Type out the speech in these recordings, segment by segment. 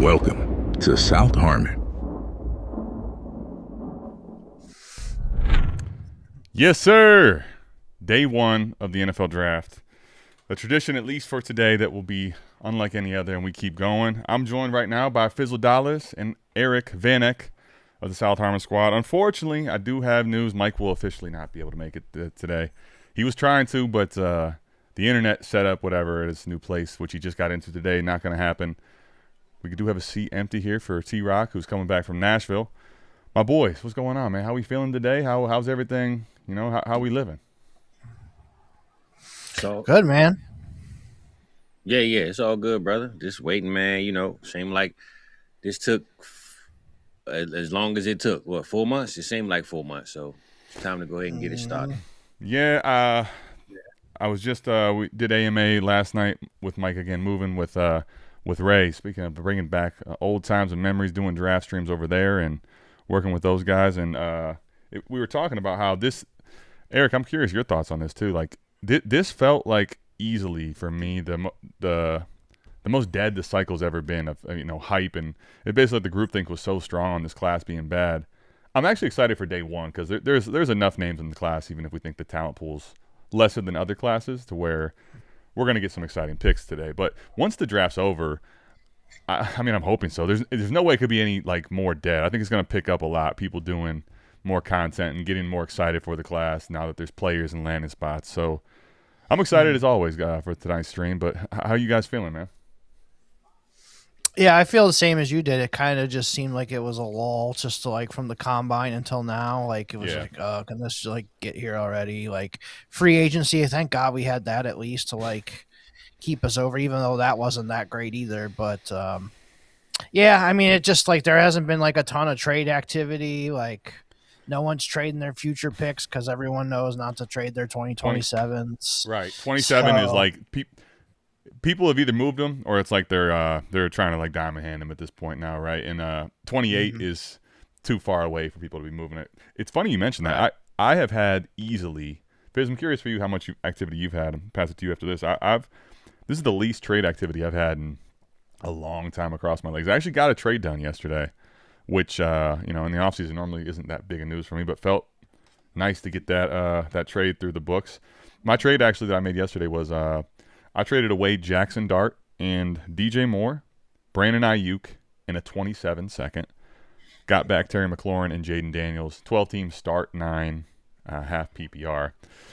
Welcome to South Harmon. Yes, sir. Day one of the NFL Draft. A tradition, at least for today, that will be unlike any other, and we keep going. I'm joined right now by Fizzle and Eric Vanek of the South Harmon squad. Unfortunately, I do have news. Mike will officially not be able to make it today. He was trying to, but the internet set up whatever at his new place, which he just got into today. Not going to happen. We do have a seat empty here for T-Rock, who's coming back from Nashville. My boys, what's going on, man? How we feeling today? How's everything? You know, how we living? So good, man. Yeah, it's all good, brother. Just waiting, man. You know, seemed like this took as long as it took. What, 4 months? It seemed like 4 months. So it's time to go ahead and get it started. Yeah, I was just we did AMA last night with Mike again, moving with Ray. Speaking of bringing back old times and memories, doing draft streams over there and working with those guys, and we were talking about how this. Eric, I'm curious your thoughts on this too. Like this felt like easily for me the most dead the cycle's ever been of hype, and it basically the groupthink was so strong on this class being bad. I'm actually excited for day one because there's enough names in the class, even if we think the talent pool's lesser than other classes, to where we're going to get some exciting picks today. But once the draft's over, I mean, I'm hoping so. There's no way it could be any more dead. I think it's going to pick up a lot. People doing more content and getting more excited for the class now that there's players and landing spots. So I'm excited as always for tonight's stream. But how you guys feeling, man? Yeah, I feel the same as you did. It kind of just seemed like it was a lull, just from the combine until now. Like it was can this get here already? Like free agency, thank God we had that at least to keep us over, even though that wasn't that great either. But yeah, I mean, it just there hasn't been a ton of trade activity. No one's trading their future picks because everyone knows not to trade their 2027s. Right, 27 is people have either moved them or it's they're trying to diamond hand them at this point now, right? And 28 is too far away for people to be moving it. It's funny you mentioned that. I have had easily. Fizz, I'm curious for you how much activity you've had. I'll pass it to you after this. This is the least trade activity I've had in a long time across my legs. I actually got a trade done yesterday, which in the offseason normally isn't that big of news for me, but felt nice to get that trade through the books. My trade actually that I made yesterday was I traded away Jackson Dart and DJ Moore, Brandon Ayuk, and a 27 second. Got back Terry McLaurin and Jaden Daniels. 12-team start, 9 half PPR.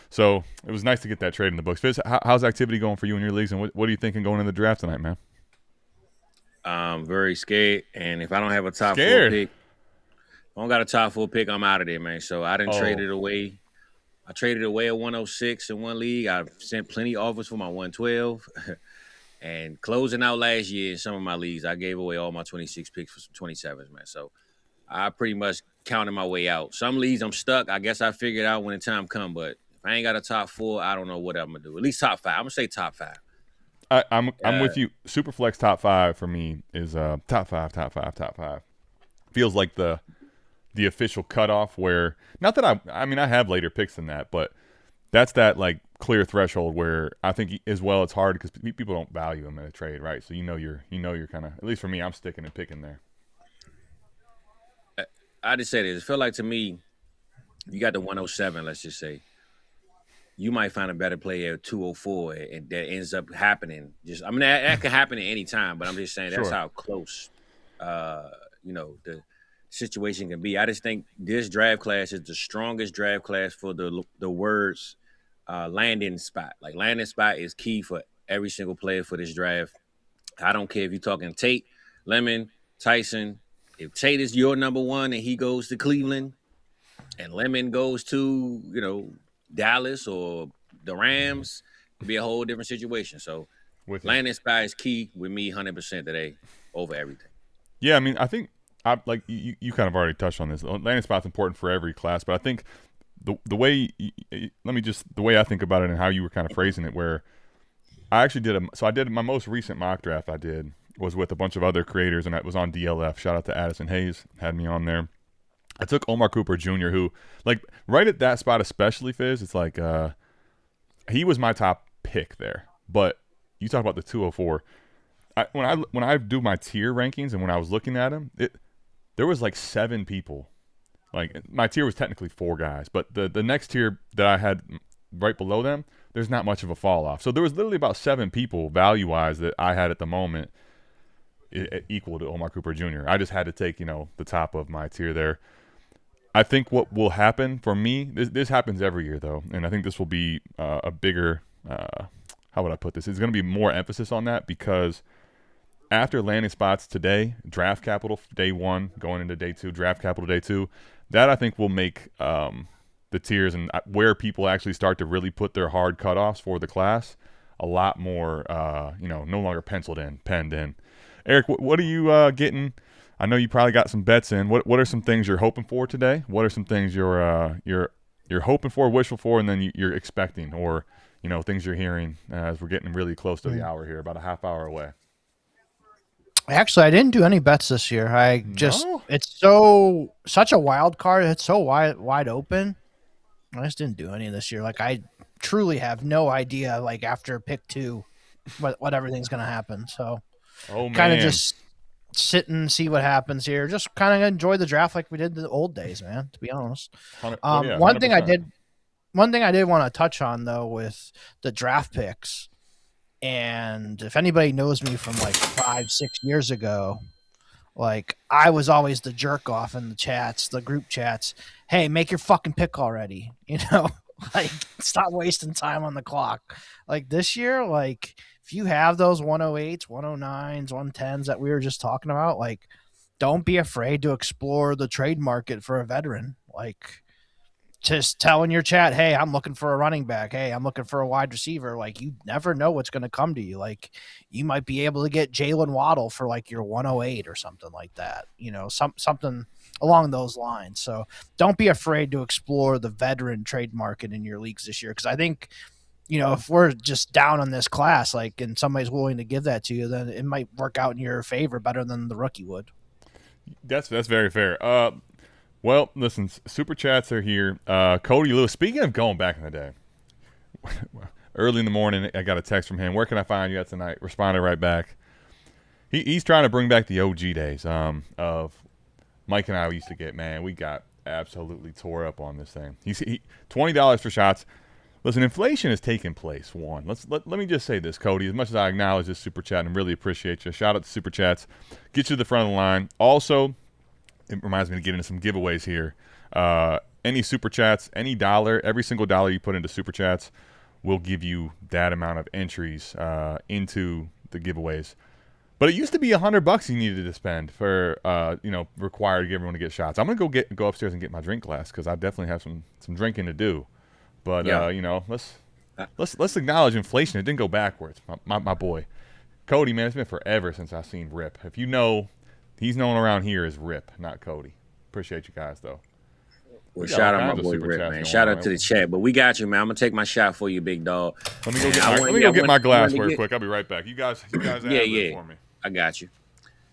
So it was nice to get that trade in the books. Fizz, how's activity going for you in your leagues, and what are you thinking going into the draft tonight, man? I'm very scared, and if I don't have a top 4 pick, if I don't got a top 4 pick, I'm out of there, man. So I didn't trade it away. I traded away a 106 in one league. I've sent plenty of offers for my 112. And closing out last year in some of my leagues, I gave away all my 26 picks for some 27s, man. So I pretty much counted my way out. Some leagues I'm stuck. I guess I figured out when the time come. But if I ain't got a top 4, I don't know what I'm going to do. At least top 5. I'm going to say top 5. I'm with you. Superflex top 5 for me is top 5. Feels like the official cutoff where, not that I mean I have later picks than that, but that's that clear threshold where I think as well it's hard because people don't value them in a trade, right? So you're kind of, at least for me, I'm sticking and picking there. I just say this. It felt like to me, you got the 107, let's just say. You might find a better player at 204, and that ends up happening. That could happen at any time, but I'm just saying that's how close, the situation can be. I just think this draft class is the strongest draft class for the words landing spot. Landing spot is key for every single player for this draft. I don't care if you're talking Tate, Lemon, Tyson. If Tate is your number 1 and he goes to Cleveland, and Lemon goes to Dallas or the Rams, it'd be a whole different situation. So landing spot is key with me 100% today over everything. Yeah, I mean, I think you kind of already touched on this. Landing spot's important for every class, but I think the way the way I think about it and how you were kind of phrasing it, where I actually I did my most recent mock draft I did was with a bunch of other creators, and that was on DLF. Shout out to Addison Hayes, had me on there. I took Omar Cooper Jr., who, right at that spot especially, Fizz, it's he was my top pick there. But you talk about the 204. when I do my tier rankings and when I was looking at them, there was like 7 people. Like my tier was technically 4 guys, but the next tier that I had right below them, there's not much of a fall off. So there was literally about 7 people value wise that I had at the moment equal to Omar Cooper Jr. I just had to take the top of my tier there. I think what will happen for me, this happens every year though, and I think this will be a bigger, how would I put this? There's going to be more emphasis on that because after landing spots today, draft capital day 1 going into day 2, draft capital day 2, that I think will make the tiers and where people actually start to really put their hard cutoffs for the class a lot more, no longer penciled in, penned in. Eric, what are you getting? I know you probably got some bets in. What are some things you're hoping for today? What are some things you're hoping for, wishful for, and then you're expecting, or things you're hearing as we're getting really close to the hour here, about a half hour away? Actually, I didn't do any bets this year. It's such a wild card. It's so wide open. I just didn't do any this year. Like I truly have no idea. Like after pick 2, what everything's gonna happen. So, kind of just sit and see what happens here. Just kind of enjoy the draft like we did the old days, man. To be honest, one thing I did want to touch on though with the draft picks, and if anybody knows me from like 5-6 years ago, like I was always the jerk off in the chats, the group chats. Hey, make your fucking pick already. Like stop wasting time on the clock. Like this year, like if you have those 108s, 109s, 110s that we were just talking about, like don't be afraid to explore the trade market for a veteran. Like just tell in your chat, hey, I'm looking for a running back. Hey, I'm looking for a wide receiver. Like you never know what's going to come to you. Like you might be able to get Jalen Waddle for like your 108 or something like that. Something along those lines. So don't be afraid to explore the veteran trade market in your leagues this year. Cause I think, if we're just down on this class, like, and somebody's willing to give that to you, then it might work out in your favor better than the rookie would. That's very fair. Well, listen, super chats are here. Cody Lewis, speaking of going back in the day, early in the morning, I got a text from him. Where can I find you at tonight? Responded right back. He's trying to bring back the OG days of Mike and I used to get, man, we got absolutely tore up on this thing. He $20 for shots. Listen, inflation is taking place. Let me just say this, Cody. As much as I acknowledge this super chat and really appreciate you, shout out to super chats. Get you to the front of the line. Also, it reminds me to get into some giveaways here. Any super chats, any dollar, every single dollar you put into super chats will give you that amount of entries into the giveaways. But it used to be $100 you needed to spend for required to get everyone to get shots. I'm gonna go upstairs and get my drink glass because I definitely have some drinking to do. But let's acknowledge inflation. It didn't go backwards. My boy, Cody, man, it's been forever since I've seen Rip. If you know, he's known around here as Rip, not Cody. Appreciate you guys though. Well, shout out my boy Rip, man. Shout out to the chat. But we got you, man. I'm gonna take my shot for you, big dog. Let me go get my glass real quick. I'll be right back. You guys yeah. For me. I got you.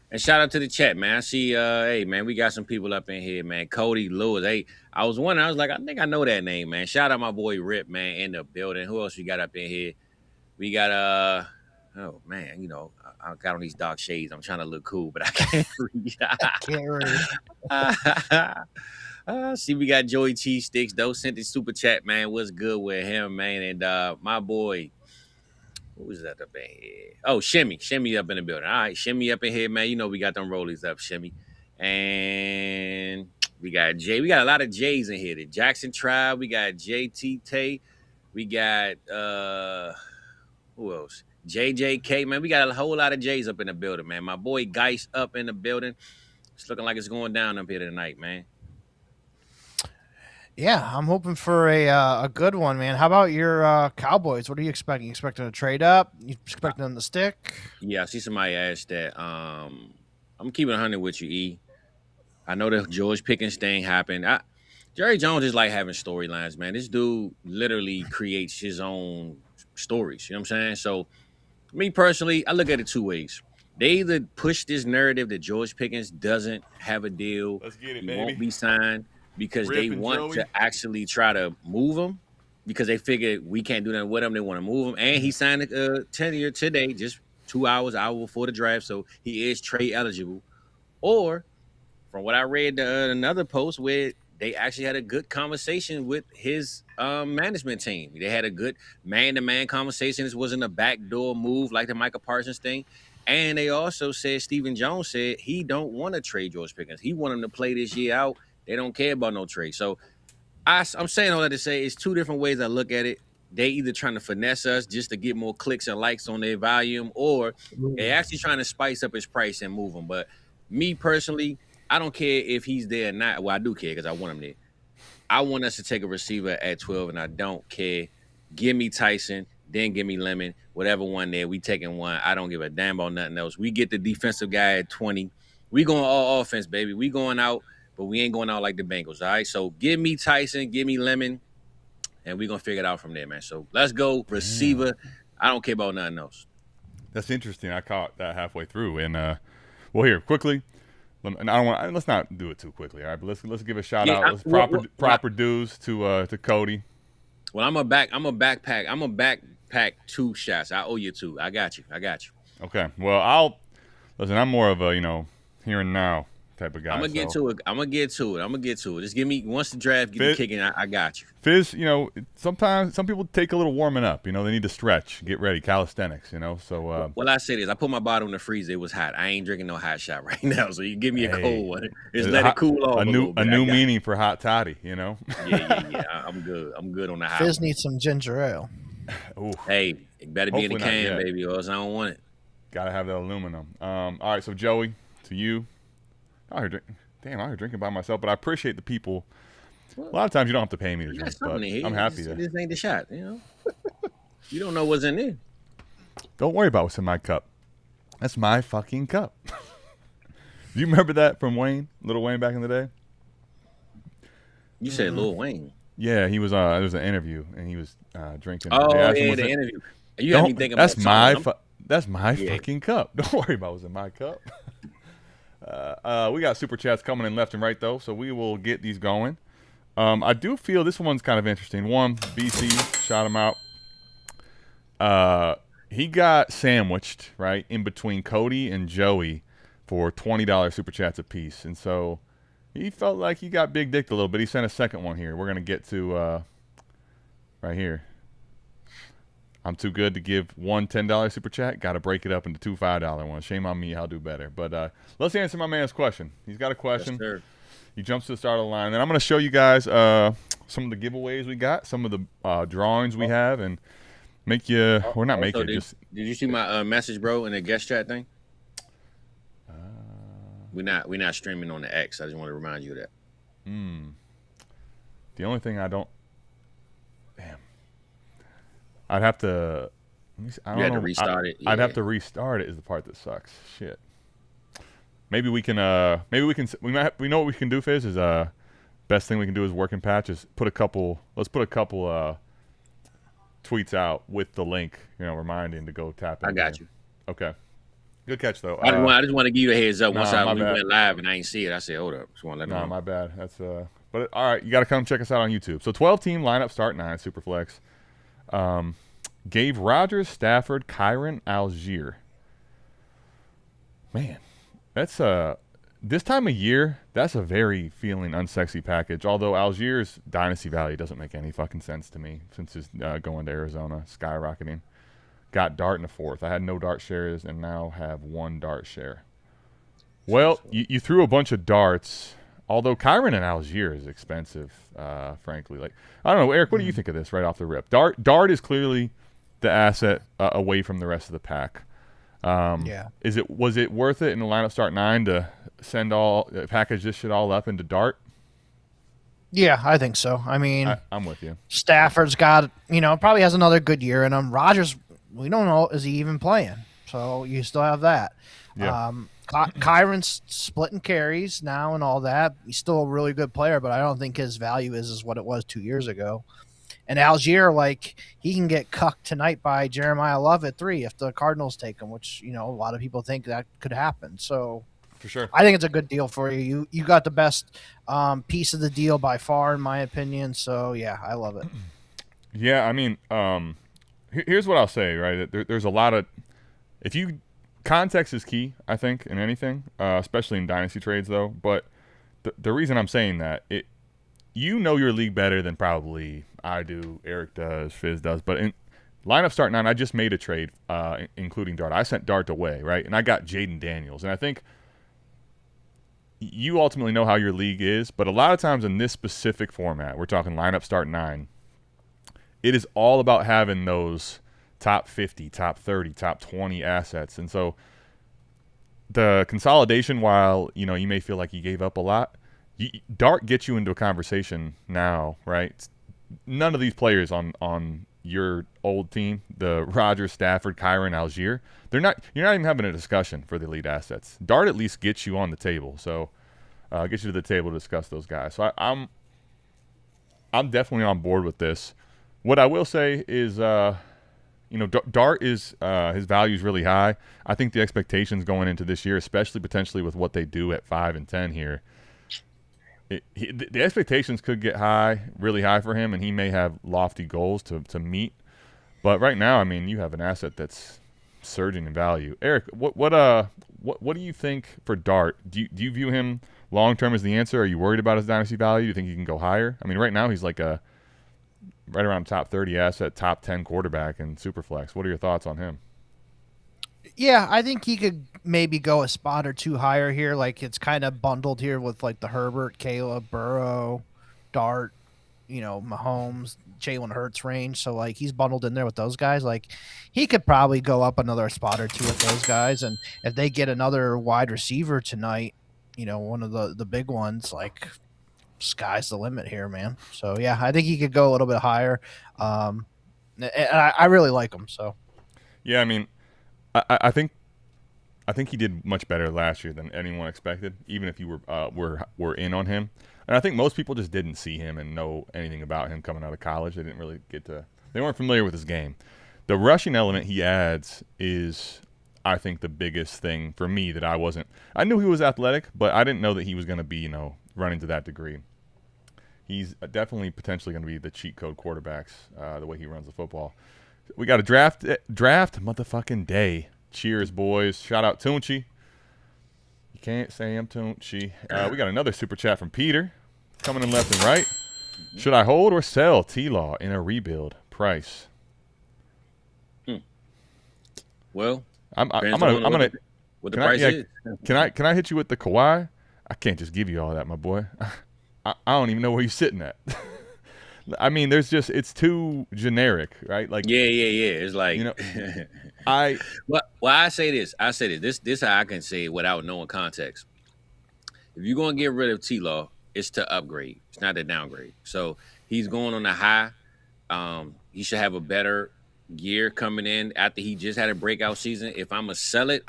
And shout out to the chat, man. I see, hey, man, we got some people up in here, man. Cody Lewis. Hey, I was wondering, I was like, I think I know that name, man. Shout out my boy Rip, man, in the building. Who else we got up in here? We got, oh, man, I got on these dark shades. I'm trying to look cool, but I can't read. See, we got Joey Cheese Sticks, though. Sent the super chat, man. What's good with him, man? And my boy, who was that up in here? Oh, Shimmy up in the building. All right, Shimmy up in here, man. We got them rollies up, Shimmy. And we got Jay. We got a lot of J's in here. The Jackson Tribe. We got JT Tay. We got, who else? JJK, man. We got a whole lot of J's up in the building, man. My boy Geist up in the building. It's looking like it's going down up here tonight, man. Yeah, I'm hoping for a good one, man. How about your Cowboys? What are you expecting? You expecting to trade up? You expecting them to stick? Yeah, I see somebody asked that. I'm keeping 100 with you, E. I know the George Pickens thing happened. Jerry Jones is like having storylines, man. This dude literally creates his own stories. You know what I'm saying? So, me personally, I look at it 2 ways. They either push this narrative that George Pickens doesn't have a deal, let's get it, he baby. won't be signed, because Rip they want Joey to actually try to move him, because they figure we can't do nothing with him. They want to move him. And he signed a tenure today, just hour before the draft, so he is trade eligible. Or from what I read, another post where they actually had a good conversation with his management team. They had a good man-to-man conversation. This wasn't a backdoor move like the Micah Parsons thing. And they also said Stephen Jones said he don't want to trade George Pickens. He want him to play this year out. They don't care about no trade. So I'm saying all that to say it's two different ways I look at it. They either trying to finesse us just to get more clicks and likes on their volume, or they actually trying to spice up his price and move him. But me personally, I don't care if he's there or not. Well, I do care because I want him there. I want us to take a receiver at 12, and I don't care. Give me Tyson, then give me Lemon. Whatever one there, we taking one. I don't give a damn about nothing else. We get the defensive guy at 20. We going all offense, baby. We going out, but we ain't going out like the Bengals, all right? So give me Tyson, give me Lemon, and we're going to figure it out from there, man. So let's go receiver. I don't care about nothing else. That's interesting. I caught that halfway through. And, well, here, quickly. And I don't want. Let's not do it too quickly, all right? But let's give a shout out. Let's proper dues to Cody. Well, I'm a backpack 2 shots. I owe you 2. I got you. Okay. Well, listen. I'm more of a here and now type of guy. I'm gonna get to it. Just give me once the draft get me kicking. I got you. Fizz, sometimes some people take a little warming up. They need to stretch, get ready, calisthenics. So. Well, I say this. I put my bottle in the freezer. It was hot. I ain't drinking no hot shot right now. So you give me a cold one. Just let it cool off. A new meaning for hot toddy. Yeah. I'm good. I'm good on the hot. Fizz needs some ginger ale. Ooh. It better be in the can, baby, or else I don't want it. Gotta have that aluminum. All right. So Joey, to you. I'm here drinking by myself, but I appreciate the people. A lot of times you don't have to pay me to drink, but I'm happy to. This ain't the shot, You don't know what's in there. Don't worry about what's in my cup. That's my fucking cup. Do you remember that from Lil Wayne back in the day? You said Lil Wayne. Yeah, he was. There was an interview, and he was drinking. Oh, yeah, the interview. You had me thinking about that's my fucking cup. Don't worry about what's in my cup. We got super chats coming in left and right, though, so we will get these going. I do feel this one's kind of interesting. One, BC, shout him out. He got sandwiched, right, in between Cody and Joey for $20 super chats apiece. And so he felt like he got big dicked a little bit. He sent a second one here. We're going to get to right here. I'm too good to give one $10 super chat. Got to break it up into 2 $5 ones. Shame on me. I'll do better. But let's answer my man's question. He's got a question. Yes, sir. He jumps to the start of the line. And I'm going to show you guys some of the giveaways we got, some of the drawings we have, and make you – we're not making it. Did you see my message, bro, in the guest chat thing? We're not streaming on the X. I just want to remind you of that. The only thing I don't – damn. I'd have to – you had to restart it. Yeah. I'd have to restart it is the part that sucks. Shit. Maybe we can we know what we can do, Fizz, is best thing we can do is work in patches. Let's put a couple tweets out with the link, reminding to go tap in. I got you. Okay. Good catch, though. I just want to give you a heads up. Once we went live and I ain't see it, I said, hold up. Just want to let know. My bad. That's but all right, you got to come check us out on YouTube. So 12-team lineup, start 9, Superflex. Gave Rodgers, Stafford, Kyron, Algier. Man, that's this time of year, that's a very feeling unsexy package. Although Algier's dynasty value doesn't make any fucking sense to me since it's going to Arizona, skyrocketing. Got Dart in the 4th. I had no Dart shares and now have 1 Dart share. Well, you threw a bunch of darts. Although Kyron and Algier is expensive, frankly. Like, I don't know, Eric, what do you think of this right off the rip? Dart is clearly the asset away from the rest of the pack. Yeah. Was it worth it in the lineup start 9 to package this shit all up into Dart? Yeah, I think so. I mean, I'm with you. Stafford's got, probably has another good year in him. Rodgers, we don't know, is he even playing? So you still have that. Yeah. Kyron's splitting carries now and all that. He's still a really good player, but I don't think his value is what it was 2 years ago. And Algier, he can get cucked tonight by Jeremiah Love at 3 if the Cardinals take him, which, a lot of people think that could happen. So for sure, I think it's a good deal for you. You got the best piece of the deal by far, in my opinion. So, yeah, I love it. Yeah, I mean, here's what I'll say, right? There's a lot of context is key, I think, in anything, especially in dynasty trades, though. But the reason I'm saying that, you know your league better than probably I do, Eric does, Fizz does. But in lineup start 9, I just made a trade, including Dart. I sent Dart away, right? And I got Jaden Daniels. And I think you ultimately know how your league is. But a lot of times in this specific format, we're talking lineup start 9, it is all about having those top 50, top 30, top 20 assets. And so the consolidation, while you may feel like you gave up a lot, Dart gets you into a conversation now, right? None of these players on your old team, the Rodgers, Stafford, Kyron, Algier, you're not even having a discussion for the elite assets. Dart at least gets you on the table. So gets you to the table to discuss those guys. So I'm definitely on board with this. What I will say is Dart is his value is really high. I think the expectations going into this year, especially potentially with what they do at 5 and 10 here, the expectations could get really high for him, and he may have lofty goals to meet. But right now, I mean, you have an asset that's surging in value. Eric, what do you think for Dart? Do you view him long term as the answer? Are you worried about his dynasty value? Do you think he can go higher? I mean, right now he's like right around top 30 asset, top 10 quarterback in Superflex. What are your thoughts on him? Yeah, I think he could maybe go a spot or two higher here. Like, it's kind of bundled here with like the Herbert, Caleb, Burrow, Dart, Mahomes, Jalen Hurts range. So like he's bundled in there with those guys. Like he could probably go up another spot or two with those guys. And if they get another wide receiver tonight, one of the big ones, like sky's the limit here, man. So yeah, I think he could go a little bit higher. And I really like him. So yeah, I mean, I think he did much better last year than anyone expected, even if you were in on him. And I think most people just didn't see him and know anything about him coming out of college. They didn't really they weren't familiar with his game. The rushing element he adds is, I think, the biggest thing for me that I knew he was athletic, but I didn't know that he was going to be, running to that degree. He's definitely potentially going to be the cheat code quarterbacks, the way he runs the football. We got a draft motherfucking day. Cheers, boys. Shout out Tunchi. You can't say I'm Tunchi. We got another super chat from Peter coming in left and right. Should I hold or sell T-Law in a rebuild price? Well, I'm gonna what the price is. Can I hit you with the Kawhi? I can't just give you all that, my boy. I don't even know where you're sitting at. I mean, it's too generic, right? Like yeah. It's like I say this. This how I can say it without knowing context. If you're gonna get rid of T-Law, it's to upgrade. It's not to downgrade. So he's going on a high. He should have a better year coming in after he just had a breakout season. If I'm gonna sell it,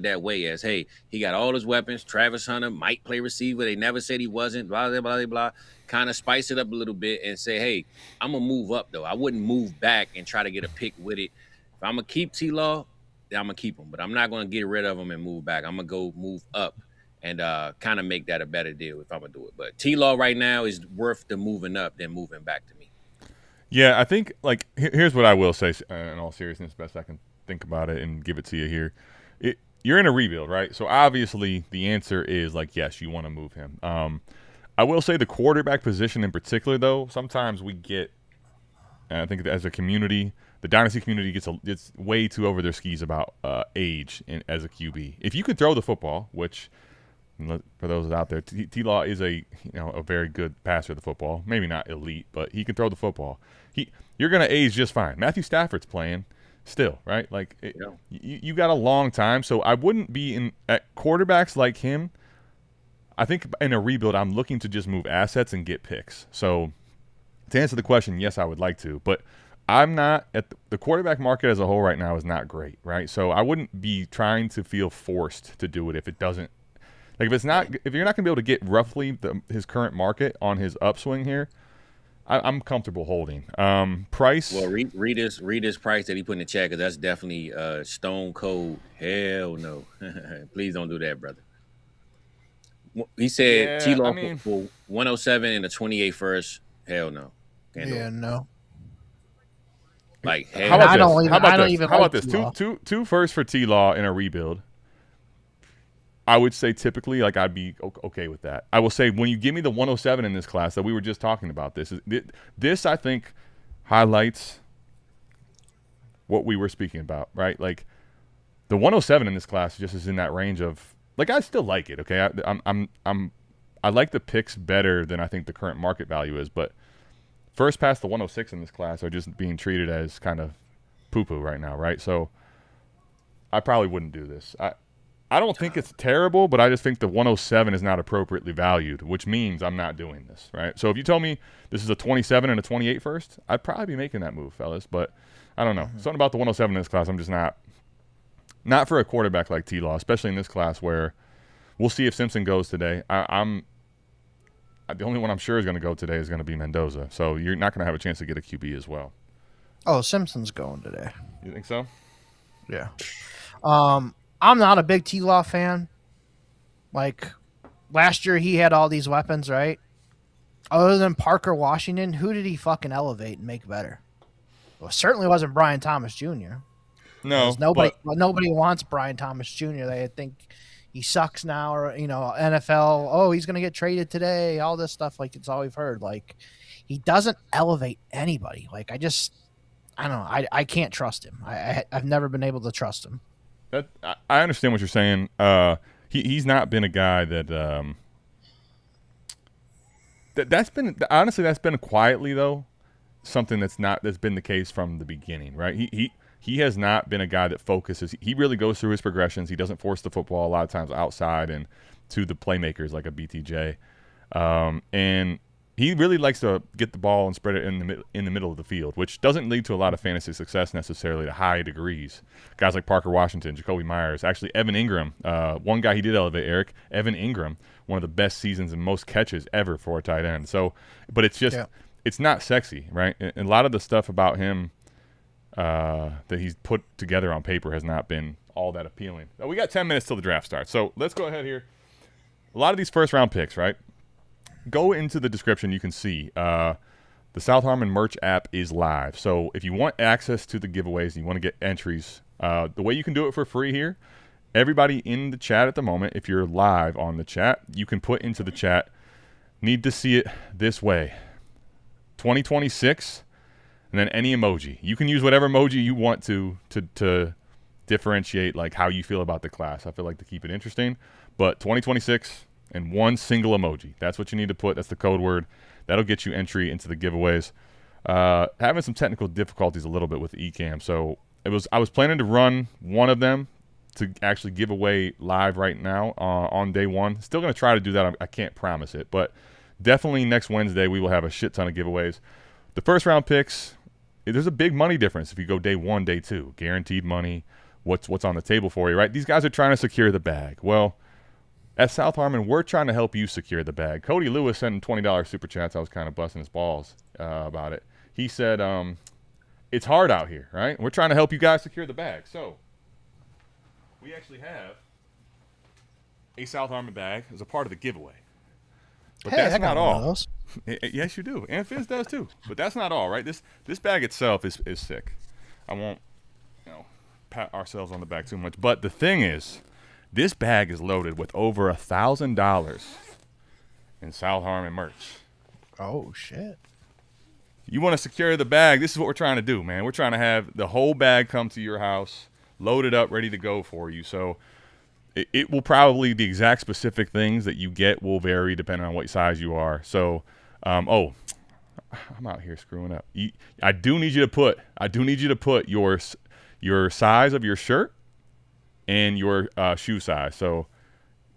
that way as, hey, he got all his weapons. Travis Hunter might play receiver. They never said he wasn't. Blah blah blah blah. Kind of spice it up a little bit and say, hey, I'm gonna move up though. I wouldn't move back and try to get a pick with it. If I'm gonna keep T-Law, then I'm gonna keep him. But I'm not gonna get rid of him and move back. I'm gonna go move up and kind of make that a better deal if I'm gonna do it. But T-Law right now is worth the moving up than moving back to me. Yeah, I think, like, here's what I will say in all seriousness, best I can think about it and give it to you here. You're in a rebuild, right? So obviously the answer is, like, yes, you want to move him. I will say the quarterback position in particular, though, sometimes we get, and I think as a community, the Dynasty community gets way too over their skis about age as a QB. If you can throw the football, which, for those out there, T-Law is a very good passer of the football. Maybe not elite, but he can throw the football. You're going to age just fine. Matthew Stafford's playing still, right? Like you got a long time, so I wouldn't be at quarterbacks like him. I think in a rebuild, I'm looking to just move assets and get picks. So to answer the question, yes, I would like to, but I'm not at the quarterback market as a whole right now is not great, right? So I wouldn't be trying to feel forced to do it if it doesn't. Like if you're not going to be able to get roughly his current market on his upswing here, I'm comfortable holding. Price. Well, read his price that he put in the chat, because that's definitely stone cold. Hell no, please don't do that, brother. He said T-Law for 107 and a 28 first. Hell no. No. Like, hey, How about I this? don't even- How about I don't this? even How like about this? T-Law. Two firsts for T-Law in a rebuild. I would say typically, like, I'd be okay with that. I will say when you give me the 107 in this class that we were just talking about, this I think highlights what we were speaking about, right? Like the 107 in this class just is in that range of, like, I still like it. Okay, I like the picks better than I think the current market value is, but first past the 106 in this class are just being treated as kind of poo-poo right now, right? So I probably wouldn't do this. I don't think it's terrible, but I just think the 107 is not appropriately valued, which means I'm not doing this, right? So if you tell me this is a 27 and a 28 first, I'd probably be making that move, fellas. But I don't know. Something about the 107 in this class, I'm just not for a quarterback like T-Law, especially in this class where we'll see if Simpson goes today. I'm the only one I'm sure is going to go today is going to be Mendoza. So you're not going to have a chance to get a QB as well. Oh, Simpson's going today. You think so? Yeah. I'm not a big T-Law fan. Like, last year he had all these weapons, right? Other than Parker Washington, who did he fucking elevate and make better? Well, certainly wasn't Brian Thomas Jr. No. Nobody wants Brian Thomas Jr. They think he sucks now, or, NFL, oh, he's going to get traded today, all this stuff. Like, it's all we've heard. Like, he doesn't elevate anybody. Like, I don't know. I can't trust him. I've never been able to trust him. I understand what you're saying. He's not been a guy that that's been quietly though something that's been the case from the beginning, right? He has not been a guy that focuses. He really goes through his progressions. He doesn't force the football a lot of times outside and to the playmakers like a BTJ, and he really likes to get the ball and spread it in the middle of the field, which doesn't lead to a lot of fantasy success necessarily to high degrees. Guys like Parker Washington, Jacoby Myers, actually Evan Ingram, one guy he did elevate, Eric, Evan Ingram, one of the best seasons and most catches ever for a tight end. So, but it's just, it's not sexy, right? And a lot of the stuff about him that he's put together on paper has not been all that appealing. We got 10 minutes till the draft starts. So let's go ahead here. A lot of these first round picks, right? Go into the description. You can see the South Harmon merch app is live. So if you want access to the giveaways and you want to get entries, the way you can do it for free here, everybody in the chat at the moment, if you're live on the chat, you can put into the chat, need to see it this way, 2026, and then any emoji. You can use whatever emoji you want to differentiate like how you feel about the class. I feel like to keep it interesting, but 2026 and one single emoji. That's what you need to put. That's the code word. That'll get you entry into the giveaways. Having some technical difficulties a little bit with the eCam, so I was planning to run one of them to actually give away live right now on day one. Still going to try to do that. I can't promise it, but definitely next Wednesday we will have a shit ton of giveaways. The first round picks, there's a big money difference if you go day one, day two. Guaranteed money, what's on the table for you, right? These guys are trying to secure the bag. Well, at South Harmon, we're trying to help you secure the bag. Cody Lewis sent $20 super chats. I was kind of busting his balls about it. He said, it's hard out here, right? We're trying to help you guys secure the bag. So we actually have a South Harmon bag as a part of the giveaway. But that's not all. Yes, you do. And Fizz does too. But that's not all, right? This bag itself is sick. I won't pat ourselves on the back too much. But the thing is, this bag is loaded with over $1,000 in South Harmon merch. Oh, shit. You want to secure the bag, this is what we're trying to do, man. We're trying to have the whole bag come to your house, loaded up, ready to go for you. So it will probably, the exact specific things that you get will vary depending on what size you are. So, I'm out here screwing up. I do need you to put your size of your shirt and your shoe size. So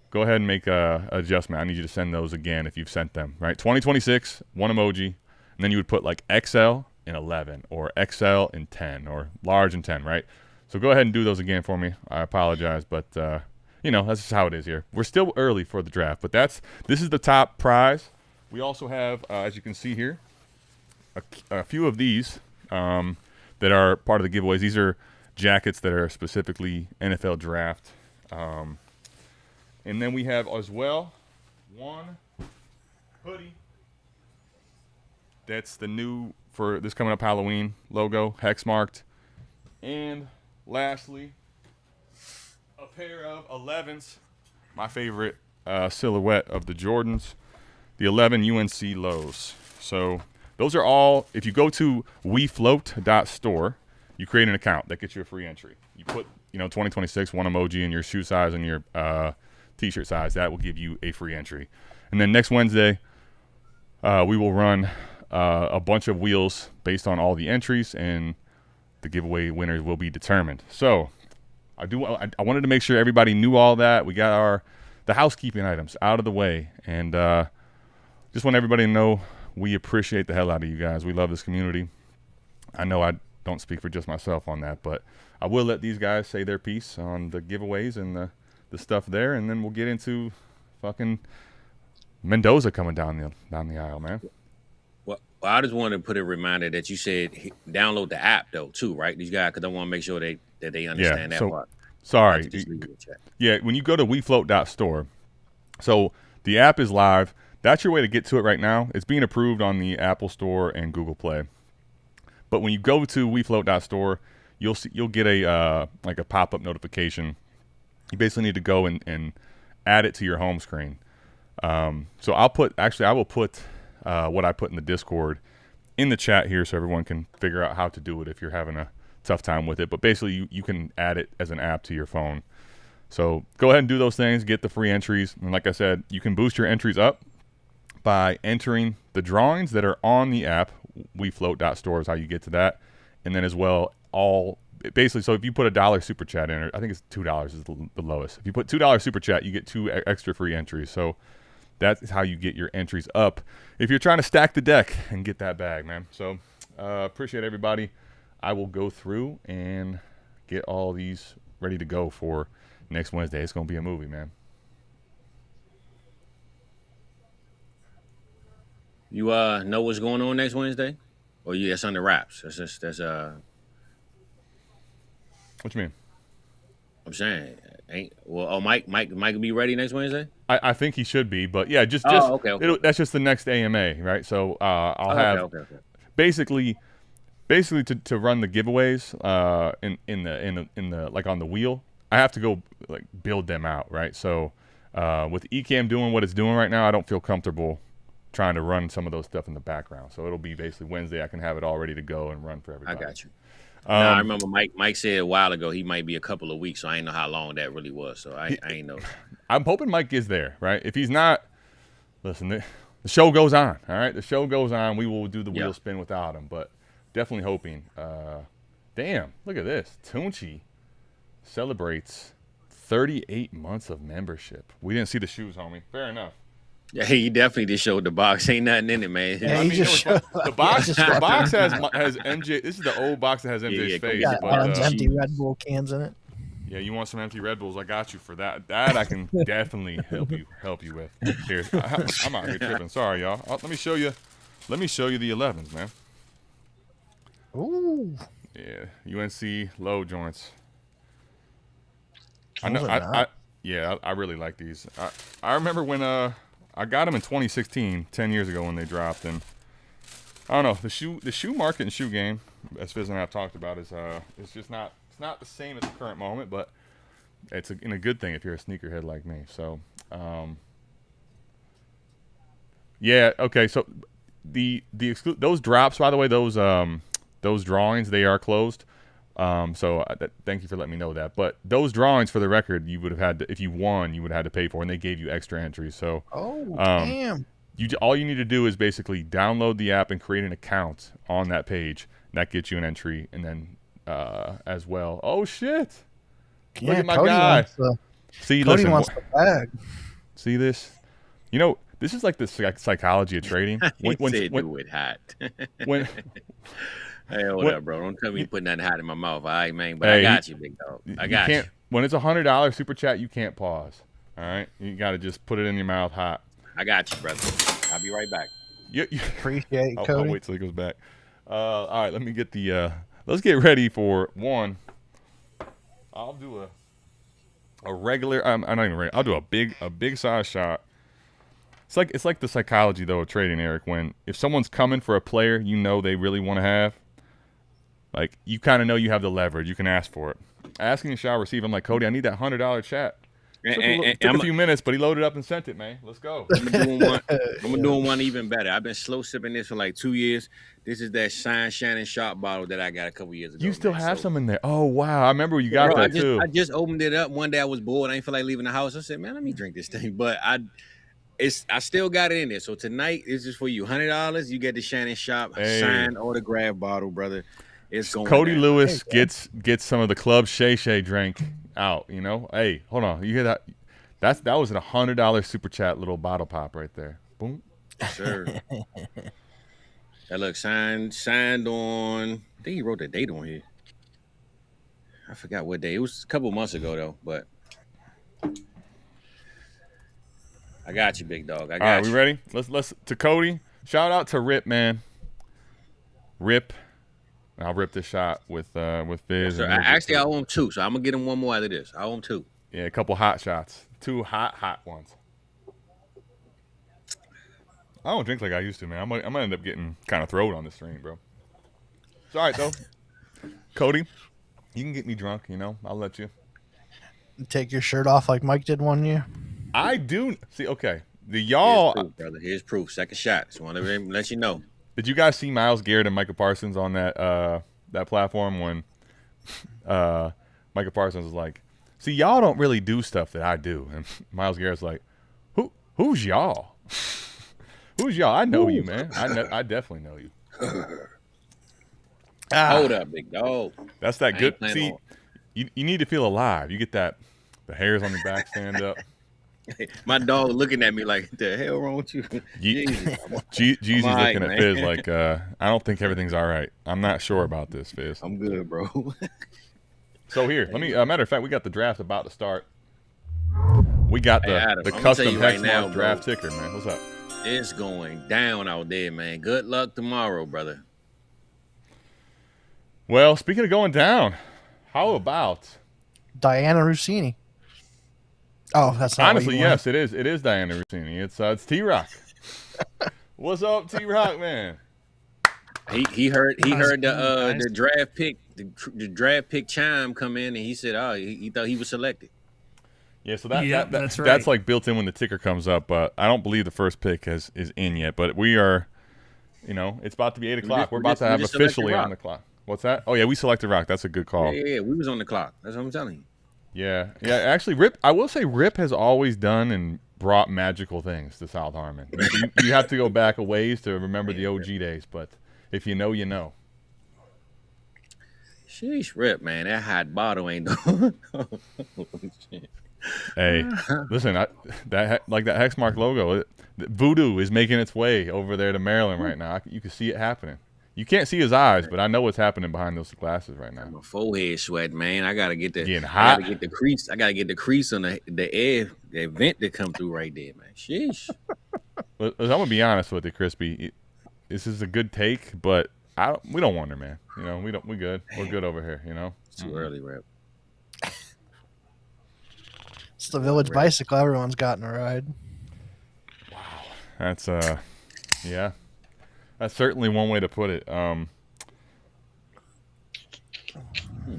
go ahead and make a adjustment. I need you to send those again if you've sent them, right? 2026, one emoji, and then you would put like XL in 11 or XL in 10 or large in 10, right? So go ahead and do those again for me. I apologize, but that's just how it is here. We're still early for the draft, but this is the top prize. We also have, as you can see here, a few of these that are part of the giveaways. These are jackets that are specifically NFL Draft. And then we have as well one hoodie That's the new for this coming up Halloween logo, hex marked. And lastly, a pair of 11s. My favorite silhouette of the Jordans, the 11 UNC lows. So those are all, if you go to wefloat.store, you create an account. That gets you a free entry. You put, 2026, one emoji in your shoe size and your t-shirt size. That will give you a free entry. And then next Wednesday, we will run a bunch of wheels based on all the entries, and the giveaway winners will be determined. So I wanted to make sure everybody knew all that. We got the housekeeping items out of the way, and just want everybody to know we appreciate the hell out of you guys. We love this community. I know I don't speak for just myself on that, but I will let these guys say their piece on the giveaways and the stuff there, and then we'll get into fucking Mendoza coming down the aisle, man. Well, I just wanted to put a reminder that you said download the app though too, right? These guys, because I want to make sure that they understand that part. Sorry. Yeah, when you go to wefloat.store, so the app is live. That's your way to get to it right now. It's being approved on the Apple Store and Google Play. But when you go to wefloat.store, you'll get a pop-up notification. You basically need to go and add it to your home screen. So I will put what I put in the Discord in the chat here so everyone can figure out how to do it if you're having a tough time with it. But basically you can add it as an app to your phone. So go ahead and do those things, get the free entries. And like I said, you can boost your entries up by entering the drawings that are on the app. WeFloat.store is how you get to that. And then as well, basically, so if you put $1 super chat in, or I think it's $2 is the lowest. If you put $2 super chat, you get 2 extra free entries. So that's how you get your entries up if you're trying to stack the deck and get that bag, man. So appreciate everybody. I will go through and get all these ready to go for next Wednesday. It's going to be a movie, man. You know what's going on next Wednesday? Or that's under wraps? That's What you mean? I'm saying Mike will be ready next Wednesday? I think he should be, but yeah, just okay. That's just the next AMA, right? So I'll have okay. basically to run the giveaways in the like on the wheel. I have to go like build them out, right? So with Ecamm doing what it's doing right now, I don't feel comfortable trying to run some of those stuff in the background. So it'll be basically Wednesday. I can have it all ready to go and run for everybody. I got you. I remember Mike said a while ago he might be a couple of weeks, so I ain't know how long that really was. So I ain't know. I'm hoping Mike is there, right? If he's not, listen, the show goes on, all right? The show goes on. We will do the wheel spin without him, but definitely hoping. Damn, look at this. Tunchi celebrates 38 months of membership. We didn't see the shoes, homie. Fair enough. Yeah, he definitely just showed the box. Ain't nothing in it, man. Yeah, the box has MJ. This is the old box that has MJ's face. Yeah, but empty Red Bull cans in it. Yeah, you want some empty Red Bulls? I got you for that. That I can definitely help you with. Here, I'm out here tripping. Sorry, y'all. Let me show you the 11s, man. Ooh. Yeah, UNC low joints. I Those know. I really like these. I remember when I got them in 2016, 10 years ago when they dropped, and I don't know, the shoe market and shoe game, as Fizzle and I have talked about, is it's just not the same at the current moment, but it's a good thing if you're a sneakerhead like me. So yeah, okay. So those drops, by the way, those drawings, they are closed. So thank you for letting me know that. But those drawings, for the record, you would have had to, if you won, you would have had to pay for, and they gave you extra entries. So damn. All you need to do is basically download the app and create an account on that page. That gets you an entry, and then as well. Oh shit! Yeah, look at my Cody guy. Cody wants the bag. See this? This is like the psychology of trading. When hot. Hey, hold up, bro. Don't tell me you're putting that hot in my mouth. All right, man. But I got you, big dog. I got you. When it's $100 super chat, you can't pause. All right? You got to just put it in your mouth hot. I got you, brother. I'll be right back. Appreciate it, Cody. I'll wait till he goes back. All right, let me get let's get ready for one. I'll do a regular, I'm not even ready. I'll do a big size shot It's like the psychology though of trading, Eric. When if someone's coming for a player, you know they really want to have. Like you kind of know you have the leverage. You can ask for it. Asking a shot, receive. I'm like Cody, I need that $100 chat. Took a few minutes, but he loaded up and sent it, man. Let's go. I'm doing one even better. I've been slow sipping this for like 2 years. This is that Shannon Sharp bottle that I got a couple years ago. You still have some in there? Oh wow! I remember you got that too. I just opened it up one day. I was bored. I didn't feel like leaving the house. I said, "Man, let me drink this thing." But I still got it in there. So tonight this is for you. $100. You get the Shannon Sharp signed autograph bottle, brother. It's going. Cody Lewis gets some of the Club Shay Shay drink out. You know, hey, hold on. You hear that? That was a $100 super chat little bottle pop right there. Boom. Sure. That look signed on. I think he wrote the date on here. I forgot what day. It was a couple months ago though. But I got you, big dog. I got you. All right, we ready? Let's to Cody. Shout out to Rip, man. Rip. I'll rip this shot with Fizz. Actually, I owe him 2, so I'm gonna get him one more out of this. I owe him 2. Yeah, a couple hot shots. 2 hot ones. I don't drink like I used to, man. I'm gonna end up getting kind of throwed on the stream, bro. It's all right though. Cody, you can get me drunk. You know, I'll let you. Take your shirt off like Mike did one year. I do. See, okay. The y'all. Here's proof, brother. Here's proof. Second shot. Just want to let you know. Did you guys see Myles Garrett and Micah Parsons on that platform when Micah Parsons was like, "See, y'all don't really do stuff that I do," and Myles Garrett's like, "Who's y'all? Who's y'all? I know you, man. I definitely know you." Hold up, big dog. That's that good. See, you need to feel alive. You get the hairs on your back stand up. My dog looking at me like, the hell wrong with you? Jeezy's looking at Fizz like, I don't think everything's all right. I'm not sure about this, Fizz. I'm good, bro. So here, let me. Matter of fact, we got the draft about to start. We got the custom Hexmark draft ticker, man. What's up? It's going down out there, man. Good luck tomorrow, brother. Well, speaking of going down, how about Diana Rossini? Oh, that's not honestly, yes, it is. It is Diana Rossini. It's T-Rock. What's up, T-Rock, man? He heard the draft pick chime come in, and he said, "Oh, he thought he was selected." Yeah, so that's right. That's like built in when the ticker comes up. But I don't believe the first pick is in yet. But we are, it's about to be 8 o'clock. We're about to have officially on the clock. What's that? Oh yeah, we selected Rock. That's a good call. Yeah, we was on the clock. That's what I'm telling you. Yeah. Actually, Rip. I will say Rip has always done and brought magical things to South Harmon. You have to go back a ways to remember the OG days, but if you know, you know. Sheesh, Rip, man, that hot bottle ain't no. Hey, listen, that Hexmark logo, Voodoo is making its way over there to Maryland right now. You can see it happening. You can't see his eyes, but I know what's happening behind those glasses right now. My forehead sweat, man. I gotta get getting hot. I gotta get the crease. I gotta get the crease on the air, the vent that come through right there, man. Sheesh. I'm gonna be honest with you, Crispy. This is a good take, but we don't wonder, man. We good. We're good over here. It's too early, Rip. It's the village bicycle. Everyone's gotten a ride. Wow, that's yeah. That's certainly one way to put it. What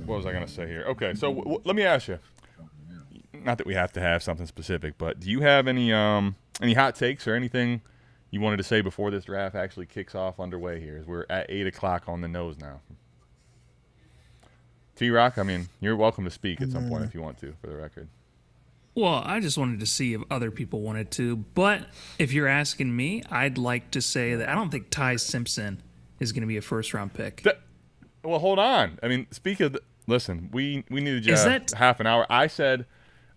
was I going to say here? Okay, so let me ask you. Not that we have to have something specific, but do you have any hot takes or anything you wanted to say before this draft actually kicks off underway here? As we're at 8 o'clock on the nose now. T-Rock, I mean, you're welcome to speak at some point if you want to, for the record. Well, I just wanted to see if other people wanted to, but if you're asking me, I'd like to say that I don't think Ty Simpson is going to be a first-round pick. Well, hold on. I mean, listen, we needed just half an hour. I said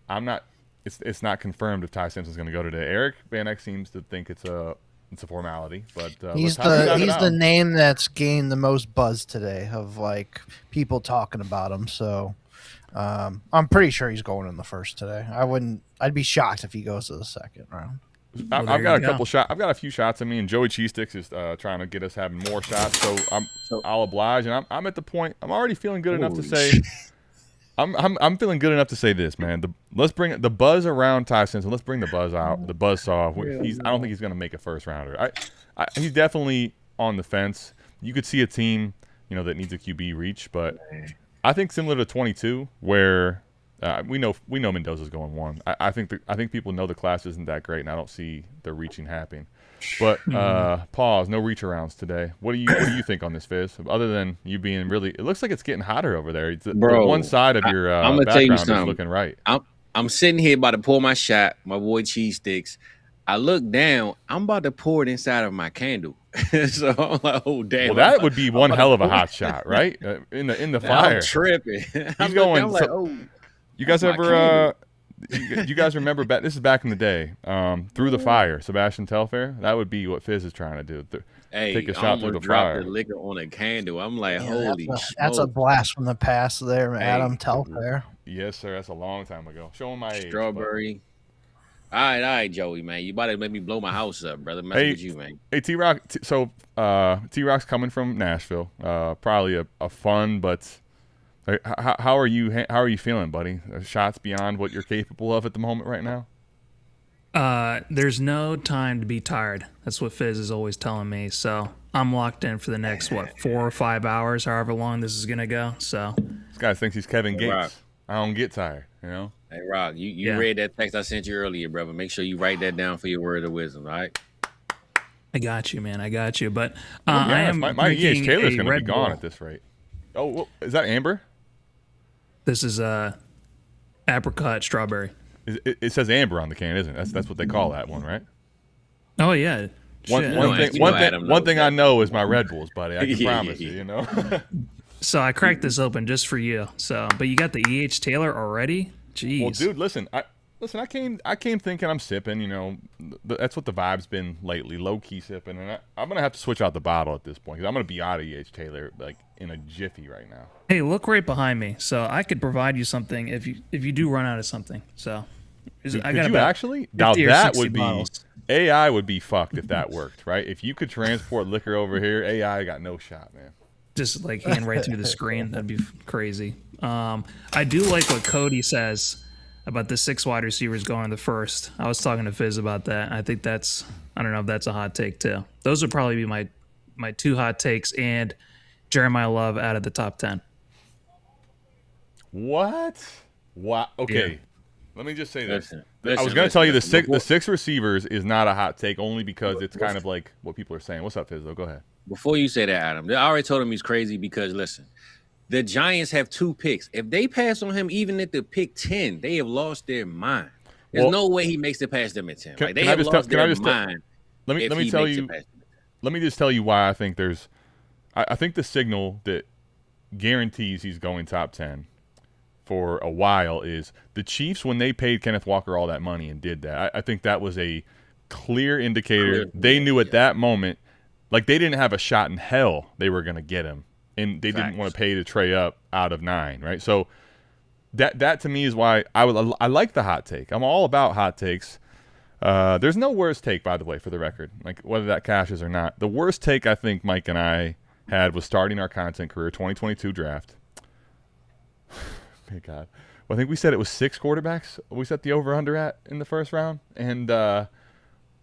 I'm not. It's not confirmed if Ty Simpson's going to go today. Eric Vanek seems to think it's a formality, but he's the name that's gained the most buzz today of like people talking about him. So. I'm pretty sure he's going in the first today. I'd be shocked if he goes to the second round. I've got a couple shots. I've got a few shots in me, and Joey Cheese Sticks is trying to get us having more shots. So I'll oblige, and I'm at the point. I'm already feeling good enough to say I'm feeling good enough to say this, man. Let's bring the buzz around Ty Simpson. Let's bring the buzz out. The buzz saw. I don't think he's going to make a first rounder. He's definitely on the fence. You could see a team, that needs a QB reach, but I think similar to 22, where we know Mendoza's going 1. I think people know the class isn't that great, and I don't see the reaching happening. But pause. No reach arounds today. What do you think on this, Fizz? Other than you being really, it looks like it's getting hotter over there. The one side of your I'm gonna tell you background is something. looking right. I'm sitting here about to pour my shot, my boy cheese sticks. I look down. I'm about to pour it inside of my candle. So I'm like, oh damn. Well, that would be one hell of a hot shot, right? In the fire. I'm tripping. He's going. I'm like, oh. You guys ever? You guys remember back? This is back in the day. Through the fire, Sebastian Telfair. That would be what Fizz is trying to do. Take a shot through the fire. The liquor on a candle. I'm like, holy shit. That's a blast from the past there, Adam Telfair. Yes, sir. That's a long time ago. Showing my age. Strawberry. All right, Joey, man. You about to make me blow my house up, brother. Messing with you, man. Hey, T-Rock. T-Rock's coming from Nashville. Probably a fun, but how are you feeling, buddy? Shots beyond what you're capable of at the moment right now? There's no time to be tired. That's what Fizz is always telling me. So I'm locked in for the next 4 or 5 hours, however long this is gonna go. So this guy thinks he's Kevin Gates. Rock. I don't get tired, Hey, Rock, you read that text I sent you earlier, brother. Make sure you write that down for your word of wisdom, all right? I got you, man. I got you. But I am my E.H. Taylor's going to be gone Bull. at this rate. Oh, well, is that Amber? This is apricot strawberry. It says Amber on the can, isn't it? That's what they call that one, right? Oh yeah. One thing I know is my Red Bulls, buddy. I can promise you. So I cracked this open just for you. So, but you got the E.H. Taylor already? Jeez. Well, dude, listen. I came thinking I'm sipping. That's what the vibe's been lately. Low key sipping, and I'm gonna have to switch out the bottle at this point because I'm gonna be out of E.H. Taylor like in a jiffy right now. Hey, look right behind me. So I could provide you something if you do run out of something. So I got actually. Now that would be bottles. AI would be fucked if that worked, right? If you could transport liquor over here, AI got no shot, man. Just like hand right through the screen. That'd be crazy. I do like what Cody says about the 6 wide receivers going in the first. I was talking to Fizz about that. I think I don't know if that's a hot take too. Those would probably be my 2 hot takes and Jeremiah Love out of the top 10. What? Okay. Yeah. Let me just say this. I was going to tell you the 6 receivers is not a hot take only because it's kind of like what people are saying. What's up, Fizzle? Go ahead. Before you say that, Adam, I already told him he's crazy because, listen, the Giants have 2 picks. If they pass on him even at the pick 10, they have lost their mind. There's no way he makes it past them at 10. They have lost their mind. Let me tell you. Let me just tell you why I think there's. I think the signal that guarantees he's going top 10 for a while is the Chiefs when they paid Kenneth Walker all that money and did that. I think that was a clear indicator. They knew at that moment. Like, they didn't have a shot in hell they were going to get him, and they didn't want to pay to trade up out of 9, right? So that to me is why I like the hot take. I'm all about hot takes. There's no worst take, by the way, for the record, like whether that cashes or not. The worst take I think Mike and I had was starting our content career, 2022 draft. Thank God. Well, I think we said it was 6 quarterbacks we set the over-under at in the first round, and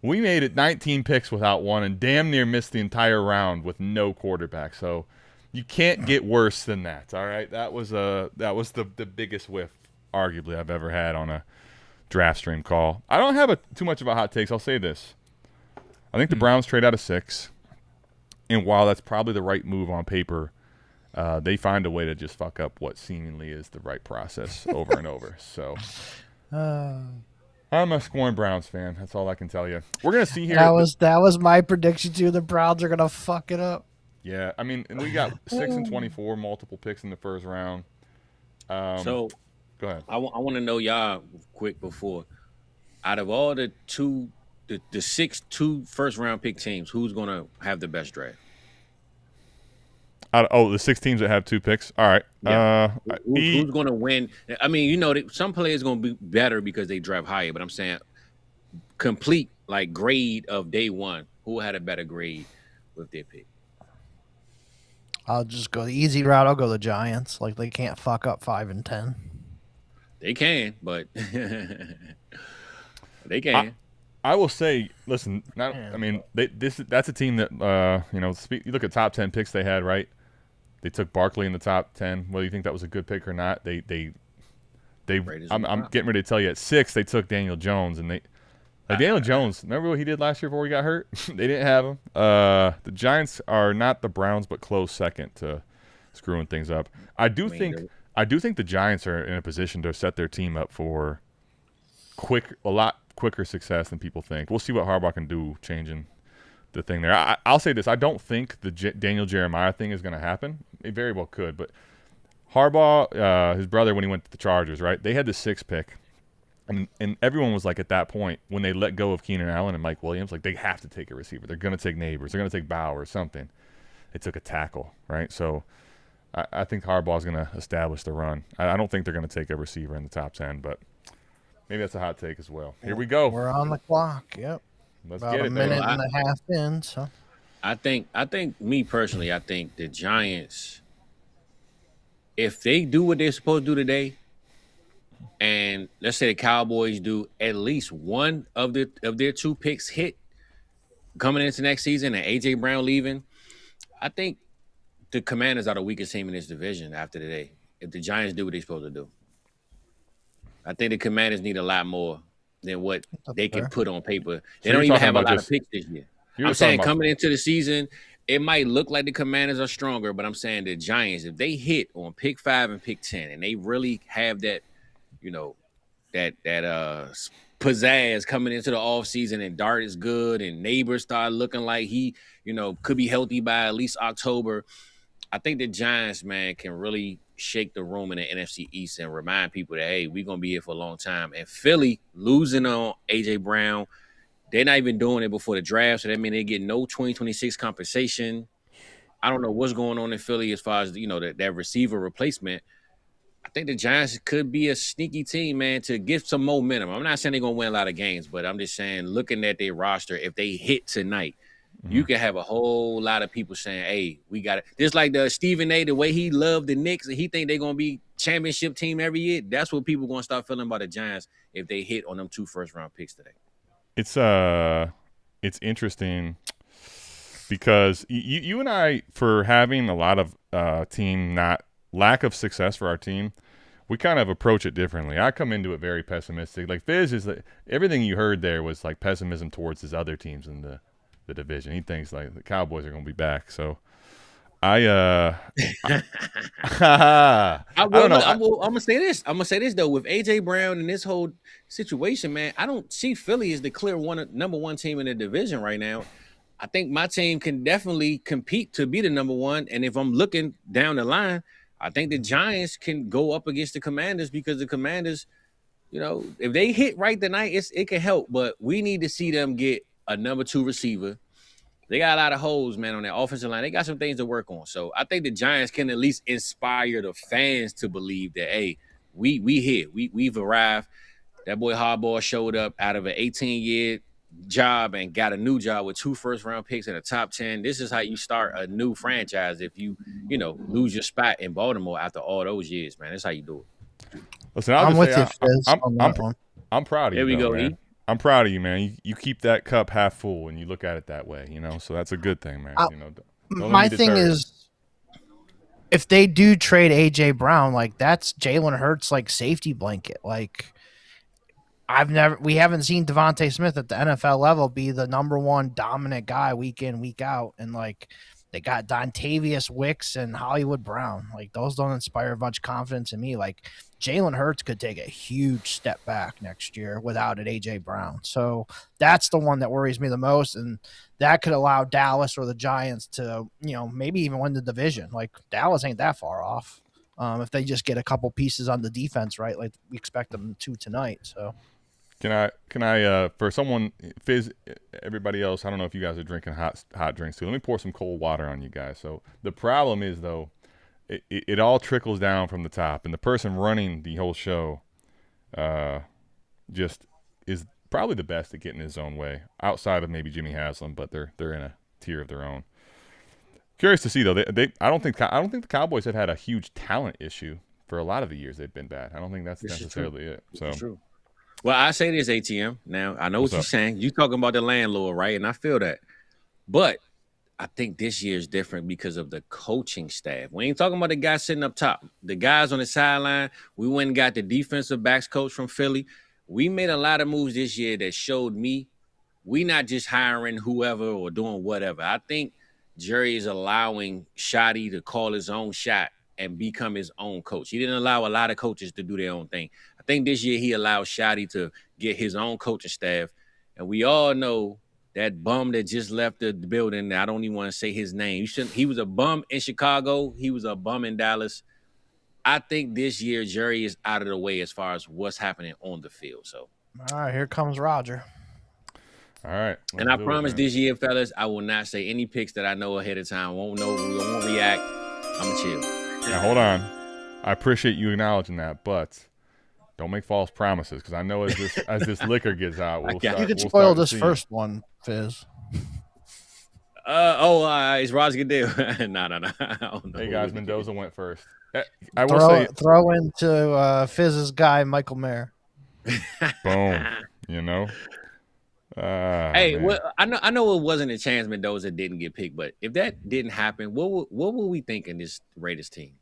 we made it 19 picks without one and damn near missed the entire round with no quarterback. So you can't get worse than that, all right? That was the biggest whiff, arguably, I've ever had on a draft stream call. I don't have too much of a hot takes. I'll say this. I think the Browns trade out of 6, and while that's probably the right move on paper, they find a way to just fuck up what seemingly is the right process over and over. So I'm a scorned Browns fan. That's all I can tell you. We're gonna see here. That was my prediction too. The Browns are gonna fuck it up. Yeah, I mean, we got 6 and 24, multiple picks in the first round. So go ahead. I want to know y'all quick before. Out of all the 6 first round pick teams, who's gonna have the best draft? The 6 teams that have 2 picks. All right. Yeah. Who's going to win? I mean, some players going to be better because they draft higher, but I'm saying complete like grade of day one. Who had a better grade with their pick? I'll just go the easy route. I'll go the Giants. Like they can't fuck up 5 and 10. They can, but they can. I will say, listen. That's a team that you look at top 10 picks they had, right? They took Barkley in the top 10. Whether you think that was a good pick or not, I'm getting ready to tell you at 6 they took Daniel Jones, and Daniel Jones. Remember what he did last year before he got hurt? They didn't have him. The Giants are not the Browns, but close second to screwing things up. I do think the Giants are in a position to set their team up for a lot quicker success than people think. We'll see what Harbaugh can do changing the thing there. I'll say this: I don't think the Daniel Jeremiah thing is going to happen. It very well could, but Harbaugh, his brother, when he went to the Chargers, right? They had the 6th pick. And everyone was like, at that point, when they let go of Keenan Allen and Mike Williams, like they have to take a receiver. They're going to take Neighbors. They're going to take Bauer or something. They took a tackle, right? So I think Harbaugh's going to establish the run. I don't think they're going to take a receiver in the top 10, but maybe that's a hot take as well. Here we go. We're on the clock. Yep. Let's About get it. a minute and a half in. So I think me personally, I think the Giants, if they do what they're supposed to do today, and let's say the Cowboys do at least one of their 2 picks hit coming into next season, and A.J. Brown leaving, I think the Commanders are the weakest team in this division after today. If the Giants do what they're supposed to do, I think the Commanders need a lot more than what they can put on paper. They don't even have a lot of picks this year. I'm saying coming into the season, it might look like the Commanders are stronger, but I'm saying the Giants, if they hit on pick 5 and pick 10, and they really have that, that pizzazz coming into the offseason, and Dart is good, and Neighbors start looking like he, could be healthy by at least October. I think the Giants, man, can really shake the room in the NFC East and remind people that, hey, we're going to be here for a long time. And Philly losing on A.J. Brown, they're not even doing it before the draft, so that means they get no 2026 compensation. I don't know what's going on in Philly as far as, that receiver replacement. I think the Giants could be a sneaky team, man, to get some momentum. I'm not saying they're going to win a lot of games, but I'm just saying, looking at their roster, if they hit tonight, you can have a whole lot of people saying, hey, we got it. Just like the Stephen A., the way he loved the Knicks and he think they're going to be championship team every year, that's what people going to start feeling about the Giants if they hit on them 2 first-round picks today. It's interesting because you and I, for having a lot of lack of success for our team, we kind of approach it differently. I come into it very pessimistic. Like Fizz is everything you heard there was like pessimism towards his other teams in the division. He thinks like the Cowboys are going to be back. So I don't know. I'm gonna say this. I'm gonna say this though. With AJ Brown and this whole situation, man, I don't see Philly as the clear number one team in the division right now. I think my team can definitely compete to be the number one. And if I'm looking down the line, I think the Giants can go up against the Commanders because the Commanders, if they hit right tonight, it can help. But we need to see them get a number 2 receiver. They got a lot of holes, man, on their offensive line. They got some things to work on. So I think the Giants can at least inspire the fans to believe that, hey, we here. We've arrived. That boy Harbaugh showed up out of an 18-year job and got a new job with 2 first-round picks in the top 10. This is how you start a new franchise if you lose your spot in Baltimore after all those years, man. That's how you do it. Listen, I'm with you, Fizz. I'm proud of you. There we go, man. I'm proud of you, man. You keep that cup half full and you look at it that way, so that's a good thing, man. My thing is, if they do trade AJ Brown, like that's Jalen Hurts' like safety blanket. Like we haven't seen Devontae Smith at the NFL level be the number 1 dominant guy week in, week out, and like they got Dontavius Wicks and Hollywood Brown. Like those don't inspire much confidence in me. Like Jalen Hurts could take a huge step back next year without an AJ Brown. So that's the one that worries me the most. And that could allow Dallas or the Giants to, maybe even win the division. Like Dallas ain't that far off. If they just get a couple pieces on the defense, right? Like we expect them to tonight. So Can I for someone, Fizz, everybody else, I don't know if you guys are drinking hot drinks too. Let me pour some cold water on you guys. So the problem is, though, it all trickles down from the top, and the person running the whole show just is probably the best at getting his own way, outside of maybe Jimmy Haslam, but they're in a tier of their own. Curious to see though. I don't think the Cowboys have had a huge talent issue for a lot of the years they've been bad. I don't think that's necessarily it. So It's true. Well, I say this, ATM. Now I know what you're saying. You talking about the landlord, right? And I feel that, but I think this year is different because of the coaching staff. We ain't talking about the guy sitting up top. The guys on the sideline. We went and got the defensive backs coach from Philly. We made a lot of moves this year that showed me we not just hiring whoever or doing whatever. I think Jerry is allowing Shotty to call his own shot and become his own coach. He didn't allow a lot of coaches to do their own thing. I think this year he allowed Shotty to get his own coaching staff. And we all know that bum that just left the building, I don't even want to say his name. He was a bum in Chicago. He was a bum in Dallas. I think this year Jerry is out of the way as far as what's happening on the field. So, all right, here comes Roger. All right. And I promise this year, fellas, I will not say any picks that I know ahead of time. Won't react. I'm going to chill. Now, hold on. I appreciate you acknowledging that, but don't make false promises because I know as this liquor gets out, you can spoil this first one, Fizz. Is Roger Goodell? No. Hey guys, Mendoza went first. I will throw into Fizz's guy, Michael Mayer. Boom. You know. Hey, well, I know it wasn't a chance Mendoza didn't get picked, but if that didn't happen, what were we thinking this Raiders team?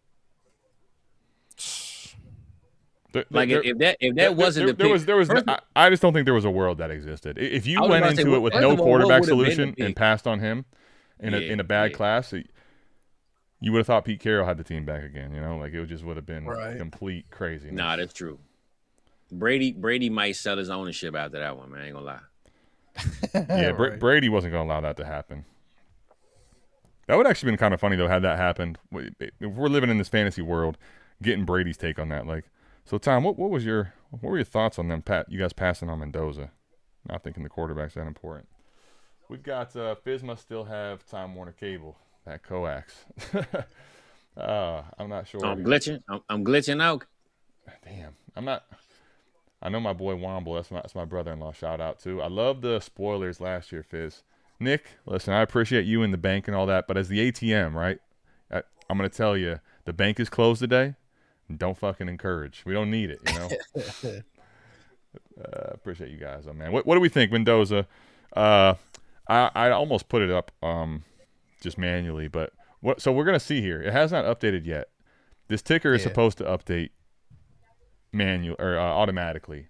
If that wasn't the pick, I just don't think there was a world that existed. If you went into it with no quarterback solution and passed on him in a bad class, you would have thought Pete Carroll had the team back again. You know, like it just would have been complete crazy. Nah, that's true. Brady might sell his ownership after that one, man. I ain't gonna lie. Yeah, Brady wasn't gonna allow that to happen. That would actually been kind of funny though, had that happened. If we're living in this fantasy world, getting Brady's take on that, like. So Tom, what were your thoughts on them? You guys passing on Mendoza? Not thinking the quarterback's that important. We've got Fizz must still have Time Warner cable, that coax. I'm not sure. I'm glitching. I'm glitching out. Damn, I'm not. I know my boy Womble. That's my brother-in-law. Shout out to. I love the spoilers last year, Fizz. Nick, listen, I appreciate you in the bank and all that, but as the ATM, right? I'm gonna tell you, the bank is closed today. Don't fucking encourage. We don't need it, you know. Appreciate you guys, man. What do we think, Mendoza? I almost put it up just manually, but so we're gonna see here. It has not updated yet. This ticker is supposed to update automatically.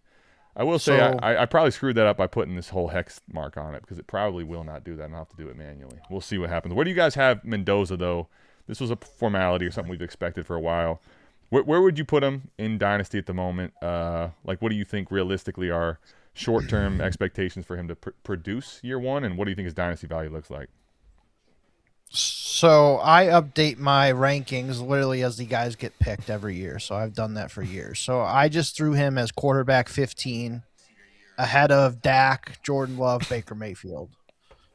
I will say I probably screwed that up by putting this whole hex mark on it because it probably will not do that, and I'll have to do it manually. We'll see what happens. Where do you guys have Mendoza though? This was a formality or something we've expected for a while. Where would you put him in Dynasty at the moment? Like, what do you think realistically are short-term expectations for him to produce year one, and what do you think his Dynasty value looks like? So I update my rankings literally as the guys get picked every year. So I've done that for years. So I just threw him as quarterback 15 ahead of Dak, Jordan Love, Baker Mayfield.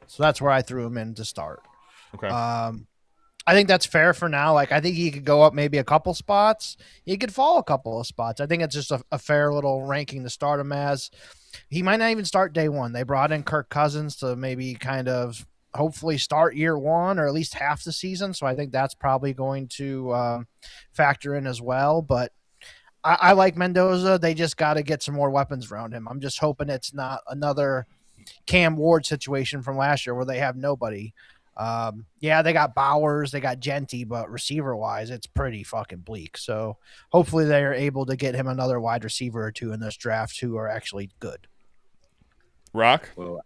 So that's where I threw him in to start. Okay. I think that's fair for now. Like, I think he could go up maybe a couple spots. He could fall a couple of spots. I think it's just a fair little ranking to start him as. He might not even start day one. They brought in Kirk Cousins to maybe kind of hopefully start year one or at least half the season. So I think that's probably going to factor in as well. But I like Mendoza. They just got to get some more weapons around him. I'm just hoping it's not another Cam Ward situation from last year where they have nobody. They got Bowers, they got Genty, but receiver wise, it's pretty fucking bleak. So hopefully they are able to get him another wide receiver or two in this draft who are actually good. Rock? Well,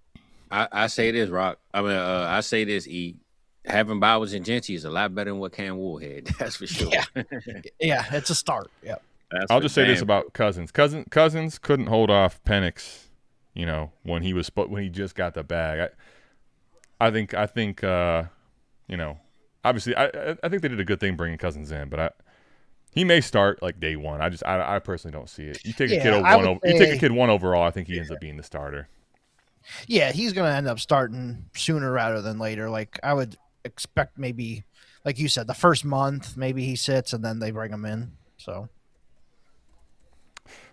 I say this, Rock. I say this, E. Having Bowers and Genty is a lot better than what Cam Ward had. That's for sure. Yeah, it's a start. Yep. I'll just say this about Cousins. Cousins couldn't hold off Penix, you know, when he just got the bag. I think you know, obviously I think they did a good thing bringing Cousins in, but he may start like day one. I personally don't see it. You take a kid one overall, I think he ends up being the starter. Yeah, he's going to end up starting sooner rather than later. Like, I would expect maybe, like you said, the first month maybe he sits and then they bring him in. So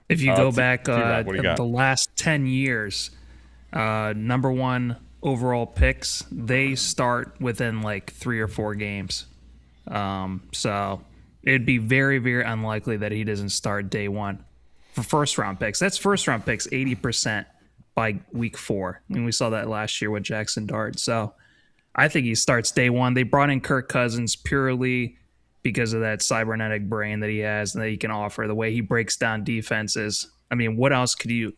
if you go back the last 10 years, number one overall picks, they start within like 3 or 4 games. So it'd be very, very unlikely that he doesn't start day one for first round picks. That's first round picks 80% by week 4. I mean, we saw that last year with Jackson Dart. So I think he starts day one. They brought in Kirk Cousins purely because of that cybernetic brain that he has and that he can offer, the way he breaks down defenses. I mean, what else could you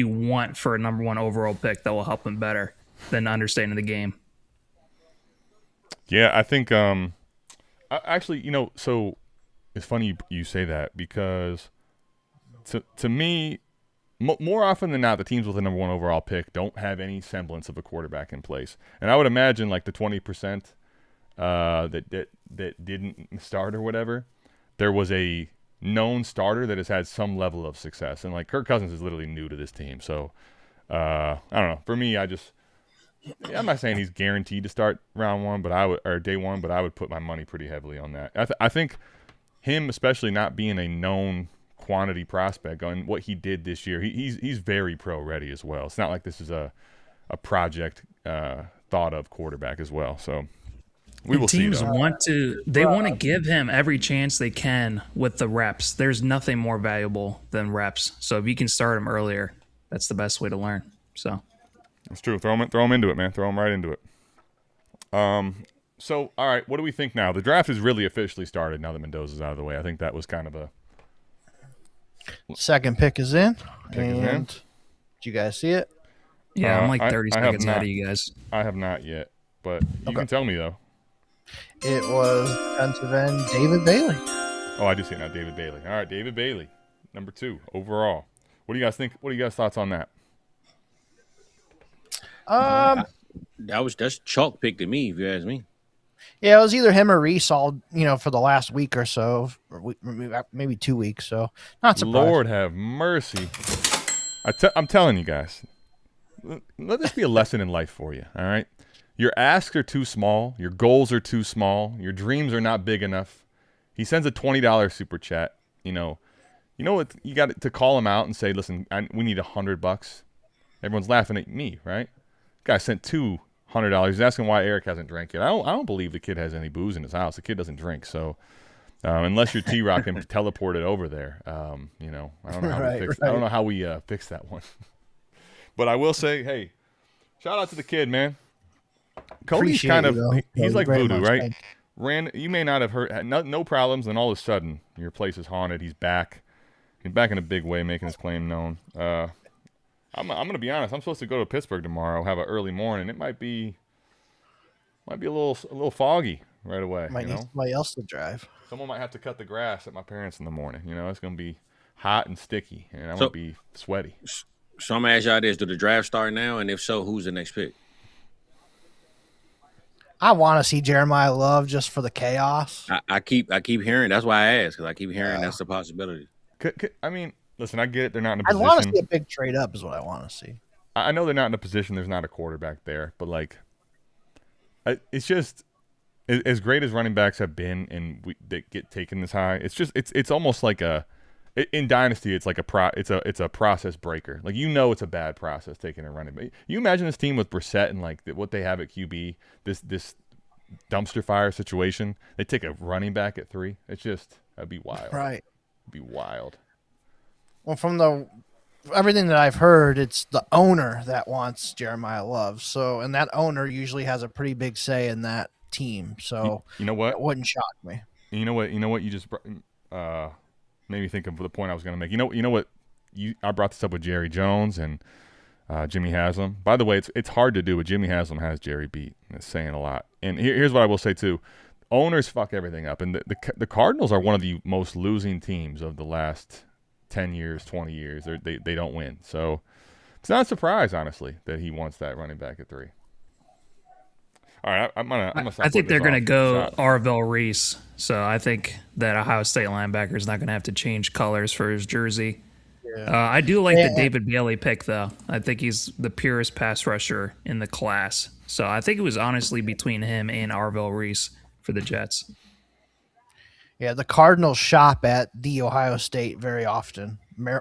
want for a number 1 overall pick that will help him better than understanding the game? Yeah, I think actually, so it's funny you say that, because to me, more often than not, the teams with the number 1 overall pick don't have any semblance of a quarterback in place. And I would imagine like the 20% that didn't start or whatever, there was a known starter that has had some level of success. And like Kirk Cousins is literally new to this team. So I don't know. For me, I'm not saying he's guaranteed to start round 1, or day 1, but I would put my money pretty heavily on that. I think him, especially not being a known quantity prospect on what he did this year, he's very pro ready as well. It's not like this is a project thought of quarterback as well. So we will see. Teams want to give him every chance they can with the reps. There's nothing more valuable than reps. So if you can start him earlier, that's the best way to learn. So it's true. Throw him into it, man. Throw him right into it. So all right, what do we think now? The draft is really officially started now that Mendoza's out of the way. I think that was kind of a second pick is in. Did you guys see it? Yeah, I'm like 30 seconds ahead of you guys. I have not yet, but you can tell me though. It was defensive end David Bailey. Oh, I do see it now, David Bailey. All right, David Bailey, number 2 overall. What do you guys think? What are you guys' thoughts on that? That's chalk pick to me, if you ask me. Yeah, it was either him or Reese all, for the last week or so, or maybe 2 weeks. So not surprised. Lord have mercy. I'm telling you guys, let this be a lesson in life for you. All right, your asks are too small, your goals are too small, your dreams are not big enough. He sends a $20 super chat. You know what? You got to call him out and say, listen, we need $100. Everyone's laughing at me, right? Guy sent $200. He's asking why Eric hasn't drank yet. I don't believe the kid has any booze in his house. The kid doesn't drink, so unless you're T-Rock and teleported over there, I don't know how I don't know how we fix that one. But I will say, hey, shout out to the kid, man. Cody's he's like voodoo, right? You may not have heard no problems, and all of a sudden your place is haunted. He's back. He's back in a big way, making his claim known. I'm gonna be honest. I'm supposed to go to Pittsburgh tomorrow, have an early morning. It might be a little foggy right away. Might need somebody else to drive. Someone might have to cut the grass at my parents in the morning. It's gonna be hot and sticky, and I'm gonna be sweaty. So I'm gonna ask y'all this: do the draft start now? And if so, who's the next pick? I want to see Jeremiah Love just for the chaos. I keep hearing. That's why I asked, because I keep hearing that's a possibility. I mean, listen, I get it. They're not in a position. I want to see a big trade up is what I want to see. I know they're not in a position. There's not a quarterback there, but like, it's just as great as running backs have been, and they get taken this high. It's almost like in Dynasty. It's like it's a process breaker. Like it's a bad process taking a running back. You imagine this team with Brissett and like what they have at QB. This dumpster fire situation. They take a running back at 3. That'd be wild. Right. It'd be wild. Well, from everything that I've heard, it's the owner that wants Jeremiah Love. So, and that owner usually has a pretty big say in that team. So, you know what? It wouldn't shock me. You know what? You just made me think of the point I was going to make. You know what? I brought this up with Jerry Jones and Jimmy Haslam. By the way, it's hard to do, but Jimmy Haslam has Jerry beat. It's saying a lot. And here's what I will say too: owners fuck everything up, and the Cardinals are one of the most losing teams of the last 10 years, 20 years. They don't win, so it's not a surprise, honestly, that he wants that running back at 3. All right, I'm gonna. I think they're gonna go Arvell Reese. So I think that Ohio State linebacker is not gonna have to change colors for his jersey. Yeah. I do like the David Bailey pick, though. I think he's the purest pass rusher in the class. So I think it was honestly between him and Arvell Reese for the Jets. Yeah, the Cardinals shop at the Ohio State very often.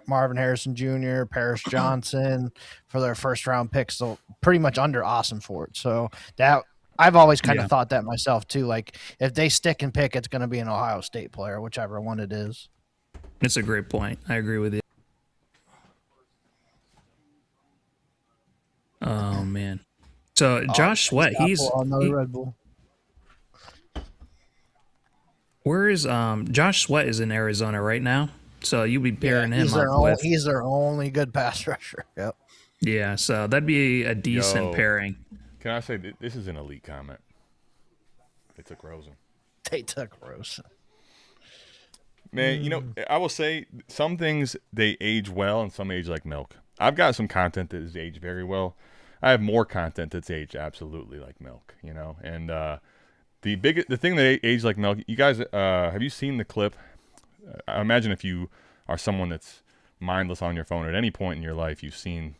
Marvin Harrison Jr., Paris Johnson for their first round picks. So pretty much under Austin Fort. So that I've always kind of thought that myself too. Like if they stick and pick, it's going to be an Ohio State player, whichever one it is. It's a great point. I agree with you. Oh man. So Josh Sweat, Red Bull. Where is Josh Sweat is in Arizona right now, so you'll be pairing him up with. He's their only good pass rusher. Yep. Yeah, so that'd be a decent pairing. Can I say this is an elite comment? They took Rosen. They took Rosen. Man, you know, I will say some things they age well and some age like milk. I've got some content that is aged very well. I have more content that's aged absolutely like milk, you know. And the thing that aged like milk, you guys, have you seen the clip? I imagine if you are someone that's mindless on your phone at any point in your life, you've seen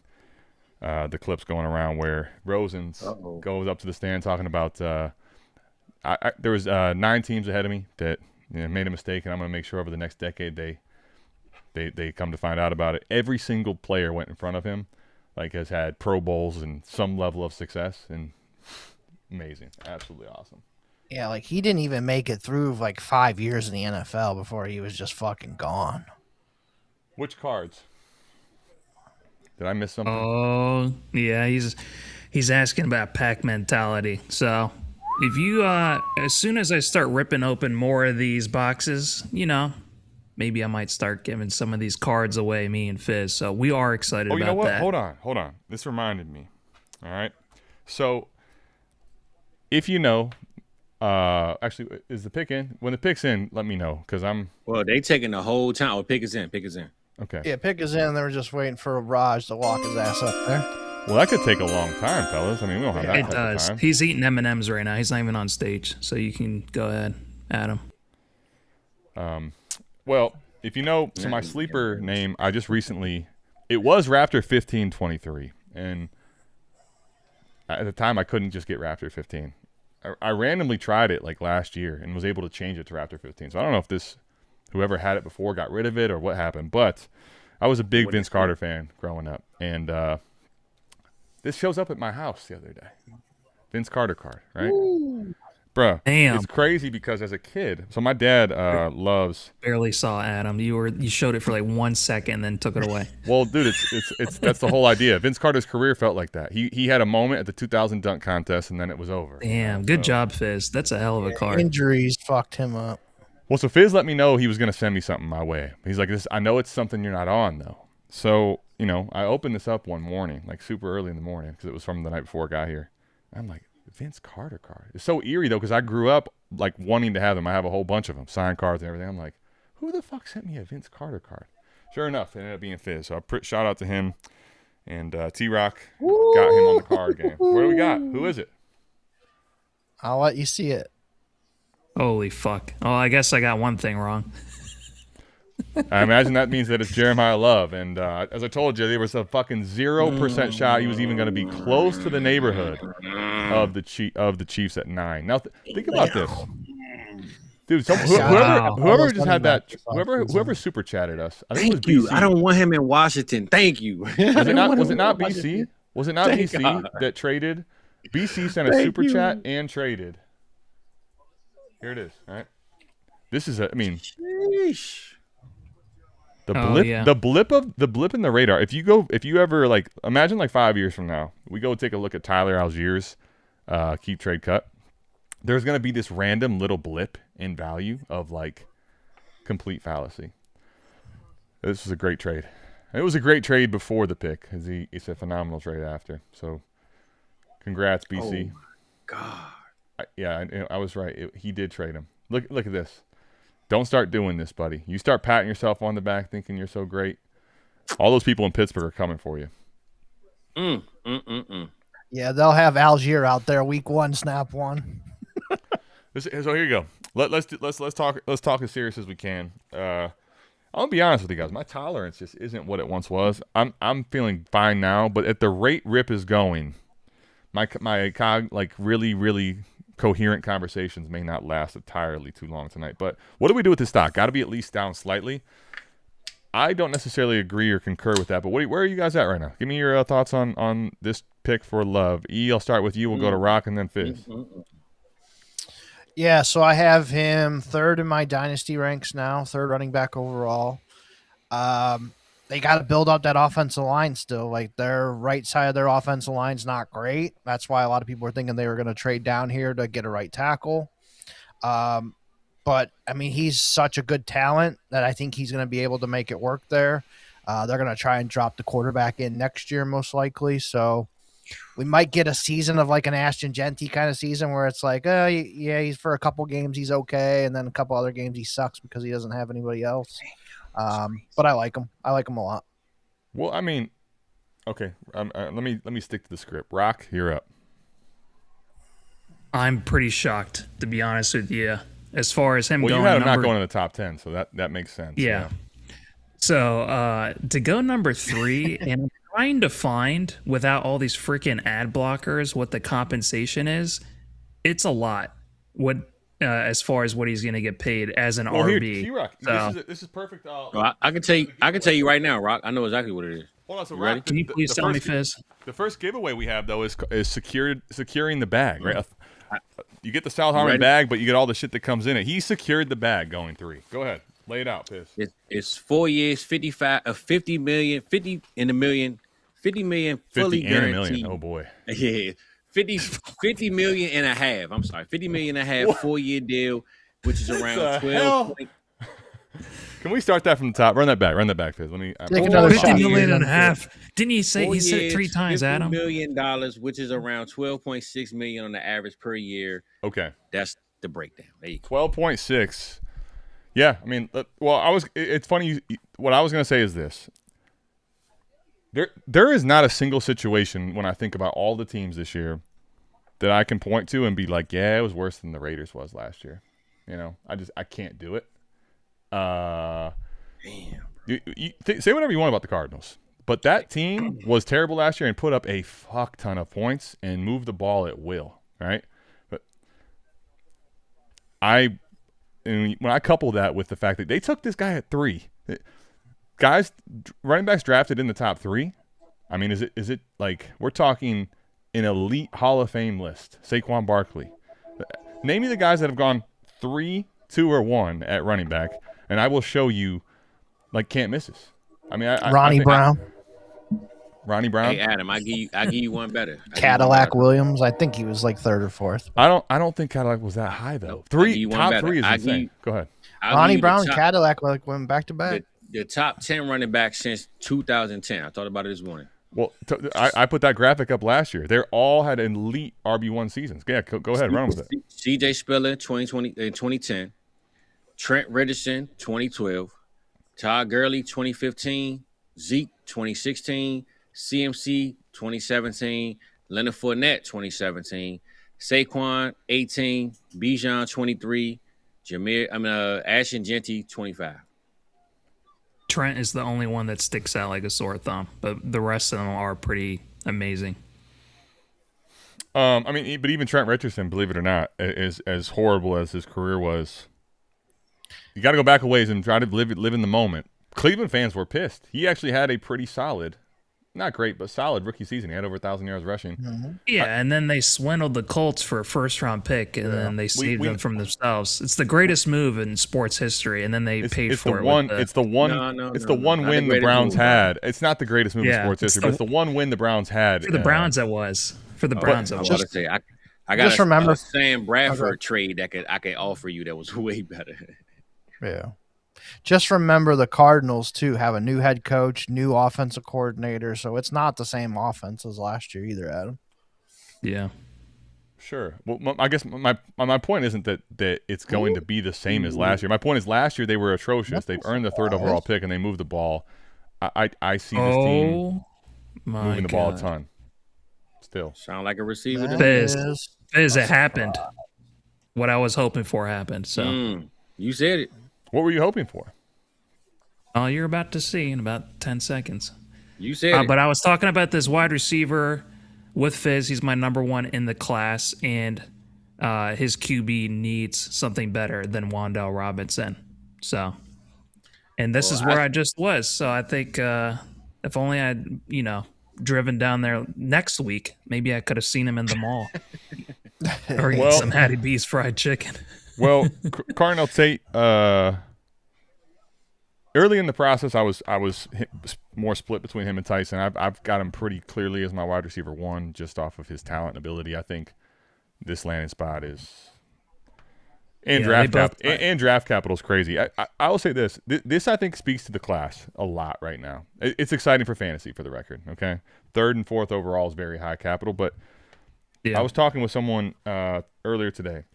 the clips going around where Rosen goes up to the stand talking about there was 9 teams ahead of me that made a mistake, and I'm going to make sure over the next decade they come to find out about it. Every single player went in front of him, like has had Pro Bowls and some level of success, and amazing, absolutely awesome. Yeah, like he didn't even make it through like 5 years in the NFL before he was just fucking gone. Which cards? Did I miss something? Oh, yeah, he's asking about pack mentality. So if you as soon as I start ripping open more of these boxes, you know, maybe I might start giving some of these cards away, me and Fizz. So we are excited about that. Oh, you know what? Hold on. This reminded me. All right. So if you know, actually, is the pick in? When the pick's in, let me know because I'm. Well, they taking the whole time. Oh, pick is in. Pick is in. Okay. Yeah, pick is in. They were just waiting for Raj to walk his ass up there. Well, that could take a long time, fellas. I mean, we don't have that type of time. He's eating M&Ms right now. He's not even on stage, so you can go ahead, Adam. Well, if you know, so my sleeper name, I just recently, it was Raptor 1523, and at the time I couldn't just get Raptor 15. I randomly tried it like last year and was able to change it to Raptor 15. So I don't know if whoever had it before got rid of it or what happened, but I was a big Vince Carter fan growing up, and this shows up at my house the other day. Vince Carter card, right? Ooh. Bruh, damn. It's crazy because as a kid, so my dad loves. Barely saw Adam. You showed it for like 1 second and then took it away. Well, dude, it's that's the whole idea. Vince Carter's career felt like that. He had a moment at the 2000 dunk contest and then it was over. Damn, good job, Fizz. That's a hell of a card. Injuries fucked him up. Well, so Fizz let me know he was going to send me something my way. He's like, I know it's something you're not on though. So, you know, I opened this up one morning, like super early in the morning because it was from the night before I got here. I'm like, Vince Carter card. It's so eerie though because I grew up like wanting to have them. I have a whole bunch of them, signed cards and everything. I'm like, who the fuck sent me a Vince Carter card? Sure enough, it ended up being Fizz. So shout out to him, and T-Rock got him on the card game. What do we got? Who is it? I'll let you see it. Holy fuck! Oh, I guess I got one thing wrong. I imagine that means that it's Jeremiah Love, and as I told you, there was a fucking 0% shot he was even going to be close to the neighborhood of the Chiefs at 9. Now think about this, dude. Whoever just had that, whoever super chatted us. I think Thank it was you. BC. I don't want him in Washington. Thank you. Was it not BC? Was it not BC God. That traded? BC sent a super chat and traded. Here it is. All right. This is Sheesh. The blip in the radar. If you ever like imagine like 5 years from now, we go take a look at Tyler Allgeier's keep trade cut. There's gonna be this random little blip in value of like complete fallacy. This was a great trade. It was a great trade before the pick. It's a phenomenal trade after. So, congrats, BC. Oh, God. I was right. He did trade him. Look at this. Don't start doing this, buddy. You start patting yourself on the back thinking you're so great. All those people in Pittsburgh are coming for you. Yeah, they'll have Algier out there week 1, snap 1. So here you go. Let's talk as serious as we can. I'll be honest with you guys. My tolerance just isn't what it once was. I'm feeling fine now, but at the rate Rip is going, my like really coherent conversations may not last entirely too long tonight. But what do we do with this stock? Got to be at least down slightly. I don't necessarily agree or concur with that, but where are you guys at right now? Give me your thoughts on this pick for Love. E, I'll start with you. We'll go to Rock and then Fizz. Yeah, so I have him third in my dynasty ranks now, third running back overall. They got to build up that offensive line still. Like their right side of their offensive line's not great. That's why a lot of people were thinking they were going to trade down here to get a right tackle. But I mean, he's such a good talent that I think he's going to be able to make it work there. They're going to try and drop the quarterback in next year, most likely. So we might get a season of like an Ashton Genty kind of season where it's like, yeah, he's for a couple games he's okay, and then a couple other games he sucks because he doesn't have anybody else. But I like him. I like him a lot. Well, I mean, okay. Let me stick to the script. Rock, you're up. I'm pretty shocked, to be honest with you, as far as him going. Well, you had him not going in the top 10, so that makes sense. Yeah. So to go number 3, and I'm trying to find, without all these freaking ad blockers, what the compensation is. It's a lot. What as far as what he's going to get paid as an RB. Here, T-Rock, so, this is perfect. I can tell you right now, Rock. I know exactly what it is. Hold on, so Rock, Rock, can you please tell me, Fizz? The first giveaway we have though is securing the bag, right? You get the South Harmon bag, but you get all the shit that comes in it. He secured the bag going 3. Go ahead, lay it out, Fizz. It's 4 years, 50 million, 50 in a million, 50 million fully 50 and guaranteed. a million. Oh boy. Yeah. 50 million and a half. I'm sorry. 50 million and a half, 4-year deal, which is around 12. Can we start that from the top? Run that back, Fizz. Let me take another 50 shot. million and a half. Didn't he say? He said it 3 times, $50 Adam. $1 million, which is around 12.6 million on the average per year. Okay. That's the breakdown. There you go. 12.6. Yeah, I mean, it's funny. What I was going to say is this. There is not a single situation when I think about all the teams this year that I can point to and be like, yeah, it was worse than the Raiders was last year. You know, I can't do it. Damn. Say whatever you want about the Cardinals, but that team was terrible last year and put up a fuck ton of points and moved the ball at will, right? But when I couple that with the fact that they took this guy at 3, guys, running backs drafted in the top 3. I mean, is it like we're talking an elite Hall of Fame list? Saquon Barkley. Name me the guys that have gone 3, 2, or 1 at running back, and I will show you like can't misses. I mean, Ronnie Brown. Ronnie Brown. Hey Adam, I give you one better. Cadillac Williams. I think he was like 3rd or 4th. I don't think Cadillac was that high though. Top 3 is insane. Go ahead. Ronnie Brown and Cadillac like went back to back. The top 10 running backs since 2010. I thought about it this morning. Well, I put that graphic up last year. They all had elite RB1 seasons. Yeah, go ahead, run with it. C.J. Spiller, 2010. Trent Richardson, 2012. Todd Gurley, 2015. Zeke, 2016. CMC, 2017. Leonard Fournette, 2017. Saquon, 18. Bijan, 23. Ashton Genty, 25. Trent is the only one that sticks out like a sore thumb, but the rest of them are pretty amazing. I mean, but even Trent Richardson, believe it or not, is as horrible as his career was. You got to go back a ways and try to live in the moment. Cleveland fans were pissed. He actually had a pretty solid, not great, but solid rookie season. He had over 1,000 yards rushing. Mm-hmm. Yeah, and then they swindled the Colts for a first-round pick, and then they saved them from themselves. It's the greatest move in sports history, and then they paid for it. It's the one win the Browns had. It's not the greatest move in sports history, but it's the one win the Browns had. For the Browns, it was. For the Browns, it was. I was about to say, I got a Sam Bradford trade that I could offer you that was way better. Yeah. Just remember the Cardinals, too, have a new head coach, new offensive coordinator, so it's not the same offense as last year either, Adam. Yeah. Sure. Well, I guess my point isn't that it's going to be the same as last year. My point is last year they were atrocious. They've earned the 3rd overall pick, and they moved the ball. I see this team moving the ball a ton. Still. Sound like a receiver. Fizz, it happened. What I was hoping for happened. So you said it. What were you hoping for? Oh, you're about to see in about 10 seconds. You said it. But I was talking about this wide receiver with Fizz. He's my number 1 in the class, and his QB needs something better than Wan'Dale Robinson. So And this Well, is where I just was. So I think if only I'd, driven down there next week, maybe I could have seen him in the mall or eat some Hattie B's fried chicken. Well, Carnell Tate, early in the process, I was more split between him and Tyson. I've got him pretty clearly as my wide receiver 1 just off of his talent and ability. I think this landing spot is and draft capital is crazy. I will say this. This I think speaks to the class a lot right now. It's exciting for fantasy, for the record. Okay, 3rd and 4th overall is very high capital, but I was talking with someone earlier today.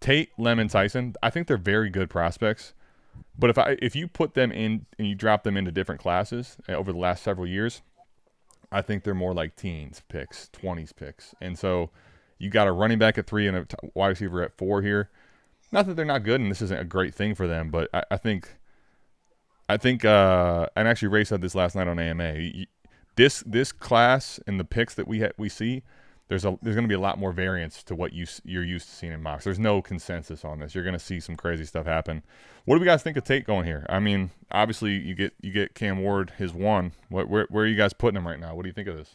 Tate, Lemon, Tyson, I think they're very good prospects. But if you put them in and you drop them into different classes over the last several years, I think they're more like teens picks, 20s picks. And so you got a running back at 3 and a wide receiver at 4 here. Not that they're not good, and this isn't a great thing for them, but I think, and actually Ray said this last night on AMA. This class and the picks that we see, there's going to be a lot more variance to what you're used to seeing in mocks. There's no consensus on this. You're going to see some crazy stuff happen. What do we guys think of Tate going here? I mean, obviously you get Cam Ward his 1. Where are you guys putting him right now? What do you think of this?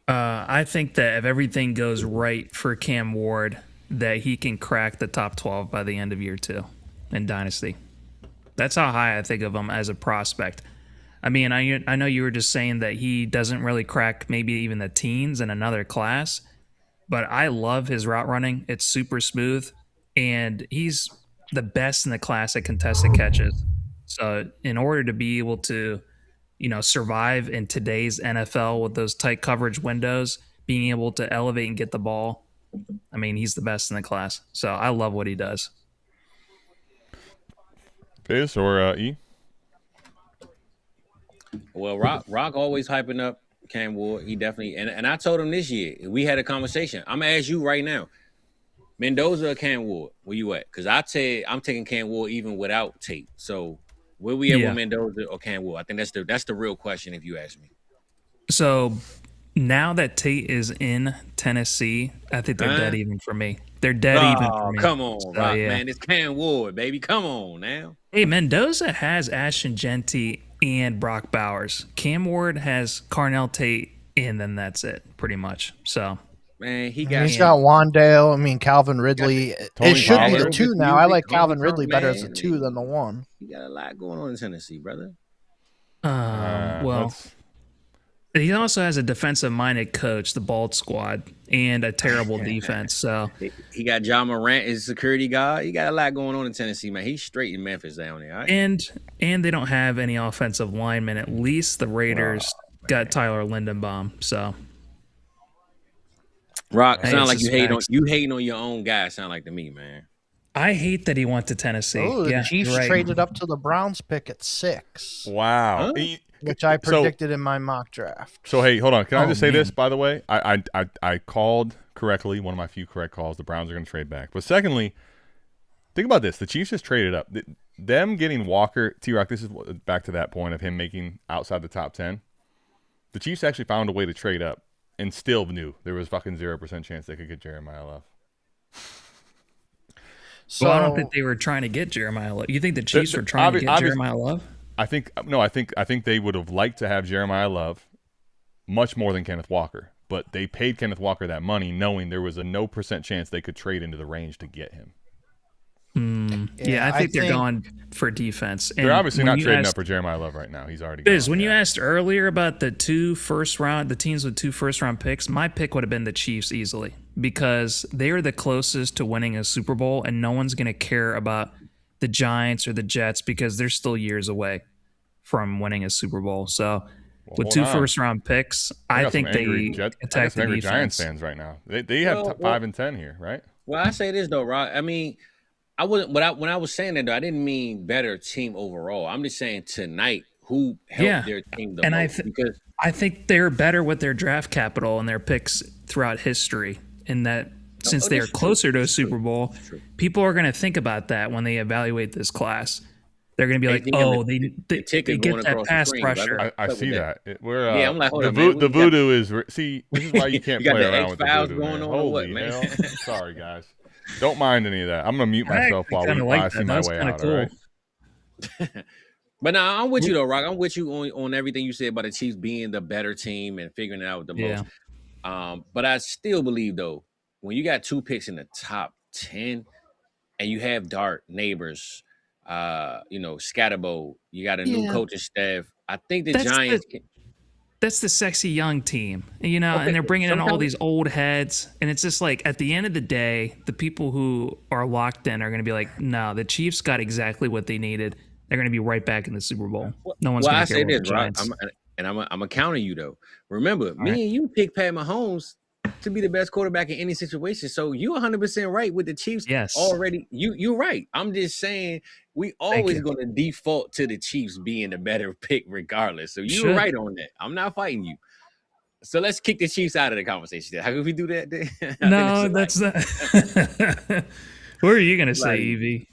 I think that if everything goes right for Cam Ward, that he can crack the top 12 by the end of year 2 in Dynasty. That's how high I think of him as a prospect. I mean, I know you were just saying that he doesn't really crack maybe even the teens in another class, but I love his route running. It's super smooth, and he's the best in the class at contested catches. So in order to be able to, survive in today's NFL with those tight coverage windows, being able to elevate and get the ball, I mean, he's the best in the class. So I love what he does. Fizz or E? Well, Rock always hyping up Cam Ward. He definitely, and I told him this year, we had a conversation. I'm going to ask you right now, Mendoza or Cam Ward, where you at? Because I'm taking Cam Ward even without Tate. So where we at with Mendoza or Cam Ward? I think that's the real question if you ask me. So now that Tate is in Tennessee, I think they're dead even for me. They're dead even for me. Come on, Rock, man. It's Cam Ward, baby. Come on now. Hey, Mendoza has Ashton Genty and Brock Bowers. Cam Ward has Carnell Tate, and then that's it, pretty much. So, man, he's got Wandale. I mean, Calvin Ridley. It should be the 2 now. I like Calvin Ridley better as a 2 than the 1. You got a lot going on in Tennessee, brother. Well, he also has a defensive-minded coach, the Bald Squad, and a terrible defense. So he got John Morant as security guard. He got a lot going on in Tennessee, man. He's straight in Memphis down there. Right? And they don't have any offensive linemen. At least the Raiders got Tyler Lindenbaum. So Rock, sound like you hating on your own guy. Sound like to me, man. I hate that he went to Tennessee. Oh, the Chiefs traded up to the Browns pick at 6. Wow. Huh? Which I predicted in my mock draft. So, hey, hold on. Can I just say this, by the way? I called correctly, one of my few correct calls. The Browns are going to trade back. But secondly, think about this. The Chiefs just traded up. Them getting Walker, T-Rock, this is back to that point of him making outside the top 10. The Chiefs actually found a way to trade up and still knew there was fucking 0% chance they could get Jeremiah Love. So I don't think they were trying to get Jeremiah Love. You think the Chiefs were trying to get Jeremiah Love? I think they would have liked to have Jeremiah Love much more than Kenneth Walker, but they paid Kenneth Walker that money knowing there was a no % chance they could trade into the range to get him. I think they're going for defense. They're obviously not trading up for Jeremiah Love right now. He's already gone. When you asked earlier about the the teams with 2 first-round picks, my pick would have been the Chiefs easily because they are the closest to winning a Super Bowl, and no one's going to care about the Giants or the Jets because they're still years away from winning a Super Bowl. So with 2 first-round picks, I think they attack the defense. Giants fans right now. They have 5 and 10 here, right? Well, I say this though, Rob. I mean, I wasn't. But when I was saying that, though, I didn't mean better team overall. I'm just saying tonight who helped their team the most. Because I think they're better with their draft capital and their picks throughout history. In that, since they are closer to a Super Bowl, people are going to think about that when they evaluate this class. They're going to be like, they get that pass pressure. I see that. I'm like, the voodoo is. See, this is why you can't play around with the voodoo. Going on Holy hell! Sorry, guys. Don't mind any of that. I'm gonna mute myself while I see my way out. Cool. All right. But now I'm with you though, Rock. I'm with you on everything you said about the Chiefs being the better team and figuring it out the most. But I still believe though, when you got 2 picks in the top 10 and you have Dart, Neighbors, Scatterbo, you got a new coaching staff. I think the Giants that's the sexy young team, and they're bringing in all these old heads. And it's just like, at the end of the day, the people who are locked in are going to be like, no, the Chiefs got exactly what they needed. They're going to be right back in the Super Bowl. No one's going to care about the Giants. I'm going to counter you, though. Remember, me and you picked Pat Mahomes to be the best quarterback in any situation. So you're 100% right with the Chiefs. Yes. Already. You're right. I'm just saying we always going to default to the Chiefs being the better pick regardless. So you're right on that. I'm not fighting you. So let's kick the Chiefs out of the conversation. How can we do that? No, that's not. What are you going to say, Evie?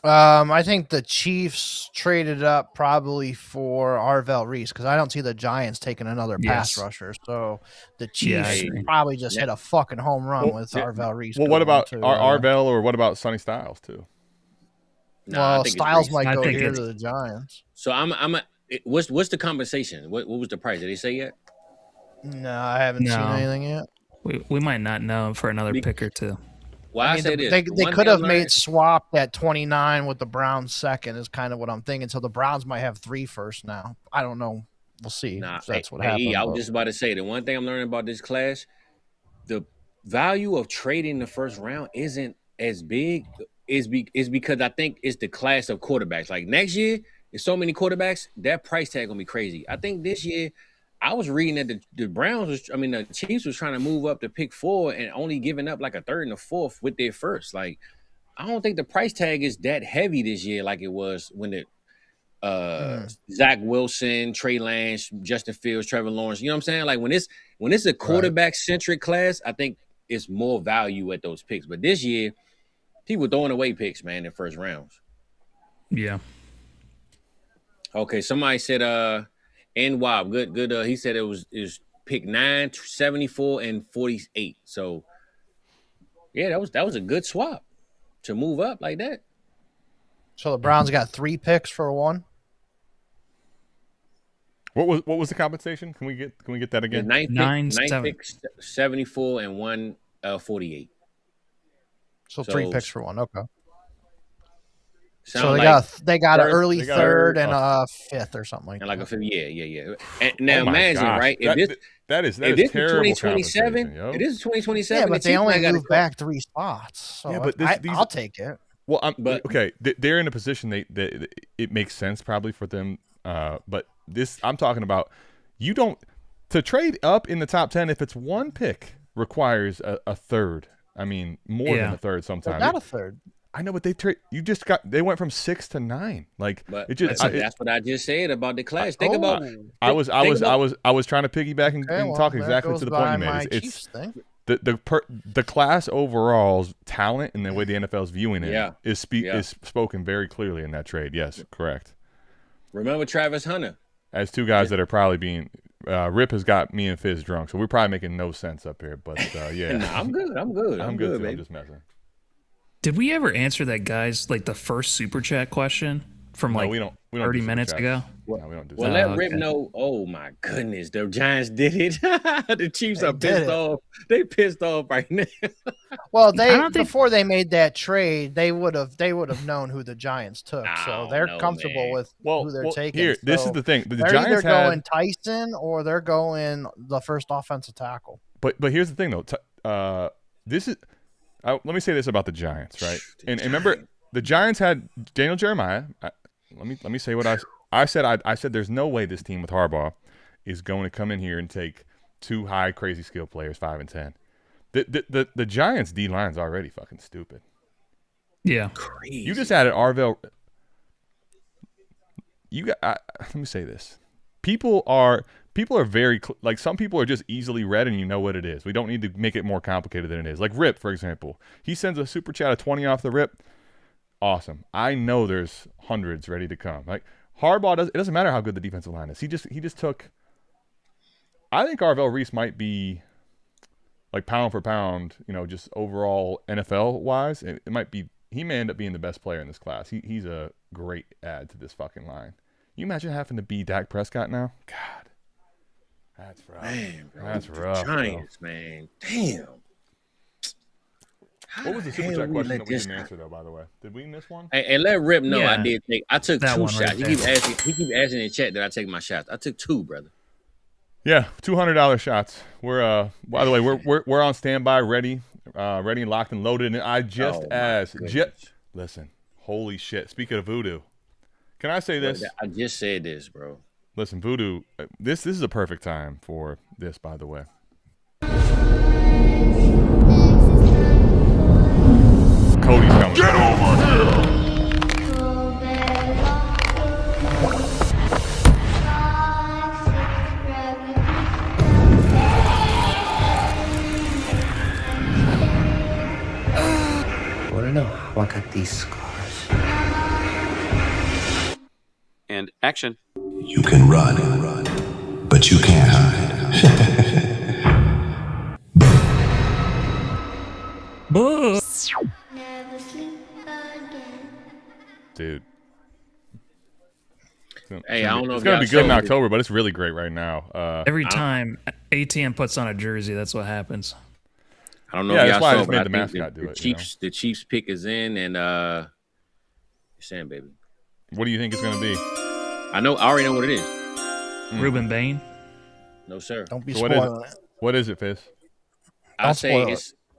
I think the Chiefs traded up probably for Arvell Reese because I don't see the Giants taking another pass rusher. So the Chiefs probably just hit a fucking home run with Arvell Reese. Well, what about Arvell or what about Sonny Styles too? Well, Styles might go here to the Giants. So what's the compensation? What was the price? Did they say yet? No, I haven't seen anything yet. We might not know for another pick or two. Well, I say this. They could have made swap at 29 with the Browns second is kind of what I'm thinking. So the Browns might have 3 first now. I don't know. We'll see if that's what happens. I was just about to say, the one thing I'm learning about this class, the value of trading the first round isn't as big is because I think it's the class of quarterbacks. Like next year, there's so many quarterbacks, that price tag going to be crazy. I think this year, I was reading that the Chiefs was trying to move up to pick 4 and only giving up like a 3rd and a 4th with their first. Like, I don't think the price tag is that heavy this year like it was when Zach Wilson, Trey Lance, Justin Fields, Trevor Lawrence. You know what I'm saying? Like when it's a quarterback centric class, I think it's more value at those picks. But this year, people throwing away picks, man, in first rounds. Yeah. Okay, somebody said NY, good. He said it was pick 9, 74, and 48. So yeah, that was a good swap to move up like that. So the Browns got 3 picks for 1. What was the compensation? Can we get that again? 9 picks, 74, and 1 48. So 3 picks for 1. Okay. So they got an early third and a 5th or something like that. And like a 5th, yeah. And now imagine, right? That is terrible. 2027. It is 2027. Yeah, but they only moved back 3 spots. So I'll take it. Well, okay. They're in a position that it makes sense probably for them. But I'm talking about to trade up in the top 10 if it's 1 pick requires a third. I mean, more than a third sometimes. Not a third. I know, but they went from 6 to 9. Like, that's what I just said about the class. Think about. I was trying to piggyback and talk exactly to the point you made. It's the class overall's talent and the way the NFL is viewing it is spoken very clearly in that trade. Yes, correct. Remember Travis Hunter as 2 guys that are probably being. Rip has got me and Fizz drunk, so we're probably making no sense up here. But yeah, nah, I'm good. I'm good. I'm good. I'm just messing. Did we ever answer that guy's like the first super chat question from we don't 30 minutes ago? Well, we don't do that. Let Rip know. Oh my goodness, the Giants did it. The Chiefs are pissed off. They pissed off right now. Well, before they made that trade, they would have known who the Giants took. So they're comfortable with who they're taking. Here, this is the thing. The they're Giants either going Tyson or they're going the first offensive tackle. But here's the thing though. This is. Let me say this about the Giants, right? And remember, the Giants had Daniel Jeremiah. Let me say what I said. I said there's no way this team with Harbaugh is going to come in here and take 2 high, crazy skill players, 5 and 10. The Giants' D line's already fucking stupid. Yeah, crazy. You just added Arvell. Let me say this: people are very like some people are just easily read and you know what it is. We don't need to make it more complicated than it is. Like Rip, for example, he sends a super chat of 20 off the rip. Awesome. I know there's hundreds ready to come. Like Harbaugh it doesn't matter how good the defensive line is. He just took. I think Arvell Reese might be like pound for pound, just overall NFL wise, it might be he may end up being the best player in this class. He's a great add to this fucking line. You imagine having to be Dak Prescott now? God, that's rough. Man, bro, that's rough. Giants, bro. Man, damn. What was the super chat question that we didn't answer though? By the way, did we miss one? And let Rip know Yeah. I did take. I took That 2 one shots. right He keep asking in chat that I take my shots. I took 2, brother. Yeah, $200 shots. We're by the way, we're on standby, ready, locked and loaded. And I just listen. Holy shit! Speaking of voodoo, can I say this? I just said this, bro. Listen, voodoo. This is a perfect time for this. By the way, Cody's coming. Get over here! I got these scars. And action. You can run, but you can't hide. Dude. Hey, I don't know. It's gonna be good in October, but it's really great right now. Every time ATM puts on a jersey, that's what happens. I don't know Yeah, if that's y'all why I saw, just but made I the think mascot do the it, Chiefs, the Chiefs pick is in, and saying, baby. What do you think it's gonna be? I already know what it is. Ruben Bain. No, sir. Don't be So what is spoiling it. What is it, Fizz? I Don't say spoil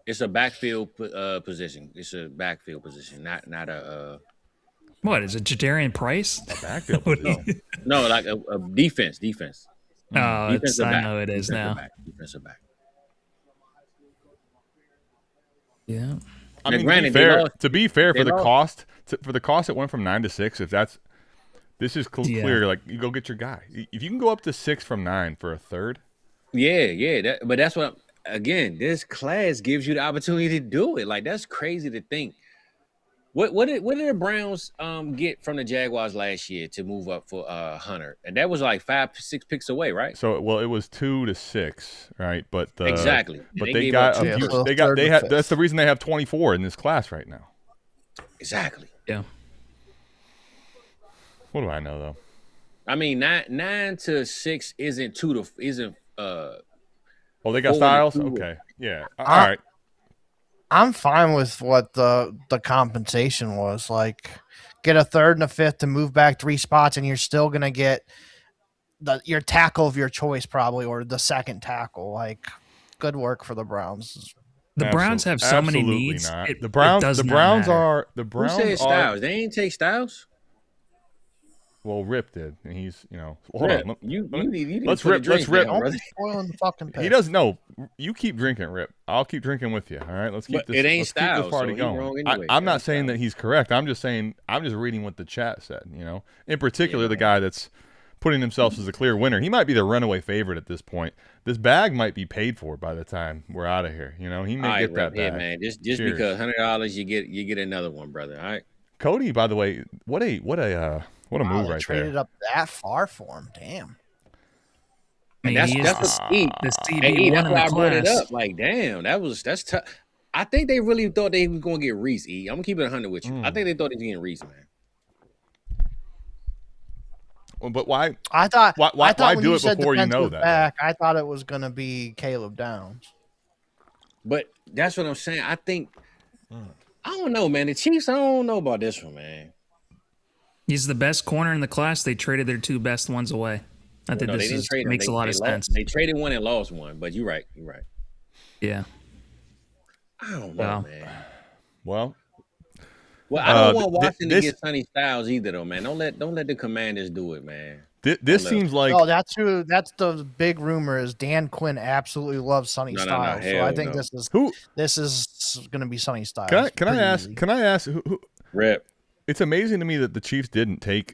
it's a backfield position. It's a backfield position, not a What is it? Jadarian Price? Backfield What position. do you- no, like a defense. Oh, Defensive I back. know it is Defensive now. back. Defensive back. Yeah. I Now, mean, granted, to be fair, they for the lost. cost, it went from 9 to 6. If this is clear, like you go get your guy. If you can go up to 6 from 9 for a third, Yeah. But that's what. Again, this class gives you the opportunity to do it. Like that's crazy to think. What did the Browns get from the Jaguars last year to move up for Hunter? And that was like 5-6 picks away, right? so it was 2 to 6, right? But Exactly. But They they gave got up a two few. firsts. They had. That's the reason they have 24 in this class right now. Exactly. Yeah. What do I know though? I mean, 9 to 6 isn't Oh, they got 4 to Styles. 2. Okay, yeah. All right. I'm fine with what the compensation was. Like, get a third and a fifth to move back 3 spots, and you're still gonna get your tackle of your choice, probably, or the second tackle. Like, good work for the Browns. The Browns have so many Absolutely needs. not. It The Browns does not Browns matter. are the Who Browns said are. Styles? They ain't take Styles. Well, Rip did, and he's hold Rip, on. you need let's to put a Rip. drink Let's Rip. down, Don't brother. be spoiling the fucking pick. He doesn't know. You keep drinking, Rip. I'll keep drinking with you. All right, let's keep But this. it ain't let's keep Styles, this party so he going. wrong anyway. I'm It not ain't saying Styles. that he's correct. I'm just reading what the chat said. In particular, the guy that's putting himself as a clear winner. He might be the runaway favorite at this point. This bag might be paid for by the time we're out of here. He may All get right, that Rip, yeah, bag. man. Just Cheers. because $100, you get another one, brother. All right. Cody, by the way, what a move They right traded there. up that far for him. Damn. I mean, And he that's is the key. the Hey, CB1 that's in why I the brought it class. up. Like, damn, that's tough. I think they really thought they was gonna get Reese. I'm gonna keep it 100 with you. I think they thought they was getting Reese, man. Well, but why? I thought. Why I thought when do you it said before you know defensive that? back, I thought it was gonna be Caleb Downs. But that's what I'm saying. I think I don't know, man. The Chiefs, I don't know about this one, man. He's the best corner in the class. They traded their 2 best ones away. I think No, they this didn't trade him. makes a lot of lost. sense. They traded one and lost one, but you're right. Yeah. I don't know, Wow. man. Well, Well, I don't want th- Washington this- to get Sonny Styles either, though, man. Don't let the Commanders do it, man. this No. seems like Oh, that's who. That's the big rumor. Is Dan Quinn absolutely loves Sonny No, Styles? So hell I think no. who this is going to be Sonny Styles. can I Pretty ask? easy. Can I ask who? Rip. It's amazing to me that the Chiefs didn't take.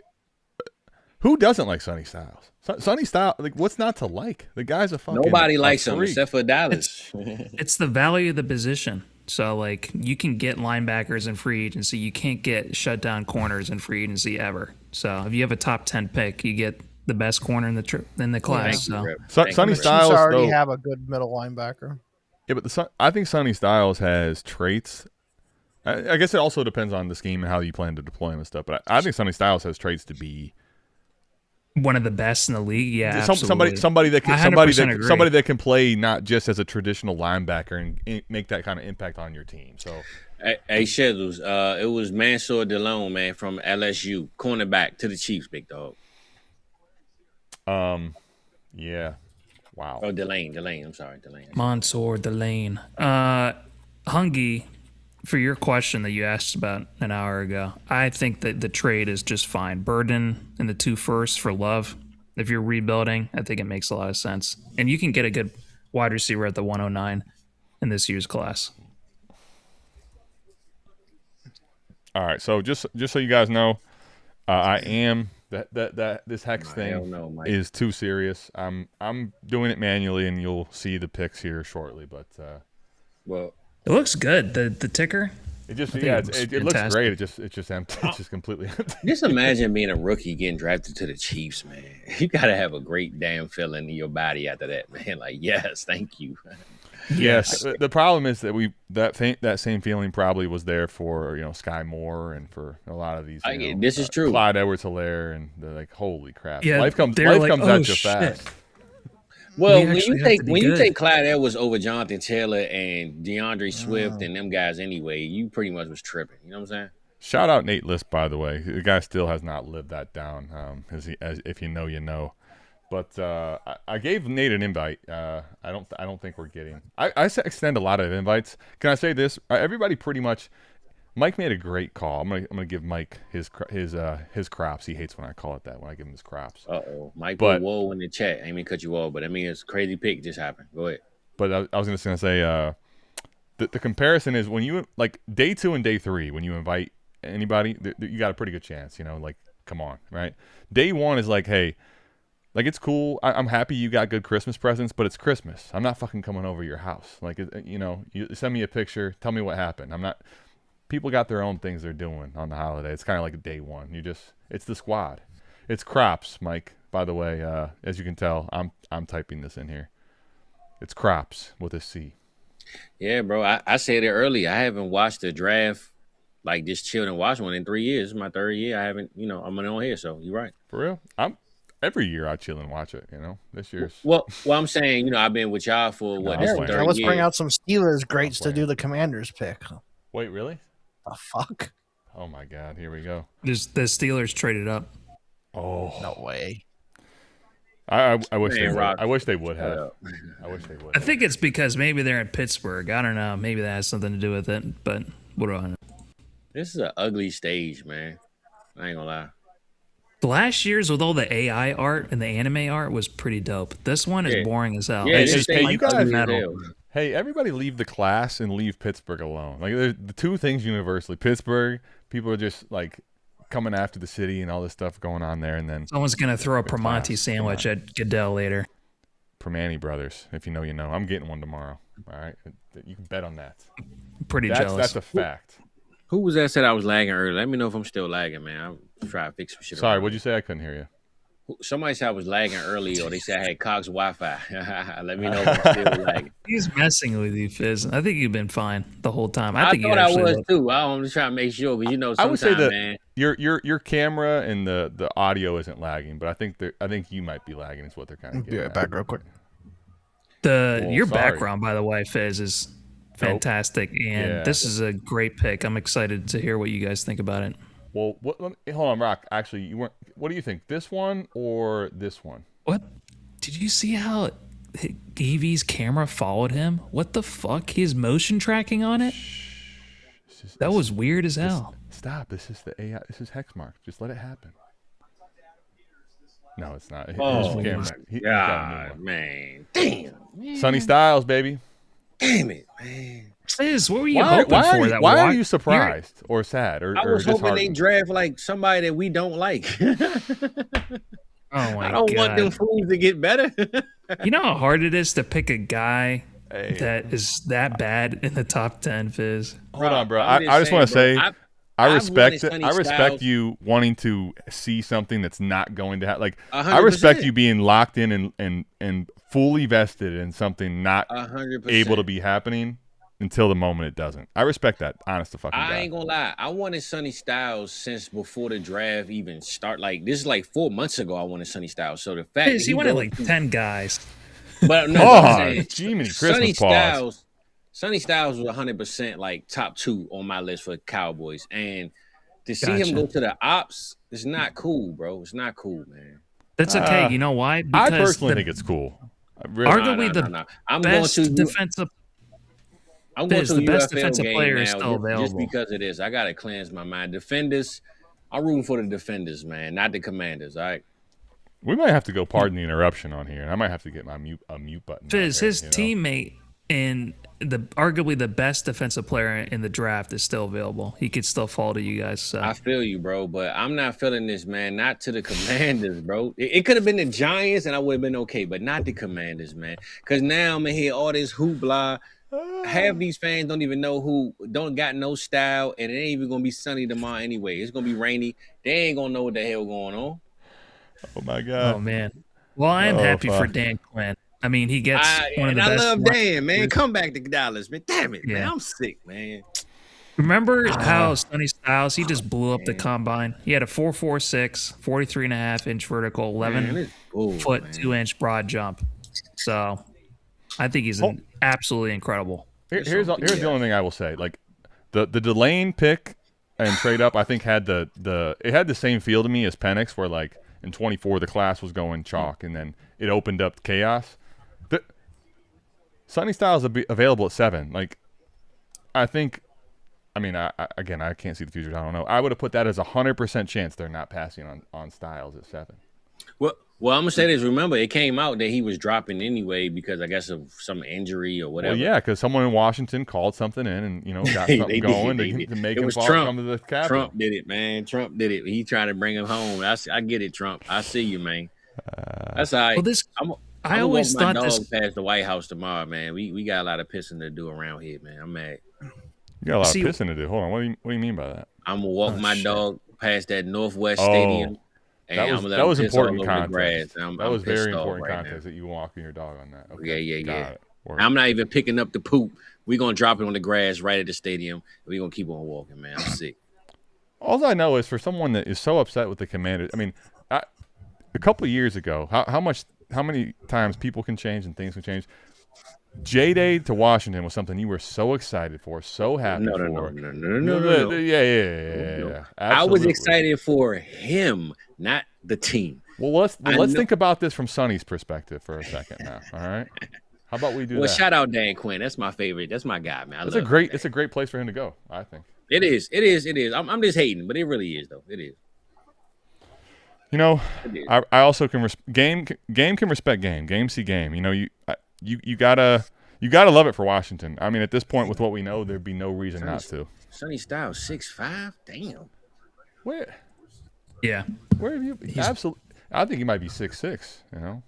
Who doesn't like Sonny Styles? Sonny Styles, like what's not to like? The guy's a fucking Nobody likes him freak. except for Dallas. It's the value of the position. So, like, you can get linebackers in free agency. You can't get shutdown corners in free agency ever. So, if you have a top 10 pick, you get the best corner in the class. Thank you, So, Rip. Sonny Thank you, Rip. Chiefs Styles, already though- have a good middle linebacker. Yeah, but I think Sonny Styles has traits. I guess it also depends on the scheme and how you plan to deploy him and stuff. But I think Sonny Styles has traits to be one of the best in the league. Yeah, somebody that can somebody that can play not just as a traditional linebacker and make that kind of impact on your team. So, hey Shizzles, it was Mansour Delone, man, from LSU, cornerback to the Chiefs, big dog. Yeah, wow. Oh, Delane. I'm sorry, Delane. Mansour Delane. Hungy, for your question that you asked about an hour ago, I think that the trade is just fine. Burden and the 2 firsts for Love. If you're rebuilding, I think it makes a lot of sense. And you can get a good wide receiver at the 109 in this year's class. All right, so just so you guys know, I am that this hex thing is too serious. I'm doing it manually, and you'll see the picks here shortly. But well. It looks good. The ticker. It just it looks great. It's just empty. It's just completely empty. Just imagine being a rookie getting drafted to the Chiefs, man. You gotta have a great damn feeling in your body after that, man. Like, yes, thank you. Yes. The problem is that that same feeling probably was there for Sky Moore and for a lot of these. This is true. Clyde Edwards-Helaire, and they're like, holy crap! Yeah, life comes at you fast. Well, when you take Clyde Edwards over Jonathan Taylor and DeAndre Swift and them guys anyway, you pretty much was tripping. You know what I'm saying? Shout out Nate List, by the way. The guy still has not lived that down. As if you know, you know. But I gave Nate an invite. I don't think we're getting. I extend a lot of invites. Can I say this? Everybody pretty much. Mike made a great call. I'm gonna give Mike his crops. He hates when I call it that. When I give him his crops. Mike put whoa in the chat. I mean, cut you off, but I mean, it's a crazy pick just happened. Go ahead. But I was just gonna say, the comparison is when you like day 2 and day 3 when you invite anybody, you got a pretty good chance. Like come on, right? Day 1 is like, hey, like it's cool. I'm happy you got good Christmas presents, but it's Christmas. I'm not fucking coming over your house. Like you send me a picture, tell me what happened. I'm not. People got their own things they're doing on the holiday. It's kind of like day 1. It's the squad. It's crops, Mike. By the way, as you can tell, I'm typing this in here. It's crops with a C. Yeah, bro. I said it earlier. I haven't watched the draft, like just chilled and watched one in 3 years. This is my 3rd year. I haven't, I'm on here, so you're right. For real? Every year I chill and watch it. This year's. Well, I'm saying, I've been with y'all for what? This is the 3rd let's year. bring out some Steelers greats to do the Commanders pick. Wait, really? The fuck? Oh my God! Here we go. The Steelers traded up. Oh no way! I wish they would. I wish they would have. I wish they would. I think it's because maybe they're in Pittsburgh. I don't know. Maybe that has something to do with it. But what do I know? This is an ugly stage, man. I ain't gonna lie. The last year's with all the AI art and the anime art was pretty dope. This one is boring as hell. Yeah, hey, you guys. Hey, everybody leave the class and leave Pittsburgh alone. Like, there's the 2 things universally. Pittsburgh, people are just, like, coming after the city and all this stuff going on there. And then someone's going to throw a Primanti sandwich at Goodell later. Primanti Brothers. If you know, you know. I'm getting one tomorrow. All right? You can bet on that. Pretty jealous. That's a fact. Who was that said I was lagging earlier? Let me know if I'm still lagging, man. I'll try to fix some shit. Sorry, what'd you say? I couldn't hear you. Somebody said I was lagging early, or they said I had Cox Wi-Fi. Let me know if I'm still lagging. He's messing with you, Fizz. I think you've been fine the whole time. I thought I was too. I'm just trying to make sure, but sometimes, I would say that man, your camera and the audio isn't lagging, but I think you might be lagging. Is what they're kind of getting. Be back real quick. Your background, by the way, Fizz, is fantastic, and this is a great pick. I'm excited to hear what you guys think about it. Well, hold on, Rock. Actually, you weren't. What do you think? This one or this one? What? Did you see how Evie's camera followed him? What the fuck? He's motion tracking on it? That was weird as hell. Stop. This is the AI. This is Hexmark. Just let it happen. No, it's not. Oh, God, man. Damn. Sonny Styles, baby. Damn it, man. Fizz, what were you hoping for? Why are you surprised or sad or I was hoping they draft like somebody that we don't like. Oh my I don't want them fools to get better. You know how hard it is to pick a guy that is that bad in the top 10, Fizz? Hold on, bro. I just want to say I respect you wanting to see something that's not going to happen. Like 100%. I respect you being locked in and fully vested in something not 100%. able to be happening. until the moment it doesn't. I respect that, honest to fucking God. I ain't gonna lie. I wanted Sonny Styles since before the draft even start. Like this is like 4 months ago. I wanted Sonny Styles. So the fact that He wanted like 10 guys. but no, Jiminy Christmas pause. Sonny Styles was 100% like top 2 on my list for Cowboys, and to see him go to the ops, it's not cool, bro. It's not cool, man. That's okay. You know why? I personally think it's cool. Arguably the best defensive. I'm going to the best UFL defensive game player now, is still available. Just because of this, I gotta cleanse my mind. Defenders, I'm rooting for the defenders, man, not the Commanders. All right. We might have to go. Pardon the interruption on here, and I might have to get my mute button. Fizz, his teammate and arguably the best defensive player in the draft is still available. He could still fall to you guys. So. I feel you, bro, but I'm not feeling this, man. Not to the Commanders, bro. It could have been the Giants, and I would have been okay, but not the Commanders, man. Because now I'm gonna hear all this hoopla. Half these fans don't even know don't got no style, and it ain't even gonna be sunny tomorrow anyway. It's gonna be rainy. They ain't gonna know what the hell going on. Oh my God. Oh man. Well, I am happy for Dan Quinn. I mean, he gets one of the best. I love Dan, man. Come back to Dallas, man. Damn it, man. I'm sick, man. Remember how Sonny Styles, he just blew up the combine? He had a 4.46, 43.5-inch vertical, 11-foot, 2-inch broad jump. So I think he's absolutely incredible. Here's the only thing I will say. Like the Delane pick and trade up, I think had it had the same feel to me as Penix, where like in 24 the class was going chalk, and then it opened up chaos. Sonny Styles will be available at 7. Like I think. I mean, I can't see the future. I don't know. I would have put that as 100% chance they're not passing on Styles at 7. Well, I'm gonna say this. Remember, it came out that he was dropping anyway because I guess of some injury or whatever. Well, yeah, because someone in Washington called something in and got something going to make him come to the Capitol. Trump did it, man. Trump did it. He tried to bring him home. I get it, Trump. I see you, man. That's all right. Well, I always thought this past the White House tomorrow, man. We got a lot of pissing to do around here, man. I'm mad. You got a lot of pissing to do. Hold on. What do you mean by that? I'm gonna walk my dog past that Northwest Stadium. And that was important context. That was very important context that you walking your dog on that. Okay. Yeah. I'm not even picking up the poop. We're gonna drop it on the grass right at the stadium. We're gonna keep on walking, man. I'm sick. All I know is for someone that is so upset with the Commanders. I mean, a couple of years ago, how many times people can change and things can change. J-Day to Washington was something you were so excited for, so happy for. No. Yeah. I was excited for him, not the team. Well, let's think about this from Sonny's perspective for a second now. All right, how about we do that? Well, shout out Dan Quinn. That's my favorite. That's my guy, man. It's a great place for him to go. I think it is. I'm just hating, but it really is, though. It is. You know, I also can game can respect game. Game see game. You know, you gotta love it for Washington. I mean, at this point, with what we know, there'd be no reason not to. Sonny Styles 6'5". Damn. Where? Yeah. Where have you? Absolutely. I think he might be 6'6". You know.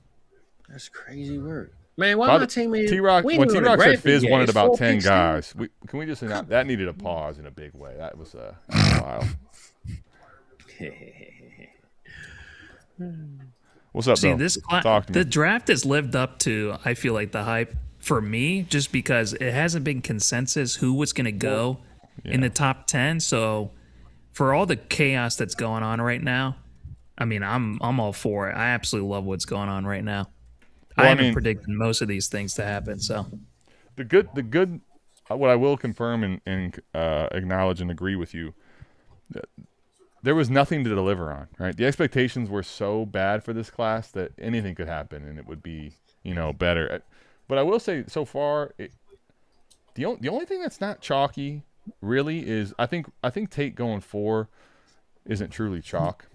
That's crazy work, man. Why am I teaming T-Rock? When T-Rock said Fizz wanted about 10 guys, can we just that needed a pause in a big way? That was wild. What's up, See, bro? The draft has lived up to, I feel like, the hype for me, just because it hasn't been consensus who was going to go in the top 10. So for all the chaos that's going on right now, I mean, I'm all for it. I absolutely love what's going on right now. I haven't predicted most of these things to happen. So the good, what I will confirm and acknowledge and agree with you, there was nothing to deliver on, right? The expectations were so bad for this class that anything could happen and it would be, better. But I will say, so far, the only thing that's not chalky really is I think Tate going 4 isn't truly chalk.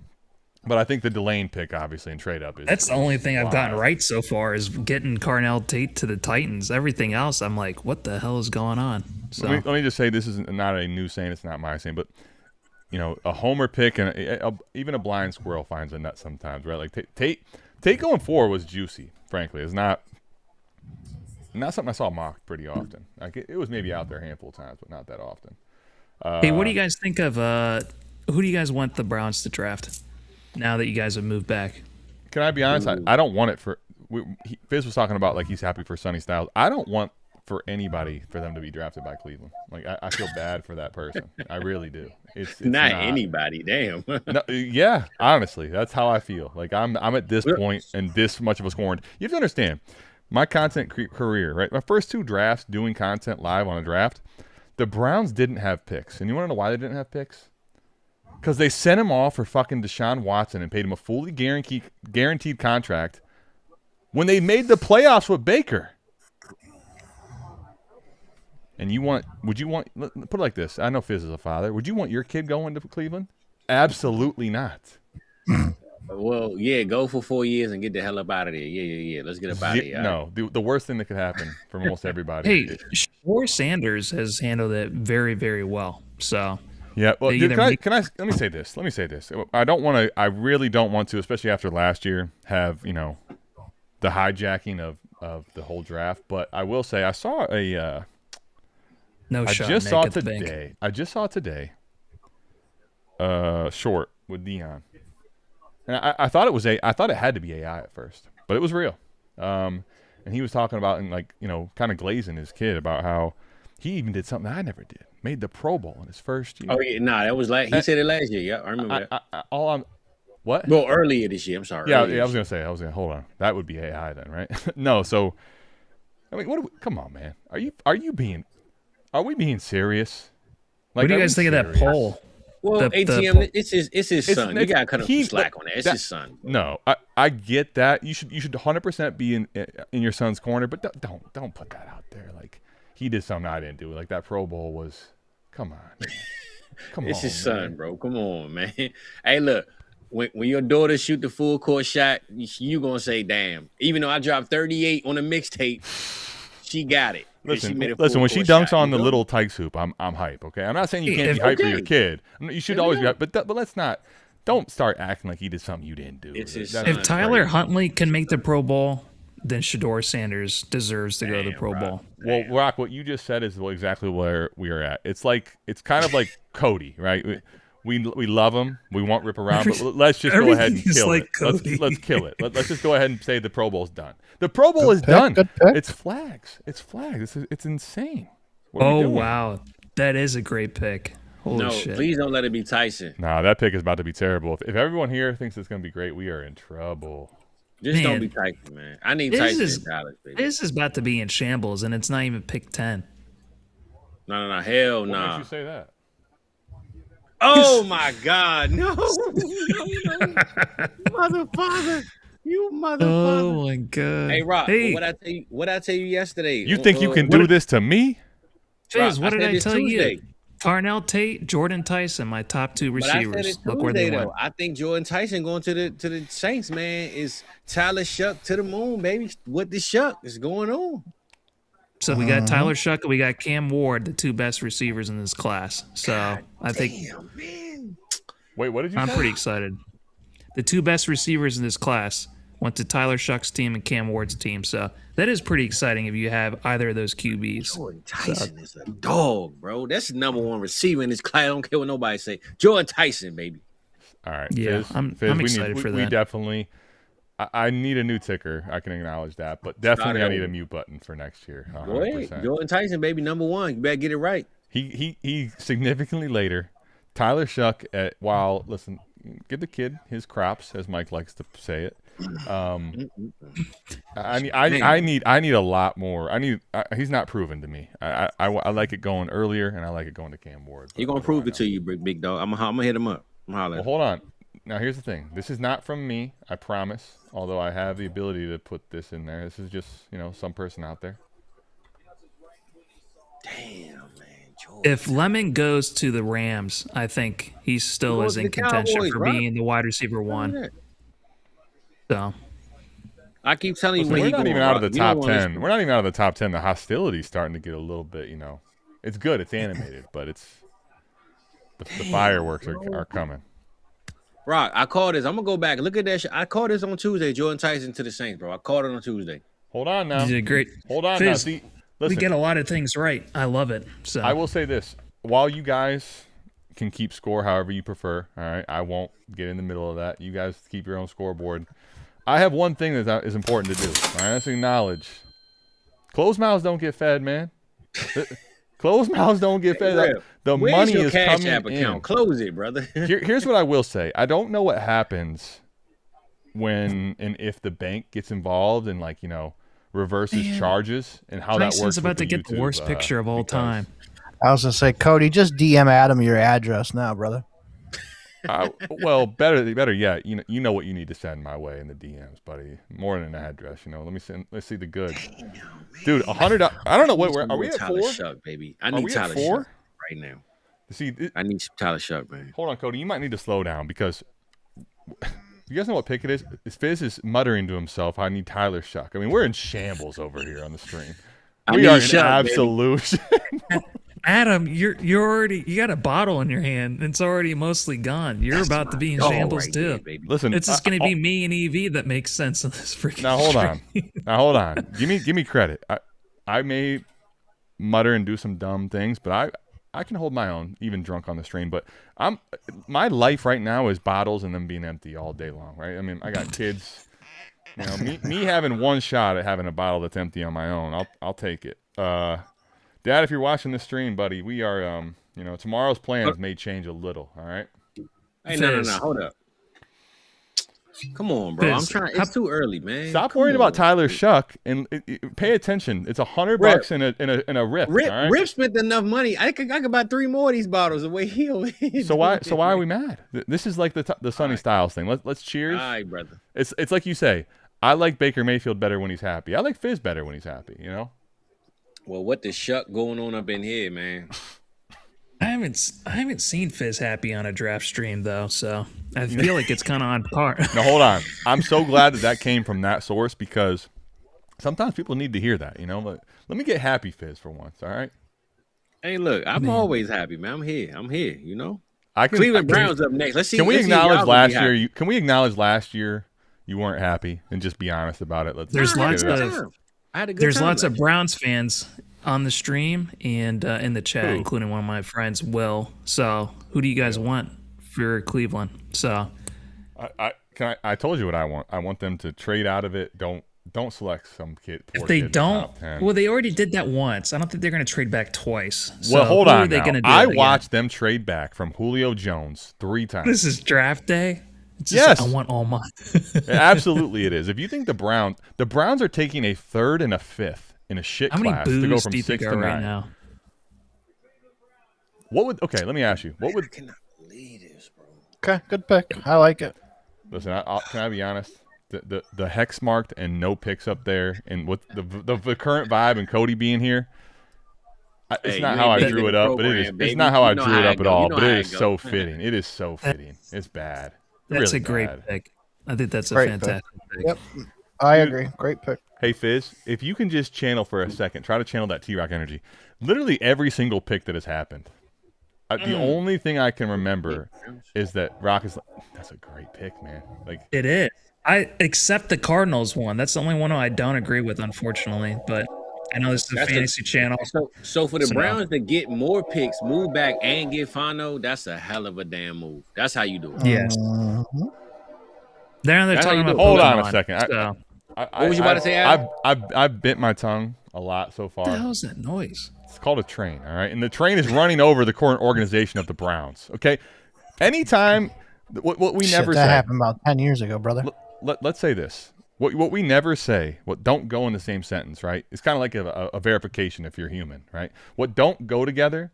But I think the Delane pick, obviously, and trade up is. That's the only thing I've gotten right so far is getting Carnell Tate to the Titans. Everything else, I'm like, what the hell is going on? So let me just say, this is not a new saying. It's not my saying, but. A homer pick and even a blind squirrel finds a nut sometimes, right? Like Tate going 4 was juicy. Frankly, it's not something I saw mocked pretty often. Like it was maybe out there a handful of times, but not that often. Hey, what do you guys think of? Who do you guys want the Browns to draft? Now that you guys have moved back, can I be honest? I don't want it for. Fizz was talking about like he's happy for Sonny Styles. I don't want for anybody for them to be drafted by Cleveland. Like I feel bad for that person. I really do. It's not anybody. Damn. No, yeah, honestly, that's how I feel. Like I'm at this point and this much of a scoring. You have to understand my content career, right? My first 2 drafts doing content live on a draft, the Browns didn't have picks. And you want to know why they didn't have picks? Because they sent him off for fucking Deshaun Watson and paid him a fully guaranteed contract when they made the playoffs with Baker. And would you want, put it like this. I know Fizz is a father. Would you want your kid going to Cleveland? Absolutely not. Well, yeah, go for 4 years and get the hell up out of there. Yeah. Let's get up out of here. No, the worst thing that could happen for almost everybody. Hey, Shore Sanders has handled it very, very well. So yeah, well, dude, let me say this. I really don't want to, especially after last year, have the hijacking of the whole draft. But I will say I saw a. I just saw it today. Short with Dion, and I thought I thought it had to be AI at first, but it was real. And he was talking about and kind of glazing his kid about how he even did something I never did. Made the Pro Bowl in his first year. Oh yeah, that was he said it last year. Yeah, I remember that. What? Well, earlier this year. I'm sorry. Yeah, I was gonna hold on. That would be AI then, right? No, so I mean, come on, man. Are we being serious? Like, what do you guys think of that poll? Well, ATM, it's his son. You gotta cut him some slack on that. It's his son. No, I get that. You should 100% be in your son's corner, but don't put that out there. Like he did something I didn't do. Like that Pro Bowl was. Come on, man. It's his son, bro. Come on, man. Hey, look. When your daughter shoot the full court shot, you gonna say, "Damn!" Even though I dropped 38 on a mixtape, she got it. Listen. When she dunks on the little Tykes hoop, I'm hype. Okay, I'm not saying you can't be hype for your kid. You should always be hype, but let's not. Don't start acting like he did something you didn't do. If Tyler Huntley can make the Pro Bowl, then Shedeur Sanders deserves to go to the Pro Bowl. Well, Rock, what you just said is exactly where we are at. It's kind of like Cody, right? We love him. We won't rip around, but let's just go ahead and kill it. Let's kill it. Let's just go ahead and say the Pro Bowl's done. The Pro Bowl is done. It's flags. It's insane. Oh, wow. That is a great pick. Holy shit. Please don't let it be Tyson. Nah, that pick is about to be terrible. If everyone here thinks it's going to be great, we are in trouble. Just don't be Tyson, man. I need Tyson in college, baby. This is about to be in shambles, and it's not even pick 10. No. Hell no. Why did you say that? Oh my God! No, motherfucker! You motherfucker! Oh my God! Hey, Rock, what I tell you yesterday? You think you can do this to me? Fizz, what did I tell you? Tarnell Tate, Jordan Tyson, my top 2 receivers. Look where they went. I think Jordan Tyson going to the Saints, man, is Tyler Shuck to the moon, baby. What the Shuck is going on? So we got Tyler Shuck and we got Cam Ward, the 2 best receivers in this class. So I think. Damn, man. Wait, what did you say? I'm pretty excited. The 2 best receivers in this class went to Tyler Shuck's team and Cam Ward's team. So that is pretty exciting if you have either of those QBs. Jordan Tyson is a dog, bro. That's the #1 receiver in this class. I don't care what nobody say. Jordan Tyson, baby. All right. Yeah, Fizz, I'm excited for that. We definitely. I need a new ticker. I can acknowledge that, but definitely I need a mute button for next year. 100%. Go ahead. Jordan Tyson, baby, #1. You better get it right. He significantly later. Tyler Shuck listen, give the kid his crops, as Mike likes to say it. I need a lot more. He's not proven to me. I like it going earlier, and I like it going to Cam Ward. He's gonna prove it to you, big dog. I'm gonna hit him up. Well, hold on. Now, here's the thing. This is not from me, I promise, although I have the ability to put this in there. This is just, some person out there. Damn, man. If Lemon goes to the Rams, I think he still is in contention for being the wide receiver 1. So I keep telling you, we're not even out of the top 10. We're not even out of the top 10. The hostility's starting to get a little bit, It's good. It's animated, but the fireworks are coming. Rock, I called this. I'm gonna go back and look at that shit. I called this on Tuesday. Jordan Tyson to the Saints, bro. I called it on Tuesday. Hold on now. You did great. Hold on Fizz, now. See, listen, we get a lot of things right. I love it. So I will say this: while you guys can keep score however you prefer, all right, I won't get in the middle of that. You guys keep your own scoreboard. I have one thing that is important to do. All right, let's acknowledge Closed mouths don't get fed, man. Closed mouths don't get fed. Real. The Where's money your is Cash coming App account? in. Close it, brother. Here's what I will say. I don't know what happens when and if the bank gets involved and reverses charges and how that works. Tyson's about to with get the worst picture of all time. I was gonna say, Cody, just DM Adam your address now, brother. Well, better yet, you know what you need to send my way in the DMs, buddy. More than an address, Let's see the goods, dude. $100. I don't know what. Are we at Tyler 4? Shuck, baby. I need Tyler Shuck right now. See, I need some Tyler Shuck, man. Hold on, Cody. You might need to slow down because you guys know what pick it is. Fizz is muttering to himself, "I need Tyler Shuck." I mean, we're in shambles over here on the stream. We are in absolute. Adam, you got a bottle in your hand. And it's already mostly gone. You're about to be in shambles too. There, Listen, it's just going to be me and EV that makes sense in this freaking. Now hold on. Give me credit. I may mutter and do some dumb things, but I can hold my own, even drunk on the stream. But my life right now is bottles and them being empty all day long. Right? I mean, I got kids. Me having one shot at having a bottle that's empty on my own, I'll take it. Dad, if you're watching this stream, buddy, we are, tomorrow's plans may change a little. All right. Hey, no, hold up. Come on, bro. I'm trying. It's too early, man. Stop worrying about Tyler Shuck and pay attention. It's $100 in a rip. Rip spent enough money. I could buy 3 more of these bottles the way he is. So why are we mad? This is like the Sonny Styles thing. Let's cheers. All right, brother. It's like you say. I like Baker Mayfield better when he's happy. I like Fizz better when he's happy. Well, what the shuck going on up in here, man? I haven't seen Fizz happy on a draft stream though, so I feel like it's kind of on par. Now hold on, I'm so glad that came from that source because sometimes people need to hear that, But let me get happy, Fizz, for once, all right? Hey, look, I'm always happy, man. I'm here, Cleveland Browns up next. Let's see. Can we acknowledge last year? Can we acknowledge last year you weren't happy and just be honest about it? There's lots of Browns fans on the stream and in the chat, including one of my friends, Will. So, who do you guys want for Cleveland? So, I told you what I want. I want them to trade out of it. Don't select some kid. If they don't, well, they already did that once. I don't think they're going to trade back twice. So well, hold on. I watched them trade back from Julio Jones 3 times. This is draft day. Yes, I want all mine. Absolutely, it is. If you think the Browns are taking a 3rd and a 5th in a shit class to go from 6 to 9. Right now? Okay, let me ask you. What would? I cannot believe this, bro. Okay, good pick. I like it. Listen, can I be honest? The hex marked and no picks up there, and with the current vibe and Cody being here, it's not how I drew it up, but it is. It's not how I drew it up at all, but it is so fitting. It is so fitting. It's bad. That's really a great bad. pick. I think that's a Great fantastic pick. Yep, I agree. Great pick. Hey, Fizz, if you can just channel for a second, try to channel that T-Rock energy. Literally every single pick that has happened. The only thing I can remember is that Rock is like, that's a great pick, man. It is. I accept the Cardinals one. That's the only one I don't agree with, unfortunately. But I know this is a fantasy channel. So for the Browns to get more picks, move back, and get Fano, that's a hell of a damn move. That's how you do it. Yes. They're talking about. Hold on a second. What was you about to say, Adam? I've bit my tongue a lot so far. What the hell is that noise? It's called a train, all right? And the train is running over the current organization of the Browns, okay? Anytime, what we never say. That happened about 10 years ago, brother. Let's say this. What we never say, what don't go in the same sentence, right? It's kind of like a verification if you're human, right? What don't go together,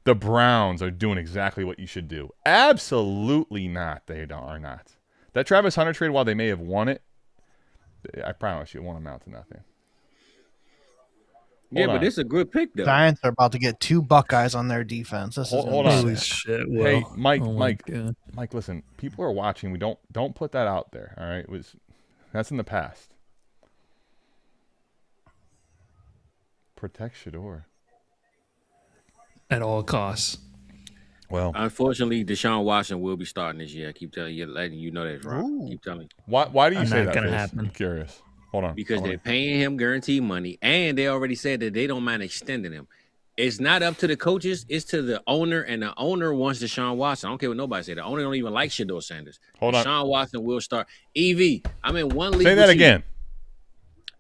the Browns are doing exactly what you should do. Absolutely not. They are not. That Travis Hunter trade, while they may have won it, I promise you, it won't amount to nothing. But this is a good pick, though. Giants are about to get 2 Buckeyes on their defense. Hold on. Holy shit! Hey, Mike, listen. People are watching. We don't put that out there. All right, that's in the past. Protect Shador at all costs. Well, unfortunately, Deshaun Watson will be starting this year. I keep telling you, letting you know that's wrong. Keep telling you. Why do you say that? Gonna happen. I'm curious. Hold on. Because they're paying him guaranteed money, and they already said that they don't mind extending him. It's not up to the coaches; it's to the owner, and the owner wants Deshaun Watson. I don't care what nobody say. The owner don't even like Shador Sanders. Hold on. Deshaun Watson will start. EV, I'm in one league. Say that again.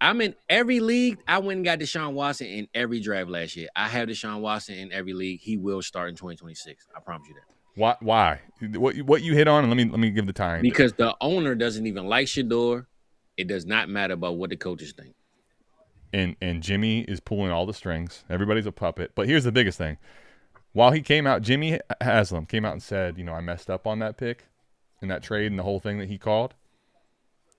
I'm in every league. I went and got Deshaun Watson in every draft last year. I have Deshaun Watson in every league. He will start in 2026. I promise you that. Why? What you hit on? And let me give the time. Because the owner doesn't even like Shador. It does not matter about what the coaches think. And Jimmy is pulling all the strings. Everybody's a puppet. But here's the biggest thing. While he came out, Jimmy Haslam came out and said, I messed up on that pick and that trade and the whole thing that he called.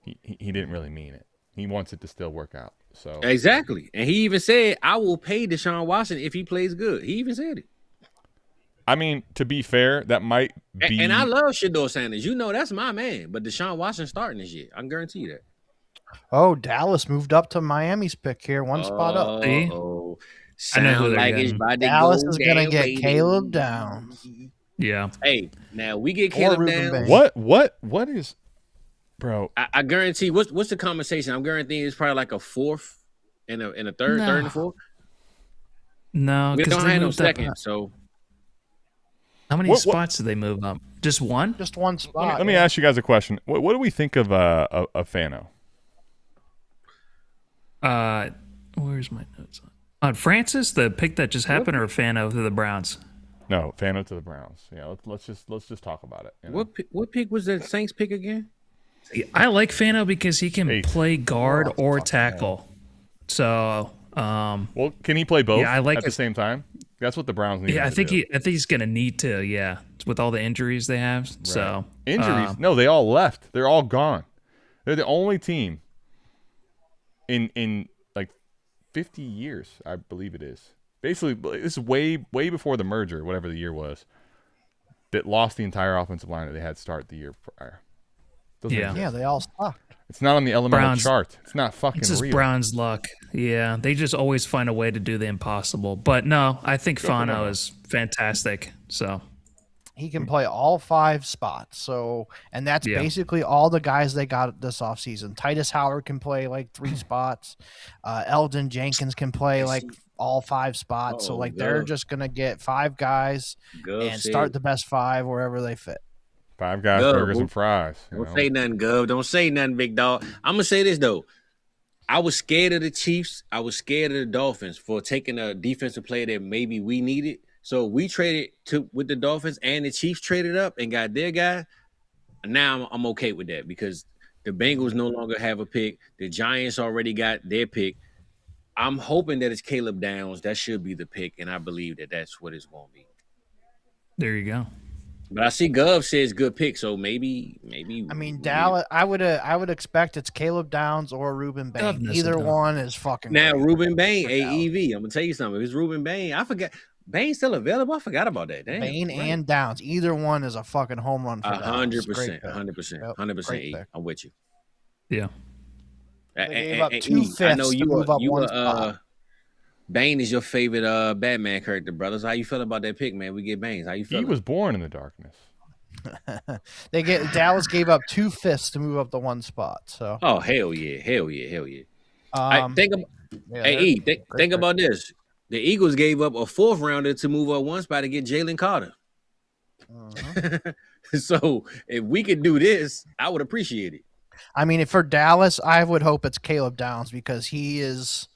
He didn't really mean it. He wants it to still work out. So exactly. And he even said, I will pay Deshaun Watson if he plays good. He even said it. I mean, to be fair, that might be. And I love Shador Sanders. That's my man. But Deshaun Watson starting this year. I can guarantee you that. Oh, Dallas moved up to Miami's pick here. One spot up. Oh, I know who like it's getting. about to Dallas go is going to down, get baby. Caleb Downs. Yeah. Hey, now we get Or Caleb Ruben Downs. Bain. What is, bro? I guarantee. What's the conversation? I'm guaranteeing it's probably like a fourth and a third, No. third and a fourth. No, We because don't they have no moved up. second. So How many What- spots did they move up? Just one? Just one spot. Let me ask you guys a question. What do we think of Fano? Where's my notes on Francis, the pick that just happened, or Fano to the Browns? No, Fano to the Browns. Yeah, let's just talk about it. what pick was the Saints pick again? I like Fano because he can Eighth. play guard or tackle. So, Well, can he play both Yeah, I like at the it. same time? That's what the Browns need. yeah, I to think do. he's gonna need to. Yeah, with all the injuries they have. So Injuries? No, they all left. They're all gone. They're the only team in like 50 years, I believe it is. Basically, this is way before the merger, whatever the year was, that lost the entire offensive line that they had start the year prior. Doesn't Yeah. exist. Yeah, they all sucked. It's not on the elemental Browns- chart. It's not fucking it's just real. Brown's luck. Yeah, they just always find a way to do the impossible. But no, I think Fano is fantastic. So He can play all 5 spots. So, and that's Yeah. basically all the guys they got this offseason. Titus Howard can play like 3 spots. Eldon Jenkins can play like all 5 spots. So, like, they're just going to get 5 guys and start the best 5 wherever they fit. 5 guys, Gov, burgers, and fries. you Don't know? say nothing, Gov. Don't say nothing, big dog. I'm gonna say this though. I was scared of the Chiefs. I was scared of the Dolphins for taking a defensive player that maybe we needed. So we traded with the Dolphins, and the Chiefs traded up and got their guy. Now I'm okay with that because the Bengals no longer have a pick. The Giants already got their pick. I'm hoping that it's Caleb Downs. That should be the pick, and I believe that that's what it's going to be. there you go. But I see Gov says good pick, so maybe. I mean, Dallas. I would expect it's Caleb Downs or Ruben Bain. Goodness, Either it one is fucking. Now great. Ruben Bain, AEV. I'm gonna tell you something. If it's Ruben Bain, I forgot. Bain's still available. I forgot about that. Damn, Bain and Downs. Either one is a fucking home run for 100%, Dallas. 100%, Yep, 100%. great E. pick. I'm with you. Yeah. They gave up 2 E, I know fifths to you move up you one spot. Bane is your favorite Batman character, brothers. How you feel about that pick, man? We get Baines. How you feel? He was born in the darkness. Dallas gave up 2 fifths to move up the 1 spot. So, Oh hell yeah, hell yeah, hell yeah. I think. yeah, Hey, they're- E, great think pick. about this. The Eagles gave up a 4th rounder to move up 1 spot to get Jalen Carter. Uh-huh. So if we could do this, I would appreciate it. I mean, for Dallas, I would hope it's Caleb Downs because he's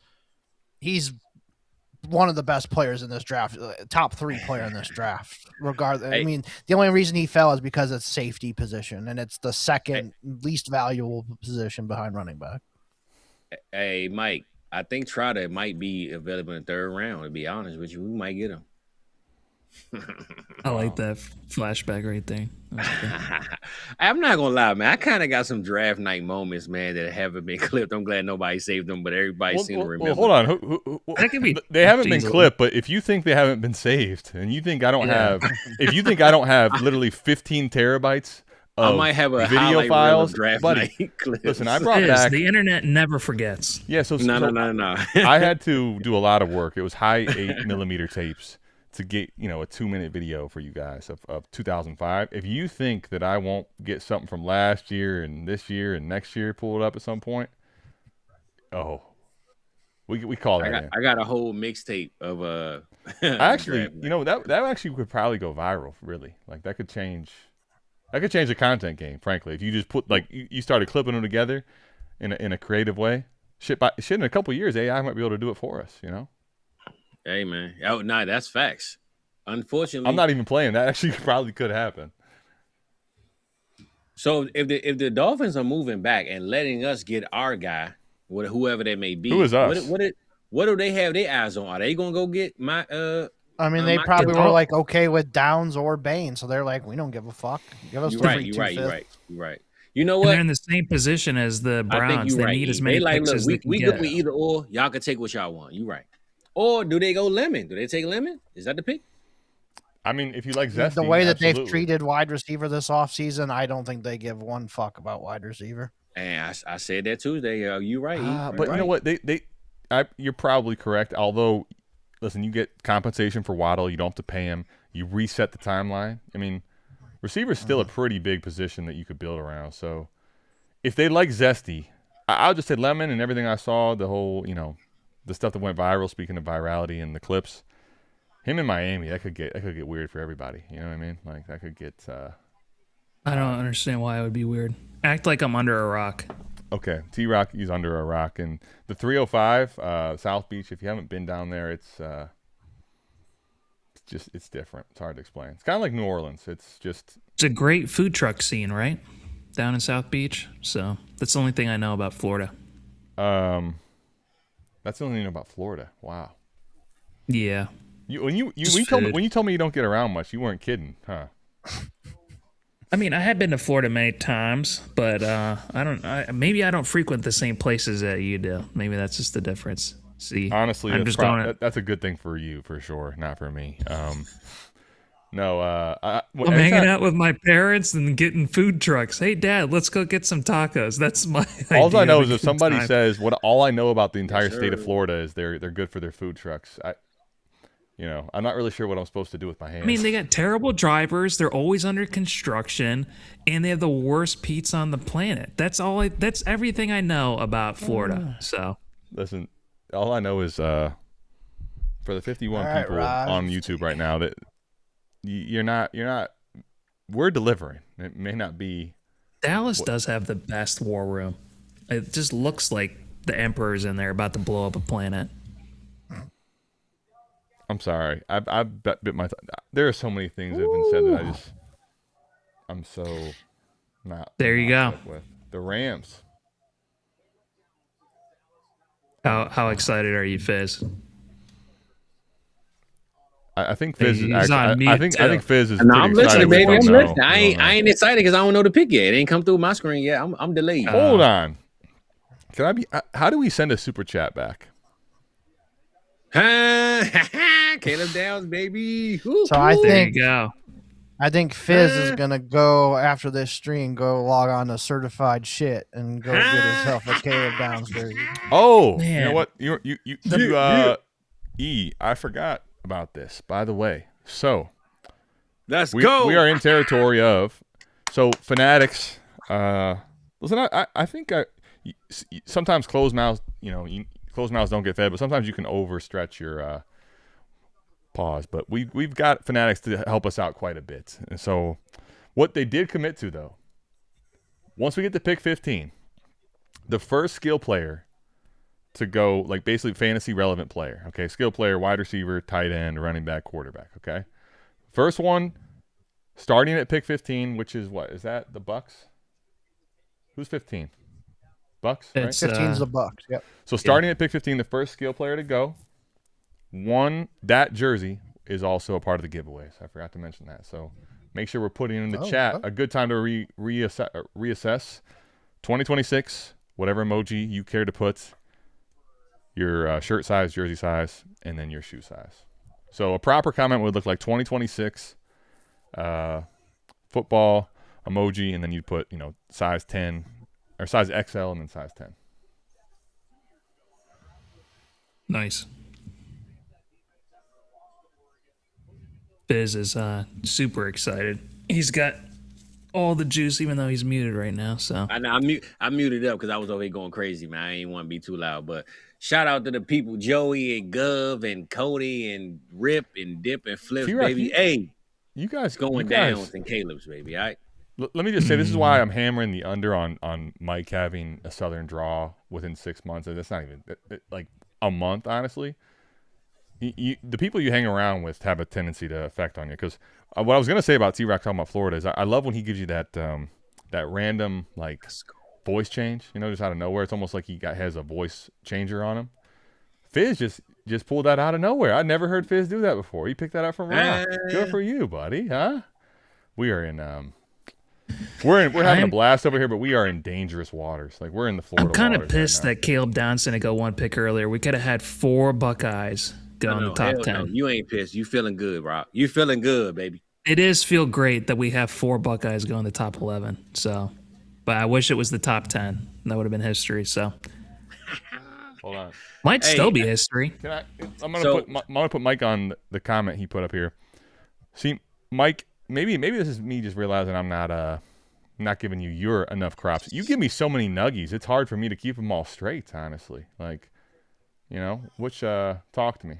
one of the best players in this draft, top 3 player in this draft. Regardless, I Hey. mean, the only reason he fell is because it's safety position, and it's the second least valuable position behind running back. Hey, Mike, I think Trotter might be available in the 3rd round. To be honest with you, we might get him. I like that flashback right there. I'm not gonna lie, man. I kind of got some draft night moments, man, that haven't been clipped. I'm glad nobody saved them, but everybody seemed to remember. Hold on. Who, That could be they haven't been easily. clipped, but if you think they haven't been saved, and you think I don't have, if you think I don't have literally 15 terabytes I of might have a video highlight reel files, of draft buddy. night clips. Listen, I brought It is. back. The internet never forgets. Yeah, so No. I had to do a lot of work. It was high 8mm tapes to get a 2-minute video for you guys of 2005. If you think that I won't get something from last year and this year and next year pulled up at some point, we call that in. I got a whole mixtape of Actually, draft night. that actually could probably go viral. Really, like that could change the content game. Frankly, if you just put like you started clipping them together in a creative way, shit in a couple of years, AI might be able to do it for us. You know. Hey man, oh no, that's facts. Unfortunately, I'm not even playing. That actually probably could happen. So if the Dolphins are moving back and letting us get our guy, whoever that may be, who is us? What do they have their eyes on? Are they gonna go get my I mean, they probably were like okay with Downs or Bain, so they're like, we don't give a fuck. Give us you're the right, free you're right, 2/5. you're right, you're right. You know And what? they're in the same position as the I think Browns. you're They right. need as many They like, picks look, as they can we get. good with either or. Y'all can take what y'all want. You right. Or do they go Lemon? Do they take Lemon? Is that the pick? I mean, if you like Zesty, The way that absolutely. they've treated wide receiver this offseason, I don't think they give one fuck about wide receiver. And I said that Tuesday. You right. But you know what? You're probably correct. Although, listen, you get compensation for Waddle. You don't have to pay him. You reset the timeline. I mean, receiver's still a pretty big position that you could build around. So, if they like Zesty, I'll just say Lemon and everything I saw, the whole, the stuff that went viral, speaking of virality and the clips, him in Miami, that could get weird for everybody. You know what I mean? Like, that could get... I don't understand why it would be weird. Act like I'm under a rock. Okay, T-Rock, he's under a rock. And the 305, South Beach, if you haven't been down there, it's different. It's hard to explain. It's kind of like New Orleans. It's a great food truck scene, right? Down in South Beach. So that's the only thing I know about Florida. That's the only thing I know about Florida. Wow. Yeah. When you told me you don't get around much, you weren't kidding, huh? I mean, I have been to Florida many times, but maybe I don't frequent the same places that you do. Maybe that's just the difference. See, honestly, that's a good thing for you for sure, not for me. I'm hanging out with my parents and getting food trucks. Hey, Dad, let's go get some tacos. That's my. All I know idea is if somebody time. says all I know about the entire state of Florida is they're good for their food trucks. I'm not really sure what I'm supposed to do with my hands. I mean, they got terrible drivers. They're always under construction, and they have the worst pizza on the planet. That's everything I know about Florida. So listen, all I know is for the 51 people on YouTube right now that you're not. We're delivering. It may not be. Dallas does have the best war room. It just looks like the Emperor's in there about to blow up a planet. I'm sorry. I bit my. There are so many things that have been said that I'm so not. There you go. With the Rams. How excited are you, Fizz? I think Fizz is He's on mute, I think Fizz is. No, I'm listening, baby. I'm listening. I I ain't excited because I don't know the pick yet. It ain't come through my screen yet. I'm delayed. Hold on. Can I be? How do we send a super chat back? Caleb Downs, baby. So I There think you go. I think Fizz is gonna go after this stream, go log on to Certified Shit and go get himself a Caleb Downs jersey. Oh, Man. you know what? I forgot about this, by the way. So Let's we go. are in territory of Fanatics. Listen, I think sometimes closed mouths, closed mouths don't get fed, but sometimes you can overstretch your pause. But we've got Fanatics to help us out quite a bit. And so what they did commit to, though, once we get to pick 15, the first skill player to go, like basically fantasy relevant player, okay? Skill player, wide receiver, tight end, running back, quarterback, okay? First one, starting at pick 15, which is what? Is that the Bucks? Who's 15? Bucks, right? 15's the Bucks. Yep. So starting at pick 15, the first skill player to go, that jersey is also a part of the giveaways. I forgot to mention that. So make sure we're putting in the chat a good time to reassess 2026, whatever emoji you care to put, your shirt size, jersey size, and then your shoe size. So a proper comment would look like 2026 football emoji, and then you'd put, size 10 or size XL and then size 10. Nice. Fizz is super excited. He's got all the juice, even though he's muted right now. So I muted up because I was over here going crazy, man. I ain't want to be too loud, but shout out to the people, Joey and Gov and Cody and Rip and Dip and Flip, T-Rock, baby. Hey, you guys going down and Caleb's, baby. All right. Let me just say, this is why I'm hammering the under on Mike having a Southern draw within 6 months. And that's not even like a month, honestly. The people you hang around with have a tendency to affect on you. Because what I was going to say about T-Rock talking about Florida is I love when he gives you that random like voice change, just out of nowhere. It's almost like has a voice changer on him. Fizz just pulled that out of nowhere. I never heard Fizz do that before. He picked that up from Rock. Good for you, buddy. Huh? We are in we're having a blast over here, but we are in dangerous waters. Like we're in the Florida. I'm kind of waters pissed right that Caleb Downson got one pick earlier. We could have had 4 Buckeyes go in the top 10. No. You ain't pissed. You feeling good, Rock. You feeling good, baby. It is feel great that we have 4 Buckeyes go in the top 11. So, but I wish it was the top 10. That would have been history. So, Hold on. might still be history. I'm gonna put Mike on the comment he put up here. See, Mike, maybe this is me just realizing I'm not giving you your enough crops. You give me so many nuggies, it's hard for me to keep them all straight, honestly. Like, which talk to me.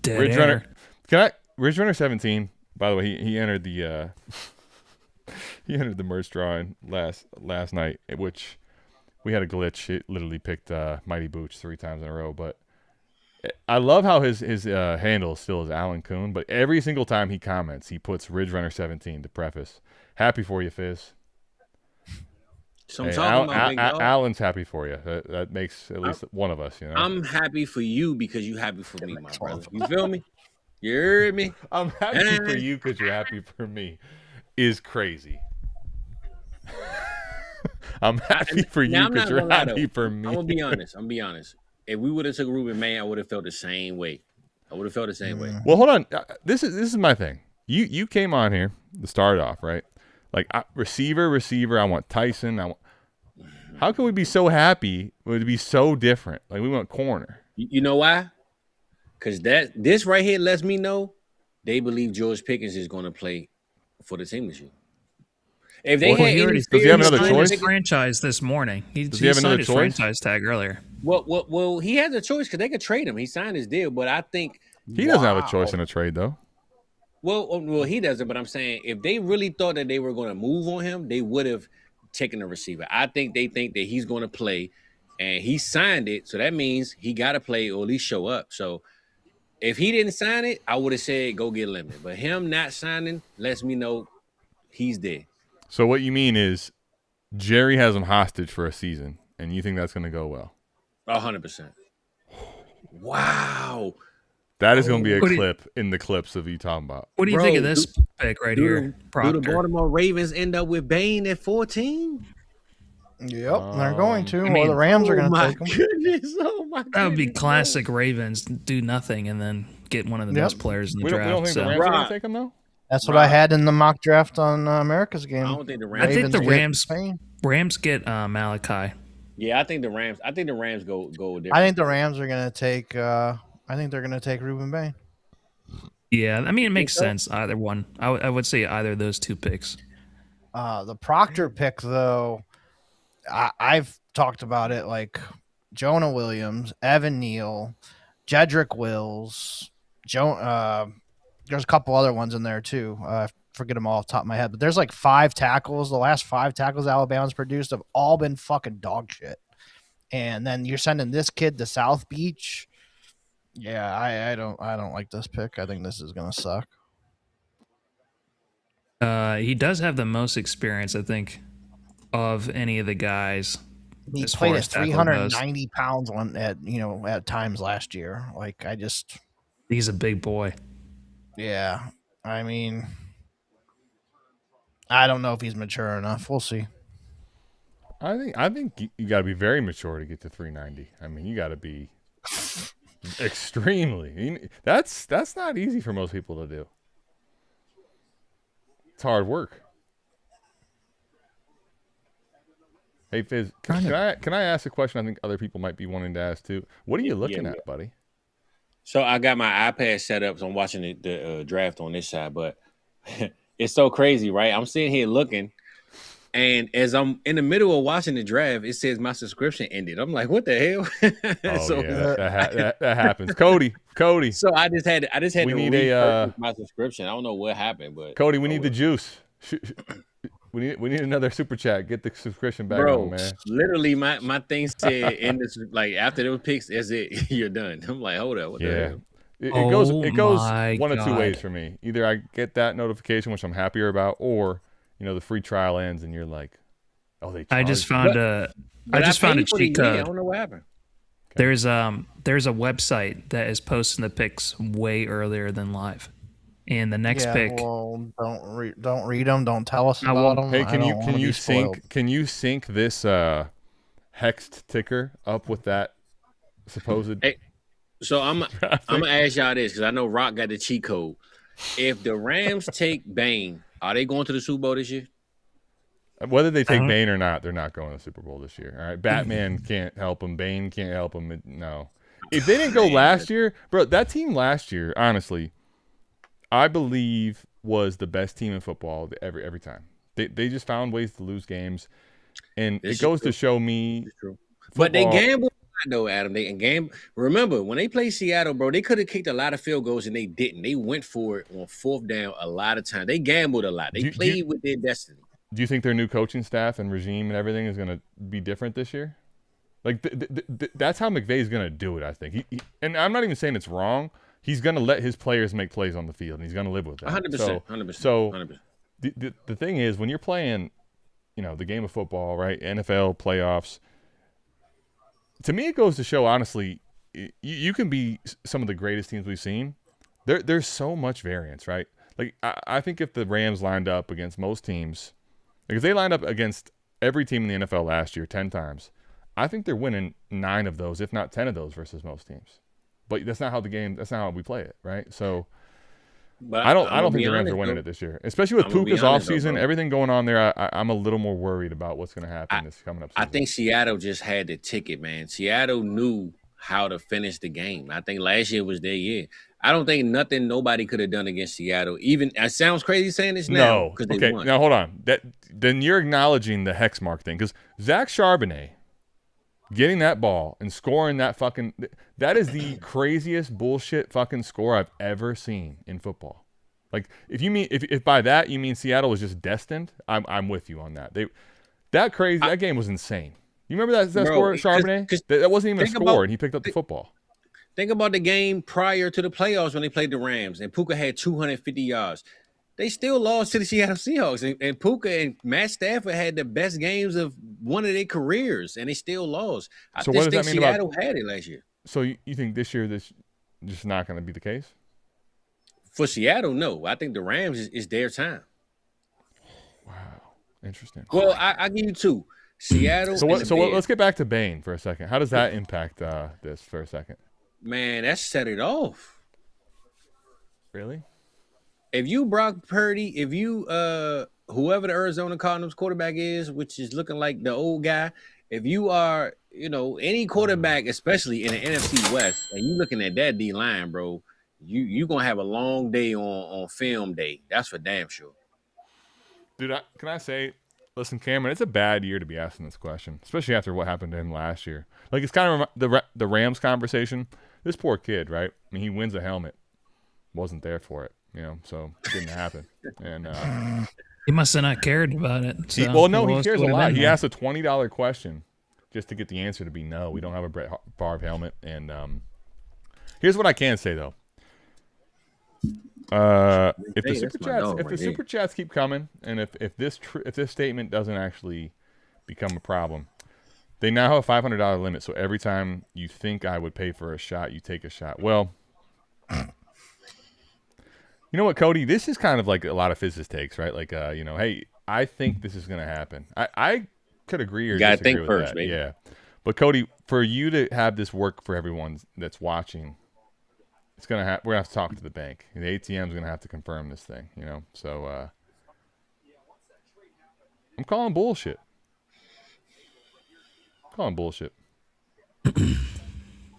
Ridge Runner. Ridge Runner 17. By the way, he entered the he entered the merch drawing last night, which we had a glitch. It literally picked Mighty Booch 3 times in a row. But I love how his handle still is Alan Kuhn. But every single time he comments, he puts Ridge Runner 17 to preface. Happy for you, Fizz. So I'm talking about, big dog. Alan's happy for you. That makes at least one of us, I'm happy for you because you happy for me, my brother. You feel me? You heard me? I'm happy for you because you're happy for me. Is crazy. I'm happy for you because you're happy for me. I'm gonna be honest. If we would have took Ruben May, I would have felt the same way. Well, hold on. This is my thing. You came on here to start off, right? Like receiver. I want Tyson. How can we be so happy? Would it be so different? Like we went corner. You know why? Because this right here lets me know they believe George Pickens is going to play for the team this year. If they does he have another choice? Franchise this morning. Does he have another his choice? franchise tag earlier. Well, he has a choice because they could trade him. He signed his deal, but I think he doesn't have a choice in a trade though. Well, he doesn't. But I'm saying if they really thought that they were going to move on him, they would have taken a receiver. I think they think that he's going to play, and he signed it, so that means he got to play or at least show up. So if he didn't sign it, I would have said go get Lemon. But him not signing lets me know he's there. So what you mean is Jerry has him hostage for a season, and you think that's going to go well? 100%. Wow. That is going to be a clip in the clips of you talking about. What do you think of this pick right here, Proctor? Do the Baltimore Ravens end up with Bain at 14? Yep, they're going to. Or the Rams are going to take them. Oh my goodness. That would be classic Ravens. Do nothing and then get one of the best players in the draft. We don't think the Rams are going to take them, though? That's what I had in the mock draft on America's game. I don't think the Rams. I think the Rams get Malachi. Yeah, I think the Rams go different. I think the Rams are going to take I think they're going to take Ruben Bain. Yeah, I mean, it makes sense. Either one. I would say either of those 2 picks. The Proctor pick, though, I've talked about it, like Jonah Williams, Evan Neal, Jedrick Wills, there's a couple other ones in there, too. I forget them all off the top of my head. But there's like 5 tackles. The last 5 tackles Alabama's produced have all been fucking dog shit. And then you're sending this kid to South Beach. Yeah, I don't like this pick. I think this is gonna suck. He does have the most experience, I think, of any of the guys. He played at 390 pounds at times last year. Like he's a big boy. Yeah, I mean, I don't know if he's mature enough. We'll see. I think you got to be very mature to get to 390. I mean, you got to be extremely. That's not easy for most people to do. It's hard work. Hey Fizz, can I ask a question? I think other people might be wanting to ask too. What are you looking at, buddy? So I got my iPad set up, so I'm watching the draft on this side. But it's so crazy, right? I'm sitting here looking, And as I'm in the middle of watching the draft, it says my subscription ended. I'm like, what the hell? Oh yeah, that happens. Cody. So I just had to We need repurchase my subscription. I don't know what happened, but Cody, we need the juice. We need another super chat. Get the subscription back on, man. Literally, my thing said in this, like after those picks, that's it. You're done. I'm like, hold up, what the hell? It goes one of two ways for me. Either I get that notification, which I'm happier about, or the free trial ends and you're like, oh, they. I just found a cheat code. I don't know what happened. Okay. There's a website that is posting the picks way earlier than live. And the next pick. Well, don't read them. Don't tell us about them. Hey, can you sync this hexed ticker up with that supposed? Hey, so I'm gonna ask y'all this because I know Rock got the cheat code. If the Rams take Bane, are they going to the Super Bowl this year? Whether they take Bane or not, they're not going to the Super Bowl this year. All right, Batman can't help them. Bane can't help them. No, if they didn't go last year, bro, that team last year, honestly, I believe was the best team in football every time. They just found ways to lose games, and it goes to show me. But they gambled though, Adam. They gamble. Remember when they played Seattle, bro? They could have kicked a lot of field goals and they didn't. They went for it on fourth down a lot of times. They gambled a lot. They played with their destiny. Do you think their new coaching staff and regime and everything is going to be different this year? Like that's how McVay's going to do it. I think. And I'm not even saying it's wrong. He's going to let his players make plays on the field, and he's going to live with that. 100%. 100%. So 100%. The thing is, when you're playing, the game of football, right? NFL playoffs. To me, it goes to show, honestly, you can be some of the greatest teams we've seen. There's so much variance, right? Like I think if the Rams lined up against most teams, like if they lined up against every team in the NFL last year 10 times, I think they're winning 9 of those, if not 10 of those, versus most teams. But that's not how that's not how we play it, right? So but I don't think the Rams are winning it this year, especially with Puka's offseason, everything going on there. I'm a little more worried about what's going to happen this coming up season. I think Seattle just had the ticket, man. Seattle knew how to finish the game. I think last year was their year. I don't think nobody could have done against Seattle. Even it sounds crazy saying this now because they won. Now hold on. Then you're acknowledging the hex mark thing because Zach Charbonnet getting that ball and scoring that is the craziest bullshit fucking score I've ever seen in football. Like if by that you mean Seattle was just destined, I'm with you on that. That game was insane. You remember that score, Charbonnet? That wasn't even a score, and he picked up the football. Think about the game prior to the playoffs when they played the Rams, and Puka had 250 yards. They still lost to the Seattle Seahawks, and Puka and Matt Stafford had the best games of one of their careers, and they still lost. I just think Seattle had it last year. So you think this year this just not going to be the case? For Seattle, no. I think the Rams is their time. Wow, interesting. Well, I give you 2. Seattle. So let's get back to Bane for a second. How does that impact this for a second? Man, that set it off. Really? If you Brock Purdy, if you whoever the Arizona Cardinals quarterback is, which is looking like the old guy, if you are, any quarterback, especially in the NFC West, and you looking at that D line, bro, you gonna have a long day on film day. That's for damn sure. Dude, can I say, listen, Cameron, it's a bad year to be asking this question, especially after what happened to him last year. Like it's kind of the Rams conversation. This poor kid, right? I mean, he wins a helmet, wasn't there for it. So it didn't happen. And he must have not cared about it. So he cares a lot. He asked a $20 question just to get the answer to be no. We don't have a Brett Favre helmet. And here's what I can say though: if the super chats keep coming, and if this statement doesn't actually become a problem, they now have a $500 limit. So every time you think I would pay for a shot, you take a shot. Well. You know what, Cody? This is kind of like a lot of Fizz's takes, right? Like, hey, I think this is going to happen. I could agree or disagree with that. Baby. Yeah. But, Cody, for you to have this work for everyone that's watching, we're going to have to talk to the bank. The ATM is going to have to confirm this thing, So, I'm calling bullshit.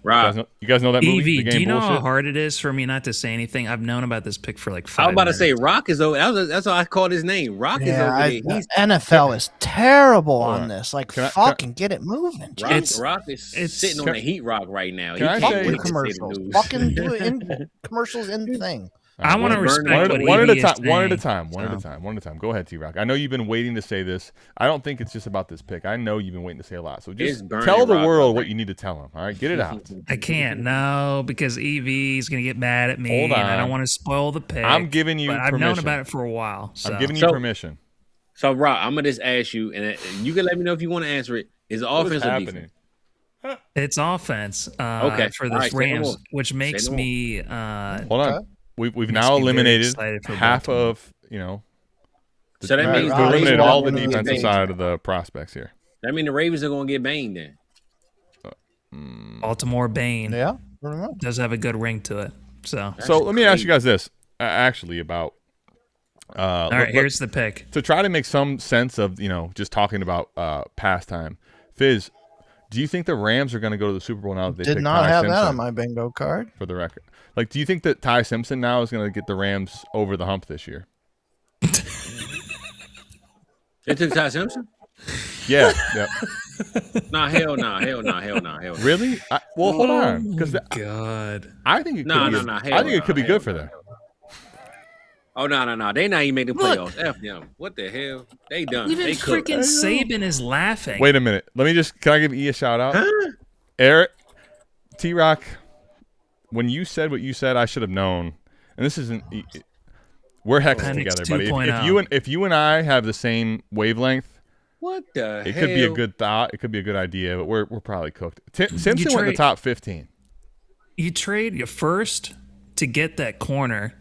Rock. You guys know that movie? Evie, The do game you know Bullshit? how hard it is for me not to say anything? I've known about this pick for like 5 I was about to minutes. say Rock is over. That's why I called his name. Rock is over there. He's NFL is terrible Hold on on. this. Like, Can I- fucking get it moving. Rock is sitting on the heat rock right now. Can I can't say- wait Fucking to see the commercials. news. Fucking do it in commercials in the thing. I want to One- respect one- what One at Evie a is time. One at a saying, time. One at a so. time. One at a time. Go ahead, T-Rock. I know you've been waiting to say this. I don't think it's just about this pick. I know you've been waiting to say a lot. So It's just burning tell the Rock world up what right you need to tell them. All right, get it out. I can't, no, because Evie's going to get mad at me, Hold and I on. don't want to spoil the pick. I'm giving you but I've known permission. about it for a while. So. I'm giving you So- permission. So Rock, I'm gonna just ask you, and you can let me know if you want to answer it. Is it What is offense or happening? defense? It's offense Okay. for the All right, say no Rams, more. which makes no more. me Hold on. We've Makes now me very eliminated excited for half Baltimore. of So that Right, means we've Ravens eliminated are all the gonna get defensive banged. side of the prospects here. That mean the Ravens are gonna get banged then. Baltimore Bane Yeah, pretty much. does have a good ring to it. So, So let me ask you guys this, actually, about all right, here's the pick. to try to make some sense of just talking about pastime. Fizz, do you think the Rams are going to go to the Super Bowl now that they Did picked not Ty have Simpson that on my bingo card. for the record? Like, do you think that Ty Simpson now is going to get the Rams over the hump this year? They took Ty Simpson? Yeah. Yep. Nah, hell no, hell no, hell no, hell no. Really? Well, hold on, because God. I think it could Nah, be. nah, nah, I hell think it no, could be hell good for no. them. Oh no, they not even making the Look. playoffs. F them. What the hell? They done. Even they cooked. freaking Saban is laughing. Wait a minute. Can I give E a shout out? Huh? Eric, T-Rock, when you said what you said, I should have known. And this isn't. We're hexed Appendix together, buddy. 2.0. If you and I have the same wavelength, What the it hell? could be a good thought. It could be a good idea, but we're probably cooked. Simpson went in the trade- top 15. You trade your first to get that corner,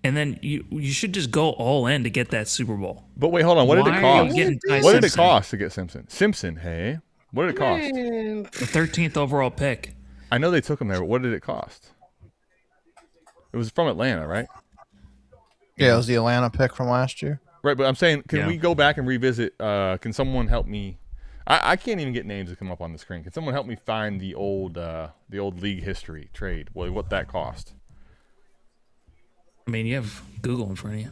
and then you should just go all in to get that Super Bowl. But wait, hold on. What did Why it are you cost? getting Ty What did it Simpson? cost to get Simpson? Simpson, hey, what did it cost? The 13th overall pick. I know they took him there, but what did it cost? It was from Atlanta, right? Yeah, it was the Atlanta pick from last year. Right, but I'm saying, can Yeah. we go back and revisit? Can someone help me? I can't even get names to come up on the screen. Can someone help me find the old league history trade? What that cost? I mean, you have Google in front of you.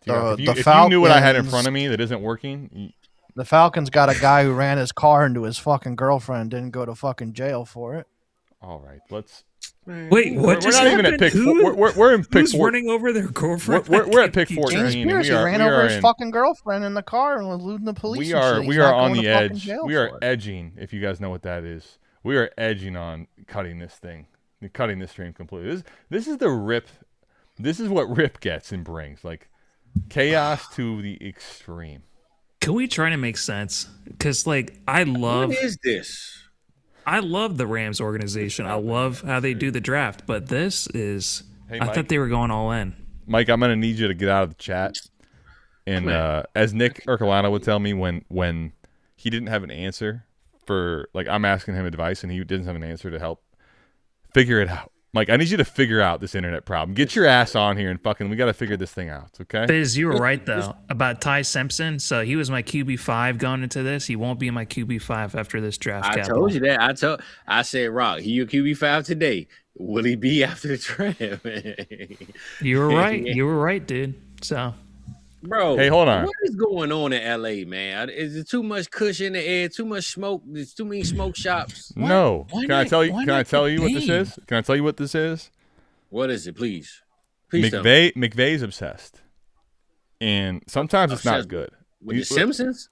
If you the knew what I had in Falcons- front of me that isn't working, The Falcons got a guy who ran his car into his fucking girlfriend and didn't go to fucking jail for it. all right. Let's. Wait, what We're just not even at happened? pick. Who- We're in pick Who's 4. running over their girlfriend? We're at pick Keep 14. James and Pierce, we he are- ran we over are his in- fucking girlfriend in the car and was eluding the police. We and are shit. He's we not are on going the to fucking edge. jail We for are it. edging. If you guys know what that is, we are edging on cutting this stream completely. This is the rip. This is what rip gets and brings, like chaos to the extreme. Can we try to make sense? Because I love What is this? the Rams organization. I love how they do the draft, but this is. Hey, I Mike. thought they were going all in. Mike, I'm gonna need you to get out of the chat. And as Nick Ercolano would tell me, when he didn't have an answer for, like, I'm asking him advice and he didn't have an answer to help figure it out. Mike, I need you to figure out this internet problem. Get your ass on here and we got to figure this thing out, okay? Fizz, you were right though about Ty Simpson. So he was my QB5 going into this. He won't be my QB5 after this draft. I capital. told you that. I said, Rock, he your QB5 today. Will he be after the draft? You were right. You were right, dude. So Bro, Hey, hold on. What is going on in LA, man? Is there too much kush in the air? Too much smoke? There's too many smoke shops. No. Why Can I not- tell you? why Can I not tell the you what this Bane? is? Can I tell you what this is? What is it, please? Please tell me. McVay's obsessed, and sometimes it's not Obsessed good. With the Simpsons?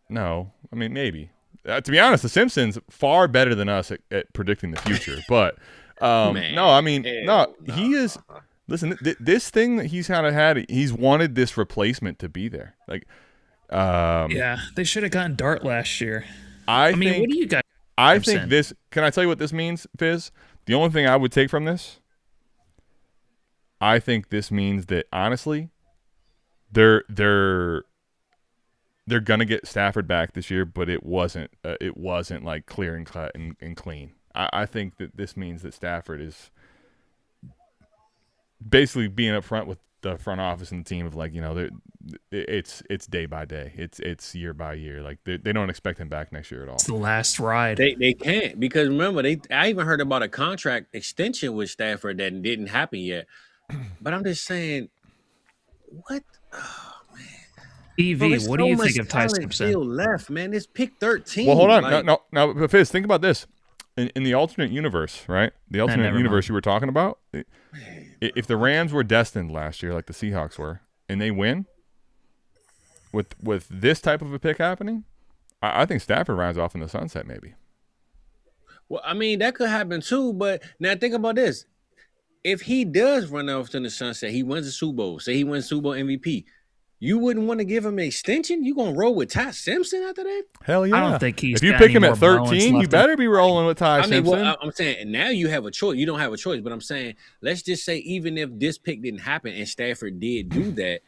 No, I mean maybe. To be honest, the Simpsons far better than us at predicting the future. But Man, no, I mean hell no. He is. Listen, this thing that he's kind of had. He's wanted this replacement to be there. Like, yeah, they should have gotten Dart last year. I I mean, think. what do you guys? I Simpson? think this. Can I tell you what this means, Fizz? The only thing I would take from this, I think this means that honestly, they're gonna get Stafford back this year, but it wasn't like clear and cut and clean. I think that this means that Stafford is basically being upfront with the front office and the team of like, you know, it's day by day, it's year by year. Like they don't expect him back next year at all. It's the last ride. They can't, because remember I even heard about a contract extension with Stafford that didn't happen yet. But I'm just saying, what? Oh man, EV, what do you think of Ty Simpson? Simpson? Still left, man. It's pick 13. Well, hold on, like, no, but Fizz, think about this. In the alternate universe, right? The alternate universe you were talking about. If the Rams were destined last year, like the Seahawks were, and they win, with this type of a pick happening, I think Stafford rides off in the sunset, maybe. Well, I mean, that could happen too. But now think about this: if he does run off in the sunset, he wins the Super Bowl. Say he wins Super Bowl MVP. You wouldn't want to give him an extension? You gonna roll with Ty Simpson after that? Hell yeah! I don't think he's. If you pick him at 13, you better be rolling with Ty Simpson. Well, I'm saying now you have a choice. You don't have a choice, but I'm saying let's just say even if this pick didn't happen and Stafford did do that,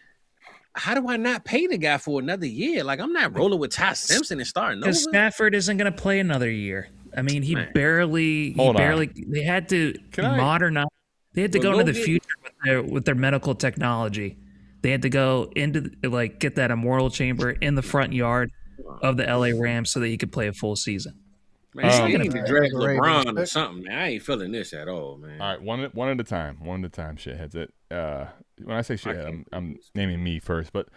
how do I not pay the guy for another year? Like I'm not rolling with Ty Simpson and starting over. Because Stafford isn't going to play another year. I mean, he barely. They had to modernize. They had to go into the future with their medical technology. They had to go into get that immortal chamber in the front yard of the LA Rams so that he could play a full season. Man, you need to drag LeBron or something, man. I ain't feeling this at all, man. All right, one at a time, shitheads. When I say shithead, I'm naming me first. But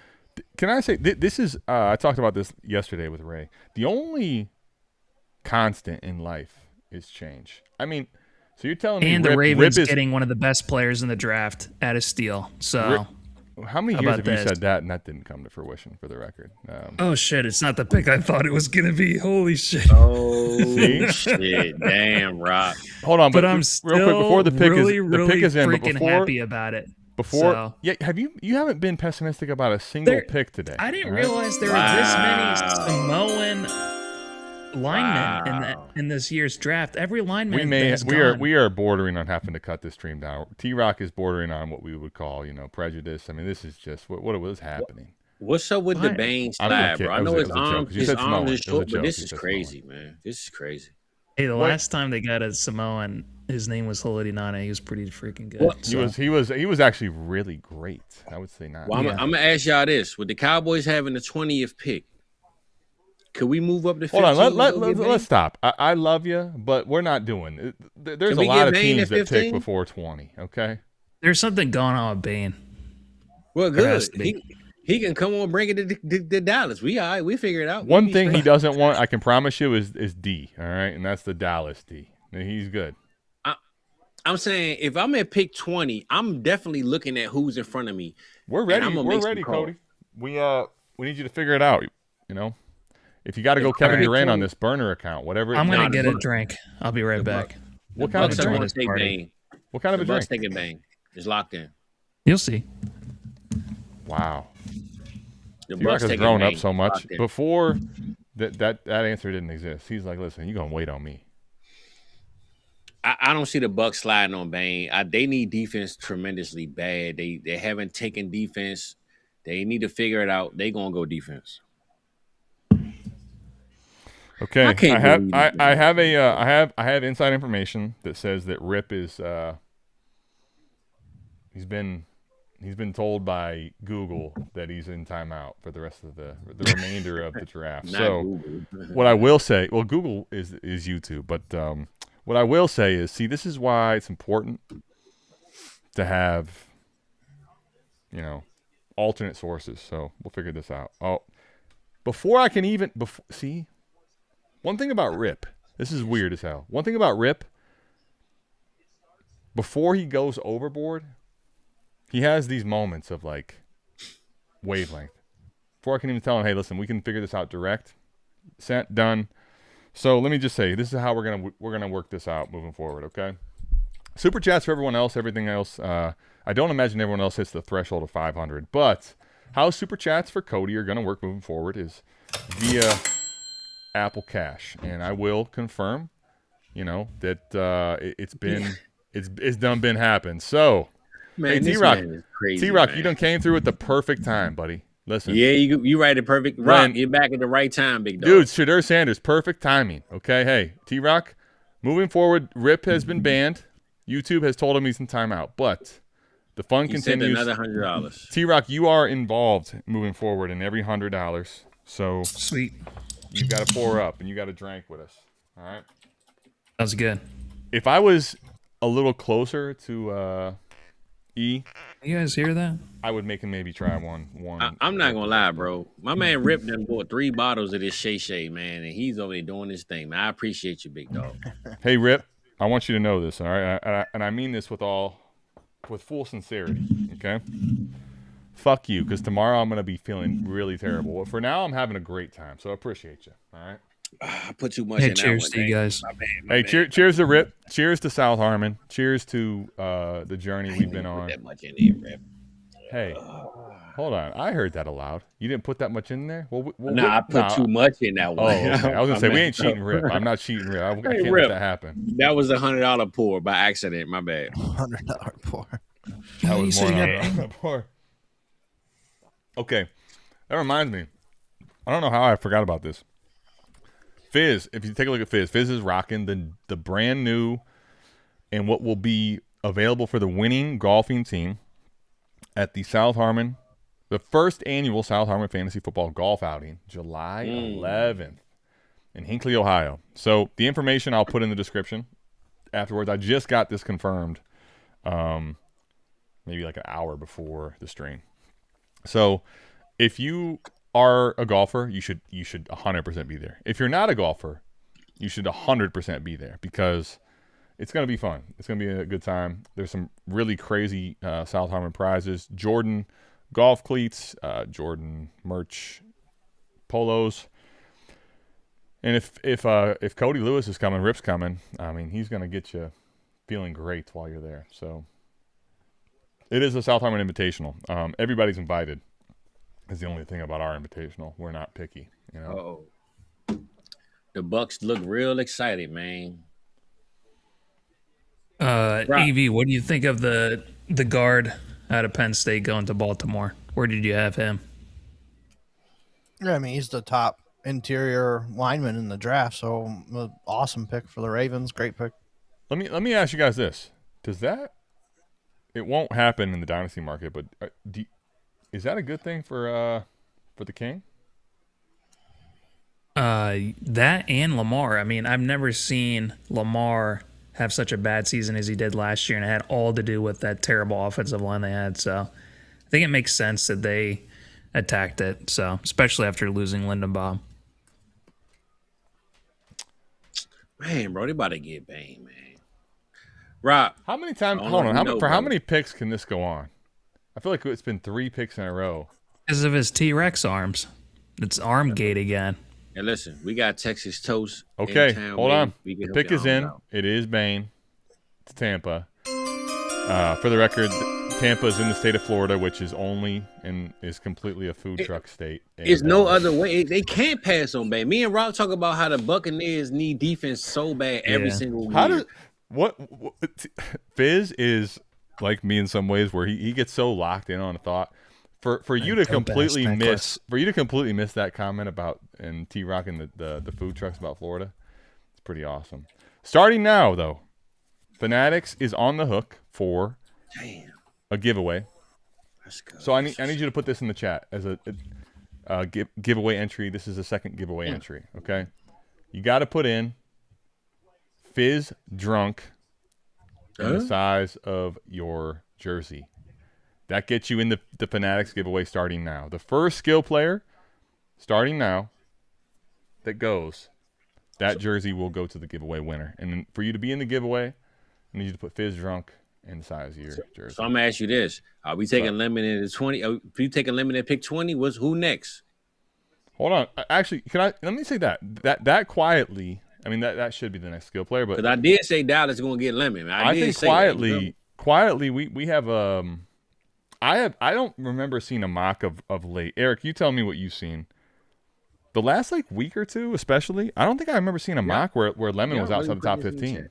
can I say this is? I talked about this yesterday with Ray. The only constant in life is change. I mean, so you're telling me, and the Ravens getting one of the best players in the draft at a steal. So. How many years have you said that, and that didn't come to fruition, for the record? Oh, shit. It's not the pick I thought it was going to be. Holy shit. Oh, shit. Damn, Rock. Hold on, but I'm still real quick, before the pick really is in, freaking happy about it. You haven't been pessimistic about a single pick today. I didn't realize there were this many Samoan linemen in this year's draft. Every lineman we are bordering on having to cut this stream down. T-Rock is bordering on what we would call, prejudice. I mean, this is just what was happening. What's up with the Bane slide, bro? I know his arm is short, but this is crazy, man. This is crazy. Hey, the last time they got a Samoan, his name was Haloti Nane. He was pretty freaking good. Well, he was actually really great. I would say not. Well, I'm gonna ask y'all this: with the Cowboys having the 20th pick, could we move up to 15? Hold on, let's stop. I love you, but we're not doing it. There's a lot of teams that pick before 20, okay? There's something going on with Bane. Well, good. He can come on and bring it to Dallas. We all right. We figure it out. One thing he doesn't want, I can promise you, is D, all right? And that's the Dallas D. He's good. I'm saying if I'm at pick 20, I'm definitely looking at who's in front of me. We're ready. We're ready, Cody. We need you to figure it out, If you got to go Kevin Durant on this burner account, whatever. I'm going to get a drink. I'll be right back. What kind of a drink? What kind of a drink? Taking Bang. It's locked in. You'll see. Wow. T-Rock has grown up so much. Before that answer didn't exist. He's like, listen, you're going to wait on me. I don't see the Bucks sliding on Bane. They need defense tremendously bad. They haven't taken defense. They need to figure it out. They going to go defense. Okay, I have inside information that says that Rip is he's been told by Google that he's in timeout for the rest of the remainder of the draft. So what I will say, well, Google is YouTube, but what I will say is, see, this is why it's important to have alternate sources. So we'll figure this out. Oh, see. One thing about Rip, this is weird as hell. One thing about Rip, before he goes overboard, he has these moments of wavelength. Before I can even tell him, hey, listen, we can figure this out direct, sent, done. So let me just say, this is how we're gonna work this out moving forward. Okay. Super chats for everyone else. Everything else, I don't imagine everyone else hits the threshold of 500. But how super chats for Cody are gonna work moving forward is via Apple Cash, and I will confirm, that it's done been happened. So, man, hey, T-Rock, you done came through at the perfect time, buddy. Listen, yeah, you right at perfect. Rock, you're back at the right time, big dog. Dude, Shadur Sanders, perfect timing. Okay, hey, T-Rock, moving forward, Rip has been banned. YouTube has told him he's in timeout, but The fun He said continues. another $100. T-Rock, you are involved moving forward in every $100. So Sweet. you got to pour up and you got to drink with us. All right. That's good. If I was a little closer to E, You guys hear that? I would make him maybe try one. I'm not gonna lie, bro. My man Rip done bought 3 bottles of this Shay, man, and he's over there doing his thing, man. I appreciate you, big dog. Hey, Rip, I want you to know this, all right? And I mean this with full sincerity, okay? Fuck you, because tomorrow I'm going to be feeling really terrible. But for now, I'm having a great time, so I appreciate you, all right? I put too much Hey, in cheers that to one, you man. guys. My bad. Cheers to Rip. Cheers to South Harmon. Cheers to the journey we've been Put on. that much in there, Rip. Hey, hold on. I heard that aloud. You didn't put that much in there? Well, Nah, I put too much in that Oh, one. okay. I was going to say, we ain't cheating Rip. Rip. I'm not cheating Rip. I Hey, can't Rip. let that happen. That was $100 pour by accident. My bad. $100 pour. That you was said more you than pour. Okay. That reminds me. I don't know how I forgot about this. Fizz, if you take a look at Fizz is rocking the brand new and what will be available for the winning golfing team at the the first annual South Harmon Fantasy Football Golf Outing, July 11th in Hinckley, Ohio. So the information I'll put in the description afterwards. I just got this confirmed maybe like an hour before the stream. So if you are a golfer, you should 100% be there. If you're not a golfer, you should 100% be there because it's going to be fun. It's going to be a good time. There's some really crazy South Harmon prizes. Jordan golf cleats, Jordan merch polos. And if Cody Lewis is coming, Rip's coming, I mean, he's going to get you feeling great while you're there. So it is a South Harmon Invitational. Everybody's invited. Is the only thing about our invitational. We're not picky, you know. The Bucks look real excited, man. AV, what do you think of the guard out of Penn State going to Baltimore? Where did you have him? Yeah, I mean, he's the top interior lineman in the draft, so awesome pick for the Ravens. Great pick. Let me ask you guys this: it won't happen in the dynasty market, but is that a good thing for the King? That and Lamar. I mean, I've never seen Lamar have such a bad season as he did last year, and it had all to do with that terrible offensive line they had. So I think it makes sense that they attacked it. So especially after losing Lindenbaum. Man, bro, they about to get banged, man. Rob, How many times? I don't Hold know on. if you know, How bro. many picks can this go on? I feel like it's been 3 picks in a row. Because of his T-Rex arms. It's Armgate again. and listen, we got Texas Toast. Okay, in town, hold baby. on. We can The help pick your is in. homies out. It is Bane. It's Tampa. For the record, Tampa is in the state of Florida, which is only and is completely a food truck state. There's no other way. They can't pass on Bane. Me and Rob talk about how the Buccaneers need defense so bad every Yeah. single year. How does what Fizz is like me in some ways, where he gets so locked in on a thought. For you to dope-ass completely necklace. miss that comment about and T-Rock and the food trucks about Florida, it's pretty awesome. Starting now, though, Fanatics is on the hook for Damn. a giveaway. Let's go. So I need you to put this in the chat as a giveaway entry. This is a second giveaway entry. Okay, you got to put in Fizz drunk in the size of your jersey. That gets you in the Fanatics giveaway starting now. The first skill player starting now that goes, that jersey will go to the giveaway winner. And then for you to be in the giveaway, I need you to put Fizz drunk in the size of your jersey. So I'm gonna ask you this: Are we taking limited at 20? If you take a limited pick 20, who next? Hold on. Actually, let me say that quietly. I mean that should be the next skill player, but Because I did say Dallas going to get lemon. I did think say that, you know? quietly we have I don't remember seeing a mock of late. Eric, you tell me what you've seen. The last week or two, especially, I don't think I remember seeing a mock where Lemon was outside the top 15.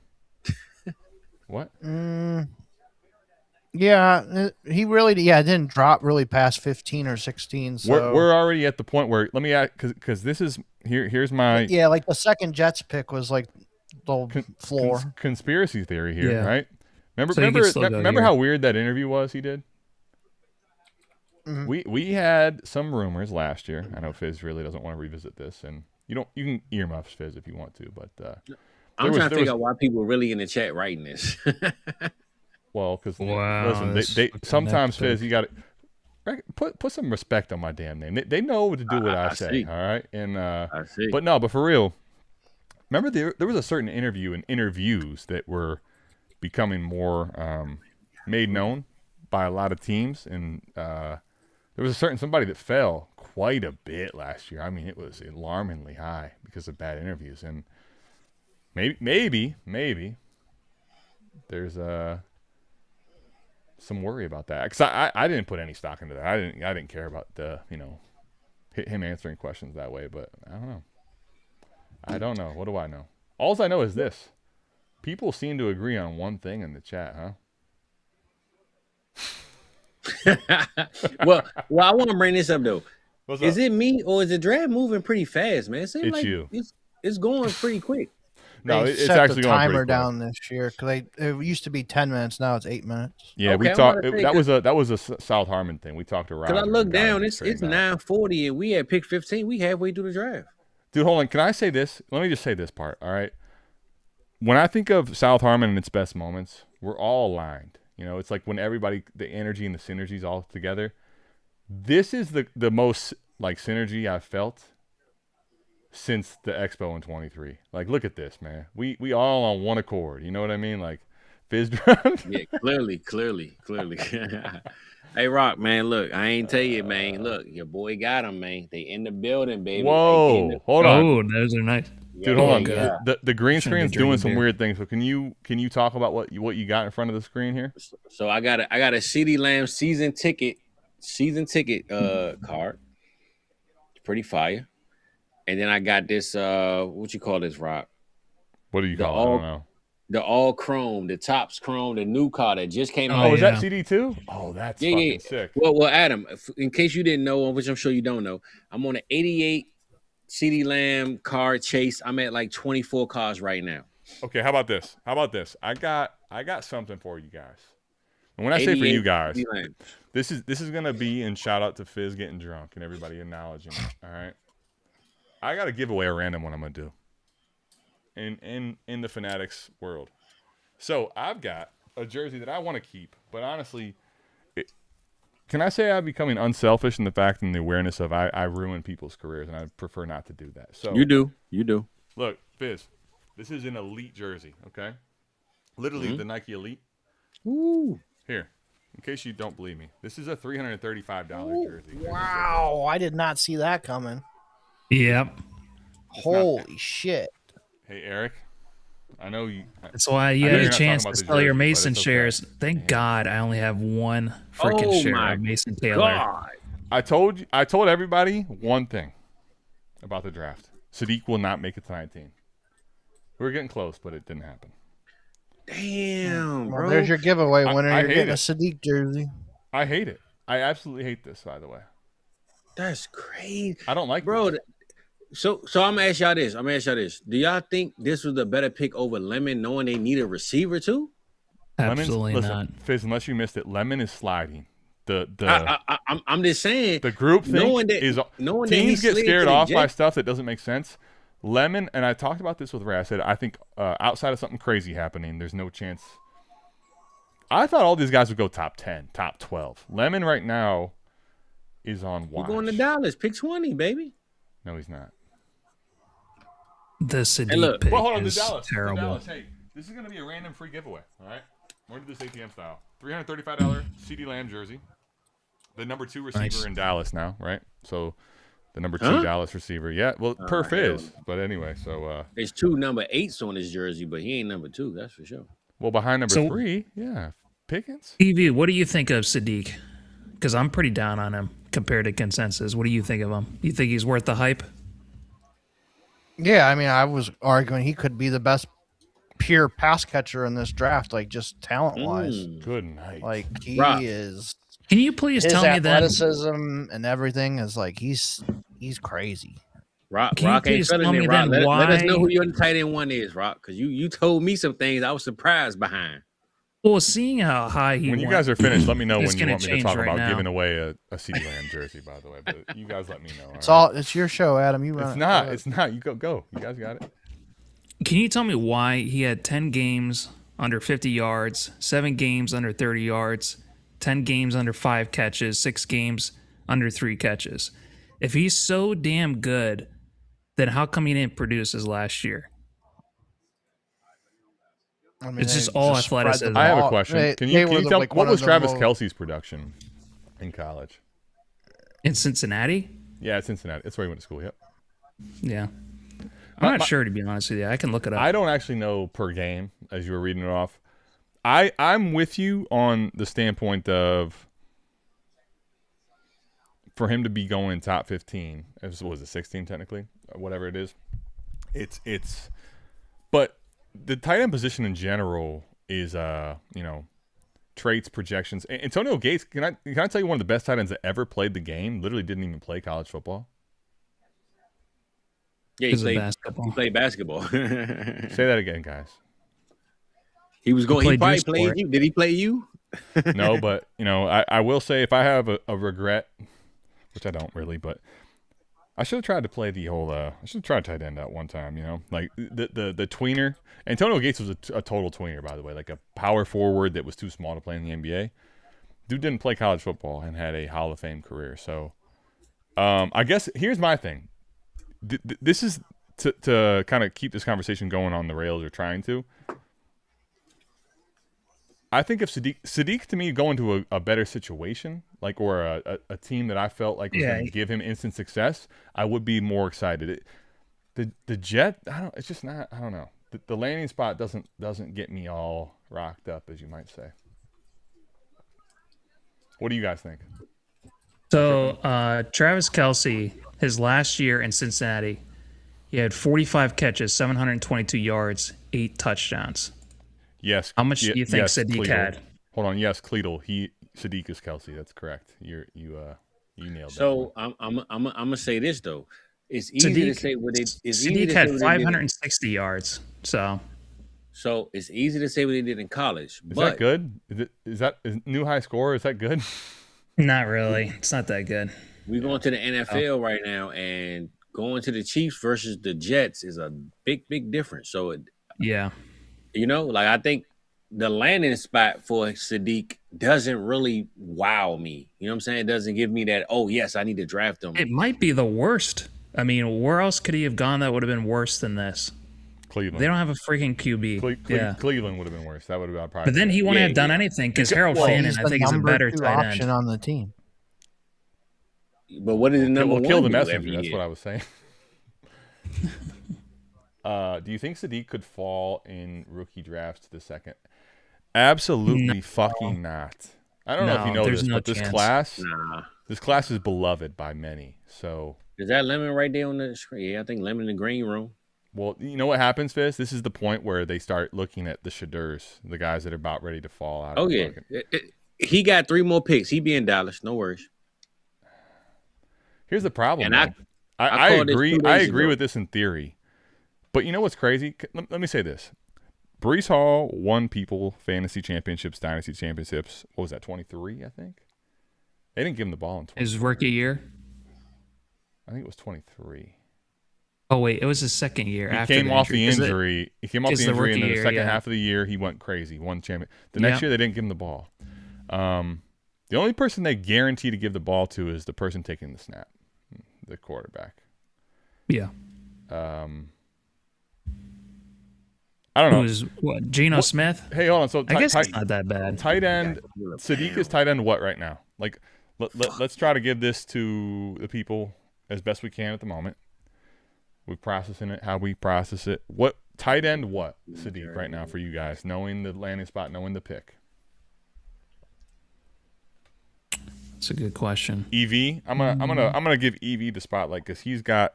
What? Yeah, he really didn't drop really past 15 or 16. So We're already at the point where let me ask because this is here's my yeah, like the second Jets pick was like the floor. conspiracy theory here, Yeah. right? Remember how weird that interview was he did? Mhm. We had some rumors last year. I know Fizz really doesn't want to revisit this, and you can earmuffs Fizz if you want to, but I'm trying to figure out why people are really in the chat writing this. Well, because Wow, listen, they sometimes Fizz, you got to put some respect on my damn name. They know to do what I say, all right? And I see. but for real, remember there was a certain interview and interviews that were becoming more made known by a lot of teams, and there was a certain somebody that fell quite a bit last year. I mean, it was alarmingly high because of bad interviews, and maybe there's some worry about that, because I didn't put any stock into that. I didn't care about the him answering questions that way. But I don't know. What do I know? All I know is this: people seem to agree on one thing in the chat, huh? well, I want to bring this up though. What's Is up? it me or is the draft moving pretty fast, man? It seems It's like you. It's going pretty quick. No, They it's set actually the going pretty timer quick. down this year because it used to be 10 minutes. Now it's 8 minutes. Yeah, Okay, we I'm talked. about to say, That was a South Harmon thing. We talked to Roger. Because I look and got him down, to it's straighten out. 9:40 and we at pick 15. We halfway through the draft. Dude, hold on. Can I say this? Let me just say this part. All right. When I think of South Harmon and its best moments, we're all aligned. It's like when everybody, the energy and the synergy's all together. This is the most like synergy I've felt since the Expo in 23. Like, look at this, man. We all on one accord. You know what I mean? Like, Fizz dropped. Yeah, clearly. Hey, Rock, man, look, I ain't tell you, man. Look, your boy got him, man. They in the building, baby. Whoa, hold on. Oh, those are nice. Dude, hold on. Yeah. The green Shouldn't be screen's doing drinking some beer. weird things. So can you talk about what you got in front of the screen here? So I got a CD Lamb season ticket card. It's pretty fire. And then I got this what you call this, Rock? What do you The call it? I don't know. The all chrome, the tops chrome, the new car that just came out. Oh, is yeah. that CD2? Oh, that's Yeah, fucking yeah. sick. Well, Adam, in case you didn't know, which I'm sure you don't know, I'm on an 88 CD Lamb car chase. I'm at like 24 cars right now. Okay, how about this? I got something for you guys. And when I say for you guys, CD Lamb. this is gonna be in shout out to Fizz getting drunk and everybody acknowledging it. All right. I gotta give away a random one I'm gonna do. In the Fanatics world. So I've got a jersey that I want to keep, but honestly, can I say I'm becoming unselfish in the fact and the awareness of I ruin people's careers, and I prefer not to do that. So You do. look, Fizz, this is an elite jersey, okay? Literally the Nike Elite. Ooh. Here, in case you don't believe me, this is a $335 jersey. Wow, I did not see that coming. Yep. Holy shit. Hey, Eric, I know you. That's why I you know had you're a not chance talking to about sell the your jersey, but Mason it's okay. shares. Thank God I only have one freaking Oh share my of Mason Taylor. God. I told everybody one thing about the draft. Sadiq will not make it to 19. We were getting close, but it didn't happen. Damn, Well, bro. there's your giveaway winner. I You're hate getting it. a Sadiq jersey. I hate it. I absolutely hate this, by the way. That's crazy. I don't like Bro, this. so I'm gonna ask y'all this. Do y'all think this was the better pick over Lemon, knowing they need a receiver too? Absolutely listen, not. Fizz, unless you missed it, Lemon is sliding. I'm just saying. The group knowing thing that- is knowing that he teams get slid scared to the off by Jets- stuff that doesn't make sense. Lemon, and I talked about this with Ray. I said I think outside of something crazy happening, there's no chance. I thought all these guys would go top 10, top 12. Lemon right now is on He's watch. going to Dallas. Pick 20, baby. No, he's not. The Sadiq look, pick Well, hold on, is to Dallas. terrible. To Dallas. Hey, this is going to be a random free giveaway. All right, we're going to do this ATM style. $335 CD Lamb jersey. The number 2 receiver Nice. in Dallas now, right? So the number 2 Huh? Dallas receiver. Yeah, well, per hell Fizz. But anyway, so There's 2 number 8s on his jersey, but he ain't number 2. That's for sure. well, behind number So- 3, yeah, Pickens. EV, what do you think of Sadiq? Because I'm pretty down on him compared to consensus. What do you think of him? You think he's worth the hype? Yeah, I mean, I was arguing he could be the best pure pass catcher in this draft, like just talent wise. Good night. Like he Rock. is. Can you please His tell me that? athleticism and everything is like he's crazy. Rock Can you ain't please feeling tell it, me Rock. then Let us know why- who your tight end 1 is, Rock, because you told me some things I was surprised behind. Well, seeing how high he When you went, guys are finished, let me know it's when you gonna want me to change talk right about now. giving away a CD Lamb jersey, by the way. But you guys let me know. It's your show, Adam. You run It's it. not. Go ahead. It's not. You go. You guys got it. Can you tell me why he had 10 games under 50 yards, 7 games under 30 yards, 10 games under 5 catches, 6 games under 3 catches? If he's so damn good, then how come he didn't produce his last year? I mean, It's just they all spread the athleticism. I have a ball. question. Can They you were tell like what one was of the Travis most- Kelce's production in college? In Cincinnati? Yeah, it's Cincinnati. That's where he went to school. Yep. Yeah. I'm not sure, to be honest with you. I can look it up. I don't actually know per game as you were reading it off. I'm with you on the standpoint of for him to be going top 15. What was it, 16 technically, or whatever it is. It's, but the tight end position in general is traits, projections. Antonio Gates, can I tell you one of the best tight ends that ever played the game? Literally didn't even play college football. Yeah, Because of basketball. He played basketball. Say that again, guys. He was going. He played your probably sport. played you. Did he play you? No, but I will say if I have a regret, which I don't really, but I should have tried to play the whole. I should have tried tight end at one time. Like the tweener. Antonio Gates was a total tweener, by the way, like a power forward that was too small to play in the NBA. Dude didn't play college football and had a Hall of Fame career. So, I guess here's my thing. This is to kind of keep this conversation going on the rails, or trying to. I think if Sadiq to me going to a better situation, like, or a team that I felt like was going to give him instant success, I would be more excited. The Jet, it's just not. I don't know. The landing spot doesn't get me all rocked up, as you might say. What do you guys think? So, Travis Kelce, his last year in Cincinnati, he had 45 catches, 722 yards, 8 touchdowns. Yes. How much do you think Sadiq Cleedle. had? Hold on. Yes, Cleedle. Sadiq is Kelce. That's correct. You nailed that. So I'm gonna say this though. It's easy to say what it. It's easy Sadiq to had say what they did. 560 yards. So It's easy to say what they did in college. Is but that good? Is new high score? Is that good? not really. It's not that good. we're going to the NFL right now, and going to the Chiefs versus the Jets is a big difference. So Yeah. I think the landing spot for Sadiq doesn't really wow me. You know what I'm saying? It doesn't give me that, oh, yes, I need to draft him. It might be the worst. I mean, where else could he have gone that would have been worse than this? Cleveland. They don't have a freaking QB. Yeah. Cleveland would have been worse. That would have been probably. But then he wouldn't have done anything because Harold Fannin, He's I the think, is a number better 2 tight option end. on the team. But what did the number one kill the do messenger. every That's year? what I was saying. Do you think Sadiq could fall in rookie drafts to the second? Absolutely fucking not. I don't know if you know there's this, no but this chance. class is beloved by many. So, Is that Lemon right there on the screen? Yeah, I think Lemon in the green room. well, you know what happens, Fizz? This is the point where they start looking at the shaders, the guys that are about ready to fall out. Oh, of the yeah. bucket. He got 3 more picks. He be in Dallas. No worries. Here's the problem. And though. I I called this agree. 2 I days agree ago. with this in theory, but you know what's crazy? Let me say this: Brees Hall won people fantasy championships, dynasty championships. What was that? 23, I think. They didn't give him the ball in 20. His rookie year? I think it was 23. Oh, wait. It was his second year He after came off the Is it- injury. He came off is the the injury, and rookie then the year, second yeah. half of the year, he went crazy. Won champion. The next Yep. year, they didn't give him the ball. The only person they guarantee to give the ball to is the person taking the snap, the quarterback. Yeah. I don't know. Who's what? Geno Smith? Hey, hold on. So I guess it's not that bad. tight end. Sadiq is tight end what right now? Like, let's try to give this to the people as best we can at the moment. We're processing it how we process it. What tight end? What Sadiq right now for you guys? Knowing the landing spot, knowing the pick. That's a good question. EV. I'm gonna give EV the spotlight because he's got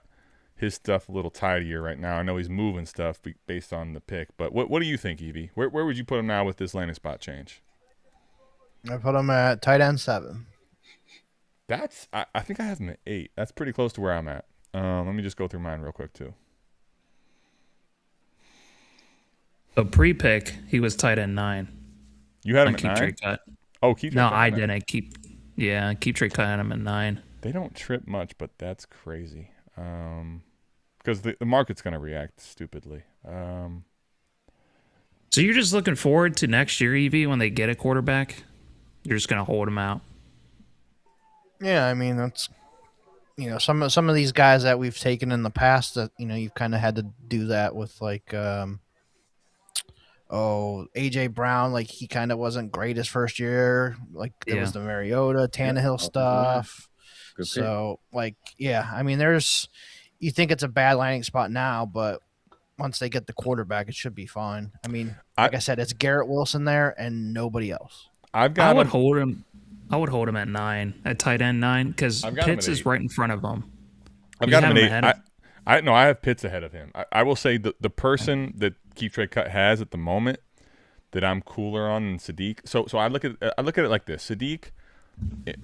his stuff a little tidier right now. I know he's moving stuff based on the pick, but what do you think, EV? Where would you put him now with this landing spot change? I put him at tight end 7. That's I think I have him at 8. That's pretty close to where I'm at. Let me just go through mine real quick too. So pre-pick, he was tight end 9. You had him on at keep 9? trade cut. Oh, keep trade No, cut. I didn't. Keep trade cut him at 9. They don't trip much, but that's crazy. Because the market's going to react stupidly. So you're just looking forward to next year, Evie, when they get a quarterback? You're just going to hold him out? Yeah, I mean, that's, some of these guys that we've taken in the past that, you've kind of had to do that with, like, AJ Brown, like he kind of wasn't great his first year. Like there was the Mariota, Tannehill stuff. So, like, yeah, I mean, you think it's a bad landing spot now, but once they get the quarterback, it should be fine. I mean, like I said, it's Garrett Wilson there and nobody else. I would hold him at 9, at tight end 9, because Pitts is right in front of him. I've got him at 8. I have Pitts ahead of him. I will say the person that Keep Trade Cut has at the moment that I'm cooler on than Sadiq. So I look at it like this. Sadiq,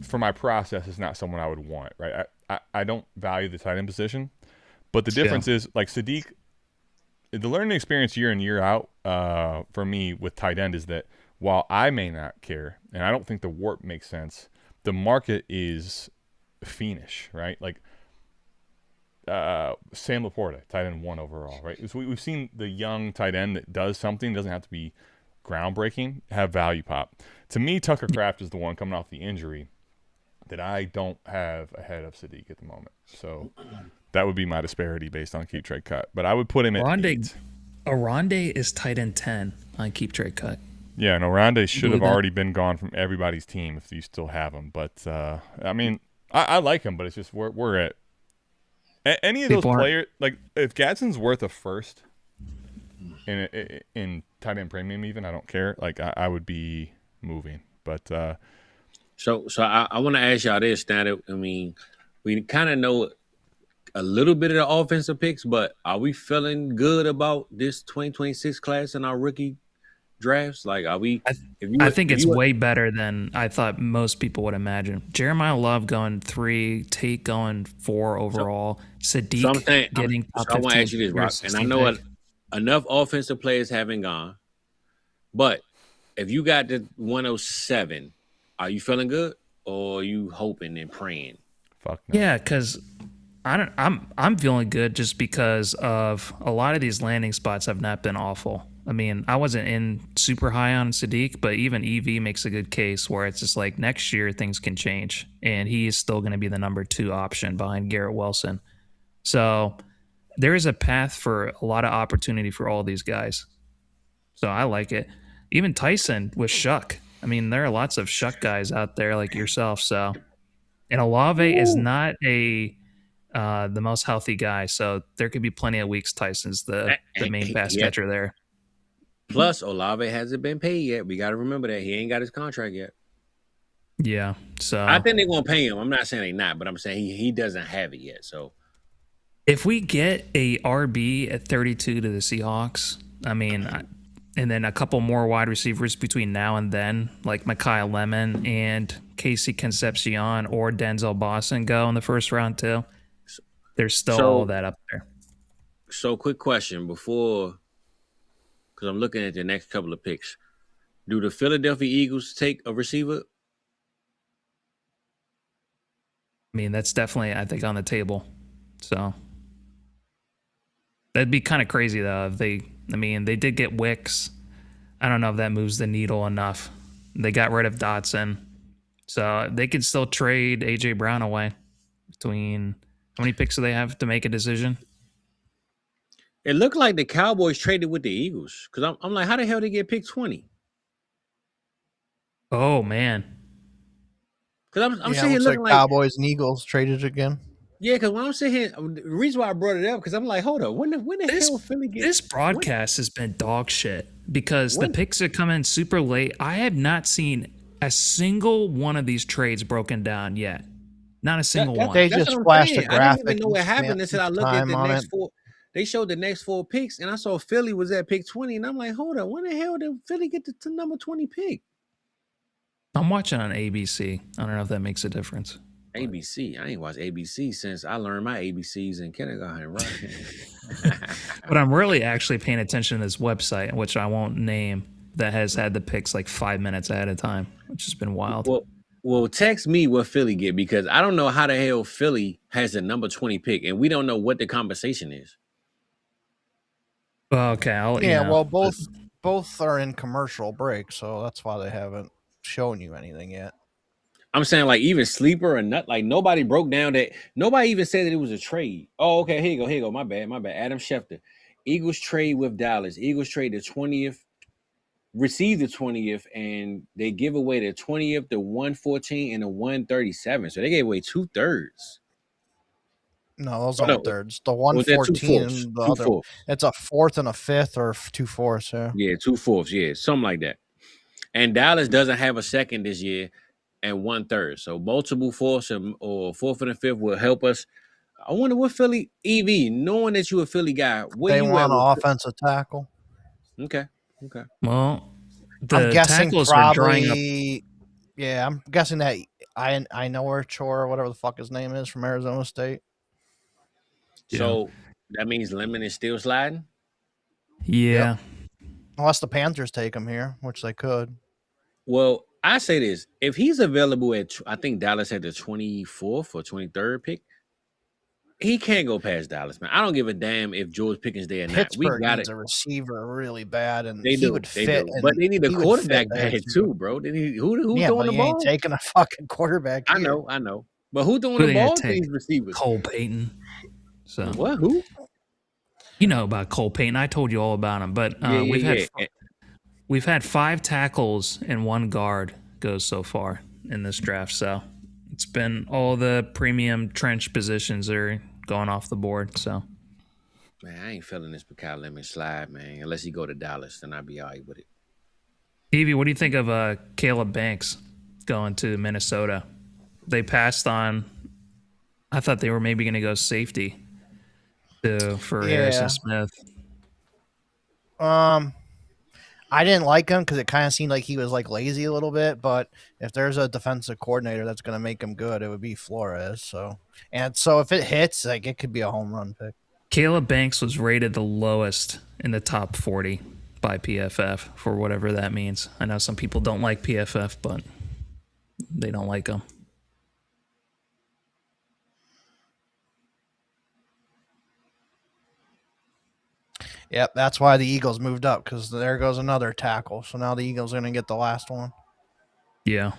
for my process, is not someone I would want. Right? I don't value the tight end position, but the difference is like Sadiq. The learning experience year in, year out for me with tight end is that while I may not care, and I don't think the warp makes sense, the market is fiendish, right? Like Sam Laporta, tight end 1 overall, right? So we've seen the young tight end that does something, doesn't have to be groundbreaking, have value pop. To me, Tucker Kraft is the one coming off the injury that I don't have ahead of Sadiq at the moment. So that would be my disparity based on Keep Trade Cut. But I would put him at 8. Aronde is tight end 10 on Keep Trade Cut. Yeah, and Aronde should have already been gone from everybody's team if you still have him. But, I mean, I like him, but it's just we're at. Any of those players, like if Gadsden's worth a first in tight end premium, even I don't care. Like I would be moving, but so I want to ask y'all this. Now, I mean, we kind of know a little bit of the offensive picks, but are we feeling good about this 2026 class in our rookie drafts? Like, are we? I think it's way better than I thought most people would imagine. Jeremiah Love going 3, Tate going 4 overall, Sadiq getting top 15. I want to ask you this, Rock, and I know enough offensive players haven't gone, but if you got the 107, are you feeling good or are you hoping and praying? Fuck no. Yeah, because I'm feeling good just because of a lot of these landing spots have not been awful. I mean, I wasn't in super high on Sadiq, but even EV makes a good case where it's just like next year things can change, and he is still going to be the number 2 option behind Garrett Wilson. So there is a path for a lot of opportunity for all these guys. So I like it. Even Tyson with Shuck. I mean, there are lots of Shuck guys out there like yourself. So, and Olave is not the most healthy guy, so there could be plenty of weeks. Tyson's the main pass catcher there. Plus, Olave hasn't been paid yet. We got to remember that he ain't got his contract yet. Yeah, so I think they're gonna pay him. I'm not saying they not, but I'm saying he doesn't have it yet. So if we get a RB at 32 to the Seahawks, I mean, and then a couple more wide receivers between now and then, like Mekhi Lemon and Casey Concepcion or Denzel Boston go in the first round too. There's still all that up there. So, quick question before. Because I'm looking at the next couple of picks. Do the Philadelphia Eagles take a receiver? I mean, that's definitely, I think, on the table. So that'd be kind of crazy, though. If they did get Wicks. I don't know if that moves the needle enough. They got rid of Dotson. So they could still trade A.J. Brown away. Between how many picks do they have to make a decision? It looked like the Cowboys traded with the Eagles. Because I'm like, how the hell did they get pick 20? Oh, man. Because I'm sitting here looking like Cowboys and Eagles traded again. Yeah, because when I'm sitting here, the reason why I brought it up, because I'm like, hold up, when the hell Philly get this broadcast has been dog shit because the picks are coming super late. I have not seen a single one of these trades broken down yet. Not a single one. They just flashed a graphic. I didn't even know what happened until I looked at the next 4. They showed the next 4 picks, and I saw Philly was at pick 20, and I'm like, hold up, when the hell did Philly get to number 20 pick? I'm watching on ABC. I don't know if that makes a difference. ABC. I ain't watched ABC since I learned my ABCs in kindergarten, right? But I'm really actually paying attention to this website, which I won't name. that has had the picks like 5 minutes ahead of time, which has been wild. Well, text me what Philly get because I don't know how the hell Philly has the number 20 pick, and we don't know what the conversation is. Well, okay, I'll let you know. Well, both are in commercial break, so that's why they haven't shown you anything yet. I'm saying like even sleeper or not, like nobody broke down that. Nobody even said that it was a trade. Oh, okay, here you go. My bad. Adam Schefter. Eagles trade with Dallas. Eagles trade the 20th, receive the 20th, and they give away the 20th, the 114, and the 137. So they gave away 2/3. No, those aren't thirds. The 114 and the other. It's a fourth and a fifth or 2/4. Yeah. Yeah, 2/4. Yeah, something like that. And Dallas doesn't have a second this year and 1/3. So multiple fourths or fourth and a fifth will help us. I wonder what Philly EV, knowing that you're a Philly guy, what they you want an offensive tackle. Okay. Well, I'm guessing tackles probably. are drying up. Yeah, I'm guessing that I know where Chor, whatever the fuck his name is, from Arizona State. So that means Lemon is still sliding? Yeah. Yep. Unless the Panthers take him here, which they could. Well, I say this. If he's available at, I think Dallas had the 24th or 23rd pick, he can't go past Dallas, man. I don't give a damn if George Pickens there or not. Pittsburgh needs a receiver really bad, and they would fit. But they need a quarterback bad too, bro. They need who's throwing the ball? Ain't taking a fucking quarterback. I know. But who's throwing the ball to these receivers? Cole Payton. So what? Who? You know about Cole Payton. I told you all about him. But we've had 5 tackles and 1 guard go so far in this draft. So it's been all the premium trench positions are going off the board. So man, I ain't feeling this Kyle Lemon slide, man. Unless he go to Dallas, then I'll be all right with it. Evie, what do you think of Caleb Banks going to Minnesota? They passed on. I thought they were maybe going to go safety for Harrison Smith. I didn't like him because it kind of seemed like he was like lazy a little bit. But if there's a defensive coordinator that's going to make him good, it would be Flores. So if it hits, like it could be a home run pick. Caleb Banks was rated the lowest in the top 40 by PFF for whatever that means. I know some people don't like PFF, but they don't like him. Yep, that's why the Eagles moved up, because there goes another tackle. So now the Eagles are going to get the last one. Yeah.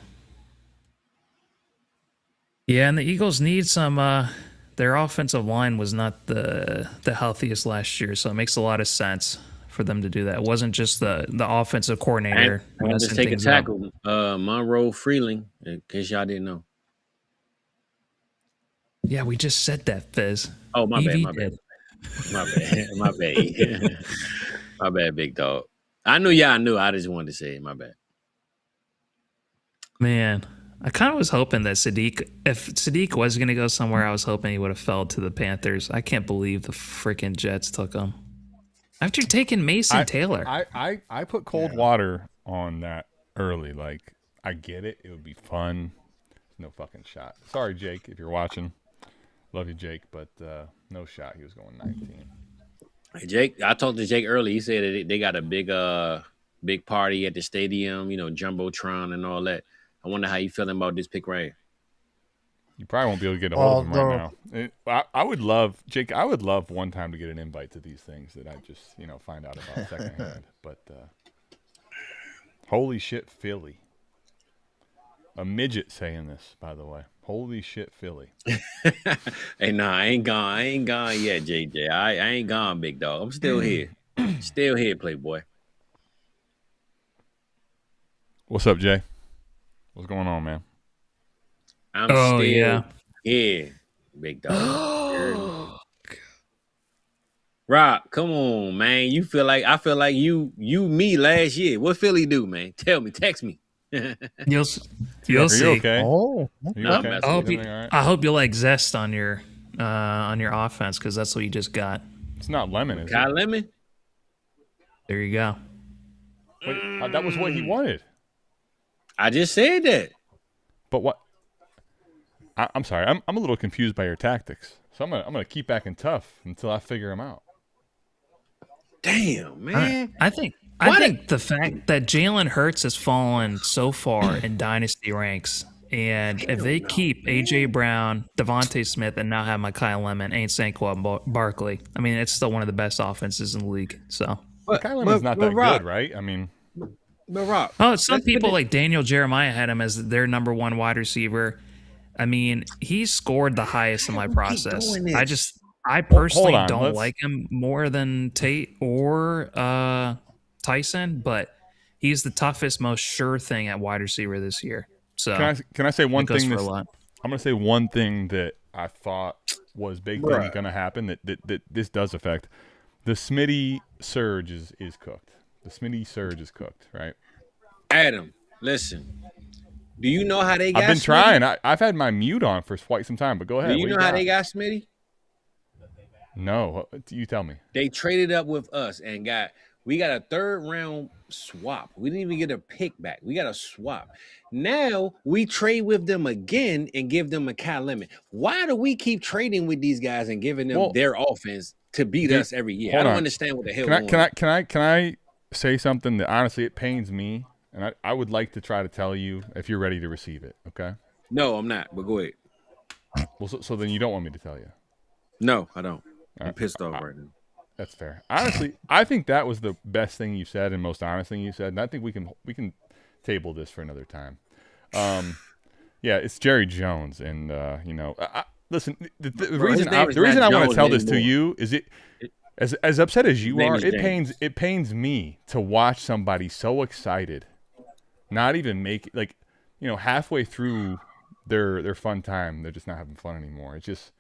Yeah, and the Eagles need some their offensive line was not the healthiest last year, so it makes a lot of sense for them to do that. It wasn't just the offensive coordinator. And just take a tackle. Monroe Freeling, in case y'all didn't know. Yeah, we just said that, Fizz. Oh, my bad. My bad. My bad, big dog. I knew y'all knew. I just wanted to say it. My bad. Man, I kind of was hoping that if Sadiq was going to go somewhere, I was hoping he would have fell to the Panthers. I can't believe the freaking Jets took him. After taking Mason Taylor. I put cold water on that early. Like, I get it. It would be fun. No fucking shot. Sorry, Jake, if you're watching. Love you, Jake, but no shot. He was going 19. Hey, Jake, I talked to Jake early. He said that they got a big party at the stadium, Jumbotron and all that. I wonder how you feeling about this pick right here. You probably won't be able to get a hold of him right now. I would love, Jake, one time to get an invite to these things that I just, find out about secondhand. But holy shit, Philly. A midget saying this, by the way. Holy shit, Philly. Hey, nah, I ain't gone yet, JJ. I ain't gone, big dog. I'm still here. Still here, Playboy. What's up, Jay? What's going on, man? I'm still here, big dog. Rock, come on, man. I feel like you me last year. What Philly do, man? Tell me, text me. You'll see. Okay? Oh, okay. I hope you like zest on your offense, because that's what you just got. It's not lemon, is Kyle it? Lemon? There you go. Wait, that was what he wanted. I just said that. But what? I'm sorry. I'm a little confused by your tactics. So I'm gonna keep acting tough until I figure him out. Damn, man. I think I think the fact that Jalen Hurts has fallen so far in dynasty ranks, and if they keep A.J. Brown, Devontae Smith, and now have Mekhi Lemon, ain't Saquon Barkley, I mean, it's still one of the best offenses in the league. So, Mekhi Lemon's not that good, right? I mean, but Rock. oh, some people like Daniel Jeremiah had him as their number one wide receiver. I mean, he scored the highest in my process. I personally don't like him more than Tate or Tyson, but he's the toughest, most sure thing at wide receiver this year. So can I say one thing? I'm going to say one thing that I thought was baked in going to happen that this does affect. The Smitty surge is cooked. The Smitty surge is cooked, right? Adam, listen. Do you know how they got I've been Smitty? trying. I've had my mute on for quite some time, but go ahead. Do you know how they got Smitty? No, you tell me. They traded up with us and we got a 3rd round swap. We didn't even get a pick back. We got a swap. Now we trade with them again and give them a Mekhi Lemon. Why do we keep trading with these guys and giving them their offense to beat us every year? I don't understand what the hell. Can I say something that honestly it pains me, and I would like to try to tell you if you're ready to receive it. Okay. No, I'm not. But go ahead. Well, so then you don't want me to tell you. No, I don't. I'm pissed off right now. That's fair. Honestly, I think that was the best thing you said and most honest thing you said, and I think we can table this for another time. Yeah, it's Jerry Jones, and listen. The reason I want to tell this to you is as upset as you are, it pains me to watch somebody so excited, not even make halfway through their fun time, they're just not having fun anymore. It's just.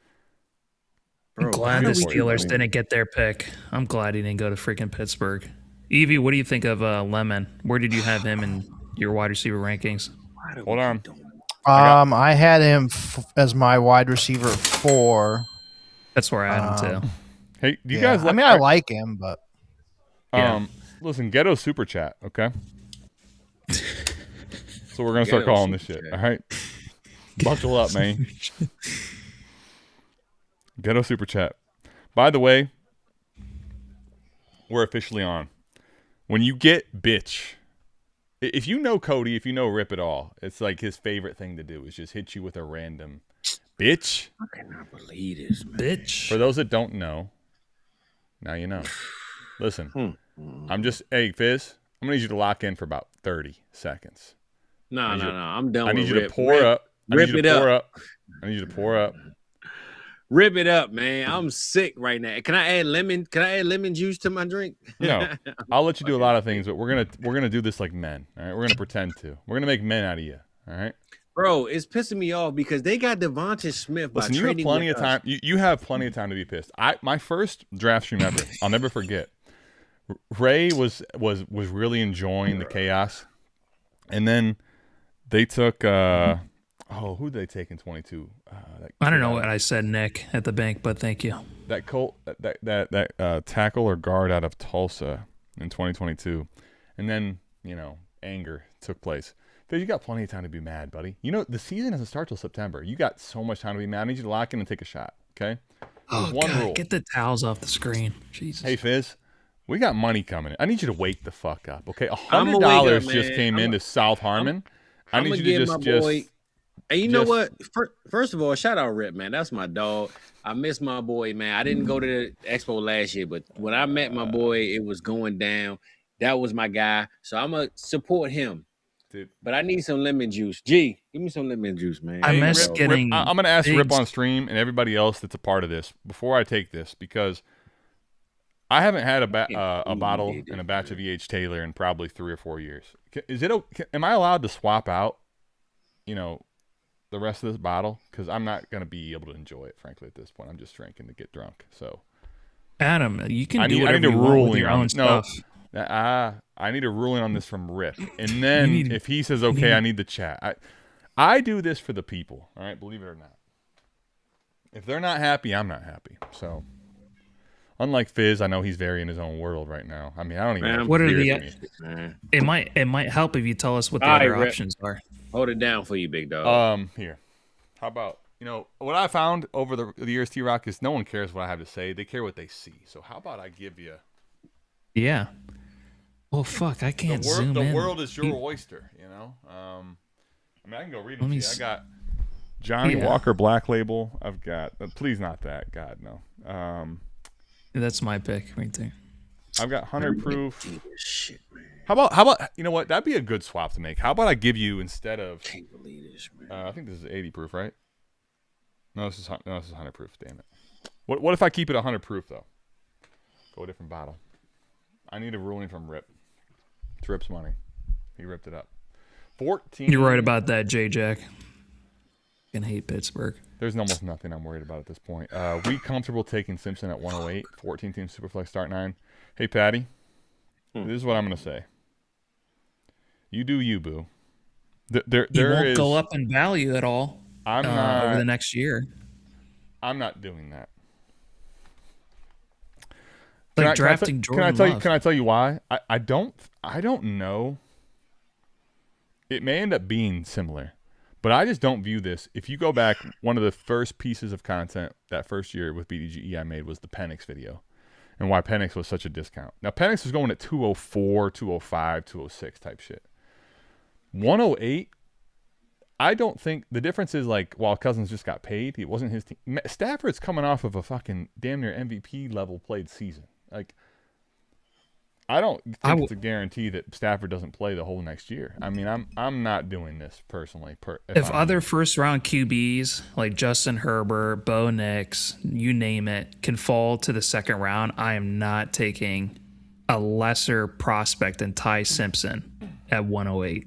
I'm glad the Steelers didn't get their pick. I'm glad he didn't go to freaking Pittsburgh. Evie, what do you think of Lemon? Where did you have him in your wide receiver rankings? Hold on. I had him as my wide receiver 4. That's where I had him too. Hey, do you guys? I like him, but listen, Ghetto Super Chat, okay? So we're gonna start calling this shit. All right, buckle up, man. Ghetto Super Chat. By the way, we're officially on. When you get bitch, if you know Cody, if you know Rip at all, it's like his favorite thing to do is just hit you with a random bitch. I cannot believe this, man. Bitch. For those that don't know, now you know. Listen, hey, Fizz, I'm going to need you to lock in for about 30 seconds. No. I'm done I with need you Rip. to pour up. Rip it up. I need you to pour up. Rip it up, man. I'm sick right now. Can I add lemon juice to my drink? No. I'll let you do a lot of things, but we're gonna do this like men. All right. We're gonna pretend to. We're gonna make men out of you. All right. Bro, it's pissing me off because they got Devontae Smith. Listen, you have plenty of time. You have plenty of time to be pissed. My first draft stream ever, I'll never forget. Ray was really enjoying the chaos, and then they took who did they take in 22? I don't know what I said, Nick, at the bank, but thank you. That tackle or guard out of Tulsa in 2022, and then anger took place. Because you got plenty of time to be mad, buddy. The season doesn't start till September. You got so much time to be mad. I need you to lock in and take a shot. Okay. There's one rule. Get the towels off the screen. Jesus. Hey Fizz, we got money coming. I need you to wake the fuck up. Okay. $100 just came into South Harmon. I need you to just. And you know what? First of all, shout out Rip, man. That's my dog. I miss my boy, man. I didn't go to the expo last year, but when I met my boy, it was going down. That was my guy. So I'm going to support him. Dude. But I need some lemon juice. G, give me some lemon juice, man. I miss getting. Rip, I'm going to ask Rip on stream and everybody else that's a part of this before I take this, because I haven't had a bottle and a batch of E.H. Taylor in probably 3 or 4 years. Am I allowed to swap out, the rest of this bottle? Because I'm not going to be able to enjoy it, frankly, at this point. I'm just drinking to get drunk. So, Adam, you can do whatever you want with your own stuff. I need a ruling on this from Rip. And then if he says, okay, I need the chat. I do this for the people, all right? Believe it or not. If they're not happy, I'm not happy. So, unlike Fizz, I know he's very in his own world right now. I mean, I don't even know what are the... It might help if you tell us what the other options are. Hold it down for you, big dog. Here. How about, what I found over the years, T-Rock, is no one cares what I have to say. They care what they see. So how about I give you... Yeah. Well, fuck, I can't zoom the in. world is your oyster, you know. I mean, I can go read them to you. I got Johnny Walker Black Label. I've got. Please not that. God no. That's my pick right there. I've got 100 proof. Shit, man. How about you know what? That'd be a good swap to make. How about I give you instead of? Can't believe this, man. I think this is 80 proof, right? No, this is 100 proof. Damn it. What if I keep it 100 proof though? Go a different bottle. I need a ruling from Rip. It's Rip's money. He ripped it up. 14. You're right about that, J-Jack. I hate Pittsburgh. There's almost nothing I'm worried about at this point. We comfortable taking Simpson at 108. 14 team Superflex start 9. Hey, Patty. This is what I'm going to say. You do you, boo. There won't go up in value at all over the next year. I'm not doing that. Drafting Jordan Love. Can I tell you why? I don't know. It may end up being similar, but I just don't view this. If you go back, one of the first pieces of content that first year with BDGE I made was the Penix video and why Penix was such a discount. Now, Penix was going at 204, 205, 206 type shit. 108, I don't think the difference is like while Cousins just got paid, it wasn't his team. Stafford's coming off of a fucking damn near MVP level played season. Like, I don't think it's a guarantee that Stafford doesn't play the whole next year. I mean, I'm not doing this personally. If other first round QBs like Justin Herbert, Bo Nix, you name it, can fall to the second round, I am not taking a lesser prospect than Ty Simpson at 108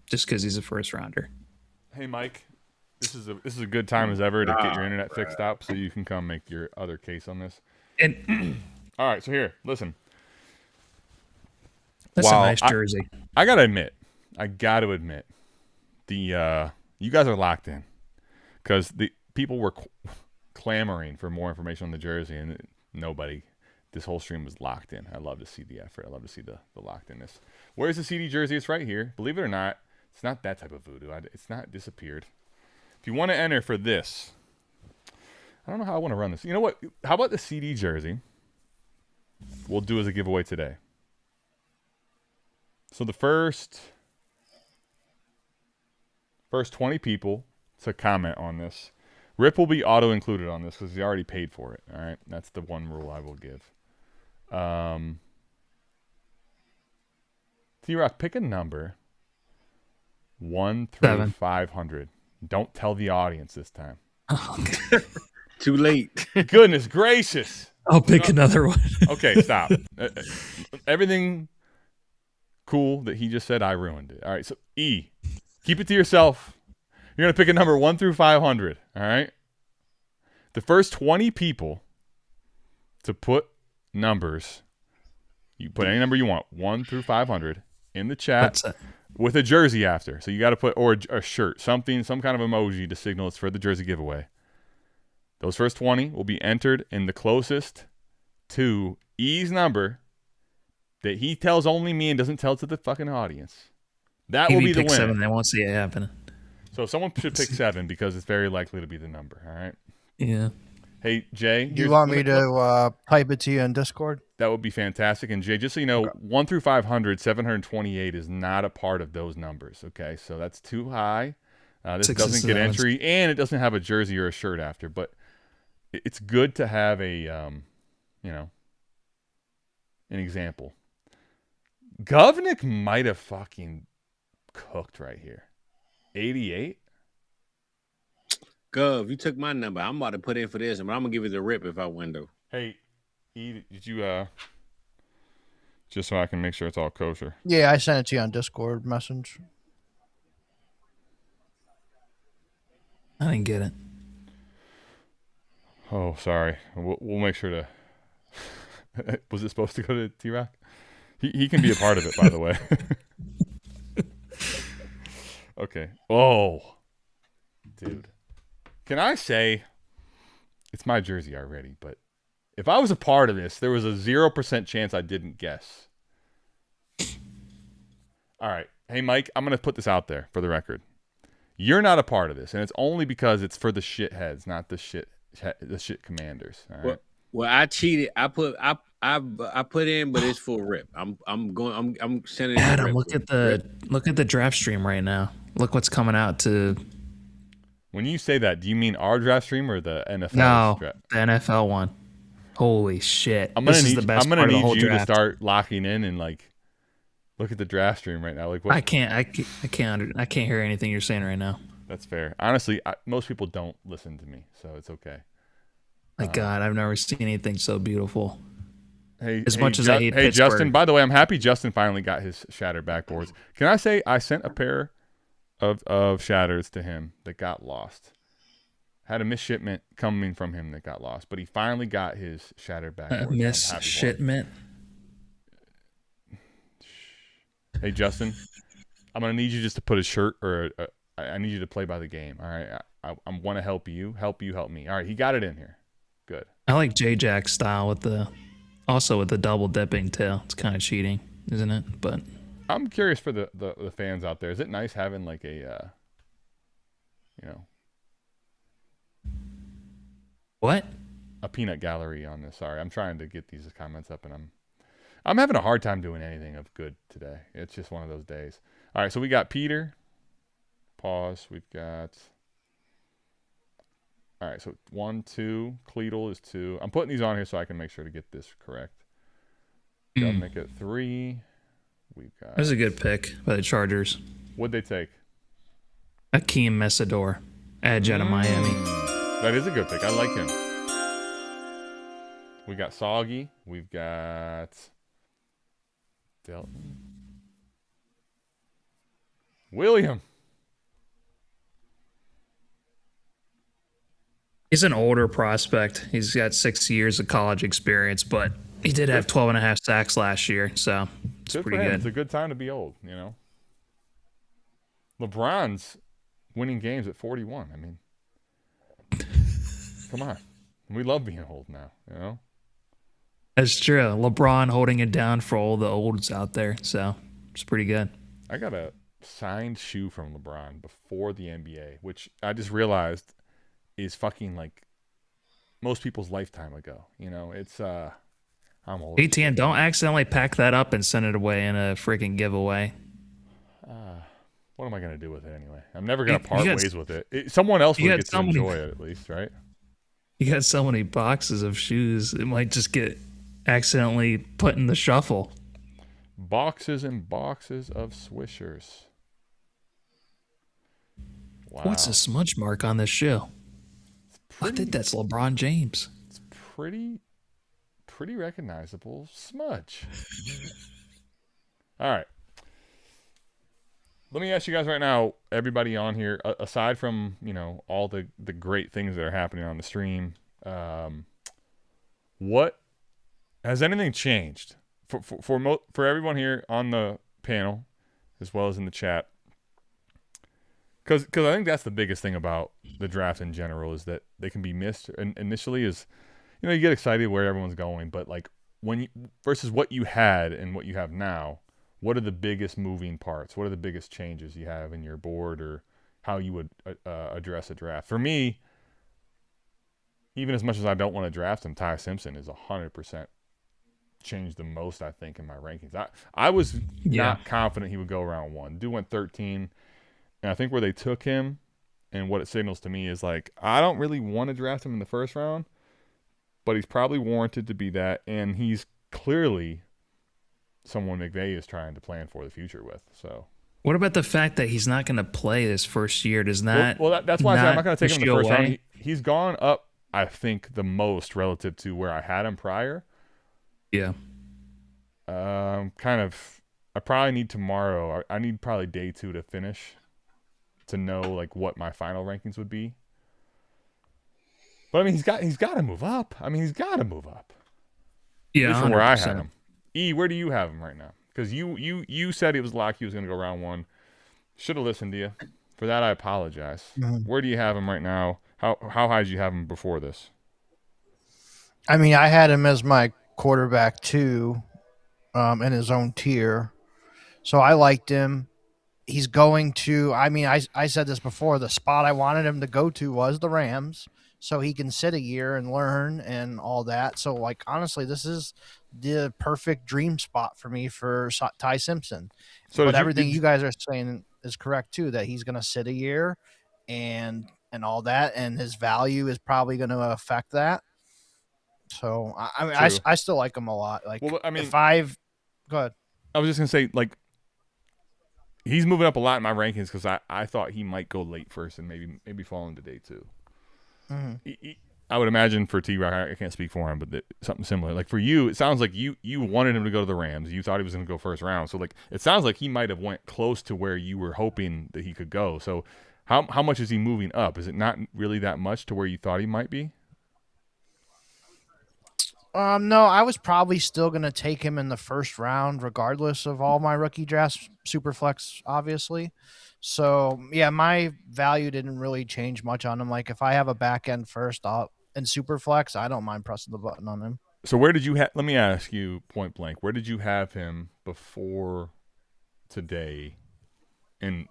just because he's a first rounder. Hey, Mike, this is a good time as ever to get your internet fixed up so you can come make your other case on this. And all right, so here, listen. That's a nice jersey. I gotta admit, the you guys are locked in because the people were clamoring for more information on the jersey, and nobody. This whole stream was locked in. I love to see the effort. I love to see the locked inness. Where's the CD jersey? It's right here. Believe it or not, it's not that type of voodoo. It's not disappeared. If you want to enter for this, I don't know how I want to run this. You know what? How about the CD jersey? We'll do as a giveaway today. So the first 20 people to comment on this, Rip will be auto included on this because he already paid for it. All right, that's the one rule I will give. T-Rock, pick a number 1 through 7. 500. Don't tell the audience this time. Okay. Too late. Goodness gracious. I'll pick another one. Okay, stop. Everything cool that he just said, I ruined it. All right, so E, keep it to yourself. You're going to pick a number 1 through 500, all right? The first 20 people to put numbers, you put any number you want, 1 through 500, in the chat with a jersey after. So you got to put, or a shirt, something, some kind of emoji to signal it's for the jersey giveaway. Those first 20 will be entered in the closest to E's number that he tells only me and doesn't tell to the fucking audience. That will be the winner. 7, they won't see it happening. So someone should pick 7 because it's very likely to be the number. All right. Yeah. Hey, Jay. You want me to type it to you in Discord? That would be fantastic. And Jay, just so you know, 1 through 500, 728 is not a part of those numbers. Okay. So that's too high. This doesn't get entry, and it doesn't have a jersey or a shirt after, but it's good to have a, an example. Govnick might have fucking cooked right here. 88? Gov, you took my number. I'm about to put in for this, but I'm going to give you the rip if I win, though. Hey, E, did you, just so I can make sure it's all kosher? Yeah, I sent it to you on Discord message. I didn't get it. Oh, sorry. We'll make sure to... Was it supposed to go to T-Rock? He can be a part of it, by the way. Okay. Oh. Dude. Can I say... It's my jersey already, but if I was a part of this, there was a 0% chance I didn't guess. All right. Hey, Mike, I'm going to put this out there for the record. You're not a part of this, and it's only because it's for the shitheads, not the shit commanders. All right? Well, I cheated. I I put in, but it's full rip. I'm sending it. Adam, rip. look at the draft stream right now. Look what's coming out to. When you say that, do you mean our draft stream or the NFL? No, draft? the NFL one. Holy shit! I'm gonna this need, is the best I'm gonna part of the need whole you draft. to start locking in and like look at the draft stream right now. Like what? I can't hear anything you're saying right now. That's fair. Honestly, most people don't listen to me, so it's okay. My God, I've never seen anything so beautiful. Hey, as much as I hate Hey, Pittsburgh. Justin, by the way, I'm happy Justin finally got his shattered backboards. Can I say I sent a pair of shatters to him that got lost. Had a misshipment coming from him that got lost, but he finally got his shattered backboards. Misshipment? Hey, Justin, I'm going to need you just to put a shirt or I need you to play by the game. All right. I want to help you, help me. All right. He got it in here. Good. I like J-Jack's style with the double dipping tail. It's kind of cheating, isn't it? But I'm curious for the fans out there. Is it nice having like a, what? A peanut gallery on this? Sorry, I'm trying to get these comments up, and I'm having a hard time doing anything of good today. It's just one of those days. All right, so we got Peter. Pause. We've got. All right, so 1, 2. Cleedle is 2. I'm putting these on here so I can make sure to get this correct. Gotta make it 3. We've got. That was a good pick by the Chargers. What'd they take? Akeem Mesidor, edge out of Miami. That is a good pick. I like him. We got Soggy. We've got Delton. William. He's an older prospect. He's got 6 years of college experience, but he did have 12.5 sacks last year, so it's pretty good. It's a good time to be old, you know. LeBron's winning games at 41. I mean, come on. We love being old now, you know. That's true. LeBron holding it down for all the olds out there, so it's pretty good. I got a signed shoe from LeBron before the NBA, which I just realized is fucking like most people's lifetime ago. You know, it's I'm old. ATN, don't accidentally pack that up and send it away in a freaking giveaway. What am I gonna do with it anyway? I'm never gonna part ways with it. Someone else would get to enjoy it at least, right? You got so many boxes of shoes, it might just get accidentally put in the shuffle. Boxes and boxes of Swishers. Wow. What's a smudge mark on this shoe? I think that's LeBron James. It's pretty recognizable smudge. All right. Let me ask you guys right now, everybody on here, aside from, you know, all the great things that are happening on the stream, what has anything changed for everyone here on the panel as well as in the chat? Because I think that's the biggest thing about the draft in general is that they can be missed. And initially is, you know, you get excited where everyone's going, but like when you versus what you had and what you have now, what are the biggest moving parts? What are the biggest changes you have in your board or how you would address a draft? For me, even as much as I don't want to draft him, Ty Simpson is 100% changed the most, I think, in my rankings. I was not confident he would go round 1. Dude went 13. And I think where they took him and what it signals to me is like, I don't really want to draft him in the first round, but he's probably warranted to be that. And he's clearly someone McVay is trying to plan for the future with. So, what about the fact that he's not going to play this first year? Does that that's why I said I'm not going to take him in the first away? round. He's gone up, I think, the most relative to where I had him prior. Yeah. Kind of. I probably need tomorrow. I need probably day 2 to finish to know like what my final rankings would be. But I mean, he's got to move up. Yeah, from where I 100%. had him. E, where do you have him right now? Because you said it was locked. He was going to go round 1. Should have listened to you. For that, I apologize. Where do you have him right now? How high did you have him before this? I mean, I had him as my quarterback too, in his own tier. So I liked him. He's going to, I mean, I said this before, the spot I wanted him to go to was the Rams. so he can sit a year and learn and all that. So, like, honestly, this is the perfect dream spot for me for Ty Simpson. So but everything you guys are saying is correct too, that he's going to sit a year and all that, and his value is probably going to affect that. So I mean, I still like him a lot. Like, well, I mean, if I've go ahead. I was just gonna say, like, he's moving up a lot in my rankings because I thought he might go late first and maybe fall into day 2. Mm-hmm. I would imagine for T-Rock, I can't speak for him, but something similar. Like for you, it sounds like you wanted him to go to the Rams. You thought he was going to go first round. So like it sounds like he might have went close to where you were hoping that he could go. So how much is he moving up? Is it not really that much to where you thought he might be? No, I was probably still going to take him in the first round, regardless of all my rookie drafts, Superflex, obviously. So yeah, my value didn't really change much on him. Like if I have a back end first in Superflex, I don't mind pressing the button on him. So where did you have? Let me ask you point blank. Where did you have him before today? And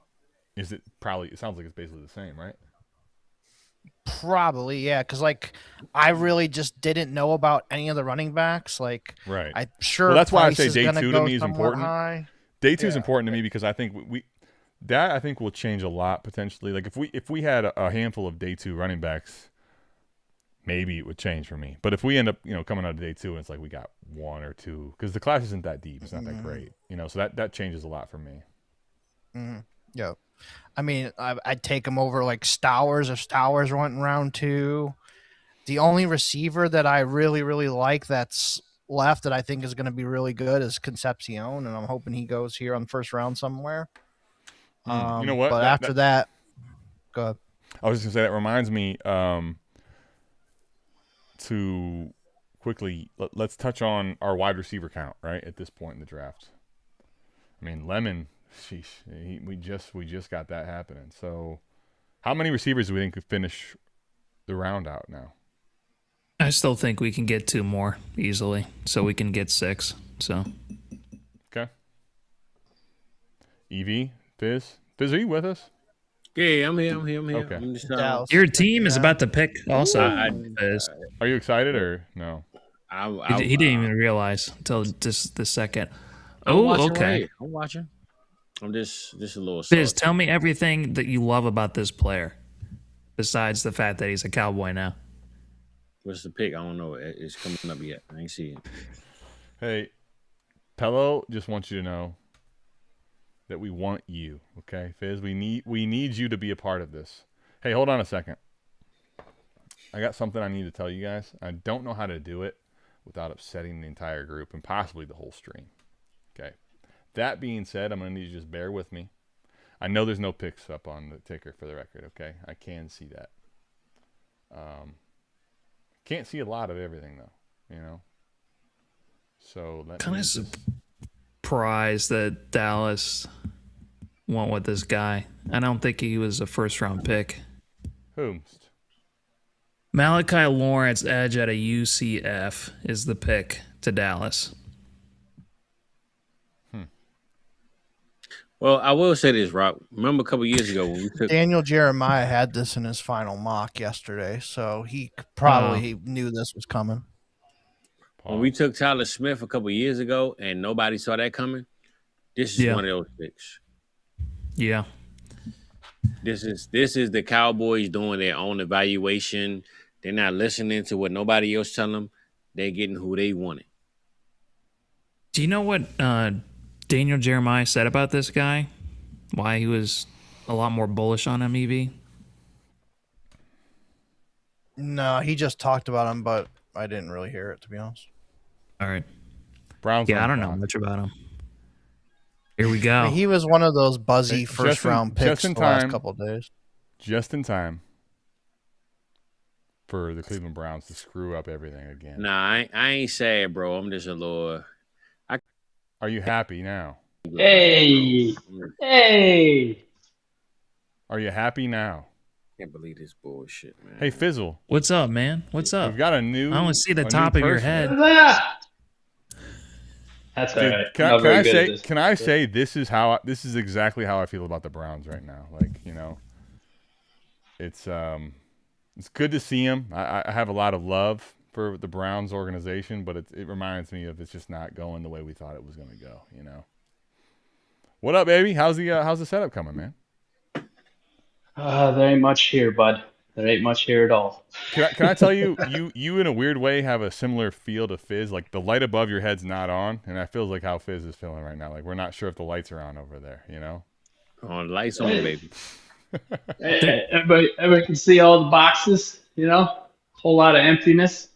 is it probably? It sounds like it's basically the same, right? Probably, yeah, because like I really just didn't know about any of the running backs. Like, right, I'm sure. Well, that's why I Price say is day gonna 2 go to me is somewhat important. high. Day 2 is important to me because I think that I think will change a lot potentially. Like if we had a handful of day 2 running backs, maybe it would change for me. But if we end up coming out of day 2 and it's like we got 1 or 2 because the class isn't that deep, it's not that great, so that changes a lot for me. Mm-hmm. Yeah. I mean, I'd take him over like Stowers if Stowers went in round 2. The only receiver that I really, really like that's left that I think is going to be really good is Concepcion, and I'm hoping he goes here on the first round somewhere. You know what? But after that, go ahead. I was just going to say that reminds me to quickly, let's touch on our wide receiver count, right, at this point in the draft. I mean, Lemon... Sheesh, we just got that happening. So, how many receivers do we think could finish the round out now? I still think we can get 2 more easily, so we can get 6. So, okay. Evie, Fizz, are you with us? Yeah, I'm here. Okay. I'm just, your team is about to pick also. Fizz. Are you excited or no? He didn't even realize until just the second. Okay. I'm watching. I'm just a little. Fizz, tell me everything that you love about this player, besides the fact that he's a Cowboy now. What's the pick? I don't know. It's coming up yet. I ain't see it. Hey, Pello just wants you to know that we want you. Okay, Fizz, we need you to be a part of this. Hey, hold on a second. I got something I need to tell you guys. I don't know how to do it without upsetting the entire group and possibly the whole stream. Okay. That being said, I'm going to need you to just bear with me. I know there's no picks up on the ticker for the record, okay? I can see that. Can't see a lot of everything, though, So let kind me of just... surprised that Dallas went with this guy. I don't think he was a first-round pick. Whomst? Malachi Lawrence, edge at a UCF, is the pick to Dallas. Well, I will say this, Rock. Remember a couple years ago when we took Daniel Jeremiah had this in his final mock yesterday, so he probably knew this was coming. When we took Tyler Smith a couple years ago and nobody saw that coming, this is one of those picks. Yeah. This is the Cowboys doing their own evaluation. They're not listening to what nobody else tell them. They're getting who they wanted. Do you know what Daniel Jeremiah said about this guy? Why he was a lot more bullish on him, EV? No, he just talked about him, but I didn't really hear it, to be honest. All right. Browns. Yeah, I don't know much about him. Here we go. I mean, he was one of those buzzy first-round picks the last couple of days. Just in time for the Cleveland Browns to screw up everything again. Nah, I ain't sad, bro. I'm just a little... Are you happy now? Hey! Are you happy now? Can't believe this bullshit, man. Hey, Fizzle. What's up, man? What's up? We've got a new... I only see the top of your head. That's Dude, all right. Can I say this is exactly how I feel about the Browns right now. Like, it's it's good to see him. I have a lot of love for the Browns organization, but it reminds me of it's just not going the way we thought it was going to go. You know. What up, baby? How's the setup coming, man? There ain't much here, bud. There ain't much here at all. Can I tell you, you in a weird way have a similar feel to Fizz. Like the light above your head's not on, and that feels like how Fizz is feeling right now. Like we're not sure if the lights are on over there. You know. On lights on, baby. Everybody can see all the boxes. You know, whole lot of emptiness,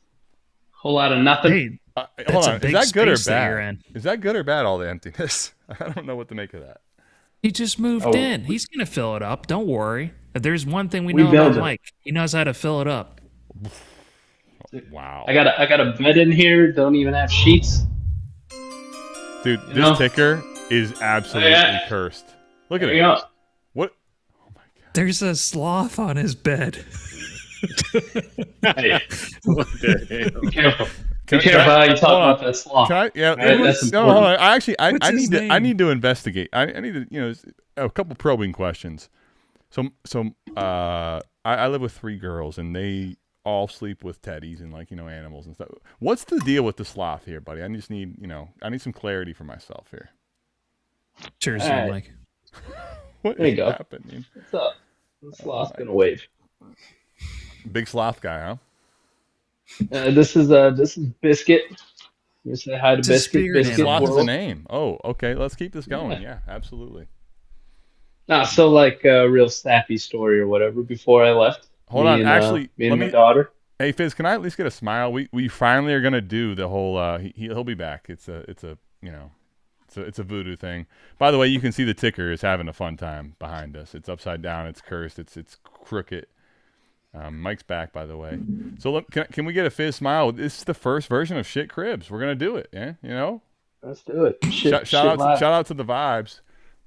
whole lot of nothing. Hey, Hold on. Is that good or space that you're bad? in. Is that good or bad? All the emptiness. I don't know what to make of that. He just moved in. He's gonna fill it up. Don't worry. If there's one thing we We know build about it. Mike, he knows how to fill it up. Wow. I got a bed in here. Don't even have sheets. Dude, You this know? ticker is absolutely Yeah. cursed. Look at There it. you go. What? There's a sloth on his bed. Hey, What the hell? be careful. Can Be careful how you hold talk on. about that sloth. Can I? Yeah. Right, that's no, hold on. important. I What's his I name? need to investigate. I need to, a couple probing questions. So, I live with 3 girls, and they all sleep with teddies and animals and stuff. What's the deal with the sloth here, buddy? I just need, I need some clarity for myself here. Cheers, All right. Mike. What There you is go. happening? What's up? The sloth's gonna wave. Big sloth guy, huh? This is Biscuit. You say hi to It's a Biscuit. spirit Biscuit animal. Sloth is a world. name. Oh, okay. Let's keep this going. Yeah, absolutely. Nah, so like a real snappy story or whatever. Before I left, Hold me on. and, Actually, me and let my me. daughter. Hey Fizz, can I at least get a smile? We finally are gonna do the whole. He'll be back. It's a voodoo thing. By the way, you can see the ticker is having a fun time behind us. It's upside down. It's cursed. It's crooked. Mike's back, by the way. So can we get a Fizz smile? This is the first version of Shit Cribs. We're gonna do it. Yeah. Let's do it. Shit, Shout live. out to the vibes.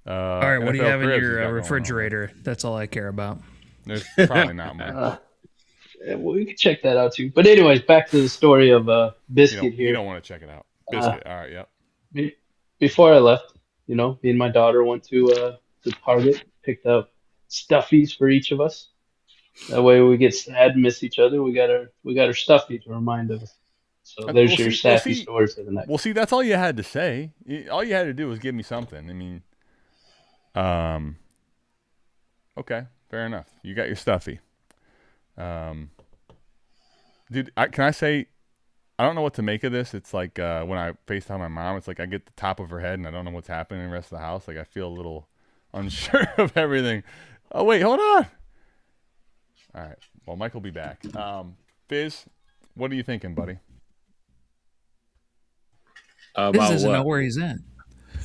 All right, what do you NFL have in Cribs has got your going on. refrigerator? That's all I care about. There's probably not much. Yeah, well, we can check that out too. But anyways, back to the story of Biscuit You here. don't want to check it out. Biscuit. All right. Yep. Before I left, me and my daughter went to Target, picked up stuffies for each of us. That way, we get sad, miss each other. We got our stuffy to remind us. So there's We'll your see- we'll sappy see. story for the night. Well, see, that's all you had to say. All you had to do was give me something. I mean, okay, fair enough. You got your stuffy. Dude, can I say, I don't know what to make of this. It's like when I FaceTime my mom, it's like I get the top of her head and I don't know what's happening in the rest of the house. Like I feel a little unsure of everything. Oh, wait, hold on. All right. Well, Mike will be back. Fizz, what are you thinking, buddy? This About doesn't know what? where he's at.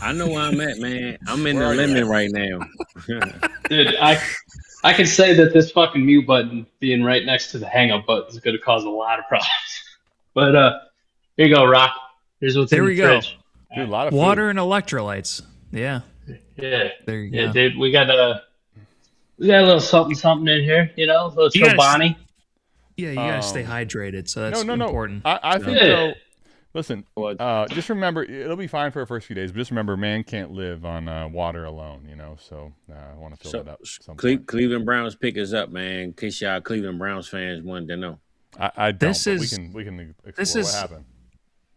I know where I'm at, man. I'm in Where the are you limit at? right now. Dude, I can say that this fucking mute button being right next to the hang up button is going to cause a lot of problems. But here you go, Rock. Here's what's There in we the go. fridge. Dude, a lot of food. Water and electrolytes. Yeah, Yeah, there you yeah, go. dude. We got a little something in here. A little You gotta Chobani. Yeah, you gotta stay hydrated, so that's no. important. I think Yeah. though. Listen, What? just remember it'll be fine for the first few days, but just remember, man can't live on water alone. So I want to fill So, that up. At some point. Cleveland Browns pick us up, man. In case y'all Cleveland Browns fans wanted to know. I don't. This but is- we can explore this what is- happened.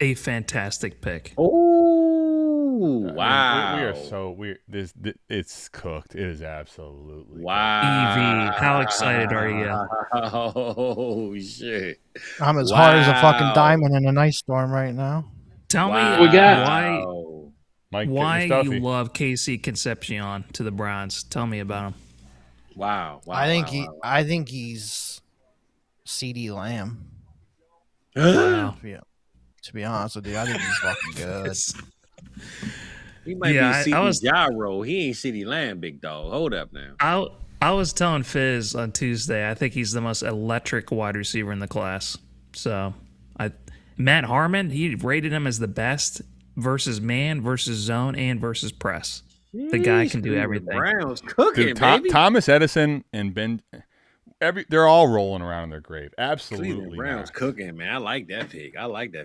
A fantastic pick. Oh, I mean, wow. we are so it's cooked. It is absolutely Wow. EV, how excited are you? Oh, shit. I'm as hard as a fucking Wow. diamond in an ice storm right now. Tell Wow. me We got- why Mike, why get you your stuffy. love Casey Concepcion to the Browns. Tell me about him. Wow. Wow. I think he's CD Lamb. Wow. Yeah. To be honest with you, I think he's fucking good. He might Yeah, be I CD was- Gyro. He ain't CD Lamb, big dog. Hold up now. I was telling Fizz on Tuesday, I think he's the most electric wide receiver in the class. So Matt Harmon, he rated him as the best versus man, versus zone, and versus press. The guy can do Cleveland everything. Browns cooking, Dude, baby. Thomas Edison and Ben, they're all rolling around in their grave. Absolutely, Cleveland Browns not. cooking, man. I like that pick. I like it.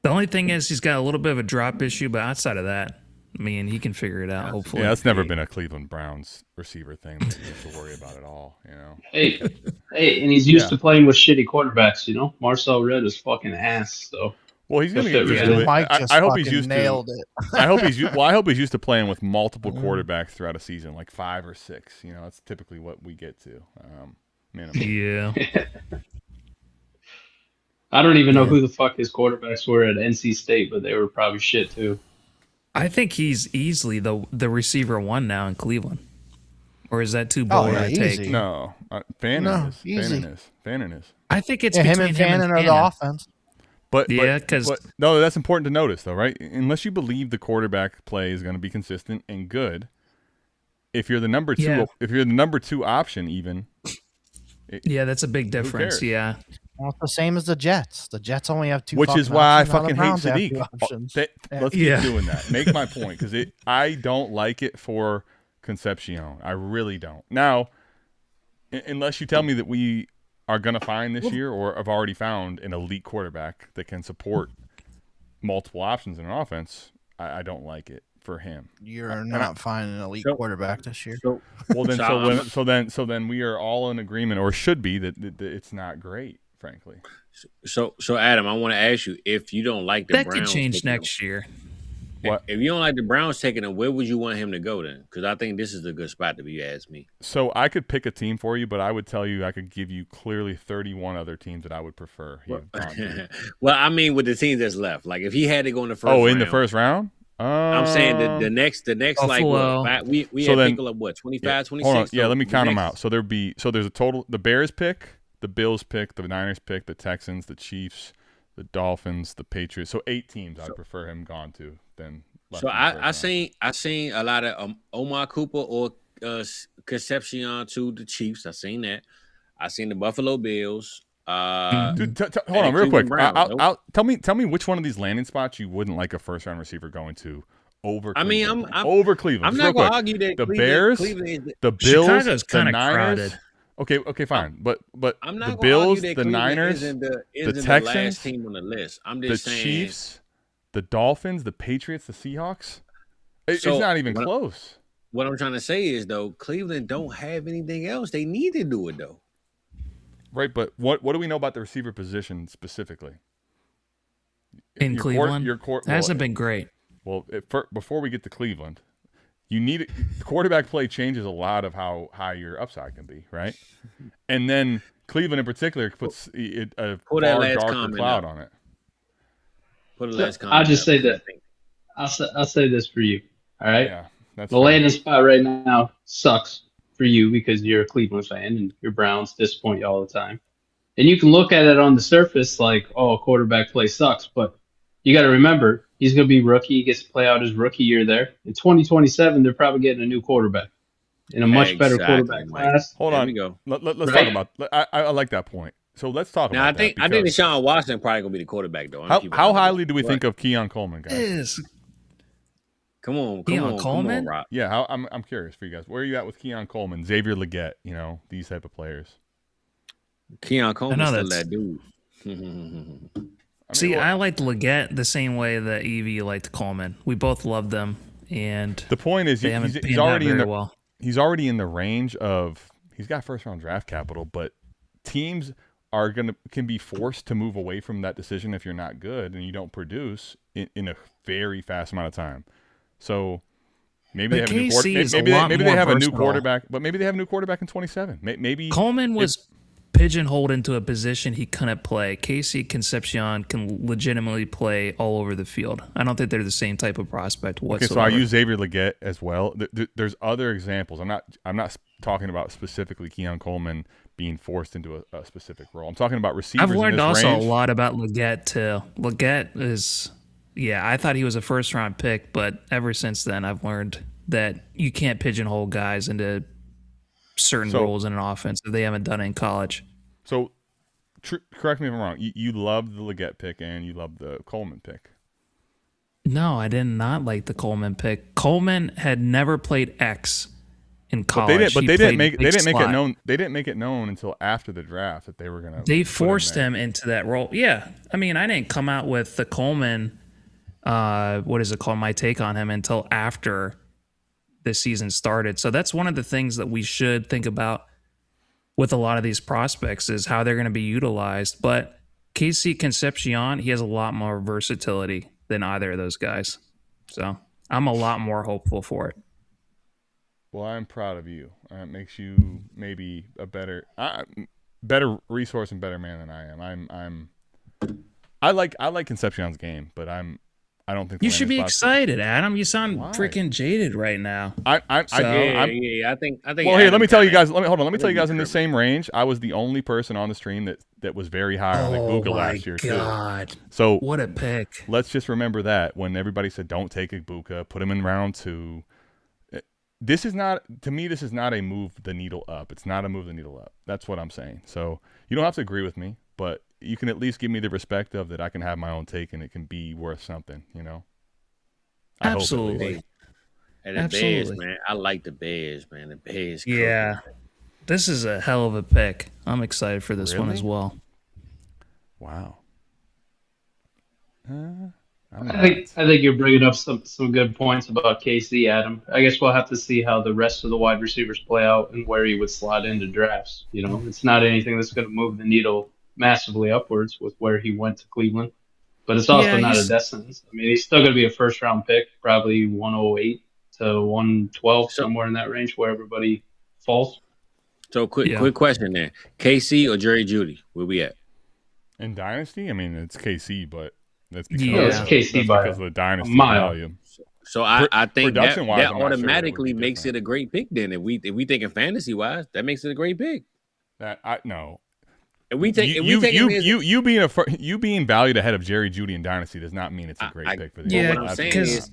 The only thing is he's got a little bit of a drop issue, but outside of that, I mean, he can figure it out. Hopefully, Yeah, that's never been a Cleveland Browns receiver thing that you have to worry about at all. You know. Hey, and he's used to playing with shitty quarterbacks. You know, Marcel Red is fucking ass. So. Well, he's going to Fit get used right to in. it. Mike just I hope he's fucking used nailed to. it. I hope he's used to playing with multiple quarterbacks throughout a season, like 5 or 6. You know, that's typically what we get to. Minimum. Yeah. I don't even know who the fuck his quarterbacks were at NC State, but they were probably shit too. I think he's easily the receiver 1 now in Cleveland. Or is that too bold yeah, a take? easy. No, Fannin No, is. easy. Fannin is. I think it's Yeah, him between and Fannin are the offense. But Yeah, 'cause- but no, that's important to notice, though, right? Unless you believe the quarterback play is going to be consistent and good, if you're the number 2, Yeah. if you're the number 2 option, even. Yeah, that's a big difference. cares? Yeah. Well, it's the same as the Jets. The Jets only have 2 Which is fucking why I options. Now the fucking hate Browns have 2 Sadiq. options. Let's Yeah. keep doing that. Make my point, because I don't like it for Concepcion. I really don't. Now, unless you tell me that we are going to find this year or have already found an elite quarterback that can support multiple options in an offense, I don't like it for him. You're not finding an elite quarterback this year. Well, then, so then we are all in agreement, or should be, that it's not great, frankly. So Adam, I want to ask you, if you don't like the That Browns could change taking next year. What? If you don't like the Browns taking him, where would you want him to go then? Because I think this is a good spot to be. You ask me. So I could pick a team for you, but I would tell you I could give you clearly 31 other teams that I would prefer. Well, I mean, with the teams that's left, like if he had to go in the first. In the first round. I'm saying the next like what, we so had pick up what 25, 26. Hold on. Yeah, let me count them out. So there's a total. The Bears pick, the Bills pick, the Niners pick, the Texans, the Chiefs, the Dolphins, the Patriots. So 8 teams I'd prefer him gone to than. So I seen a lot of Omar Cooper or Concepcion to the Chiefs. I seen that. I seen the Buffalo Bills. Dude, hold on, real quick. Tell me which one of these landing spots you wouldn't like a first round receiver going to over. I mean, I'm over Cleveland. I'm not going to argue that the Bears, the Bills, Chicago's the Niners. Crowded. Okay, fine. But I'm not the gonna Bills, argue that the Cleveland Niners, isn't the the Texans, last team on the list. I'm just the saying. Chiefs, the Dolphins, the Patriots, the Seahawks. It's So, not even close. What I'm trying to say is though, Cleveland don't have anything else. They need to do it though. Right, but what do we know about the receiver position specifically? In Cleveland, hasn't been great. Well, before we get to Cleveland, the quarterback play changes a lot of how high your upside can be, right? And then Cleveland in particular puts a far darker cloud on it. Put a last comment. I'll just say that. I'll say this for you. All right. Yeah, that's the landing spot right now sucks for you because you're a Cleveland fan and your Browns disappoint you all the time. And you can look at it on the surface like, oh, quarterback play sucks, but you got to remember he's going to be rookie. He gets to play out his rookie year there. In 2027, they're probably getting a new quarterback in a much better quarterback class. Hold on. Let's talk about. I like that point. So let's talk about. I think Deshaun Watson probably gonna be the quarterback though. How highly do we think of Keon Coleman, guys? Come on, Coleman. Rob. Yeah, I'm curious for you guys. Where are you at with Keon Coleman, Xavier Legette? You know, these type of players. Keon Coleman still that dude. I liked Legette the same way that Evie liked Coleman. We both loved them, and the point is he's already in the he's already in the range of he's got first round draft capital, but teams can be forced to move away from that decision if you're not good and you don't produce in a very fast amount of time. So maybe they have a new quarterback, but maybe they have a new quarterback in 27. Maybe Coleman was pigeonholed into a position he couldn't play. Casey Concepcion can legitimately play all over the field. I don't think they're the same type of prospect whatsoever. Okay, so I use Xavier Legette as well. There's other examples. I'm not talking about specifically Keon Coleman being forced into a specific role. I'm talking about receivers. I've learned also range. a lot about Legette too. Legette is, I thought he was a first round pick, but ever since then I've learned that you can't pigeonhole guys into certain roles in an offense if they haven't done it in college. So, correct me if I'm wrong. You love the Legette pick and you love the Coleman pick. No, I did not like the Coleman pick. Coleman had never played X in college. But they didn't make it known. They didn't make it known until after the draft that they were going to. They forced him into that role. Yeah, I mean, I didn't come out with the Coleman what is it called, my take on him until after this season started. So that's one of the things that we should think about with a lot of these prospects is how they're going to be utilized. But Casey Concepcion, he has a lot more versatility than either of those guys. So I'm a lot more hopeful for it. Well, I'm proud of you. It makes you maybe a better resource and better man than I am. I like Concepcion's game, but I don't think you should be excited, Adam. You sound freaking jaded right now. I think. Well, here, let me tell you guys. Let me tell you guys. In the same range, I was the only person on the stream that was very high on Ibuka last year too. So what a pick! Let's just remember that when everybody said don't take Ibuka, put him in round 2. This is not, to me, this is not a move the needle up. It's not a move the needle up. That's what I'm saying. So you don't have to agree with me, but you can at least give me the respect of that I can have my own take and it can be worth something, you know? Absolutely. And the Bears, man. I like the Bears, man. The Bears. Yeah. This is a hell of a pick. I'm excited for this one as well. Wow. I think you're bringing up some good points about KC, Adam. I guess we'll have to see how the rest of the wide receivers play out and where he would slot into drafts. You know, it's not anything that's going to move the needle massively upwards with where he went to Cleveland, but it's also not a death sentence. I mean, he's still going to be a first-round pick, probably 108 to 112, somewhere in that range where everybody falls. So quick question there: KC or Jerry Jeudy? Where we at? In Dynasty, I mean, it's KC, but that's because, it's KC because of the Dynasty value. So I think that automatically sure makes it a great pick. Then if we thinking fantasy wise, that makes it a great pick. No. If we take you being valued ahead of Jerry Jeudy in Dynasty does not mean it's a great pick for the what I'm saying is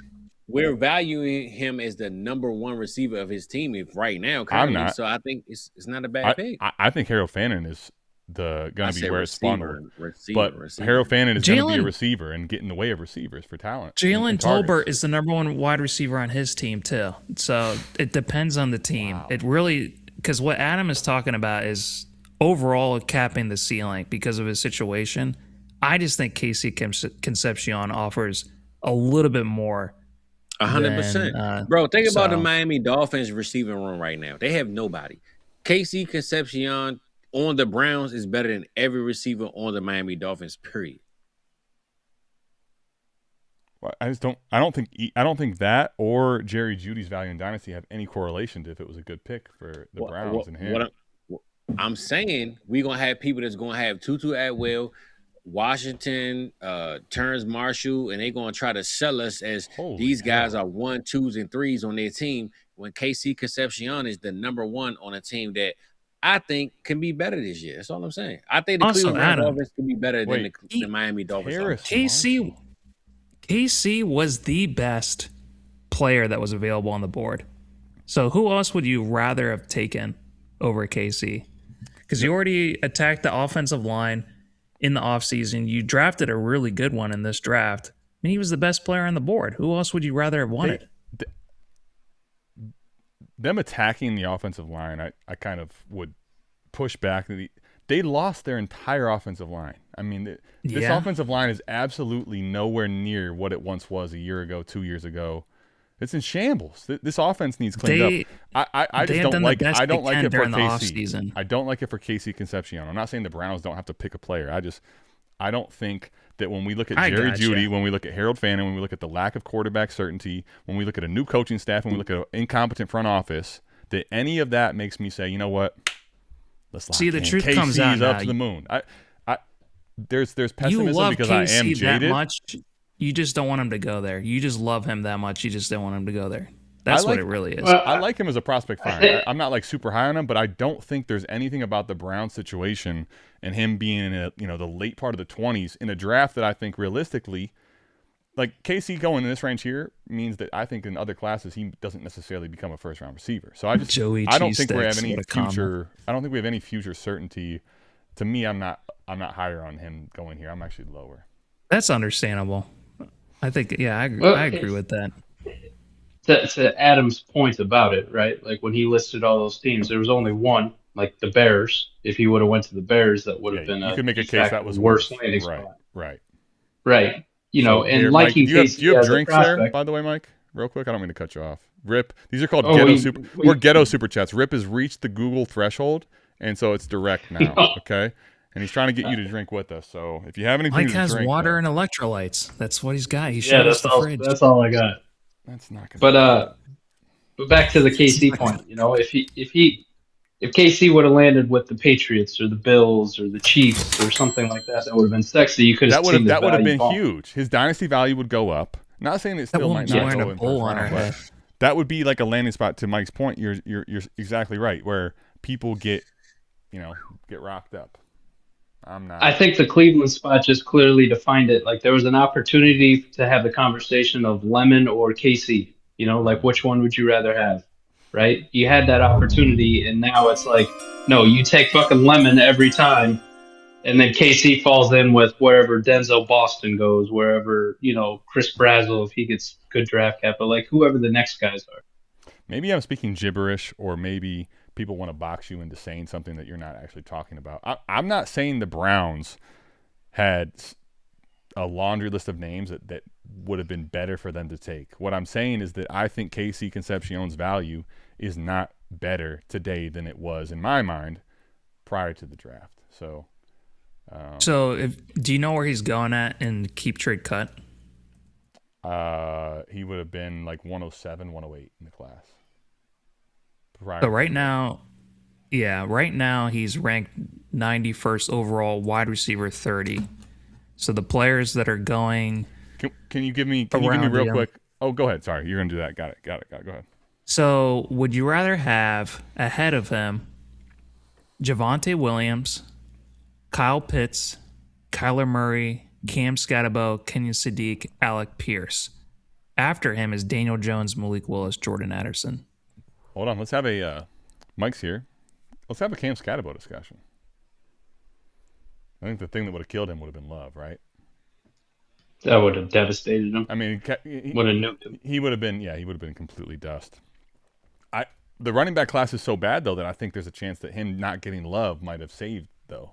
we're valuing him as the number 1 receiver of his team right now. Currently. I'm not. So I think it's not a bad pick. I think Harold Fannin is going to be where it's spawned. But Harold Fannin is going to be a receiver and get in the way of receivers for talent. Jalen Tolbert is the number 1 wide receiver on his team too. So it depends on the team. Wow. It really, because what Adam is talking about is overall capping the ceiling because of his situation. I just think Casey Concepcion offers a little bit more. 100%. Bro, think about the Miami Dolphins receiving room right now. They have nobody. Casey Concepcion on the Browns is better than every receiver on the Miami Dolphins, period. Well, I don't think that or Jerry Jeudy's value in Dynasty have any correlation to if it was a good pick for the Browns and him. I'm saying we're going to have people that's going to have Tutu Atwell, Washington, Terrence Marshall, and they're going to try to sell us as these guys are 1, 2s, and 3s on their team when KC Concepcion is the number 1 on a team that I think can be better this year. That's all I'm saying. I think the Cleveland Dolphins can be better than the Miami Dolphins. KC was the best player that was available on the board. So who else would you rather have taken over KC? Because you already attacked the offensive line in the offseason. You drafted a really good one in this draft. I mean, he was the best player on the board. Who else would you rather have wanted? Them attacking the offensive line, I kind of would push back. They lost their entire offensive line. I mean, this offensive line is absolutely nowhere near what it once was a year ago, 2 years ago. It's in shambles. This offense needs cleaned up. I just don't like. I don't like it for KC. I don't like it for KC Concepcion. I'm not saying the Browns don't have to pick a player. I don't think that when we look at Jerry Jeudy, when we look at Harold Fannin, when we look at the lack of quarterback certainty, when we look at a new coaching staff, when we look at an incompetent front office, that any of that makes me say, you know what? Let's lock in. The truth KC's comes out up now. to the moon. There's pessimism you love because KC I am jaded. That much. You just don't want him to go there. You just love him that much. You just don't want him to go there. That's what it really is. I like him as a prospect fine. I'm not like super high on him, but I don't think there's anything about the Browns situation and him being in the late part of the 20s in a draft that I think realistically, like KC going in this range here means that I think in other classes he doesn't necessarily become a first round receiver. So I don't think we have any future. I don't think we have any future certainty. To me, I'm not higher on him going here. I'm actually lower. That's understandable. I think, I agree with that. To Adam's point about it, right? Like when he listed all those teams, there was only one, like the Bears. If he would have went to the Bears, that would have been you could make a case that was worse landing spot. Right. Right. you know, and here, liking Mike, Casey do you have as a drinks there, prospect. by the way, Mike? Real quick, I don't mean to cut you off. Rip, these are called We're ghetto super chats. Rip has reached the Google threshold, and so it's direct now. No. Okay, and he's trying to get you to drink with us. So if you have anything Mike to has drink, water though, and electrolytes. That's what he's got. He Yeah, showed us the fridge. that's all I got. that's not gonna. But back to the KC point, you know, if KC would have landed with the Patriots or the Bills or the Chiefs or something like that, that would have been sexy. You could have seen that would have been bump. huge. His dynasty value would go up. Not saying it still might not wearing go a in bowl first on round, her but head. that would be like a landing spot. To Mike's point, you're exactly right. Where people get rocked up. I'm not. I think the Cleveland spot just clearly defined it. Like there was an opportunity to have the conversation of Lemon or KC. You know, like which one would you rather have? Right? You had that opportunity, and now it's like, no, you take fucking Lemon every time, and then KC falls in with wherever Denzel Boston goes, wherever, you know, Chris Brazzell if he gets good draft capital, like whoever the next guys are. Maybe I'm speaking gibberish, or maybe people want to box you into saying something that you're not actually talking about. I'm not saying the Browns had a laundry list of names that would have been better for them to take. What I'm saying is that I think KC Concepcion's value is not better today than it was, in my mind, prior to the draft. So, do you know where he's going at in keep trade cut? he would have been like 107, 108 in the class. So right now he's ranked 91st overall, wide receiver 30. So the players that are going. Can you give me real quick? Oh, go ahead. Sorry, you're gonna do that. Got it. Go ahead. So would you rather have ahead of him Javonte Williams, Kyle Pitts, Kyler Murray, Cam Scatterbo, Kenyon Sadiq, Alec Pierce? After him is Daniel Jones, Malik Willis, Jordan Addison. Hold on. Let's have a Mike's here. Let's have a Cam Scatterbo discussion. I think the thing that would have killed him would have been Love, right? That would have devastated him. I mean, he would have nuked him. He would have been completely dust. The running back class is so bad though that I think there's a chance that him not getting Love might have saved though.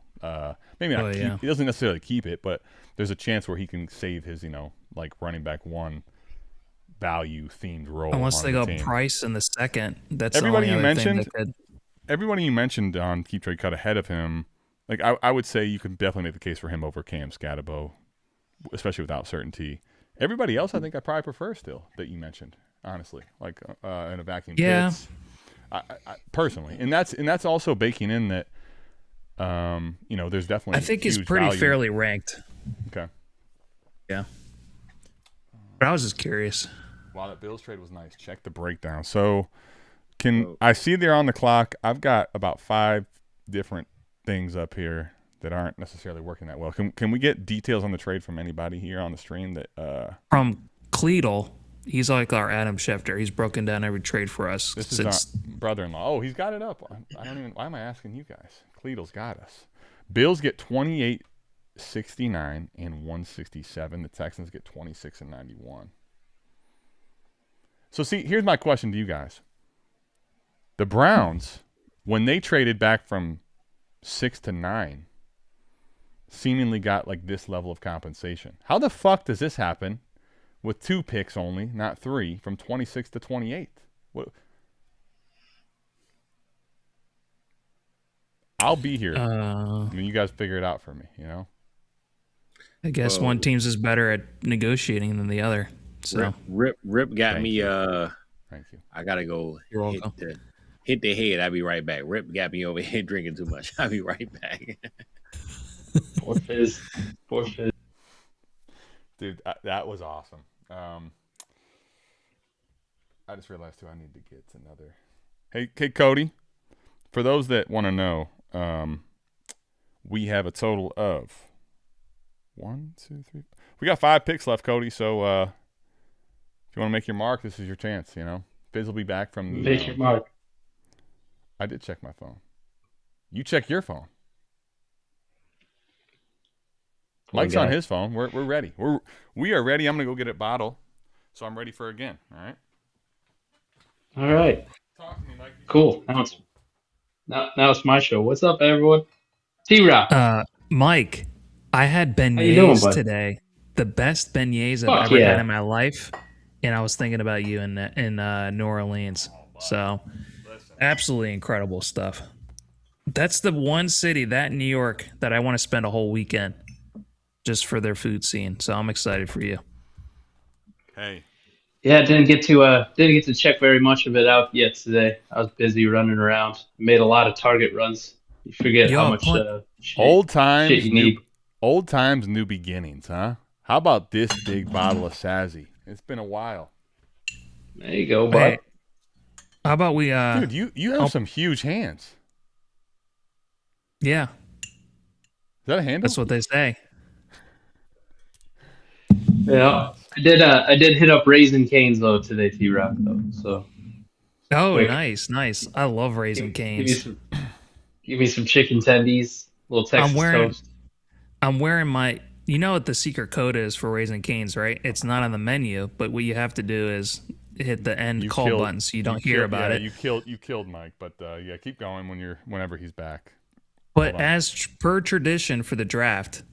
Maybe not. He doesn't necessarily keep it, but there's a chance where he can save his, like running back one value themed role. Unless they go team. Price in the second. That's everybody the only you other thing mentioned. that could... Everybody you mentioned on Keep Trade Cut ahead of him, like I would say you could definitely make the case for him over Cam Scatterbo, especially without certainty. Everybody else, I think I probably prefer still that you mentioned, honestly, like in a vacuum. Yeah. Pitts, I personally, and that's also baking in that, there's definitely. I think he's pretty value. fairly ranked. Okay. Yeah. But I was just curious. Wow, that Bills trade was nice. Check the breakdown. So, I see there on the clock? I've got about 5 different things up here that aren't necessarily working that well. Can we get details on the trade from anybody here on the stream? That From Cleedle, he's like our Adam Schefter. He's broken down every trade for us. This is our brother-in-law. Oh, he's got it up. I don't even. Why am I asking you guys? Cleedle's got us. Bills get 28, 69, and 167. The Texans get 26 and 91. So see, here's my question to you guys. The Browns, when they traded back from 6 to 9, seemingly got like this level of compensation. How the fuck does this happen with 2 picks only, not 3, from 26 to 28? What? I'll be here. I mean, you guys figure it out for me, I guess one team's just better at negotiating than the other. So Rip got me. Thank you. I gotta go You're welcome. hit the head. I'll be right back. Rip got me over here drinking too much. I'll be right back. Poor Fizz. Dude, that was awesome. I just realized too I need to get another. Hey, Cody. For those that want to know, we have a total of 1, 2, 3. We got 5 picks left, Cody. So if you want to make your mark, this is your chance. Fizz will be back from the. Make your mark. I did check my phone. You check your phone. Mike's on his phone. We're ready. We are ready. I'm gonna go get a bottle, so I'm ready for again. All right. Talk to me, Mike. Cool. Now it's my show. What's up, everyone? T-Rock. Mike, I had How you doing, beignets bud? today. the best beignets I've ever had in my life, and I was thinking about you in New Orleans. So, absolutely incredible stuff. That's the one city, that New York, that I want to spend a whole weekend just for their food scene. So I'm excited for you. Hey. Yeah, didn't get to check very much of it out yet today. I was busy running around. Made a lot of Target runs. You forget how much old times, shit you need. Old times, new beginnings, huh? How about this big bottle of Sassy? It's been a while. There you go, bud. Hey, how about we? Dude, you have some huge hands. Yeah. Is that a handle? That's what they say. Yeah, I did hit up Raising Cane's though today, T-Rock though. So. Oh, quick. nice. I love Raising Cane's. Give me some chicken tendies, little Texas toast. I'm wearing my. You know what the secret code is for Raising Cane's, right? It's not on the menu, but what you have to do is hit the end call button so you don't hear about it. You killed Mike, but yeah, keep going whenever he's back. But as per tradition for the draft,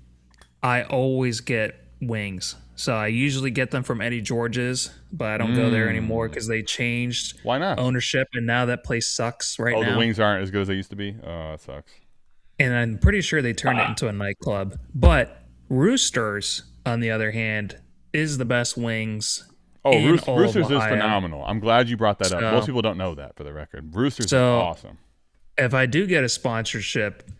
I always get wings. So I usually get them from Eddie George's, but I don't go there anymore because they changed ownership, and now that place sucks now. Oh, the wings aren't as good as they used to be? Oh, that sucks. And I'm pretty sure they turned it into a nightclub. But Roosters, on the other hand, is the best wings. Roosters is phenomenal. I'm glad you brought that up. Most people don't know that, for the record. Roosters is awesome. If I do get a sponsorship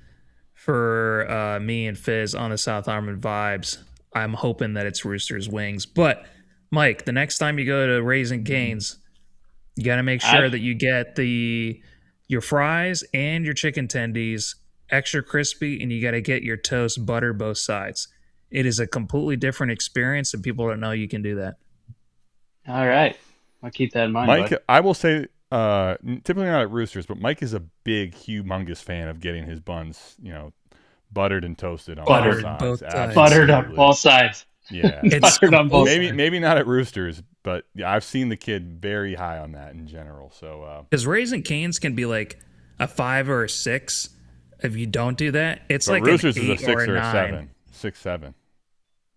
for me and Fizz on the South Harmon Vibes, I'm hoping that it's Roosters Wings. But, Mike, the next time you go to Raising Cane's, you got to make sure that you get your fries and your chicken tendies extra crispy, and you got to get your toast butter both sides. It is a completely different experience, and people don't know you can do that. All right. I'll keep that in mind, Mike, bud. I will say, typically not at Roosters, but Mike is a big, humongous fan of getting his buns, buttered and toasted on both sides. Buttered on both sides. Yeah. It's buttered on both sides. Maybe not at Roosters, but I've seen the kid very high on that in general. So because Raising Cane's can be like a 5 or a 6. If you don't do that, it's like Roosters an 8 is a 6 or a 9. 6, 7.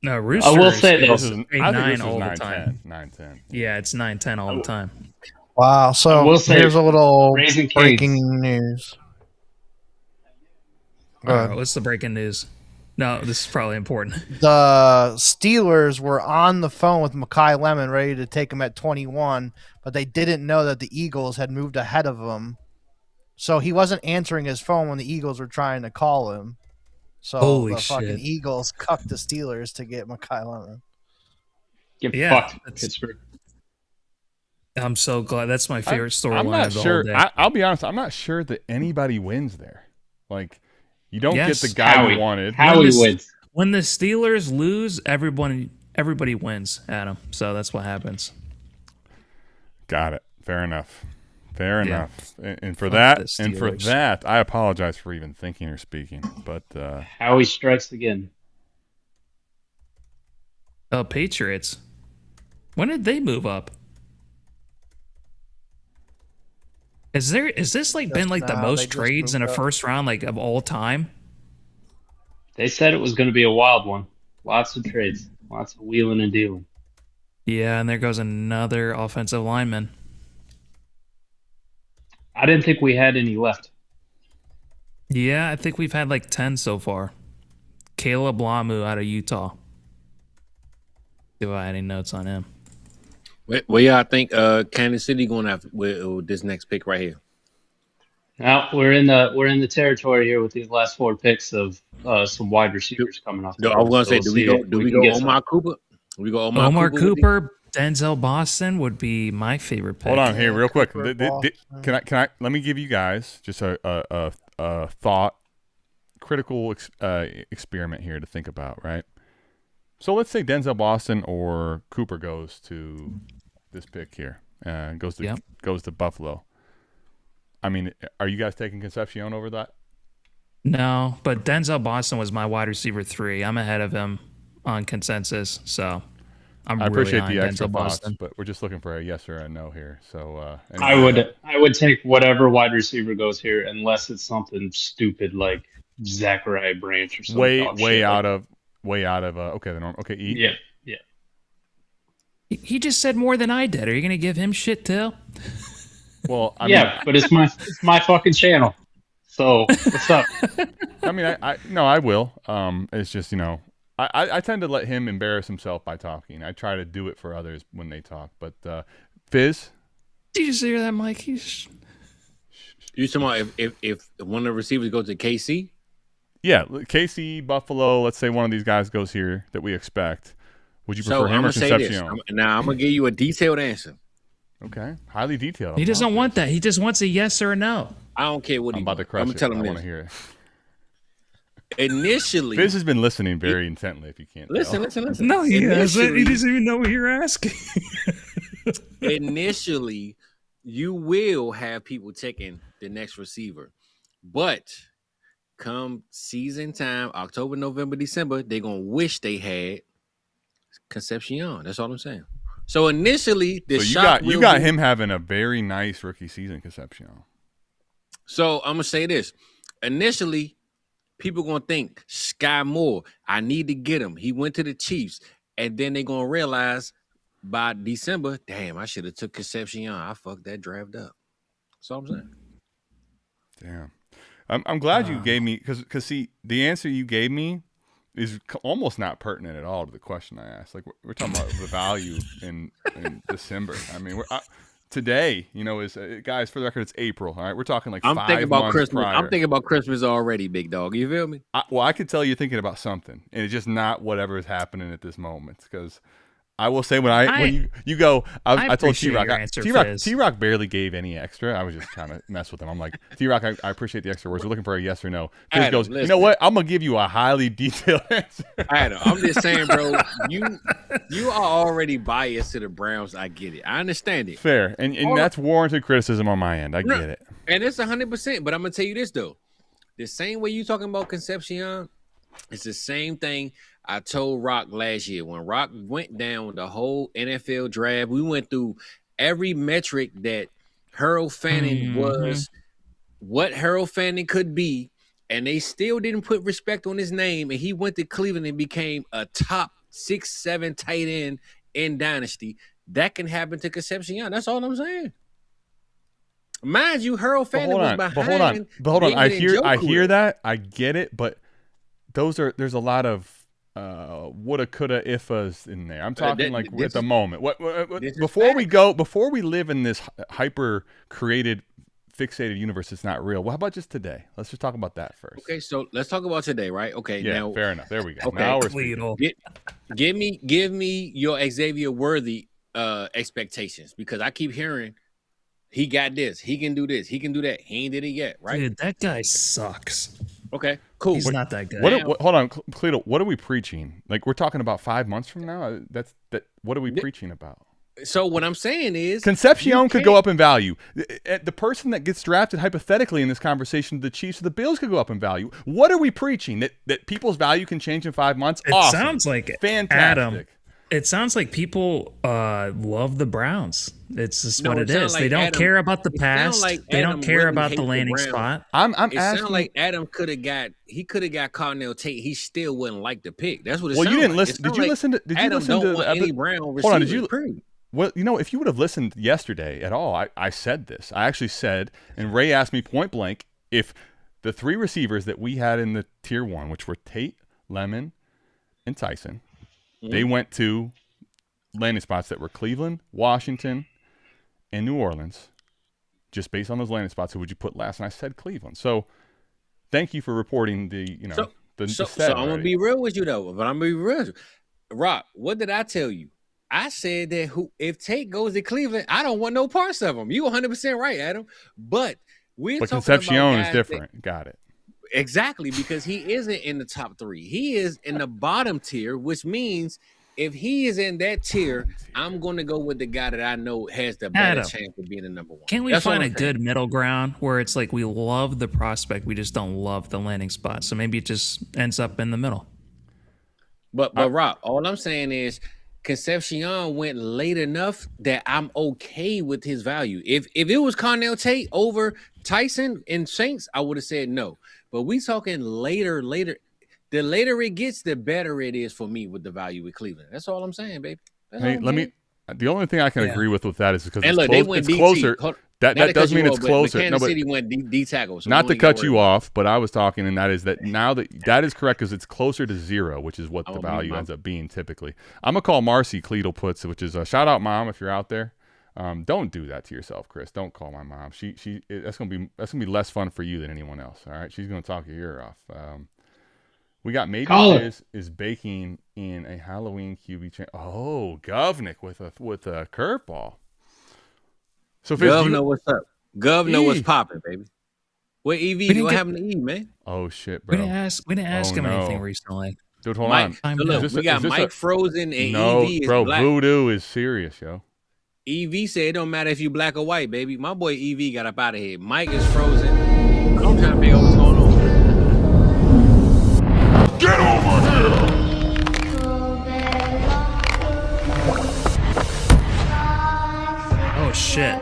No, Roosters. I will say is this. 8, 9 all the 9, time. 9, 10. Yeah, it's 9, 10 all the time. Wow. So here's a little Raising breaking news. What's the breaking news? No, this is probably important. The Steelers were on the phone with Mekhi Lemon, ready to take him at 21, but they didn't know that the Eagles had moved ahead of him. So he wasn't answering his phone when the Eagles were trying to call him. So the fucking Eagles cucked the Steelers to get Mekhi Lemon. Get fucked, Pittsburgh. I'm so glad. That's my favorite storyline of the whole day. I'll be honest. I'm not sure that anybody wins there. Like, you don't get the guy you wanted. Howie wins. When the Steelers lose, everybody wins, Adam. So that's what happens. Got it. Fair enough. And for that, I apologize for even thinking or speaking. But Howie strikes again. Patriots. When did they move up? Is this like been like the most trades in a first round like of all time? They said it was going to be a wild one. Lots of trades, lots of wheeling and dealing. Yeah, and there goes another offensive lineman. I didn't think we had any left. Yeah, I think we've had like 10 so far. Caleb Lamu out of Utah. Do I have any notes on him? Where y'all think Kansas City going after with this next pick right here? Now we're in the territory here with these last 4 picks of some wide receivers coming off. I was going to say, do we go Omar Cooper? We go Omar Cooper, Denzel Boston would be my favorite pick. Hold on here, real quick. Can I? Let me give you guys just a thought, critical experiment here to think about, right? So let's say Denzel Boston or Cooper goes to this pick here, goes to Buffalo. I mean, are you guys taking Concepcion over that? No, but Denzel Boston was my wide receiver 3. I'm ahead of him on consensus, so I appreciate the extra thoughts, but we're just looking for a yes or a no here. So anyway. I would take whatever wide receiver goes here, unless it's something stupid like Zachariah Branch or something. way out of okay the norm. Okay, E. Yeah. He just said more than I did. Are you going to give him shit too? Well, I mean, but it's my fucking channel. So what's up? I mean, I will. It's just I tend to let him embarrass himself by talking. I try to do it for others when they talk. But Fizz, Did you just hear that, Mike? You talking about if one of the receivers goes to KC? yeah, KC, Buffalo. Let's say one of these guys goes here that we expect. Would you prefer him or Concepcion? Now I'm gonna give you a detailed answer. Okay, highly detailed. He doesn't want that. He just wants a yes or a no. I don't care what I'm he about to crush I'm it. gonna tell him I this. want to hear it. Initially, Fizz has been listening very intently. If you can't listen. No, he hasn't. He doesn't even know what you're asking. Initially, you will have people taking the next receiver, but come season time, October, November, December, they're gonna wish they had Concepcion. That's all I'm saying. So initially, So you got him having a very nice rookie season, Concepcion. So I'm gonna say this. Initially, people gonna think Sky Moore. I need to get him. He went to the Chiefs, and then they're gonna realize by December, damn, I should have took Concepcion. I fucked that draft up. That's all I'm saying. Damn. I'm glad you gave me because see the answer you gave me is almost not pertinent at all to the question I asked. Like we're talking about the value in December. I mean, today, is guys, for the record, it's April. All right, we're talking like I'm 5 thinking about months Christmas. prior. I'm thinking about Christmas already, big dog. You feel me? I could tell you're thinking about something, and it's just not whatever is happening at this moment. Because I will say when you go, I told T-Rock. T-Rock barely gave any extra. I was just trying to mess with him. I'm like, T-Rock, I appreciate the extra words. We're looking for a yes or no. He goes, listen. you know what? I'm gonna give you a highly detailed answer. Adam, I'm just saying, bro. You are already biased to the Browns. I get it. I understand it. Fair, and that's warranted criticism on my end. I get it. And it's 100%. But I'm gonna tell you this though: the same way you talking about Concepcion, it's the same thing I told Rock last year when Rock went down the whole NFL draft. We went through every metric that Harold Fanning was, what Harold Fanning could be, and they still didn't put respect on his name. And he went to Cleveland and became a top 6-7 tight end in Dynasty. That can happen to Concepcion. That's all I'm saying. Mind you, Harold Fanning was behind. But hold on. I David hear that. I get it. But there's a lot of woulda, coulda, ifas in there. I'm talking at the moment. What before we live in this hyper created, fixated universe, it's not real. Well, how about just today? Let's just talk about that first. Okay, so let's talk about today, right? Okay, yeah, now fair enough. There we go. Okay. Now we're speaking. Give me your Xavier Worthy expectations, because I keep hearing he got this, he can do this, he can do that. He ain't did it yet, right? Dude, that guy sucks. Okay, cool. He's not that good. Hold on, Cleto. What are we preaching? Like we're talking about 5 months from now? What are we preaching about? So what I'm saying is Concepcion could go up in value. The person that gets drafted hypothetically in this conversation, the Chiefs or the Bills, could go up in value. What are we preaching? That people's value can change in 5 months? It awesome. Sounds like it. Fantastic. Adam, it sounds like people love the Browns. It's just what it is. They don't care about the past. They don't care about the landing spot. It sounds like Adam could have got Carnell Tate. He still wouldn't like the pick. That's what it sounds like. Well, you didn't listen. Did you listen to the any Brown Hold on, did you? Well, if you would have listened yesterday at all, I said this. I actually said, and Ray asked me point blank, if the 3 receivers that we had in the tier 1, which were Tate, Lemon, and Tyson, they went to landing spots that were Cleveland, Washington, and New Orleans. Just based on those landing spots, who would you put last? And I said Cleveland. So thank you for reporting the So I'm gonna be real with you though, but I'm gonna be real with you. Rock, what did I tell you? I said that if Tate goes to Cleveland, I don't want no parts of him. You 100% right, Adam. But Concepcion is different. Got it. Exactly, because he isn't in the top 3. He is in the bottom tier, which means if he is in that tier, I'm going to go with the guy that I know has the better chance of being the number 1. Can't we find a good middle ground where it's like we love the prospect, we just don't love the landing spot? So maybe it just ends up in the middle. But Rock, all I'm saying is Concepcion went late enough that I'm okay with his value. If it was Carnell Tate over Tyson and Saints, I would have said no. But we talking later. the later it gets, the better it is for me with the value with Cleveland. That's all I'm saying, baby. Hey, the only thing I can agree with that is because and it's, look, they went it's closer. That doesn't mean it's closer. Kansas City went D tackle. So not to cut you off, but I was talking, and that is that now that is correct because it's closer to 0, which is what the value ends up being typically. I'm gonna call Marcy Cleedle puts, which is a shout out, Mom, if you're out there. Don't do that to yourself, Chris. Don't call my mom. That's gonna be less fun for you than anyone else. All right, she's gonna talk your ear off. We got maybe is baking in a Halloween QB. Oh, Govnick with a curveball. So Gov know what's up. Gov know what's popping, baby. What EV? What happened to E, man? Oh shit, bro. We didn't ask him anything recently. Dude, hold on. So look, we got Mike Frozen and EV is bro, black. Voodoo is serious, yo. EV said it don't matter if you black or white, baby. My boy EV got up out of here. Mike is frozen. I'm trying to figure out what's going on. Get over here! Oh shit.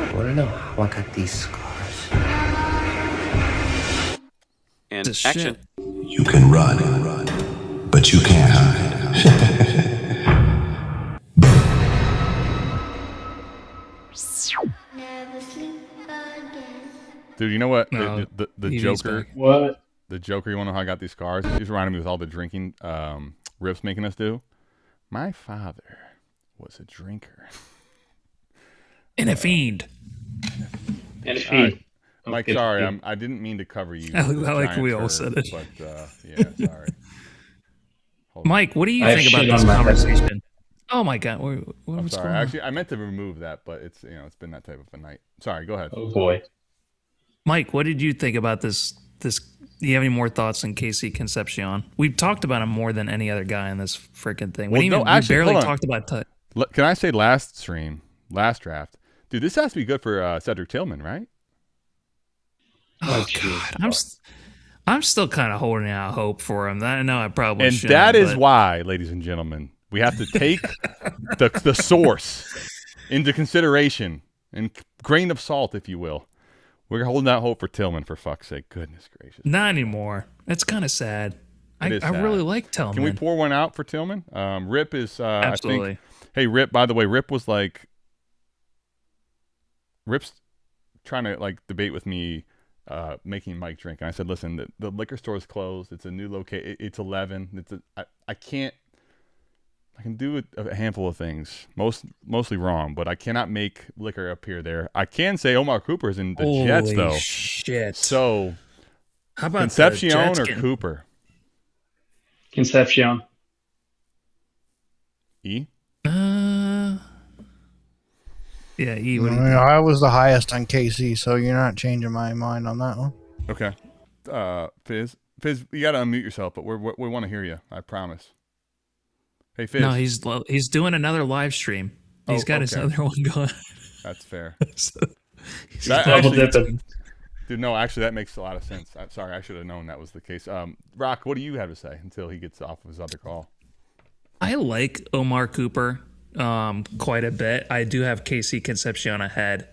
I wanna know how I got these scars. And This action. shit. You can run, but you can't hide. Dude, you know what? No, the EV's Joker. back. What? The Joker, you want to know how I got these scars? It just reminded me with all the drinking Rips making us do. My father was a drinker. And a fiend. And a All right. feed. Mike, Okay. sorry, I didn't mean to cover you. I with a like giant we all turd, said it. But, yeah, sorry. Hold on. Mike, what do you I have think about shit this on my head. conversation? Oh my god, I'm what's sorry. going on? Actually, I meant to remove that, but it's it's been that type of a night. Sorry, go ahead. Oh boy. Mike, what did you think about this? Do you have any more thoughts on Casey Concepcion? We've talked about him more than any other guy in this freaking thing. We barely talked about. Can I say last draft, dude? This has to be good for Cedric Tillman, right? Oh god, I'm still kind of holding out hope for him. I know I probably And shouldn't, that is but- why, ladies and gentlemen, we have to take the source into consideration and grain of salt, if you will. We're holding out hope for Tillman, for fuck's sake. Goodness gracious. Not anymore. It's kind of sad. I sad. really like Tillman. Can we pour one out for Tillman? Rip is, Absolutely. I think. Hey, Rip, by the way, Rip's trying to debate with me making Mike drink. And I said, listen, the liquor store is closed. It's a new location. It's 11. I can do a handful of things, mostly wrong, but I cannot make liquor appear there. I can say Omar Cooper's in the Jets, though. Shit. So, how about Concepcion or Cooper? Concepcion. E? Yeah, E. What do you think? I was the highest on KC, so you're not changing my mind on that one. Okay. Fizz, you got to unmute yourself, but we want to hear you. I promise. Hey, Fizz. No, he's doing another live stream. He's got his other one going. That's fair. He's Double dipping. Dude, no, actually, that makes a lot of sense. I'm sorry, I should have known that was the case. Rock, what do you have to say until he gets off of his other call? I like Omar Cooper quite a bit. I do have KC Concepcion ahead.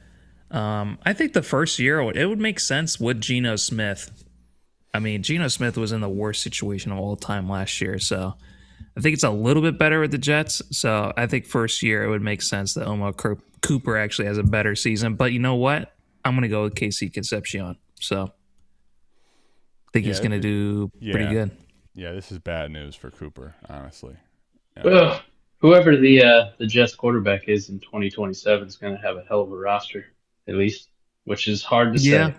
I think the first year it would make sense with Geno Smith. I mean, Geno Smith was in the worst situation of all time last year, so I think it's a little bit better with the Jets. So I think first year it would make sense that Omar Cooper actually has a better season. But you know what? I'm going to go with KC Concepcion. So I think he's going to do pretty good. Yeah, this is bad news for Cooper, honestly. Yeah. Well, whoever the Jets quarterback is in 2027 is going to have a hell of a roster, at least, which is hard to say.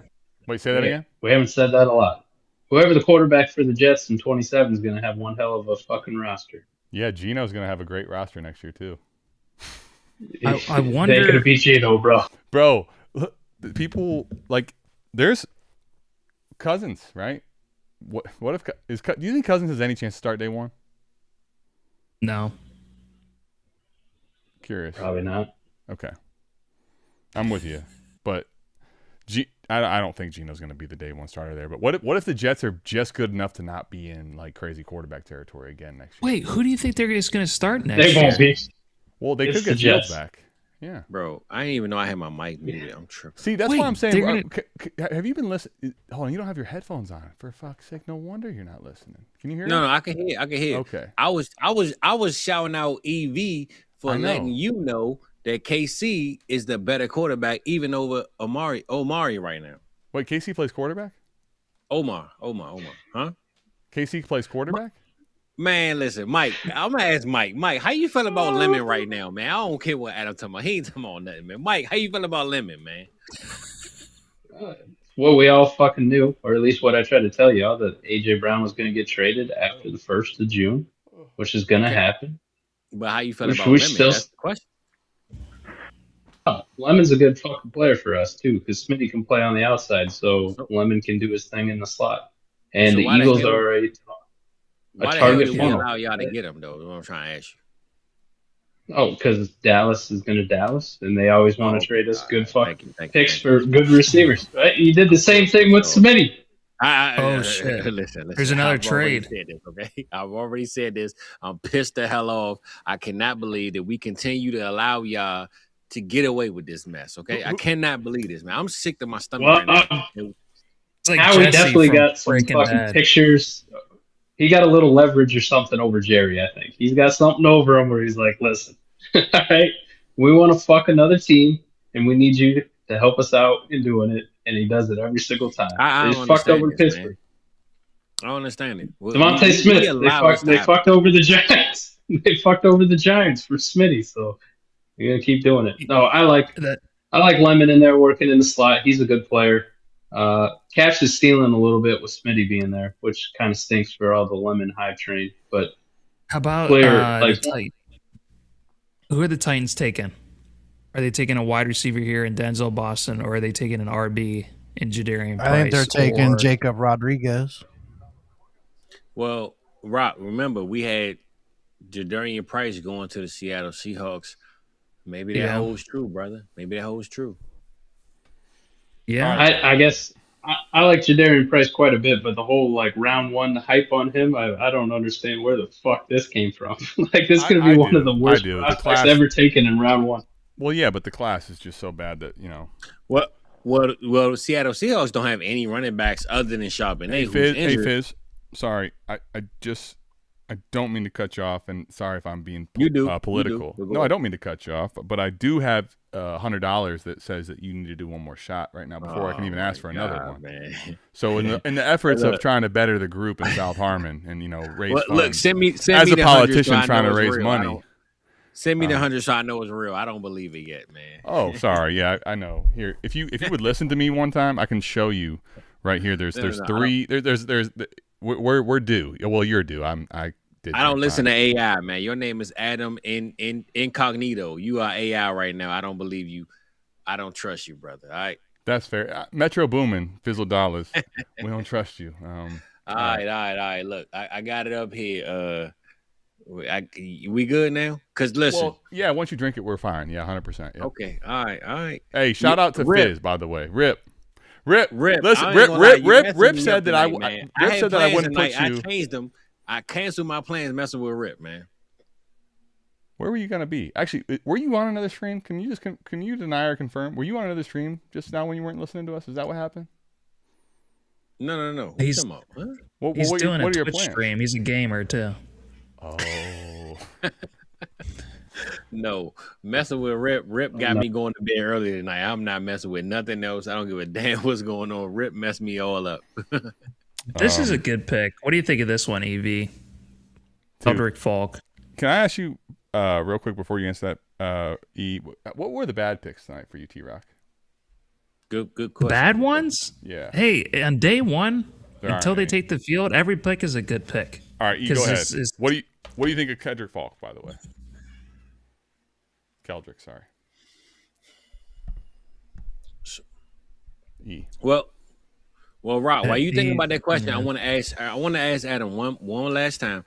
Wait, say that again? We haven't said that a lot. Whoever the quarterback for the Jets in 27 is going to have one hell of a fucking roster. Yeah, Geno's going to have a great roster next year, too. I wonder. They could have beat Geno, bro. Bro, look, people, there's Cousins, right? What if, do you think Cousins has any chance to start day one? No. Curious. Probably not. Okay. I'm with you. But I don't think Geno's going to be the day one starter there. But what if the Jets are just good enough to not be in crazy quarterback territory again next year? Wait, who do you think they're just going to start next They year? won't be. Well, they It's could get the Jets. Fields back. Yeah. Bro, I didn't even know I had my mic muted. I'm tripping. See, that's Wait, why I'm saying. they're Have you been listening? Hold on, you don't have your headphones on. For fuck's sake, no wonder you're not listening. Can you hear? No, me? I can hear. I can hear. Okay. I was shouting out EV for letting you know that KC is the better quarterback, even over Omari right now. Wait, KC plays quarterback? Omar, huh? KC plays quarterback? Man, listen, Mike. I'm gonna ask Mike. Mike, how you feel about Lemon right now, man? I don't care what Adam talking about. He ain't talking about nothing, man. Mike, how you feel about Lemon, man? Well, we all fucking knew, or at least what I tried to tell y'all, that AJ Brown was going to get traded after the 1st of June, which is going to happen. But how you feel about Lemon? That's the question. Lemon's a good fucking player for us too, because Smitty can play on the outside, so Lemon can do his thing in the slot. And the Eagles are a target funnel. Why the hell allow y'all to get him though? Is what I'm trying to ask you. Oh, because Dallas is going to Dallas, and they always want to trade us good fucking picks for good receivers. Right? You did the same thing with Smitty. Shit! Listen. There's another trade. I've already said this. I'm pissed the hell off. I cannot believe that we continue to allow y'all to get away with this mess. Okay, I cannot believe this, man. I'm sick to my stomach right now. It's like Howie Jesse definitely from got some Breaking fucking Bad. pictures. He got a little leverage or something over Jerry, I think. He's got something over him where he's like, listen, all right, we want to fuck another team, and we need you to help us out in doing it. And he does it every single time. He's fucked over Pittsburgh. I don't understand it. Devontae Smith, they fucked over the Giants. They fucked over the Giants for Smitty, so you're going to keep doing it. No, I like Lemon in there working in the slot. He's a good player. Cash is stealing a little bit with Smitty being there, which kind of stinks for all the Lemon hype train. But how about the Titans? Who are the Titans taking? Are they taking a wide receiver here in Denzel Boston, or are they taking an RB in Jadarian Price? I think they're taking Jacob Rodriguez. Well, Rock, remember we had Jadarian Price going to the Seattle Seahawks. Maybe that holds true, brother. Maybe that holds true. Yeah, I guess I like Jadarian Price quite a bit, but the whole like round one hype on him, I don't understand where the fuck this came from. Like this is gonna be one of the worst prospects ever taken in round one. Well, yeah, but the class is just so bad that Well, Seattle Seahawks don't have any running backs other than Charbonnet. Hey, Fizz. Sorry, I don't mean to cut you off, and sorry if I'm being political. You do. No, I don't mean to cut you off, but I do have $100 that says that you need to do one more shot right now before I can even ask for another one. Man. So in the efforts of trying to better the group in South Harmon and raise funds, look, send me as me a politician trying to raise money. Send me the 100 so I know it's real. I don't believe it yet, man. Oh, sorry. Yeah, I know. Here, if you would listen to me one time, I can show you right here. There's three. We're due. Well, you're due. I don't listen to AI, man. Your name is Adam Incognito. You are AI right now. I don't believe you. I don't trust you, brother. All right. That's fair. Metro Boomin, Fizzle Dollars. We don't trust you. All right. Look, I got it up here. We good now? Cause listen. Well, yeah. Once you drink it, we're fine. Yeah, 100%. Yeah. Okay. All right. Hey, shout out to Rip. Fizz, by the way. Rip. Listen, Rip said that I wouldn't put you. I changed them. I canceled my plans messing with Rip, man. Where were you gonna be? Actually, were you on another stream? Can you deny or confirm? Were you on another stream just now when you weren't listening to us? Is that what happened? No. He's doing a Twitch stream. He's a gamer too. Oh. No, messing with Rip got me going to bed early tonight. I'm not messing with nothing else. I don't give a damn what's going on. Rip messed me all up. This is a good pick. What do you think of this one, EV? Roderick Falk. Can I ask you real quick before you answer that? What were the bad picks tonight for you, T-Rock? Good question. Bad ones? Yeah. Hey, on day one, until they take the field, every pick is a good pick. All right, go ahead. What do you think of Kedrick Falk, by the way? Keldrick, sorry. Well, Rob, while you thinking about that question, I want to ask Adam one last time.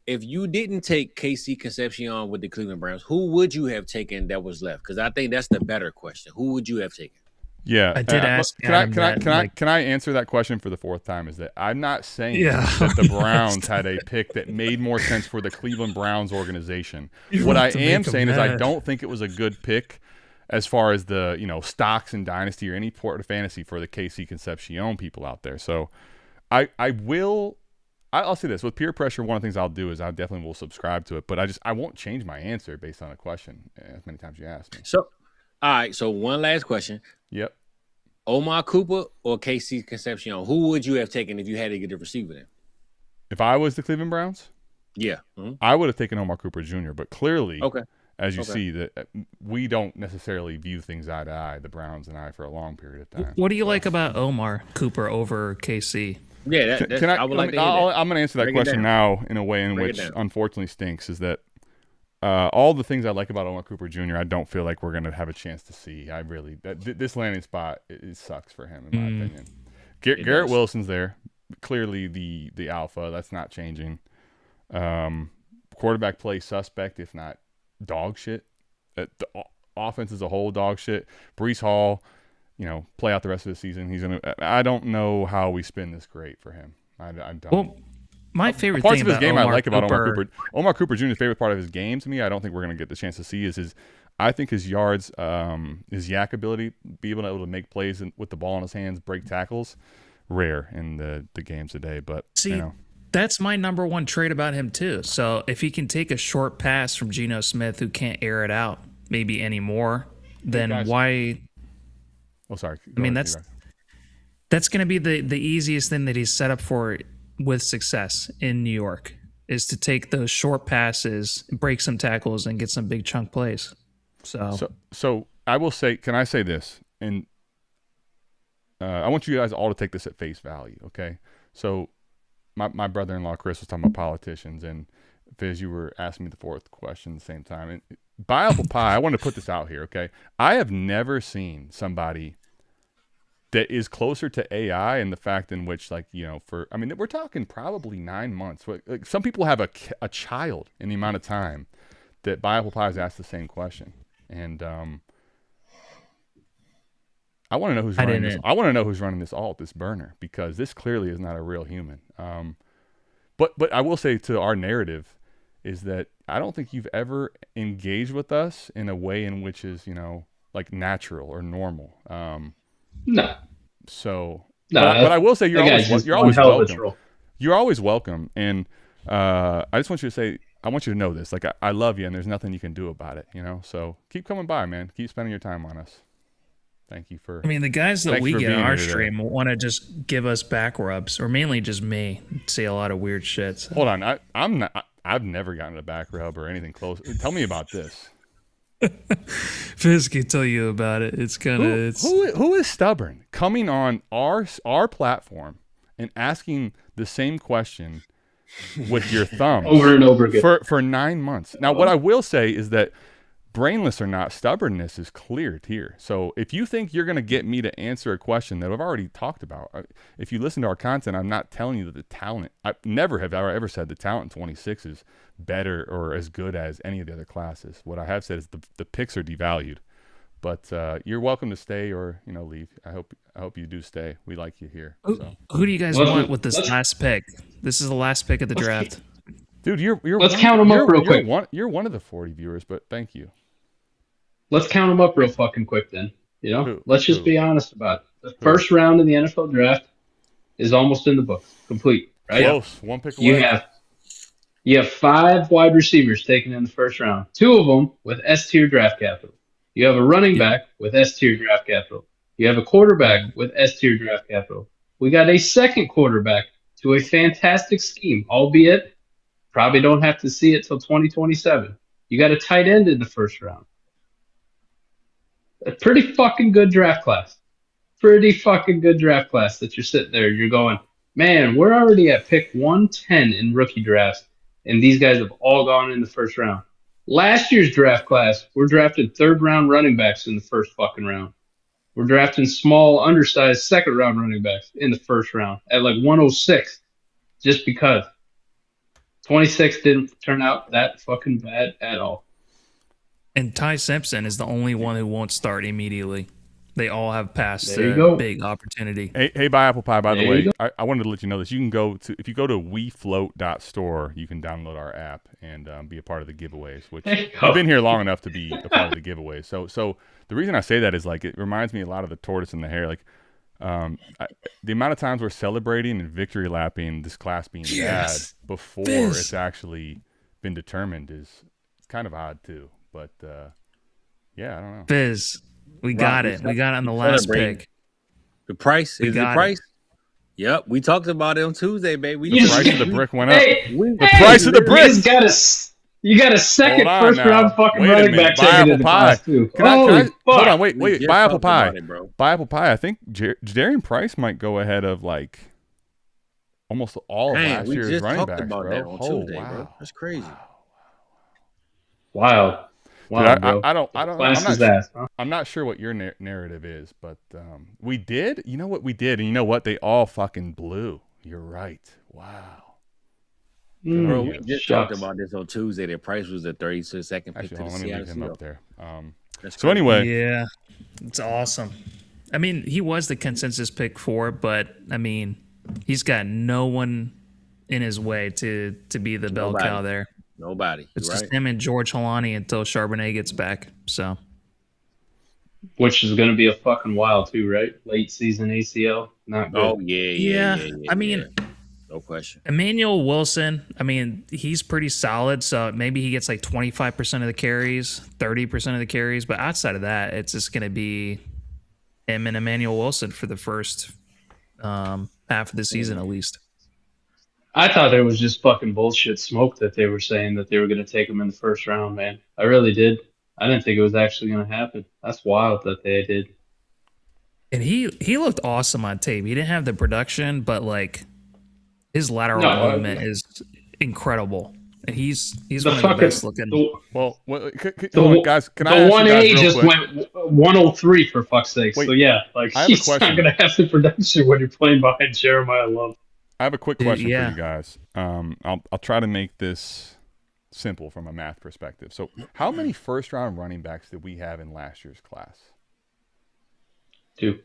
If you didn't take KC Concepcion with the Cleveland Browns, who would you have taken that was left? Because I think that's the better question. Who would you have taken? Yeah, I did ask. Can I answer that question for the fourth time? Is that I'm not saying that the Browns had a pick that made more sense for the Cleveland Browns organization. What I am saying is I don't think it was a good pick as far as the stocks in Dynasty or any part of fantasy for the KC Concepcion people out there. So I'll say this with peer pressure. One of the things I'll do is I definitely will subscribe to it, but I won't change my answer based on a question as many times you ask me. So, all right. So one last question. Yep. Omar Cooper or KC Concepcion? Who would you have taken if you had to get a receiver then? If I was the Cleveland Browns, Yeah. Mm-hmm. I would have taken Omar Cooper Jr., but clearly, Okay. as you see, that we don't necessarily view things eye to eye, the Browns and I, for a long period of time. What do you like about Omar Cooper over KC? Yeah, I would like to hear that. I'm going to answer that question now in a way in which unfortunately stinks, is that all the things I like about Omar Cooper Jr., I don't feel like we're going to have a chance to see. This landing spot, it sucks for him, in my opinion. Garrett Wilson's there. Clearly the alpha. That's not changing. Quarterback play suspect, if not dog shit. The offense as a whole, dog shit. Breece Hall, play out the rest of the season. I don't know how we spin this great for him. I don't. Well, my favorite parts thing of his about game Omar I like about Cooper, Omar Cooper. Omar Cooper Jr.'s favorite part of his game to me, I don't think we're going to get the chance to see, is I think his yards, his yak ability, be able to make plays with the ball in his hands, break tackles, rare in the games today. But see, that's my number one trait about him too. So if he can take a short pass from Geno Smith, who can't air it out maybe anymore, then why? Oh, sorry. That's going to be the easiest thing that he's set up for with success in New York, is to take those short passes, break some tackles, and get some big chunk plays. So I will say, can I say this? And I want you guys all to take this at face value, okay? So my brother-in-law Chris was talking about politicians, and Fizz, you were asking me the fourth question at the same time. And by apple pie, I want to put this out here, okay? I have never seen somebody that is closer to AI in the fact in which, we're talking probably 9 months. Like, some people have a child in the amount of time that by apple pie has asked the same question. And I want to know who's running this. I want to know who's running this this burner, because this clearly is not a real human. But I will say, to our narrative, is that I don't think you've ever engaged with us in a way in which is, natural or normal. No. So, no, but I will say you're always welcome. You're always welcome, and I just want you to say, I want you to know this. Like, I love you, and there's nothing you can do about it. So keep coming by, man. Keep spending your time on us. Thank you for. I mean, the guys that we get on our stream want to just give us back rubs, or mainly just me. Say a lot of weird shit. So. Hold on, I'm not. I've never gotten a back rub or anything close. Tell me about this. Fizz can tell you about it. It's kind of who is stubborn coming on our platform and asking the same question with your thumbs over and over again for 9 months. Now, what I will say is that brainless or not, stubbornness is cleared here. So if you think you're going to get me to answer a question that I've already talked about, if you listen to our content, I'm not telling you that the talent, I never have ever said the talent in 26 is better or as good as any of the other classes. What I have said is the picks are devalued. But you're welcome to stay or leave. I hope you do stay. We like you here. So. Who do you guys want with this last pick? This is the last pick of the draft. Dude, let's count them up real quick. You're one of the 40 viewers, but thank you. Let's count them up real fucking quick then. Let's just be honest about it. The first round of the NFL draft is almost in the books. Complete, right? Close. One pick away. You have 5 wide receivers taken in the first round. 2 of them with S-tier draft capital. You have a running back with S-tier draft capital. You have a quarterback with S-tier draft capital. We got a second quarterback to a fantastic scheme, albeit probably don't have to see it till 2027. You got a tight end in the first round. A pretty fucking good draft class. Pretty fucking good draft class that you're sitting there. You're going, man, we're already at pick 110 in rookie drafts, and these guys have all gone in the first round. Last year's draft class, we're drafting third-round running backs in the first fucking round. We're drafting small, undersized second-round running backs in the first round at like 106, just because. 26 didn't turn out that fucking bad at all. And Ty Simpson is the only one who won't start immediately. They all have passed There you a go. big opportunity. Hey, buy Apple Pie, by the There you way, go. I wanted to let you know this. You can go to, if you go to wefloat.store, you can download our app and be a part of the giveaways, which There you you've go. been here long enough to be a part of the giveaways. So the reason I say that is like, it reminds me a lot of the tortoise and the hare. Like, the amount of times we're celebrating and victory lapping this class being bad before it's actually been determined is kind of odd too. But yeah, I don't know. Fizz, we got it. We got it on the last pick. The price We is the got price. Yep, we talked about it on Tuesday, baby. The price of the brick went up. Hey, The price of the brick. You got a second Hold on first now. round fucking Wait a running minute. back Buy taken Apple in the Pie. class too. Can I, Holy fuck. hold on, wait. We just Buy Apple talked Pie. about it, bro. Buy Apple Pie. I think Jadarian Price might go ahead of like almost all of Dang, last we year's just running talked backs, about bro. that on Tuesday, wow. bro. That's crazy. Wow. Wow, Dude, bro. I don't. Class is ass, huh? I'm not sure what your narrative is, but we did. You know what we did, and you know what? They all fucking blew. You're right. Wow. Bro, we just talked Shucks. about this on Tuesday. The price was the 32nd pick Actually, to hold the on, let me leave Seattle him up Seahawks. there. That's So crazy. anyway, Yeah, it's awesome. I mean, he was the consensus pick for it, but I mean, he's got no one in his way to be the bell Nobody. cow there. Nobody. It's You're just right. him and George Holani until Charbonnet gets back. So Which is going to be a fucking while too, right? Late season ACL, not good. Oh yeah. I mean, no question. Emmanuel Wilson, I mean, he's pretty solid. So maybe he gets like 25% of the carries, 30% of the carries. But outside of that, it's just going to be him and Emmanuel Wilson for the first half of the season at least. I thought it was just fucking bullshit smoke that they were saying that they were going to take him in the first round, man. I really did. I didn't think it was actually going to happen. That's wild that they did. And he looked awesome on tape. He didn't have the production, but like his lateral movement is incredible. And he's one of the best looking. well, hold on, guys. Can I the ask one you guys A real just quick? went 103 for fuck's sake. Wait, so yeah, like I have a he's not question. going to have the production when you're playing behind Jeremiah Love. I have a quick question yeah. for you guys. I'll try to make this simple from a math perspective. So, how many first-round running backs did we have in last year's class? 2.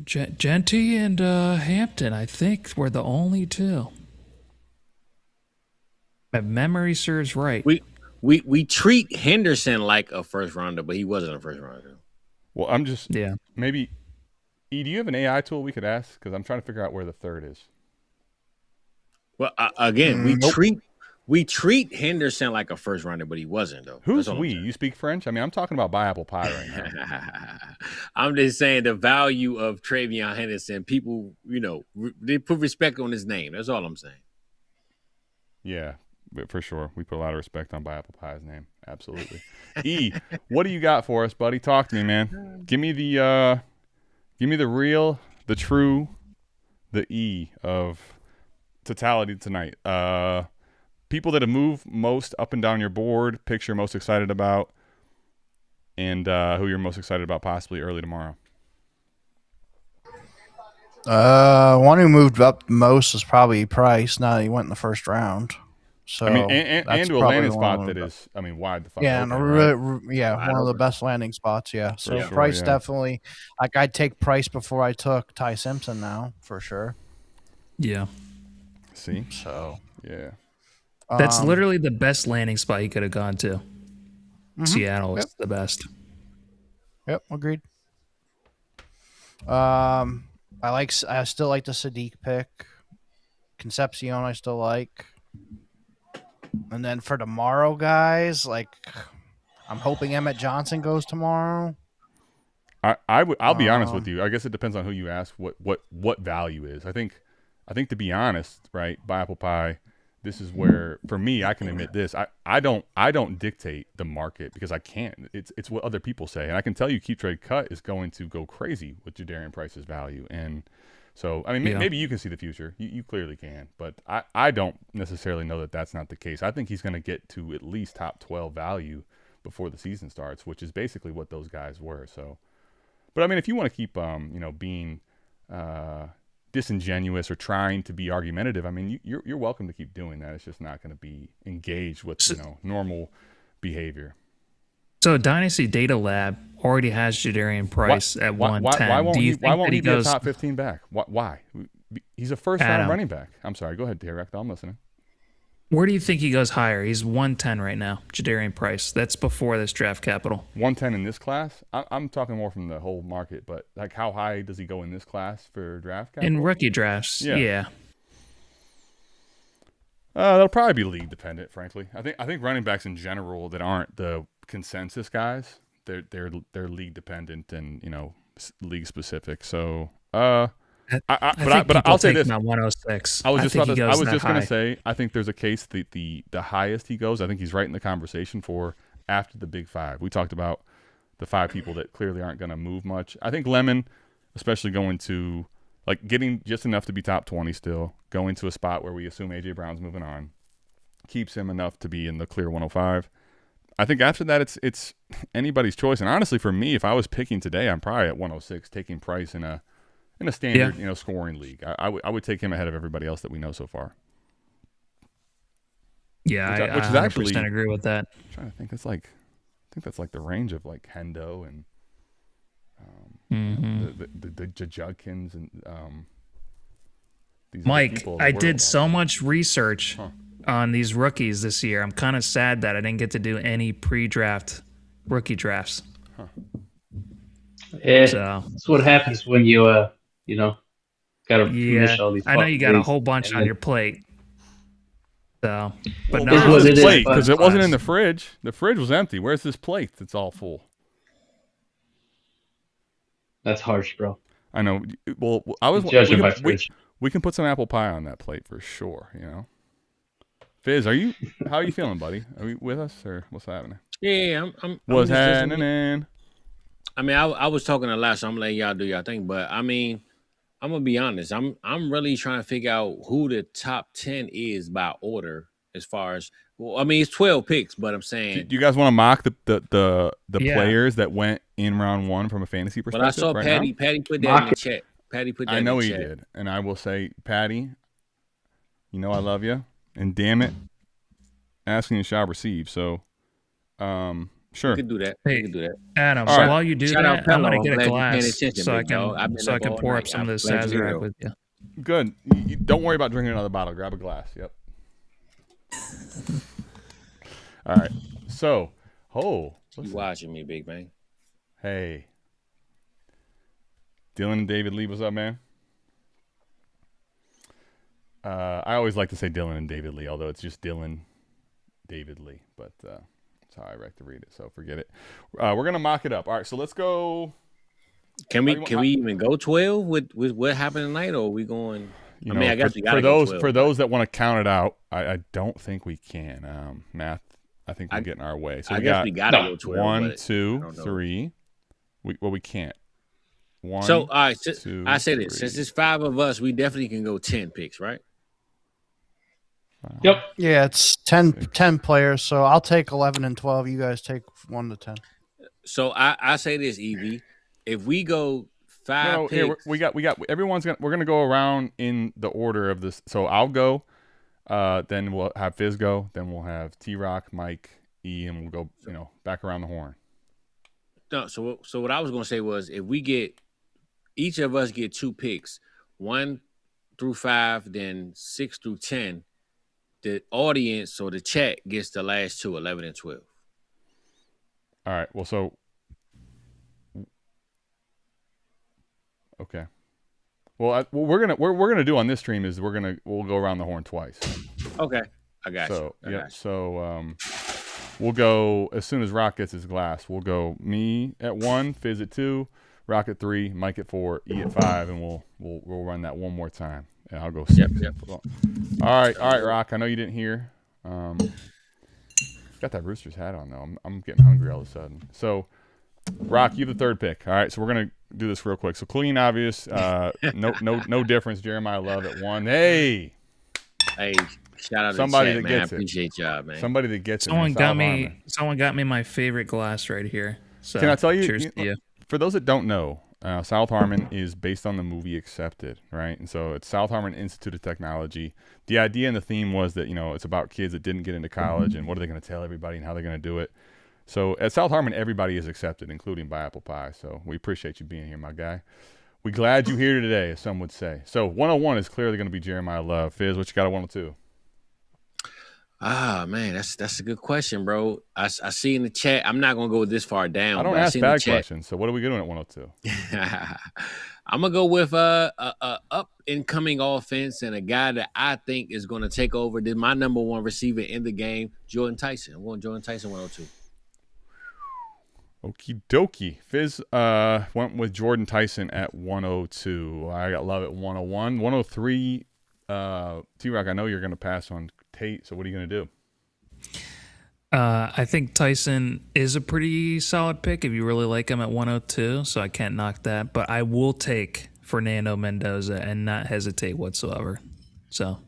Genty and Hampton, I think, were the only two. If memory serves right. We treat Henderson like a first rounder, but he wasn't a first rounder. Well, I'm just Yeah. maybe. E, do you have an AI tool we could ask? Because I'm trying to figure out where the third is. Well, again, we treat Henderson like a first rounder, but he wasn't though. Who's That's all I'm we? saying. You speak French? I mean, I'm talking about buy apple pie right now. I'm just saying the value of Travion Henderson. People, they put respect on his name. That's all I'm saying. Yeah, but for sure. We put a lot of respect on buy apple pie's name. Absolutely. E, what do you got for us, buddy? Talk to me, man. Give me the real, the true, the E of totality tonight. People that have moved most up and down your board, picks you're most excited about, and who you're most excited about possibly early tomorrow. One who moved up the most is probably Price. Now he went in the first round. So I mean, and that's to a probably landing the one spot who that moved is, I mean, wide the fuck yeah, open, and right? one of the best landing spots. Yeah, so sure, Price yeah. definitely. Like I'd take Price before I took Ty Simpson now for sure. Yeah. See? So Yeah. That's literally the best landing spot he could have gone to. Seattle is the best. Yep, agreed. I still like the Sadiq pick. Concepcion I still like. And then for tomorrow, guys, like I'm hoping Emmett Johnson goes tomorrow. I'll be honest with you. I guess it depends on who you ask what value is. I think to be honest, right, buy apple pie, this is where for me I can admit this. I don't dictate the market because I can't. It's what other people say. And I can tell you Keep Trade Cut is going to go crazy with Jadarian Price's value. And so I mean maybe you can see the future. You clearly can, but I don't necessarily know that that's not the case. I think he's going to get to at least top 12 value before the season starts, which is basically what those guys were. So but I mean, if you want to keep, being disingenuous or trying to be argumentative, I mean, you're welcome to keep doing that. It's just not going to be engaged with, normal behavior. So Dynasty Data Lab already has Jadarian Price at 110. Why won't Do you he? think Why won't that he be goes, a top 15 back? Why? He's a first round Adam. running back. I'm sorry. Go ahead, T-Rock. I'm listening. Where do you think he goes higher? He's 110 right now, Jadarian Price. That's before this draft capital. 110 in this class. I'm talking more from the whole market, but like, how high does he go in this class for draft capital? In rookie drafts, yeah. That'll probably be league dependent, frankly. I think running backs in general that aren't the consensus guys, they're league dependent and league specific. So but I'll say this: 106. I was just going to say say I think there's a case that the highest he goes, I think he's right in the conversation for after the big five. We talked about the 5 people that clearly aren't going to move much. I think Lemon, especially going to like getting just enough to be top 20 still, going to a spot where we assume AJ Brown's moving on, keeps him enough to be in the clear 105. I think after that it's anybody's choice. And honestly, for me, if I was picking today, I'm probably at 106, taking Price in a standard scoring league. I would take him ahead of everybody else that we know so far. Yeah, which is 100% actually agree with that. I'm trying to think. I think that's like the range of like Hendo and the Judkins and these Mike, people in the I world. did so much research on these rookies this year. I'm kind of sad that I didn't get to do any pre-draft rookie drafts. Yeah, So that's what happens when you gotta finish all these. I know you got a leagues. whole bunch on your plate. So, but Where's no, this it plate? is, Because it class. wasn't in the fridge. The fridge was empty. Where's this plate that's all full? That's harsh, bro. I know. Well, I was Judging by fridge. we can put some apple pie on that plate for sure. Fizz, how are you feeling, buddy? Are you with us or what's happening? Yeah, I'm What's just listening. happening? I mean, I was talking a lot, so I'm letting y'all do y'all thing. But I mean, I'm gonna be honest. I'm really trying to figure out who the top 10 is by order. As far as I mean, it's 12 picks, but I'm saying. Do you guys want to mock the Yeah. players that went in round 1 from a fantasy perspective? But I saw right Patty. now? Patty put that in the chat. Patty put that. I know in the he chat. did, and I will say, Patty, I love you, and damn it, asking you shall receive. So, sure. You can do that. Hey, You can do that. Adam, All right. while you do Shout out that, I'm Pello. gonna get I'm a glad you're paying glass attention, so I big dog. I've can been up all pour up night. some of I'm this glad you're Sazerac here. with you. Good. You don't worry about drinking another bottle. Grab a glass. Yep. All right. So, You listen. watching me, big man? Hey, Dylan and David Lee, what's up, man? I always like to say Dylan and David Lee, although it's just Dylan, David Lee, but that's how I like to read it. So forget it. We're gonna mock it up. All right. So let's go. Can we even go 12 with what happened tonight, or are we going? I guess we got for to go those 12. for those that want to count it out. I don't think we can. Math. I think we're getting our way. So I we guess got we got to go 12. 1, but 2, I don't know. 3. We can't. 1. So all right, two, I say this: 3. since it's 5 of us, we definitely can go 10 picks, right? Yep. Yeah, it's 10 players, so I'll take 11 and 12. You guys take 1 to 10. So I say this, Evie: if we go 5 No, picks, here we got. We're gonna go around in the order of this. So I'll go. Then we'll have Fizz go. Then we'll have T-Rock, Mike, E, and we'll go. Back around the horn. no. So what I was gonna say was, if we get each of us get 2 picks, 1 through 5, then 6 through 10. The audience or the chat gets the last 2, 11 and 12. All right. Well, so okay. Well, what we're gonna do on this stream is we'll go around the horn twice. Okay, I got So you. yeah. So we'll go as soon as Rock gets his glass. We'll go me at 1, Fizz at 2, Rock at 3, Mike at 4, E at 5, and we'll run that one more time. And I'll go 6. Yep. All right, Rock. I know you didn't hear. Got that Roosters hat on though. I'm getting hungry all of a sudden. So, Rock, you the 3rd pick. All right, so we're gonna do this real quick. So clean, obvious. No difference. Jeremiah Love at 1. Hey, Shout out somebody to the that chat, man. gets I it. appreciate y'all, man. Somebody that gets it. Someone man. got South me. Harmon. Someone got me my favorite glass right here. So Can I tell you? Cheers to you. For those that don't know, South Harmon is based on the movie Accepted, right? And so it's South Harmon Institute of Technology. The idea and the theme was that it's about kids that didn't get into college and what are they going to tell everybody and how they're going to do it. So at South Harmon, everybody is accepted, including by Apple Pie. So we appreciate you being here, my guy. We glad you're here today, as some would say. So 101 is clearly going to be Jeremiah Love. Fizz, what you got at 102? Ah, man, that's a good question, bro. I see in the chat. I'm not gonna go this far down. I don't ask bad questions. So what are we doing at 102? I'm gonna go with a up and coming offense and a guy that I think is gonna take over. Did my number one receiver in the game, Jordan Tyson. I'm going Jordan Tyson 102. Okie dokie. Fizz went with Jordan Tyson at 102. I got Love at 101. 103. T-Rock, I know you're going to pass on Tate, so what are you going to do? I think Tyson is a pretty solid pick if you really like him at 102, so I can't knock that. But I will take Fernando Mendoza and not hesitate whatsoever. So,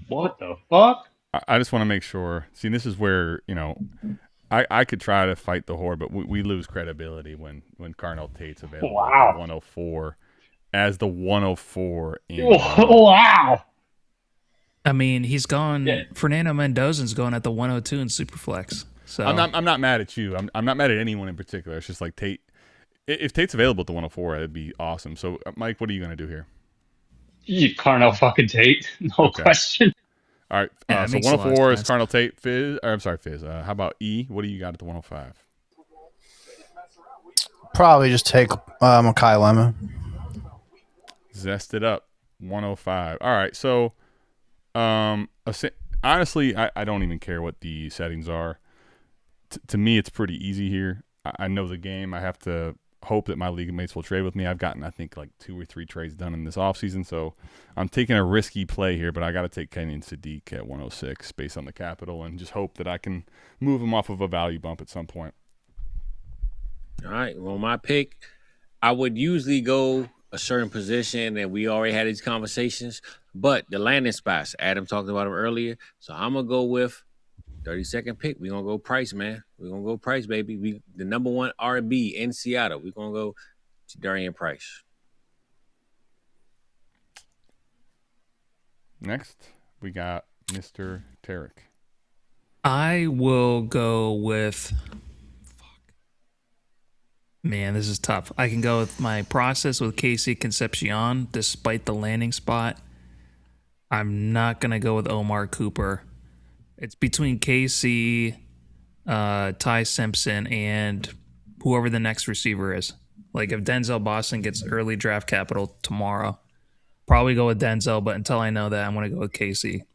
What the fuck? I just want to make sure. See, this is where, I could try to fight the horde, but we lose credibility when Carnell Tate's available at 104 as the 104. Wow. I mean, he's gone. Yeah. Fernando Mendoza's going at the 102 in Superflex. So I'm not mad at you. I'm not mad at anyone in particular. It's just like Tate. If Tate's available at the 104, it'd be awesome. So, Mike, what are you going to do here? Carnell fucking Tate. No question. All right. Yeah, so 104 is Carnell Tate. Fizz. I'm sorry, Fizz. How about E? What do you got at the 105? Probably just take Makai Lemon. Zest it up. 105. All right. So, honestly, I don't even care what the settings are. To me, it's pretty easy here. I know the game. I have to hope that my league mates will trade with me. I've gotten, I think, like 2 or 3 trades done in this offseason, so I'm taking a risky play here, but I got to take Kenyon Sadiq at 106 based on the capital and just hope that I can move him off of a value bump at some point. All right. Well, my pick, I would usually go a certain position, and we already had these conversations, but the landing spots, Adam talked about them earlier, so I'm going to go with 32nd pick. We're going to go Price, man. We're going to go Price, baby. The number one R&B in Seattle. We're going to go to Darian Price. Next, we got Mr. Tarek. I will go with... Man, this is tough. I can go with my process with Casey Concepcion, despite the landing spot. I'm not going to go with Omar Cooper. It's between Casey, Ty Simpson, and whoever the next receiver is. Like if Denzel Boston gets early draft capital tomorrow, probably go with Denzel, but until I know that, I'm going to go with Casey.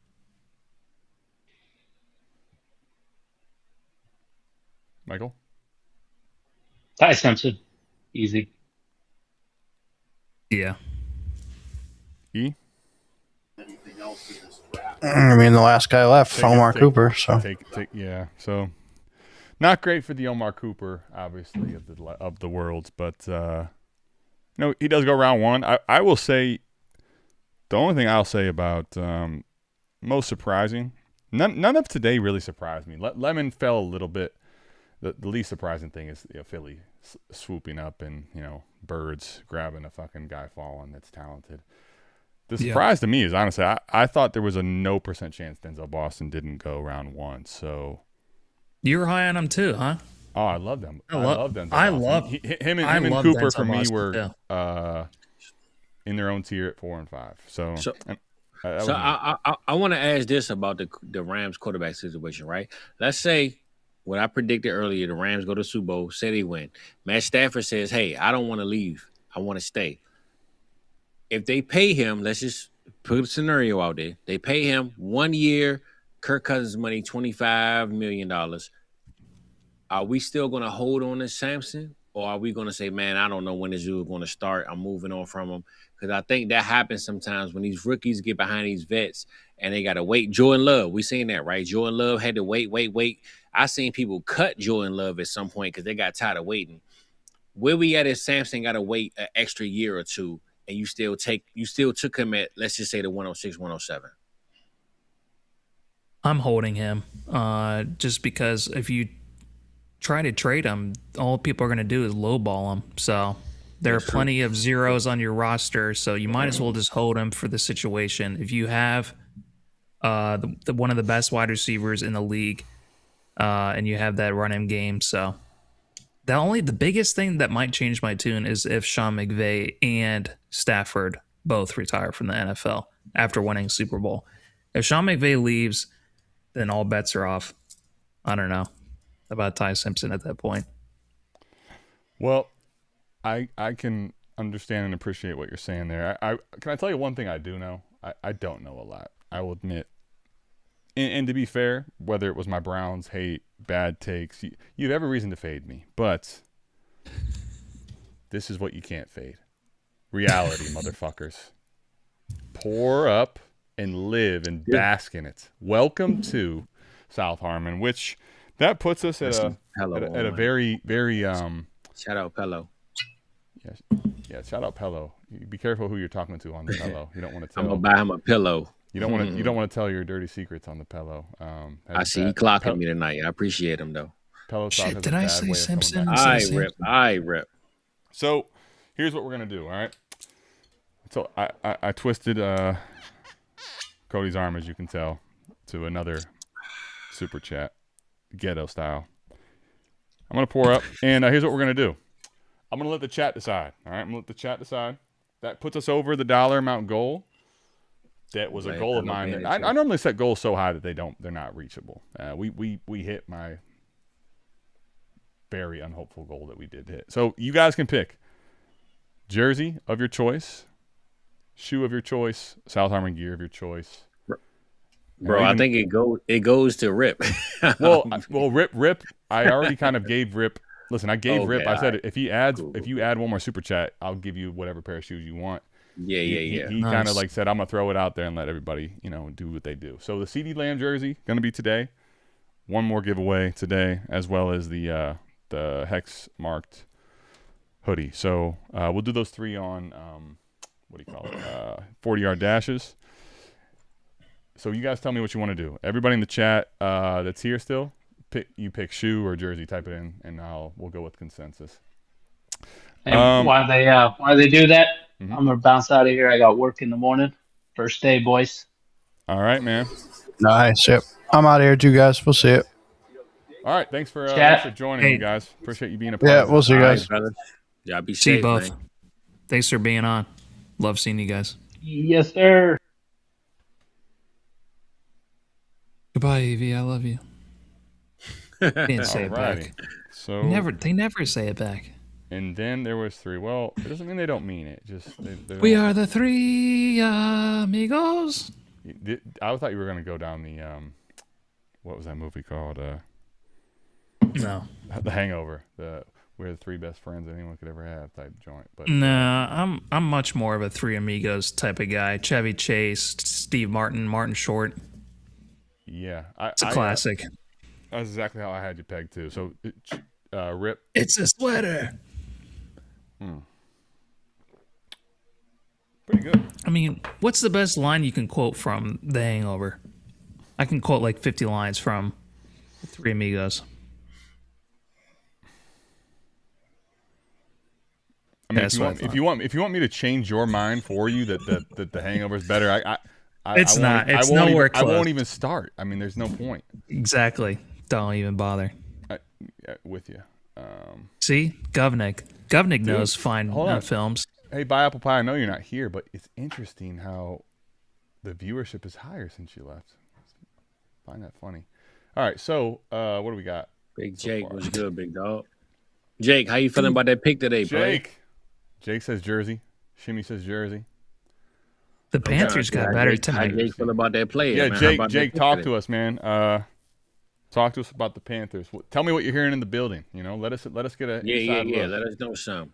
Michael? Ty Simpson. Easy. Yeah. E? I mean, the last guy left, Omar Cooper. So yeah. So not great for the Omar Cooper, obviously, of the worlds, but he does go round 1. I will say the only thing I'll say about most surprising, none of today really surprised me. Lemon fell a little bit. The least surprising thing is Philly swooping up and birds grabbing a fucking guy falling that's talented. The surprise to me is, honestly, I thought there was a no % chance Denzel Boston didn't go round 1. So You were high on him too, huh? Oh, I love them. I love Denzel I Boston. love him and Cooper Denzel for me Boston, were in their own tier at 4 and 5. So I want to ask this about the Rams quarterback situation, right? Let's say what I predicted earlier, the Rams go to Super Bowl, say they win. Matt Stafford says, hey, I don't want to leave. I want to stay. If they pay him, let's just put a scenario out there. They pay him 1 year, Kirk Cousins money, $25 million. Are we still going to hold on to Sampson? Or are we going to say, man, I don't know when this dude is going to start. I'm moving on from him. Because I think that happens sometimes when these rookies get behind these vets and they got to wait. Jordan Love, we seen that, right? Jordan Love had to wait. I seen people cut Jordan Love at some point because they got tired of waiting. Where we at is Sampson got to wait an extra year or two, and you still took him at, let's just say, the 106, 107. I'm holding him just because if you try to trade him, all people are going to do is lowball him. So there are plenty of zeros on your roster, so you might as well just hold him for the situation. If you have one of the best wide receivers in the league and you have that run-in game. So the biggest thing that might change my tune is if Sean McVay and Stafford both retire from the NFL after winning Super Bowl. If Sean McVay leaves, then all bets are off. I don't know about Ty Simpson at that point. Well, I can understand and appreciate what you're saying there. Can I tell you one thing I do know? I don't know a lot. I will admit. And to be fair, whether it was my Browns hate, bad takes, you have every reason to fade me. But this is what you can't fade. Reality, motherfuckers. Pour up and live and bask in it. Welcome to South Harmon, which that puts us at a very, very shout out Pello. Yeah, shout out Pello. Be careful who you're talking to on the Pello. You don't want to tell. I'm gonna buy him a pillow. You don't want to. You don't want to tell your dirty secrets on the Pello. I see he clocking me tonight. I appreciate him though. Pello Shit, did I say Simpson? I rip. So here's what we're gonna do. All right. So I twisted Cody's arm, as you can tell, to another super chat, ghetto style. I'm gonna pour up, and here's what we're gonna do. I'm gonna let the chat decide. All right, I'm gonna let the chat decide. That puts us over the dollar amount goal. That was a goal of mine. I normally set goals so high that they're not reachable. We hit my very unhopeful goal that we did hit. So you guys can pick jersey of your choice, shoe of your choice, South Harmon gear of your choice. Bro, I think it goes to Rip. well, Rip. I already kind of gave Rip. Listen, I gave Rip. I said if you add one more super chat, I'll give you whatever pair of shoes you want. Yeah. He kind of like said, I'm gonna throw it out there and let everybody, do what they do. So the CD Lamb jersey gonna be today. One more giveaway today, as well as the hex marked hoodie. So we'll do those three on 40-yard dashes. So you guys tell me what you want to do. Everybody in the chat that's here still, pick shoe or jersey, type it in, and we'll go with consensus. And while they do that, I'm gonna bounce out of here. I got work in the morning. First day, boys. All right, man. Nice. Yep. I'm out of here too, guys. We'll see you. All right. Thanks for joining me, guys. Appreciate you being a part. Yeah, we'll see you guys. Right, y'all be See safe, you both. man. Thanks for being on. Love seeing you guys. Yes, sir. Goodbye, Evie. I love you. They didn't say it back. So They never say it back. And then there was three. Well, it doesn't mean they don't mean it. Just we are the three amigos. I thought you were gonna go down the what was that movie called? No. The Hangover. We're the three best friends anyone could ever have type joint. But nah, I'm much more of a three amigos type of guy. Chevy Chase, Steve Martin, Martin Short. Yeah, it's a classic. That's exactly how I had you pegged too. So, Rip. It's a sweater. Pretty good. I mean, what's the best line you can quote from The Hangover? I can quote like 50 lines from the Three Amigos. I mean, if you want me to change your mind for you that The Hangover is better, it's not. It's nowhere close. I won't even start. I mean, there's no point. Exactly. Don't even bother. With you. See, Govnick knows fine films. Hey, buy apple pie. I know you're not here, but it's interesting how the viewership is higher since you left. I find that funny. All right, so what do we got? Big Jake was good, big dog. Jake, how you feeling about that pick today, bro? Jake says Jersey. Shimmy says Jersey. The Panthers got better tonight. How Jake feel about that play? Yeah, man? Jake, talk to us, man. Talk to us about the Panthers. Tell me what you're hearing in the building. Let us get a yeah. Let us know something.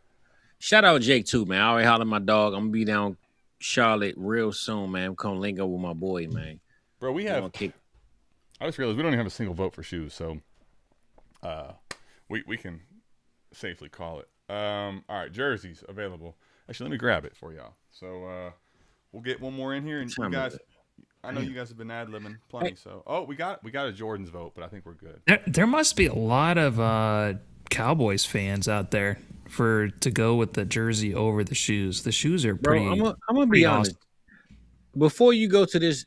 Shout out Jake too, man. I already hollered my dog. I'm gonna be down Charlotte real soon, man. Come link up with my boy, man. Bro, we have. I just realized we don't even have a single vote for shoes, so we can safely call it. All right, jerseys available. Actually, let me grab it for y'all. So we'll get one more in here, and you guys. I know you guys have been ad-libbing plenty, so we got a Jordan's vote, but I think we're good. There must be a lot of Cowboys fans out there to go with the jersey over the shoes. The shoes are pretty. Bro, I'm gonna be honest. Before you go to this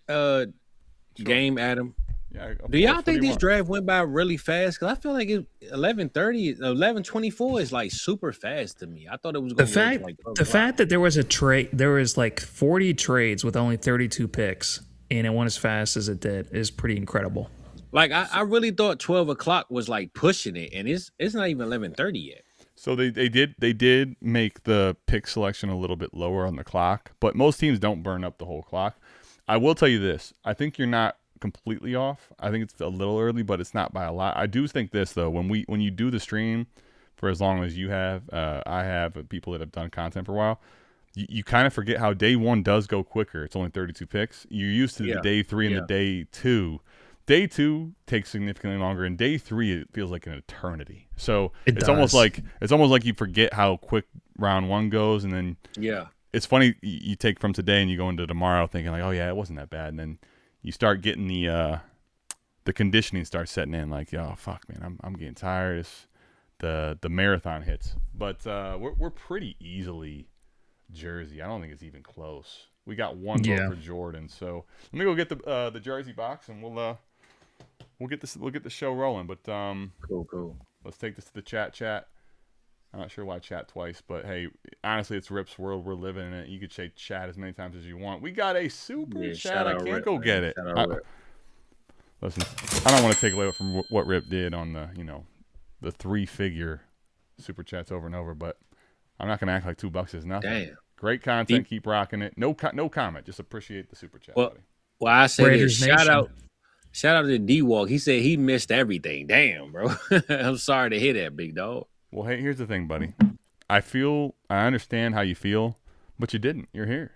game, Adam, Yeah. Do y'all think this draft went by really fast? Because I feel like 11:30, 11:24 is like super fast to me. I thought it was going to go to like 12 the o'clock. fact that there was a trade, there was like 40 trades with only 32 picks, and it went as fast as it did is pretty incredible. Like I really thought 12 o'clock was like pushing it, and it's not even 11:30 yet. So they did make the pick selection a little bit lower on the clock, but most teams don't burn up the whole clock. I will tell you this: I think you're not completely off. I think it's a little early, but it's not by a lot. I do think this though: when you do the stream for as long as you have, I have people that have done content for a while. You kind of forget how day one does go quicker. It's only 32 picks. You're used to the day 3 and the day 2. Day 2 takes significantly longer, and day 3 it feels like an eternity. So it's almost like you forget how quick round 1 goes, and then it's funny you take from today and you go into tomorrow thinking like, oh yeah, it wasn't that bad, and then you start getting the conditioning starts setting in. Like, oh fuck, man, I'm getting tired. It's the marathon hits, but we're pretty easily Jersey. I don't think it's even close. We got one vote for Jordan, so let me go get the Jersey box, and we'll get the show rolling. But cool. Let's take this to the chat. I'm not sure why chat twice, but hey, honestly, it's Rip's world. We're living in it. You could say chat as many times as you want. We got a super chat. I can't Rip, go man. get it. Listen, I don't want to take away from what Rip did on the the 3-figure super chats over and over, but I'm not gonna act like $2 is nothing. Damn. Great content. Keep rocking it. No comment. Just appreciate the super chat, buddy. Well, I say Raiders this. Shout out to D-Walk. He said he missed everything. Damn, bro. I'm sorry to hear that, big dog. Well, hey, here's the thing, buddy. I understand how you feel, but you didn't. You're here.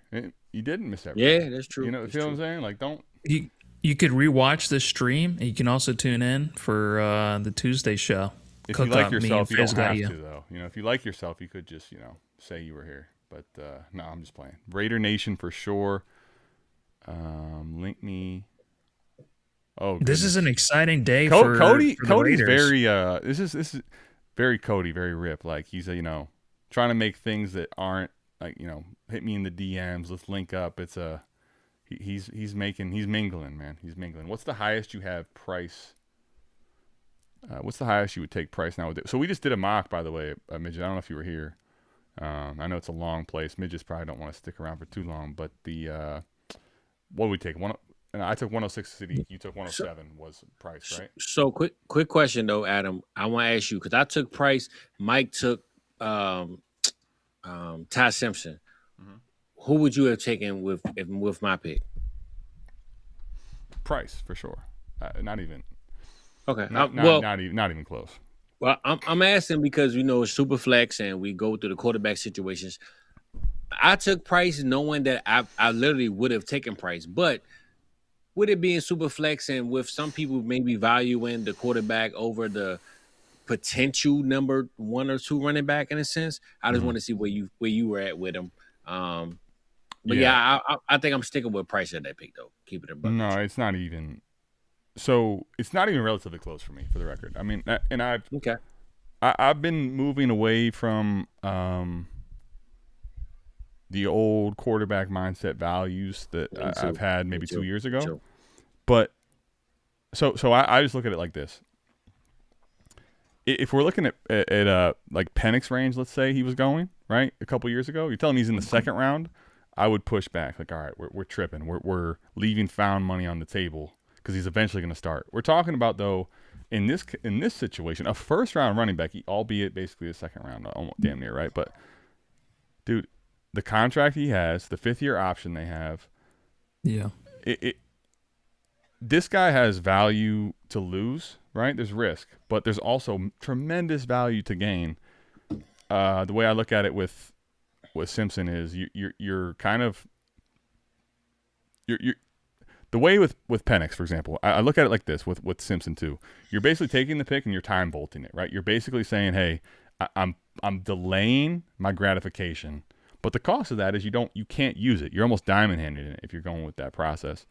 You didn't miss everything. Yeah, that's true. You know, feel what I'm saying? Like, don't. You could rewatch this stream, and you can also tune in for the Tuesday show. If you like yourself, you don't have to, though. You know, if you like yourself, you could just, say you were here. But no, I'm just playing. Raider Nation for sure. Link me. Oh, this is an exciting day for Cody's very this is very Cody, very Rip. Like he's trying to make things that aren't like, hit me in the DMs, let's link up. It's he's mingling, man. He's mingling. What's the highest you have price? What's the highest you would take price now? So we just did a mock, by the way, Midget. I don't know if you were here. I know it's a long place. Midgets probably don't want to stick around for too long, but what would we take? I took 106 City. You took 107 was price, right? So quick question though, Adam. I want to ask you because I took price. Mike took Ty Simpson. Mm-hmm. Who would you have taken with my pick? Price for sure. Not even. Okay. Not even close. Well, I'm asking because it's super flex and we go through the quarterback situations. I took Price knowing that I literally would have taken Price, but with it being super flex and with some people maybe valuing the quarterback over the potential number 1 or 2 running back in a sense, I just want to see where you were at with him. But I think I'm sticking with Price at that pick though. Keep it in buckets. No, it's not even. So it's not even relatively close for me, for the record. I mean, and I've been moving away from the old quarterback mindset values that I've had maybe 2 years ago. But so I just look at it like this. If we're looking at like Penix range, let's say he was going, right, a couple years ago, you're telling me he's in the second round, I would push back. Like, all right, we're tripping. We're leaving found money on the table because he's eventually going to start. We're talking about, though, in this situation, a first-round running back, albeit basically a second round, almost damn near, right? But, dude, the contract he has, the 5th-year option they have, this guy has value to lose, right? There's risk, but there's also tremendous value to gain. The way I look at it with Simpson is you're kind of the way with Penix, for example. I look at it like this with Simpson too. You're basically taking the pick and you're time bolting it, right? You're basically saying, hey, I'm delaying my gratification. But the cost of that is you can't use it. You're almost diamond-handed in it if you're going with that process.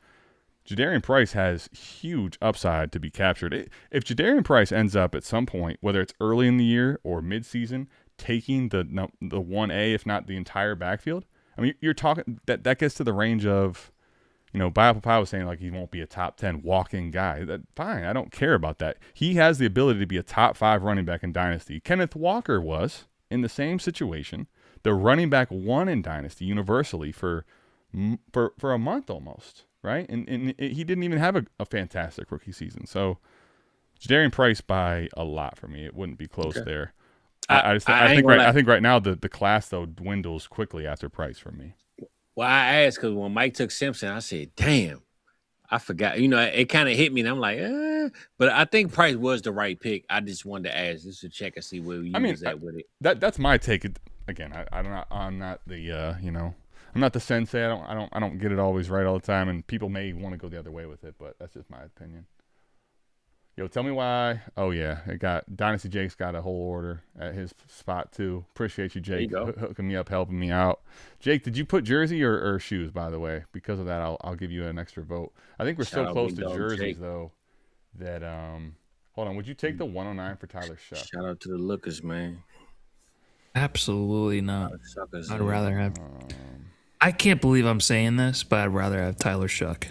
Jadarian Price has huge upside to be captured. If Jadarian Price ends up at some point, whether it's early in the year or mid-season, taking the 1A, if not the entire backfield, I mean, you're talking that gets to the range of, Apple Pie was saying like he won't be a top 10 walk-in guy. Fine, I don't care about that. He has the ability to be a top 5 running back in Dynasty. Kenneth Walker was in the same situation. The running back won in Dynasty universally for a month almost, right? And he didn't even have a fantastic rookie season. So Jadarian Price by a lot for me. It wouldn't be close there. I think right now the class though dwindles quickly after Price for me. Well, I asked because when Mike took Simpson, I said, "Damn, I forgot." It kind of hit me, and I'm like, But I think Price was the right pick. I just wanted to ask just to check and see where you was at with it. That's my take. Again, I'm not the I'm not the sensei. I don't get it always right all the time, and people may want to go the other way with it, but that's just my opinion. Yo, tell me why. Oh yeah, Dynasty Jake's got a whole order at his spot too. Appreciate you, Jake, hooking me up, helping me out. Jake, did you put jersey or shoes? By the way, because of that, I'll give you an extra vote. I think we're so close to jerseys though that hold on. Would you take the 109 for Tyler Shuck? Shout out to the lookers, man. Absolutely not. I'd rather have. I can't believe I'm saying this, but I'd rather have Tyler Shuck.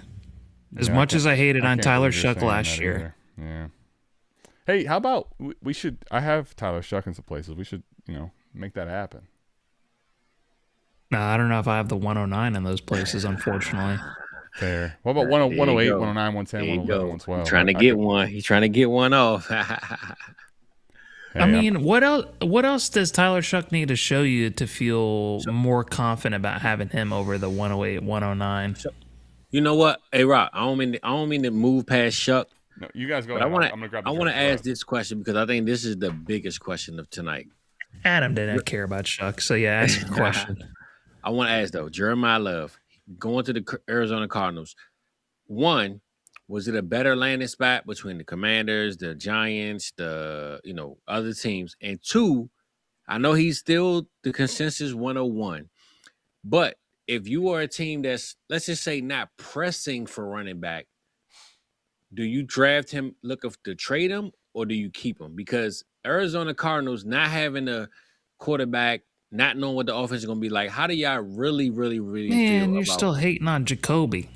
As much as I hated on Tyler Shuck last year. Yeah. Hey, how about we should? I have Tyler Shuck in some places. We should, make that happen. No, I don't know if I have the 109 in those places, unfortunately. Fair. What about 108, 109, 110, 111, 112? He's trying to get one. He's trying to get one off. I mean, what else does Tyler Shuck need to show you to feel more confident about having him over the 108, 109? You know what? Hey, Rock, I don't mean to move past Shuck. No, you guys go. I want to ask this question because I think this is the biggest question of tonight. Adam didn't care about Shuck, so yeah, ask a question. I want to ask though, Jeremiah Love going to the Arizona Cardinals. One, was it a better landing spot between the Commanders, the Giants, the other teams? And two, I know he's still the consensus 101, but if you are a team that's, let's just say, not pressing for running back, do you draft him, look to trade him, or do you keep him? Because Arizona Cardinals not having a quarterback, not knowing what the offense is going to be like, how do y'all really, really, really feel you're still hating on Jacoby.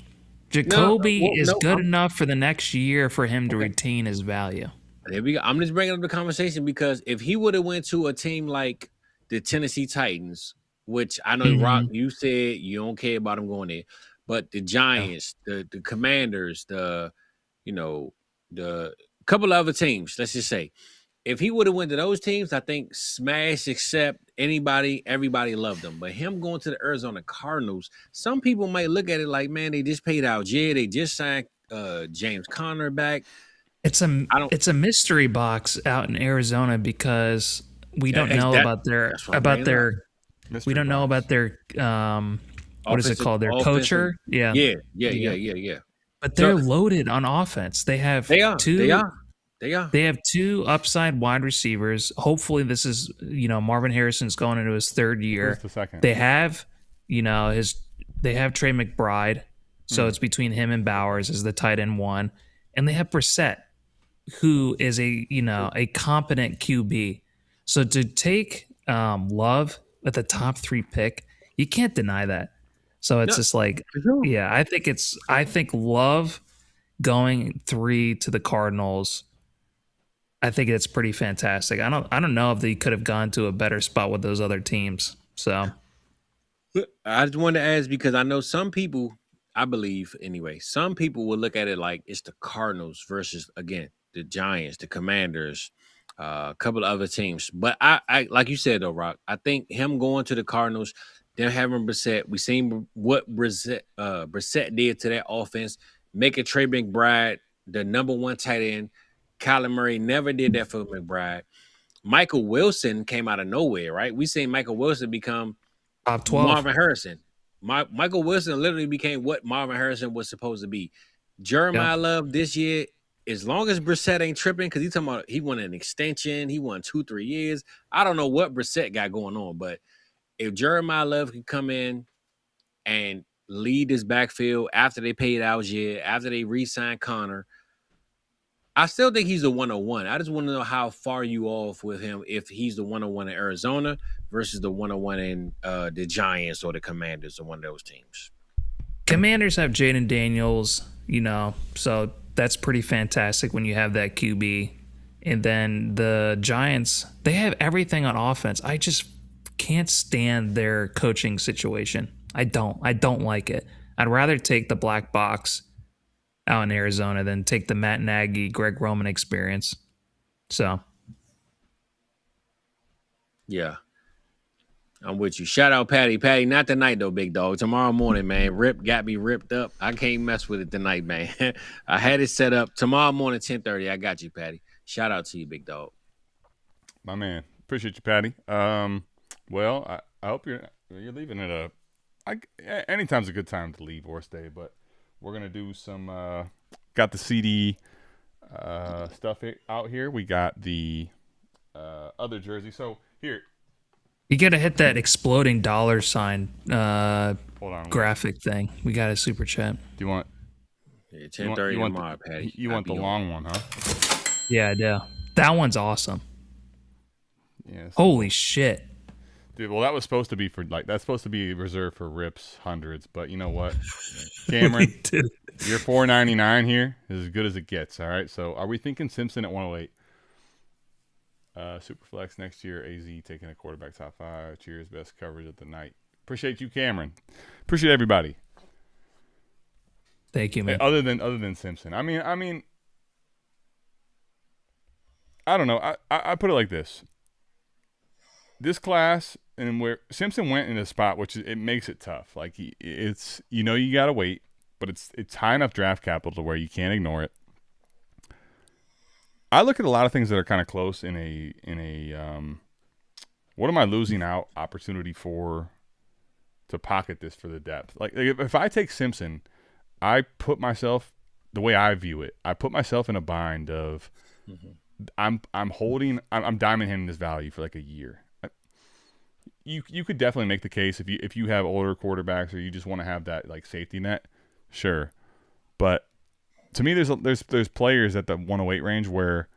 Jacoby is good enough for the next year for him to retain his value. There we go. I'm just bringing up the conversation because if he would have went to a team like the Tennessee Titans, which I know, Rock, you said you don't care about him going there, but the Giants, the Commanders, the couple of other teams, let's just say, if he would have went to those teams, I think smash, except everybody loved him. But him going to the Arizona Cardinals, some people might look at it like, man, they just paid Algier, they just signed James Conner back. It's a mystery box out in Arizona because we don't know about their we don't know about their what is it called? Their coacher? Yeah. But they're loaded on offense. They have two upside wide receivers. Hopefully this is, Marvin Harrison's going into his third year. Who's the second? They have, they have Trey McBride. So it's between him and Bowers as the tight end one. And they have Brissett, who is a competent QB. So to take Love at the top 3 pick, you can't deny that. So it's just like, I think Love going 3 to the Cardinals, I think it's pretty fantastic. I don't know if they could have gone to a better spot with those other teams. So I just wanted to ask because I know some people, I believe anyway, some people will look at it like it's the Cardinals versus, again, the Giants, the Commanders, a couple of other teams. But I like you said though, Rock, I think him going to the Cardinals, them having Brissett, we seen what Brissett did to that offense, making Trey McBride the number 1 tight end. Kyler Murray never did that for McBride. Michael Wilson came out of nowhere, right? We seen Michael Wilson become top 12. Marvin Harrison. Michael Wilson literally became what Marvin Harrison was supposed to be. Jeremiah Love this year, as long as Brissett ain't tripping, because he's talking about he won an extension, he won 2-3 years. I don't know what Brissett got going on, but if Jeremiah Love can come in and lead this backfield after they paid Algier, after they re-signed Connor, I still think he's the 101. I just want to know how far you off with him if he's the 101 in Arizona versus the 101 in the Giants or the Commanders or one of those teams. Commanders have Jaden Daniels, so that's pretty fantastic when you have that QB. And then the Giants, they have everything on offense. I just can't stand their coaching situation. I don't like it. I'd rather take the black box out in Arizona than take the Matt Nagy, Greg Roman experience. So, Yeah. I'm with you. Shout out Patty. Patty, not tonight though, big dog. Tomorrow morning, man. Rip got me ripped up. I can't mess with it tonight, man. I had it set up. Tomorrow morning, 10:30. I got you, Patty. Shout out to you, big dog. My man. Appreciate you, Patty. Well, I hope you're leaving at anytime's a good time to leave or stay, but we're gonna do some got the CD stuff out here. We got the other jersey. So here, you got to hit that exploding dollar sign hold on, graphic thing. We got a super chat. Do you want? Yeah, 10:30 tomorrow, Patty. You want the long one, huh? Yeah, I do. That one's awesome. Yes. Holy shit. Dude, well, that was supposed to be that's supposed to be reserved for Rips hundreds, but you know what, Cameron, your $4.99 here is as good as it gets. All right, so are we thinking Simpson at 108? Superflex next year. AZ taking a quarterback top 5. Cheers, best coverage of the night. Appreciate you, Cameron. Appreciate everybody. Thank you, man. Hey, other than Simpson, I mean, I don't know. I put it like this. This class and where Simpson went in a spot, which it makes it tough. Like it's you got to wait, but it's high enough draft capital to where you can't ignore it. I look at a lot of things that are kind of close in a what am I losing out opportunity to pocket this for the depth. Like if I take Simpson, I put myself, the way I view it, I put myself in a bind of I'm diamond handing this value for like a year. You could definitely make the case if you have older quarterbacks or you just want to have that like safety net, sure. But to me, there's players at the 108 range where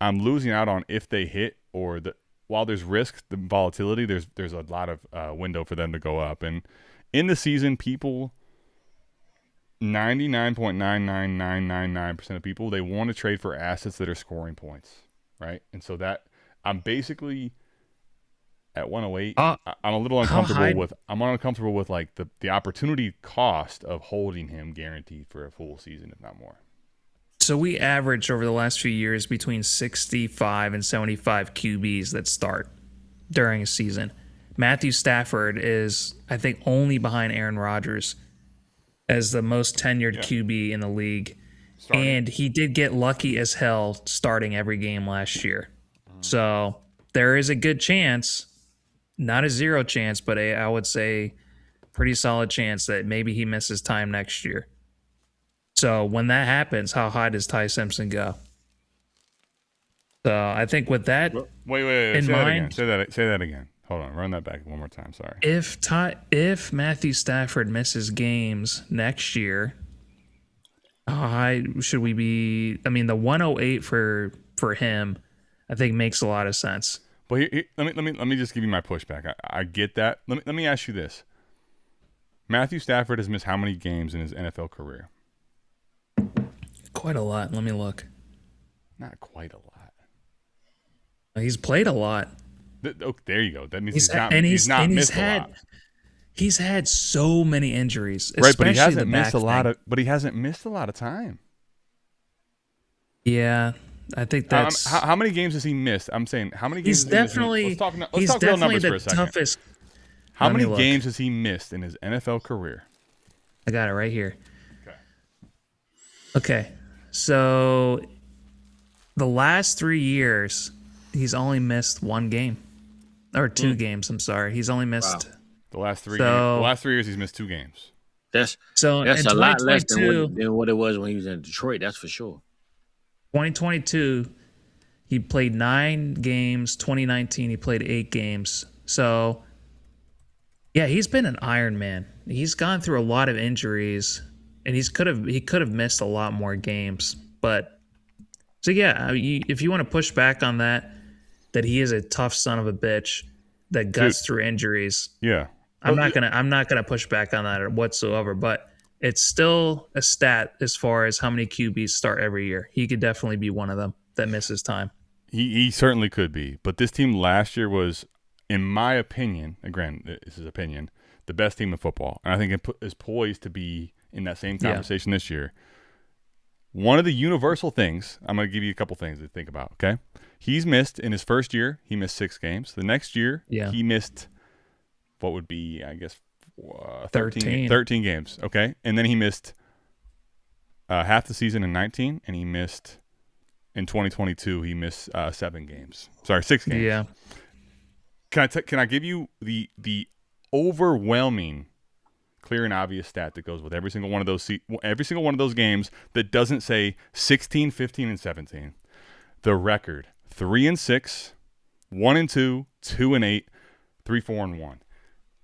I'm losing out on if they hit or while there's risk, the volatility, there's a lot of window for them to go up. And in the season, people 99.99999% of people, they want to trade for assets that are scoring points, right? And so that I'm basically at 108, I'm a little uncomfortable with like the opportunity cost of holding him guaranteed for a full season, if not more. So we average over the last few years between 65 and 75 QBs that start during a season. Matthew Stafford is, I think, only behind Aaron Rodgers as the most tenured QB in the league. And he did get lucky as hell starting every game last year. So there is a good chance, not a zero chance, but I would say pretty solid chance that maybe he misses time next year. So when that happens, how high does Ty Simpson go? So I think with that wait, in mind, say that again. Hold on, run that back one more time. Sorry. If Matthew Stafford misses games next year, how high should we be? I mean, the 108 for him, I think makes a lot of sense. But let me just give you my pushback. I get that. Let me ask you this: Matthew Stafford has missed how many games in his NFL career? Quite a lot. Let me look. Not quite a lot. He's played a lot. There you go. That means He's not missed a lot. He's had so many injuries, right? But he hasn't the missed a lot thing. but he hasn't missed a lot of time. Yeah, I think that's how many games has he missed? I'm saying how many games? He's definitely. Let's talk real numbers for a second. Toughest. How many games has he missed in his NFL career? I got it right here. Okay. So the last 3 years, he's only missed one game. Or 2 games, I'm sorry. He's only missed the last 3 games. The last 3 years he's missed 2 games. That's a lot less than what it was when he was in Detroit, that's for sure. 2022, he played 9 games. 2019, he played 8 games. So, yeah, he's been an Iron Man. He's gone through a lot of injuries, and he could have missed a lot more games. But so yeah, if you want to push back on that he is a tough son of a bitch that guts through injuries. Yeah, I'm not gonna push back on that whatsoever. But it's still a stat as far as how many QBs start every year. He could definitely be one of them that misses time. He certainly could be. But this team last year was, in my opinion, again, this is opinion, the best team in football. And I think it is poised to be in that same conversation this year. One of the universal things, I'm going to give you a couple things to think about, okay? He's missed, in his first year, he missed 6 games. The next year, he missed what would be, I guess, 13 games, okay? And then he missed half the season in 19, and he missed, in 2022, he missed 7 games. Sorry, 6 games. Yeah. Can I give you the overwhelming, clear and obvious stat that goes with every single one of those games that doesn't say 16, 15, and 17? The record: 3-6, 1-2, 2-8, 3-4-1.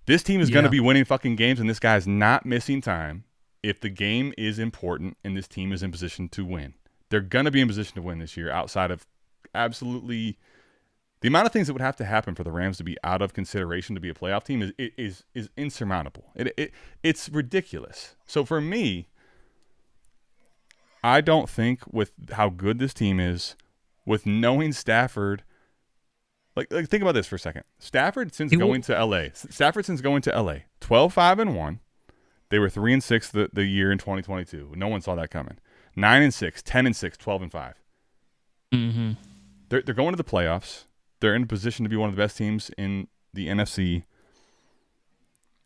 This team is going to be winning fucking games, and this guy's not missing time. If the game is important and this team is in position to win, they're going to be in position to win this year. Outside of absolutely. The amount of things that would have to happen for the Rams to be out of consideration to be a playoff team is insurmountable. It's ridiculous. So for me, I don't think with how good this team is, with knowing Stafford, like think about this for a second. Stafford since going to LA, 12-5-1. They were 3-6 the year in 2022. No one saw that coming. 9-6, 10-6, 12-5. Mm-hmm. They're going to the playoffs. They're in a position to be one of the best teams in the NFC.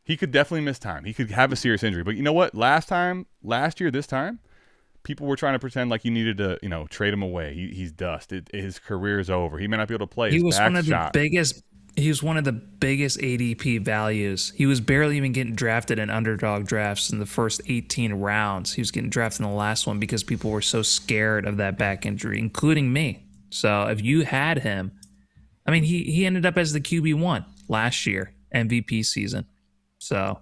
He could definitely miss time. He could have a serious injury. But you know what? Last year, this time, people were trying to pretend like you needed to, trade him away. He's dust. His career is over. He may not be able to play. He was one of the biggest ADP values. He was barely even getting drafted in underdog drafts in the first 18 rounds. He was getting drafted in the last one because people were so scared of that back injury, including me. So if you had him, I mean, he ended up as the QB1 last year, MVP season. So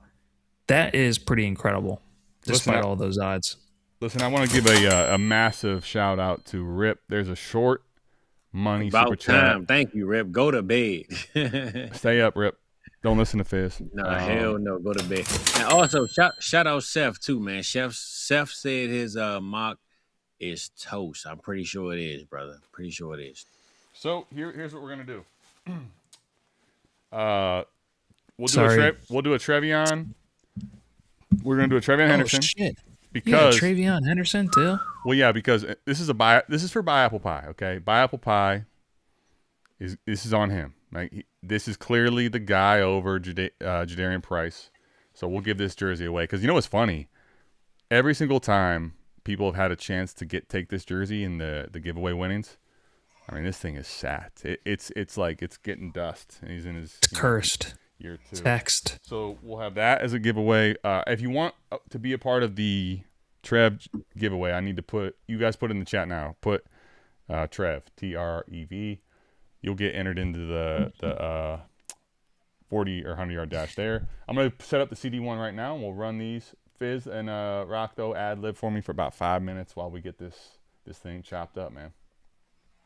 that is pretty incredible, despite all those odds. Listen, I want to give a massive shout out to Rip. There's a short money super chat. About time. Thank you, Rip. Go to bed. Stay up, Rip. Don't listen to Fizz. No, hell no. Go to bed. And also, shout out Seth, too, man. Seth said his mock is toast. I'm pretty sure it is, brother. Pretty sure it is. So here's what we're gonna do. We'll do a Trevion. We're gonna do a Trevion Henderson. Oh shit! Because Trevion Henderson too. Well, yeah, because this is for Buy Apple Pie. Okay, Buy Apple Pie. This is on him. Like this is clearly the guy over Jadarian Price. So we'll give this jersey away because you know what's funny? Every single time people have had a chance to take this jersey in the giveaway winnings. I mean, this thing is sat. It's like it's getting dust. And he's in his cursed year 2. Text. So we'll have that as a giveaway. If you want to be a part of the Trev giveaway, I need to put in the chat now. Put Trev, TREV. You'll get entered into the 40 or 100 yard dash there. I'm gonna set up the CD one right now, and we'll run these. Fizz and Rock though ad lib for me for about 5 minutes while we get this thing chopped up, man.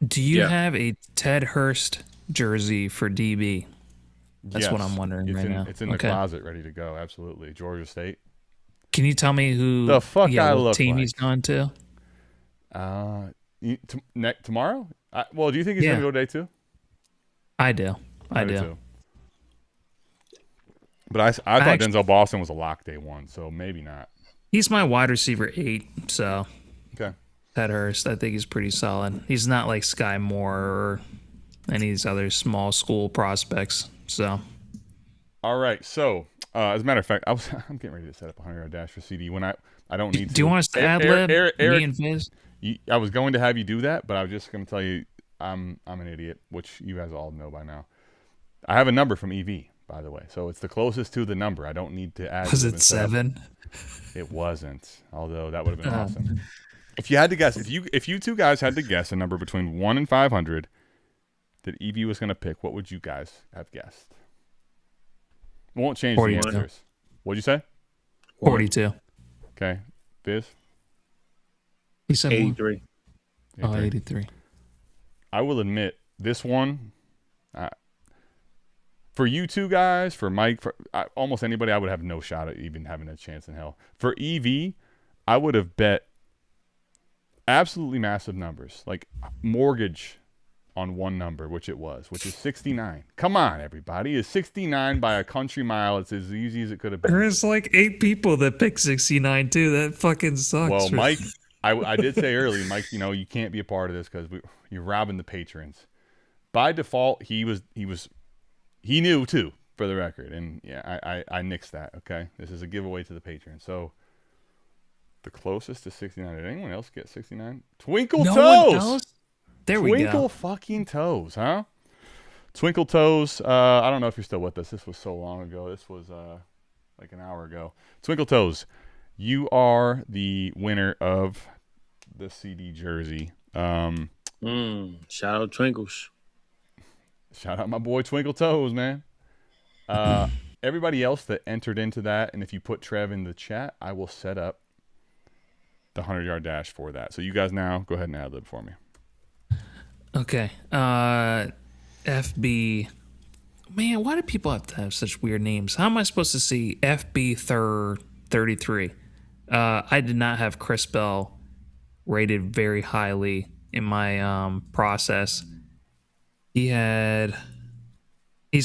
Do you have a Ted Hurst jersey for DB? That's what I'm wondering right now. It's in the closet, ready to go. Absolutely, Georgia State. Can you tell me who the fuck I look team like? He's gone to? Tomorrow? Well, do you think he's gonna go day 2? I do. I do. Too. But I thought Denzel Boston was a lock day 1, so maybe not. He's my wide receiver 8, so okay. Ted Hurst, I think he's pretty solid. He's not like Sky Moore or any of these other small school prospects. So, all right. So, as a matter of fact, I'm getting ready to set up a 100 yard dash for CD when I don't need to. Do you want us to ad lib me and Fizz? I was going to have you do that, but I was just going to tell you I'm an idiot, which you guys all know by now. I have a number from EV, by the way, so it's the closest to the number. I don't need to add. Was it 7? It wasn't, although that would have been awesome. If you had to guess, if you two guys had to guess a number between 1 and 500 that EV was going to pick, what would you guys have guessed? It won't change 42. the answers. What'd you say? 42. Okay. Fizz? He said 83. 83. I will admit, this one, For you two guys, for Mike, for almost anybody, I would have no shot at even having a chance in hell. For EV, I would have bet absolutely massive numbers, like mortgage on one number, which is 69. Come on, everybody. Is 69 by a country mile? It's as easy as it could have been. There's like 8 people that picked 69 too. That fucking sucks. Well, Mike, I did say earlier, Mike, you can't be a part of this because you're robbing the patrons. By default, he knew too, for the record, and yeah, I nixed that. Okay, this is a giveaway to the patrons. So the closest to 69. Did anyone else get 69? Twinkle Toes. There we go. Twinkle fucking Toes, huh? Twinkle Toes. I don't know if you're still with us. This was so long ago. This was like an hour ago. Twinkle Toes, you are the winner of the CD jersey. Shout out Twinkles. Shout out my boy Twinkle Toes, man. Everybody else that entered into that, and if you put Trev in the chat, I will set up the 100-yard dash for that. So you guys now go ahead and ad lib for me. Okay. FB. Man, why do people have to have such weird names? How am I supposed to see FB 33? I did not have Chris Bell rated very highly in my process. He's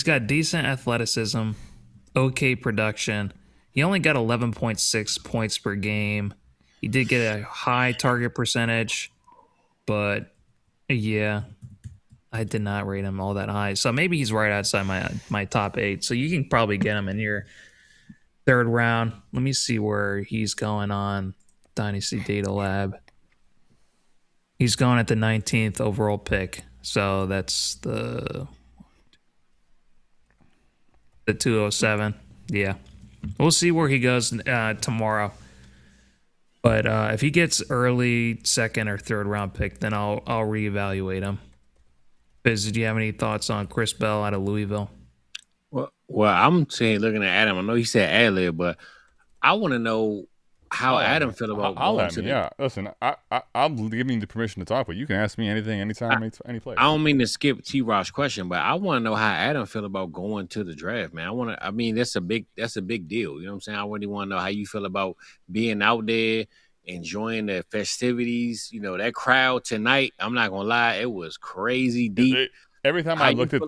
got decent athleticism, okay production. He only got 11.6 points per game. He did get a high target percentage, but yeah, I did not rate him all that high. So maybe he's right outside my top 8. So you can probably get him in your 3rd round. Let me see where he's going on Dynasty Data Lab. He's going at the 19th overall pick. So that's the 207. Yeah. We'll see where he goes tomorrow. But if he gets early 2nd or 3rd round pick, then I'll reevaluate him. Biz, did you have any thoughts on Chris Bell out of Louisville? Well, I'm saying looking at Adam. I know he said ad-lib, but I want to know how Adam feel about going to the. Yeah, listen, I'm giving you the permission to talk, but you can ask me anything, anytime, any place. I don't mean to skip T-Rock's question, but I want to know how Adam feel about going to the draft, man. I mean, that's a big deal. You know what I'm saying? I really want to know how you feel about being out there, enjoying the festivities. You know, that crowd tonight, I'm not gonna lie, it was crazy deep. Every time I looked at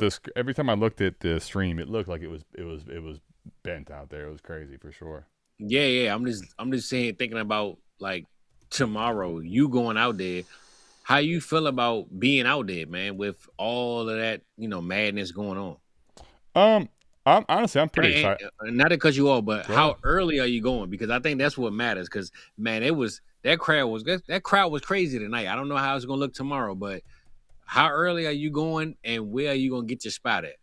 the stream, it looked like it was bent out there. It was crazy for sure. Yeah. I'm just saying, thinking about like tomorrow, you going out there. How you feel about being out there, man, with all of that, madness going on? I'm pretty excited. Not because you all, but how early are you going? Because I think that's what matters. Because man, that crowd was crazy tonight. I don't know how it's gonna look tomorrow, but how early are you going, and where are you gonna get your spot at?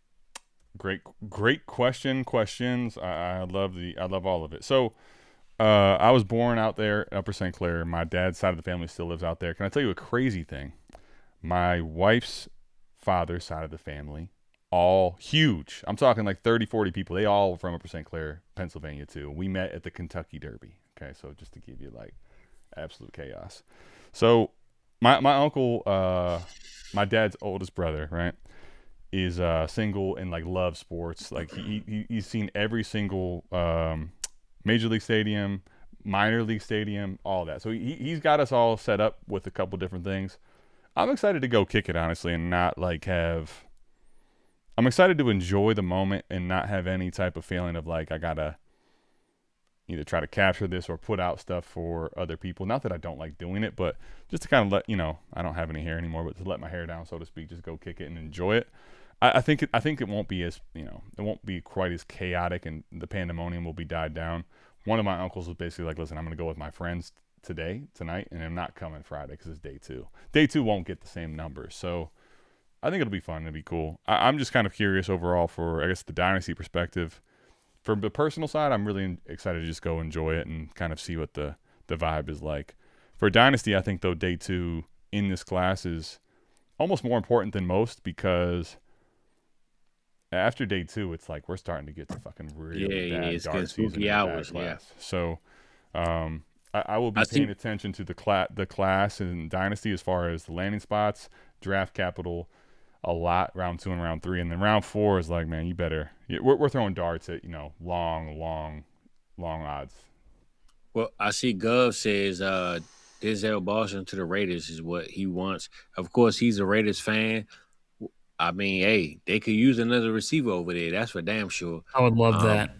Great questions. I love all of it. So, I was born out there in Upper St. Clair. My dad's side of the family still lives out there. Can I tell you a crazy thing? My wife's father's side of the family, all huge. I'm talking like 30, 40 people. They all were from Upper St. Clair, Pennsylvania too. We met at the Kentucky Derby. Okay, so just to give you like absolute chaos. So my uncle, my dad's oldest brother, right, is single and like loves sports. Like he's seen every single major league stadium, minor league stadium, all that. So he's got us all set up with a couple different things. I'm excited to go kick it, honestly, and not like have. I'm excited to enjoy the moment and not have any type of feeling of like I gotta either try to capture this or put out stuff for other people. Not that I don't like doing it, but just to kind of let I don't have any hair anymore, but to let my hair down, so to speak, just go kick it and enjoy it. I think it won't be as it won't be quite as chaotic, and the pandemonium will be died down. One of my uncles was basically like, listen, I'm going to go with my friends tonight, and I'm not coming Friday because it's day 2. Day 2 won't get the same numbers. So I think it'll be fun. It'll be cool. I'm just kind of curious overall for, I guess, the Dynasty perspective. From the personal side, I'm really excited to just go enjoy it and kind of see what the vibe is like. For Dynasty, I think, though, day 2 in this class is almost more important than most, because after day 2, it's like we're starting to get to fucking really bad dark season hours. Yeah. So I will be paying attention to the class and Dynasty as far as the landing spots, draft capital, a lot round 2 and round 3, and then round 4 is like, man, you better. We're throwing darts at long odds. Well, I see Gov says Denzel Boston to the Raiders is what he wants. Of course, he's a Raiders fan. I mean, hey, they could use another receiver over there. That's for damn sure. I would love that.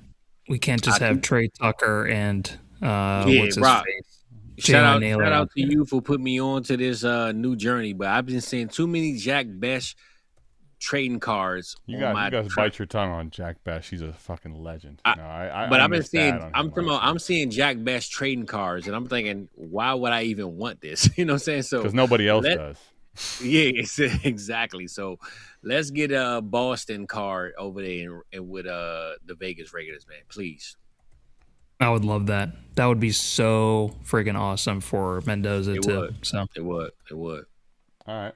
We can't just have Trey Tucker and what's his Rock. face? Shout out to you for putting me on to this new journey. But I've been seeing too many Jack Best trading cards. You guys bite your tongue on Jack Best. He's a fucking legend. I'm seeing Jack Best trading cards, and I'm thinking, why would I even want this? You know what I'm saying? So because nobody else does. Yeah, exactly. So let's get a Boston card over there and with the Vegas Raiders, man. Please. I would love that. That would be so freaking awesome for Mendoza too. So it would. All right.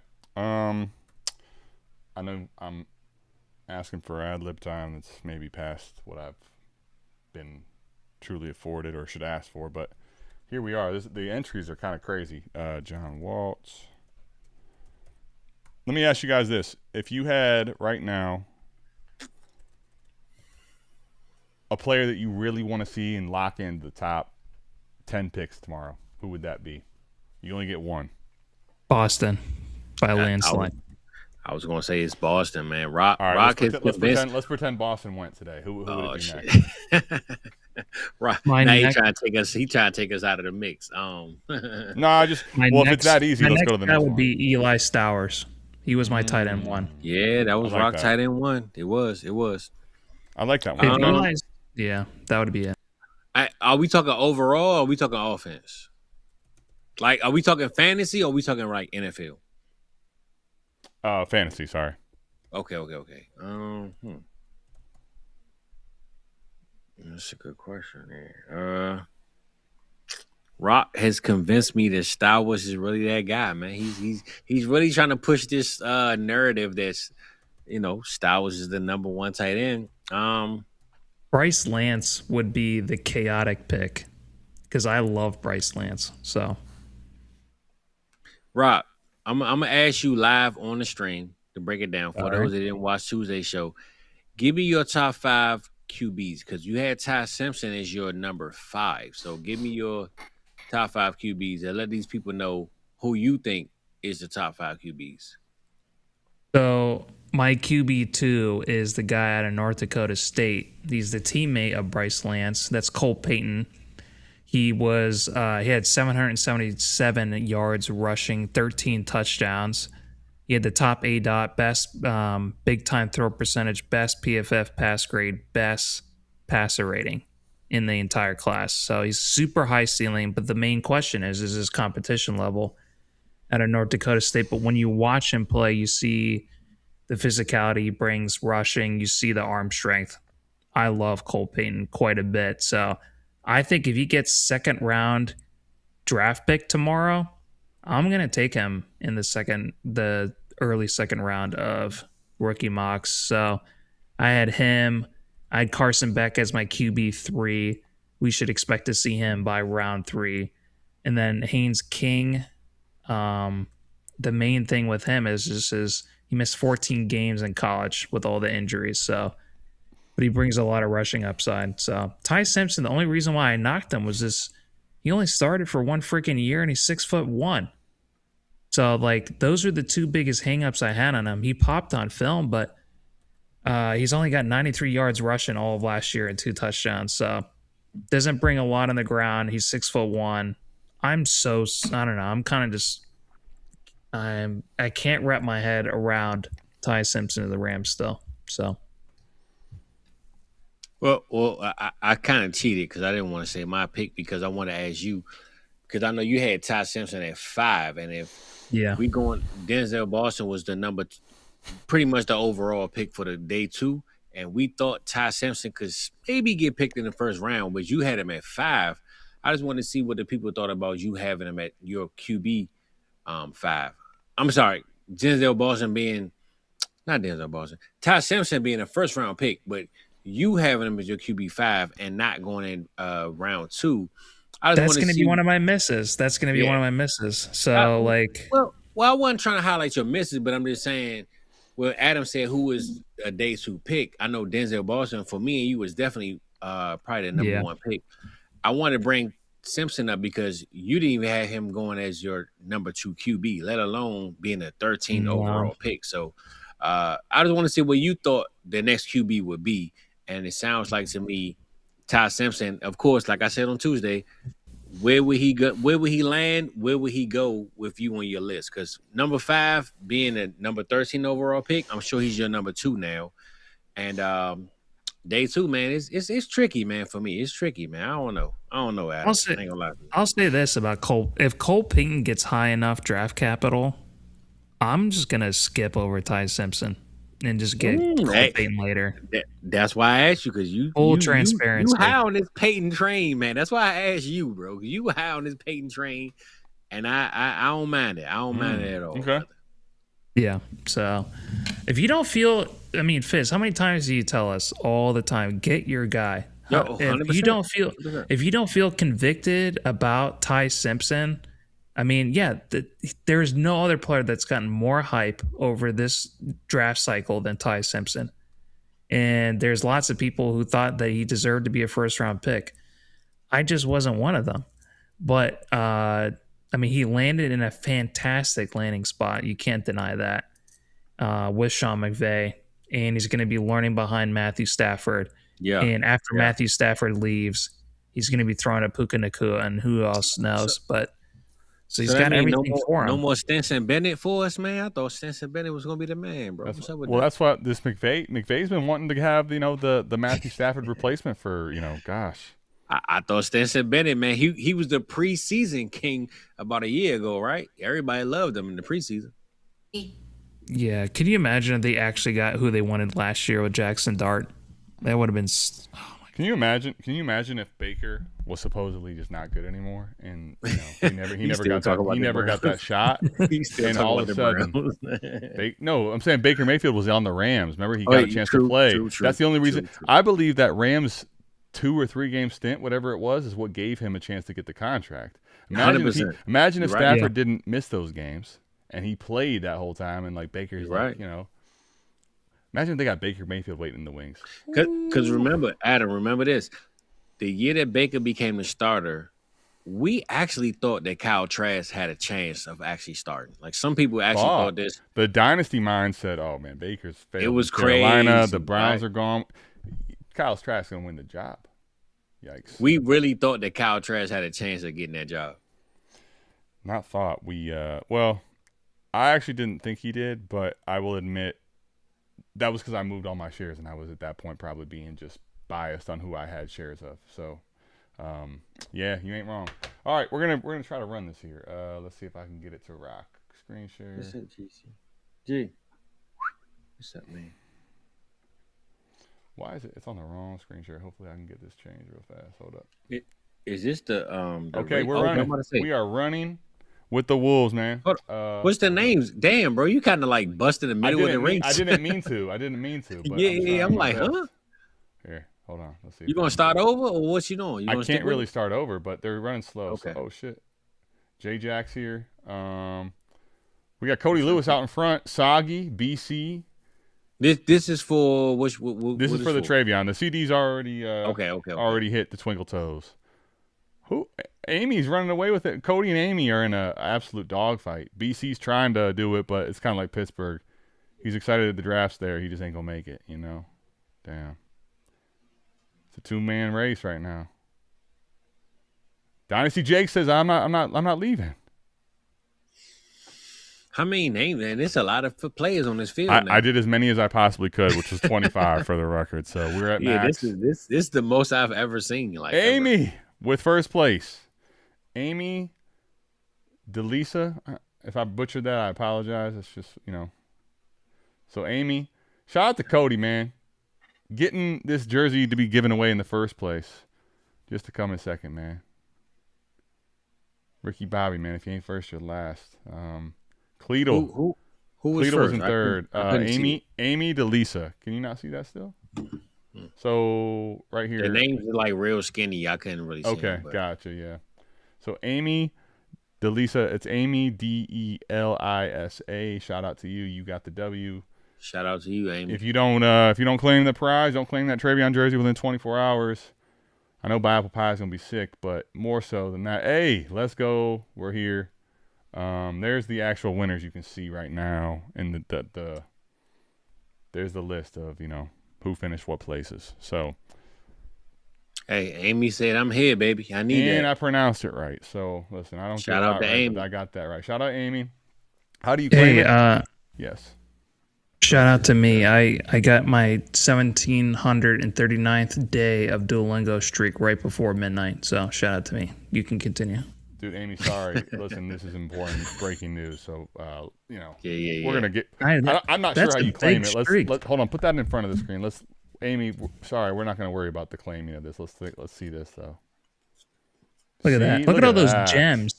I know I'm asking for ad lib time that's maybe past what I've been truly afforded or should ask for, but here we are. The entries are kind of crazy. John Waltz. Let me ask you guys this: if you had right now a player that you really want to see and lock in the top 10 picks tomorrow, who would that be? You only get one. Boston by a landslide. I was going to say it's Boston, man. Rock. All right, let's pretend Boston went today. Who would it be next? Right. Now he trying to take us out of the mix. No, if it's that easy, let's go to the next one. That would be Eli Stowers. He was my tight end 1. Yeah, that was Rock tight end 1. It was. I like that one. Yeah, that would be it. Are we talking overall or are we talking offense? Like, are we talking fantasy or are we talking like NFL? Fantasy, sorry. Okay. That's a good question there. Rock has convinced me that Stowers is really that guy, man. He's really trying to push this narrative that's, Stowers is the number 1 tight end. Bryce Lance would be the chaotic pick because I love Bryce Lance. So, Rock, I'm gonna ask you live on the stream to break it down for those that didn't watch Tuesday's show. Give me your top 5 QBs because you had Ty Simpson as your number 5. So give me your top 5 QBs and let these people know who you think is the top 5 QBs. So my QB2 is the guy out of North Dakota State. He's the teammate of Bryce Lance. That's Cole Payton. He had 777 yards rushing, 13 touchdowns. He had the top ADOT, best big time throw percentage, best PFF pass grade, best passer rating in the entire class. So he's super high ceiling, but the main question is his competition level out of North Dakota State. But when you watch him play, you see the physicality he brings rushing, you see the arm strength. I love Cole Payton quite a bit. So I think if he gets 2nd round draft pick tomorrow, I'm going to take him in the early 2nd round of rookie mocks. So I had him. I had Carson Beck as my QB3. We should expect to see him by round 3. And then Haynes King, the main thing with him is he missed 14 games in college with all the injuries. So, but he brings a lot of rushing upside. So Ty Simpson, the only reason why I knocked him was he only started for 1 freaking year and he's 6'1". So like those are the 2 biggest hangups I had on him. He popped on film, but he's only got 93 yards rushing all of last year and 2 touchdowns. So doesn't bring a lot on the ground. He's 6'1". I don't know. I'm kind of just I can't wrap my head around Ty Simpson of the Rams still. So. Well, I kind of cheated because I didn't want to say my pick because I want to ask you because I know you had Ty Simpson at 5, and if we going Denzel Boston was the pretty much the overall pick for the day 2, and we thought Ty Simpson could maybe get picked in the 1st round, but you had him at 5. I just wanted to see what the people thought about you having him at your QB 5. I'm sorry, Denzel Boston being not Denzel Boston, Ty Simpson being a 1st round pick, but you having him as your QB 5 and not going in round 2. That's going to be one of my misses. One of my misses. So Well, I wasn't trying to highlight your misses, but I'm just saying Well, Adam said who was a day 2 pick. I know Denzel Boston. For me and you was definitely probably the number 1 pick. I want to bring Simpson up because you didn't even have him going as your number 2 QB, let alone being a 13 overall pick. So I just want to see what you thought the next QB would be. And it sounds like to me, Ty Simpson, of course, like I said on Tuesday, where would he go? Where would he land? Where would he go with you on your list? Because number 5 being a number 13 overall pick, I'm sure he's your number 2 now. And day 2, man, it's tricky, man. For me, it's tricky, man. I don't know, Adam. I ain't gonna lie to you. I'll say this about Cole: if Cole Payton gets high enough draft capital, I'm just gonna skip over Ty Simpson and just get Cole Payton later. That's why I asked you, because you full transparency. You high on this Payton train, man. That's why I asked you, bro. You high on this Payton train, and I don't mind it. I don't mind it at all. Okay. Yeah. So if you don't feel, I mean, Fizz, how many times do you tell us all the time, get your guy? Yo, if you don't feel 100%. If you don't feel convicted about Ty Simpson, I mean, yeah, there is no other player that's gotten more hype over this draft cycle than Ty Simpson. And there's lots of people who thought that he deserved to be a first-round pick. I just wasn't one of them. But, I mean, he landed in a fantastic landing spot. You can't deny that with Sean McVay. And he's going to be learning behind Matthew Stafford. Yeah. And after Matthew Stafford leaves, he's going to be throwing at Puka Nacua and who else knows. So he's got everything for him. No more Stinson Bennett for us, man. I thought Stinson Bennett was going to be the man, bro. That's what this McVay's been wanting to have, the Matthew Stafford replacement for, gosh. I thought Stinson Bennett, man, he was the preseason king about a year ago, right? Everybody loved him in the preseason. Yeah. Can you imagine if they actually got who they wanted last year with Jackson Dart? That would have been. Can you imagine if Baker was supposedly just not good anymore, and he never got that shot, and all of a sudden, I'm saying Baker Mayfield was on the Rams. Remember, he got a chance to play. That's the only reason. I believe that Rams 2 or 3 game stint, whatever it was, is what gave him a chance to get the contract. Imagine if Stafford didn't miss those games and he played that whole time, and like Baker's Imagine if they got Baker Mayfield waiting in the wings. Because remember, Adam, remember this. The year that Baker became the starter, we actually thought that Kyle Trask had a chance of actually starting. Like, some people actually thought this. The dynasty mind said, oh, man, Baker's failed. It was Carolina, crazy. The Browns are gone. Kyle's Trask going to win the job. Yikes. We really thought that Kyle Trask had a chance of getting that job. Not thought. I actually didn't think he did, but I will admit, that was because I moved all my shares, and I was at that point probably being just biased on who I had shares of. So, yeah, you ain't wrong. All right, we're gonna try to run this here. Let's see if I can get it to rock. Screen share. What's up, GC? G. What's up, man? Why is it? It's on the wrong screen share. Hopefully, I can get this changed real fast. Hold up. Is this the okay, we're running. We are running. With the Wolves, man. What's the names? Damn, bro, you kind of like busted the middle of the ring. I didn't mean to. But I'm like, huh? Here, hold on. Let's see. You gonna start over, or what you doing? I can't really start over, but they're running slow. Okay. So, oh shit. J-Jack's here. We got Cody Lewis out in front. Soggy, BC. This is for which? This is for the Travion. The CD's already already hit the twinkle toes. Who? Amy's running away with it. Cody and Amy are in an absolute dogfight. BC's trying to do it, but it's kind of like Pittsburgh. He's excited that the draft's there. He just ain't gonna make it. Damn. It's a 2-man race right now. Dynasty Jake says I'm not leaving. How many names, man? There's a lot of players on this field. I did as many as I possibly could, which was 25 for the record. So we're at max. This is the most I've ever seen. Like Amy with first place. Amy DeLisa. If I butchered that, I apologize. It's just, So Amy, shout out to Cody, man. Getting this jersey to be given away in the first place. Just to come in second, man. Ricky Bobby, man. If you ain't first, you're last. Cleedle. Who was Cleedle first? was in third. Amy DeLisa. Can you not see that still? So right here. The names are like real skinny. I couldn't really see Okay, them, gotcha, yeah. So Amy DeLisa, it's Amy DeLisa. Shout out to you. You got the W. Shout out to you, Amy. If you don't claim the prize, don't claim that Travion jersey within 24 hours. I know Apple Pie is gonna be sick, but more so than that. Hey, let's go. We're here. There's the actual winners you can see right now, and there's the list of who finished what places. So. Hey, Amy said, "I'm here, baby. I need that." And I pronounced it right. So listen, I don't shout out to Amy. I got that right. Shout out Amy. How do you claim it? Yes. Shout out to me. I got my 1739th day of Duolingo streak right before midnight. So shout out to me. You can continue. Dude, Amy, sorry. Listen, this is important breaking news. So Yeah. We're gonna get. I'm not sure how you claim it. Let's hold on. Put that in front of the screen. Amy, sorry, we're not gonna worry about the claiming of this. Let's see this though. Look at that. Look at all those gems.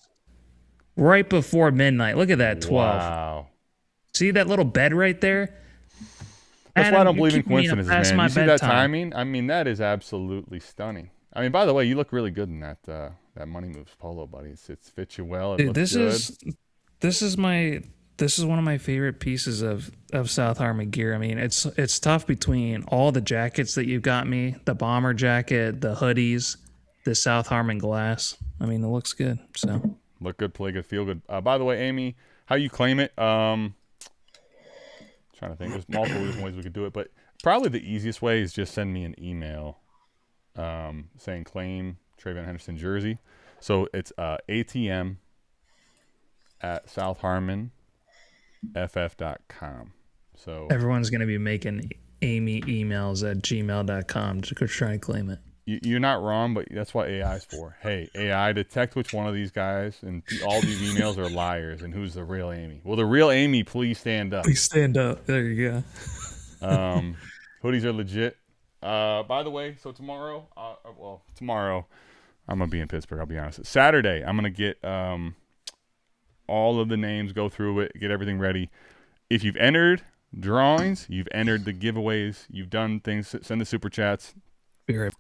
Right before midnight. Look at that 12. Wow. See that little bed right there? That's why I don't believe in coincidences, man. You see that timing? I mean, that is absolutely stunning. I mean, by the way, you look really good in that Money Moves polo, buddy. It fits you well. It looks good. This is one of my favorite pieces of South Harmon gear. I mean, it's tough between all the jackets that you've got me, the bomber jacket, the hoodies, the South Harmon glass. I mean, it looks good. So look good, play good, feel good. By the way, Amy, how you claim it? Trying to think. There's multiple different ways we could do it, but probably the easiest way is just send me an email saying claim Travion Henderson jersey. So it's ATM at southharmonff.com. So everyone's going to be making Amy emails at gmail.com to try and claim it. You're not wrong, but that's what AI is for. Hey, AI, detect which one of these guys and all these emails are liars and who's the real Amy. Will the real Amy please stand up? Please stand up. There you go. Hoodies are legit. By the way, so tomorrow, tomorrow I'm going to be in Pittsburgh, I'll be honest. Saturday, I'm going to get all of the names, go through it, get everything ready. If you've entered drawings, you've entered the giveaways, you've done things, send the super chats. Be right.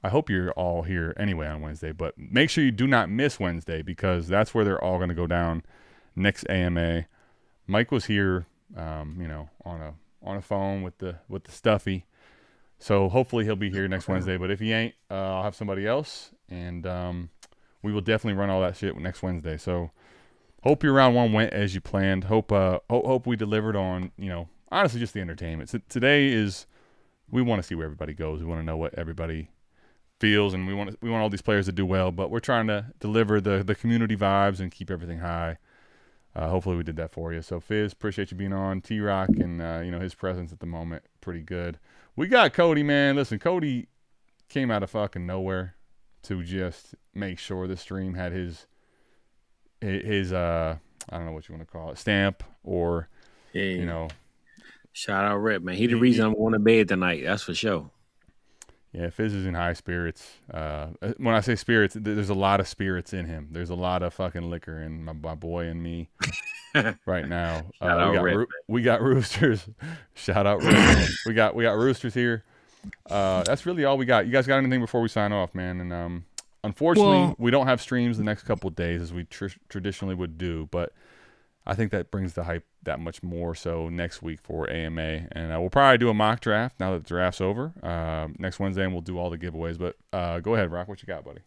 I hope you're all here anyway on Wednesday, but make sure you do not miss Wednesday because that's where they're all going to go down next AMA. Mike was here, on a phone with the stuffy, so hopefully he'll be here next Wednesday. But if he ain't, I'll have somebody else, and we will definitely run all that shit next Wednesday. So hope your round one went as you planned. Hope we delivered on honestly just the entertainment. So today we want to see where everybody goes. We want to know what everybody feels, and we want all these players to do well, but we're trying to deliver the community vibes and keep everything high. Hopefully we did that for you. So Fizz, appreciate you being on. T-Rock and his presence at the moment, pretty good. We got Cody, man. Listen, Cody came out of fucking nowhere to just make sure the stream had his I don't know what you want to call it, stamp or Shout out Rip, man. He the reason I'm going to bed tonight. That's for sure. Yeah, Fizz is in high spirits. When I say spirits, there's a lot of spirits in him. There's a lot of fucking liquor in my boy and me right now. We got roosters. Shout out roosters. we got roosters here. That's really all we got. You guys got anything before we sign off, man? And unfortunately, we don't have streams the next couple of days as we traditionally would do, but I think that brings the hype that much more so next week for AMA. And we'll probably do a mock draft now that the draft's over next Wednesday, and we'll do all the giveaways. But go ahead, Rock. What you got, buddy?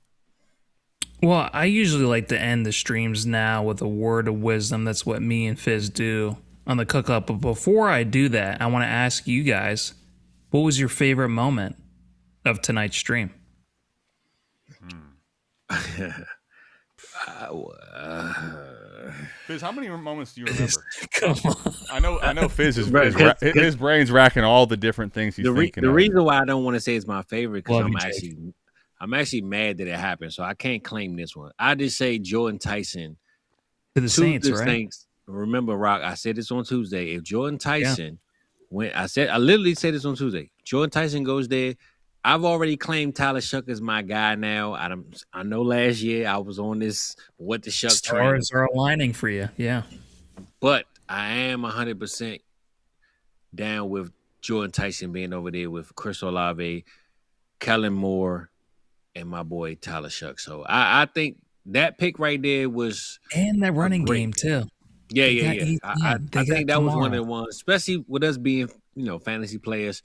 Well, I usually like to end the streams now with a word of wisdom. That's what me and Fizz do on the cook-up. But before I do that, I want to ask you guys, what was your favorite moment of tonight's stream? Fizz, how many moments do you remember? Come on. I know Fizz his brain's racking all the different things he's thinking. The reason why I don't want to say it's my favorite because I'm actually mad that it happened, so I can't claim this one. I just say Jordan Tyson to the Saints, right? Saints. Remember, Rock, I said this on Tuesday. If Jordan Tyson went, I literally said this on Tuesday. Jordan Tyson goes there. I've already claimed Tyler Shuck as my guy now. I know last year I was on this what the Shuck train. Stars are aligning for you, yeah. But I am 100% down with Jordan Tyson being over there with Chris Olave, Kellen Moore, and my boy Tyler Shuck. So I think that pick right there was and that running game too. Yeah, They yeah, got yeah. 18. I They got think that was one of tomorrow. the ones, especially with us being, fantasy players.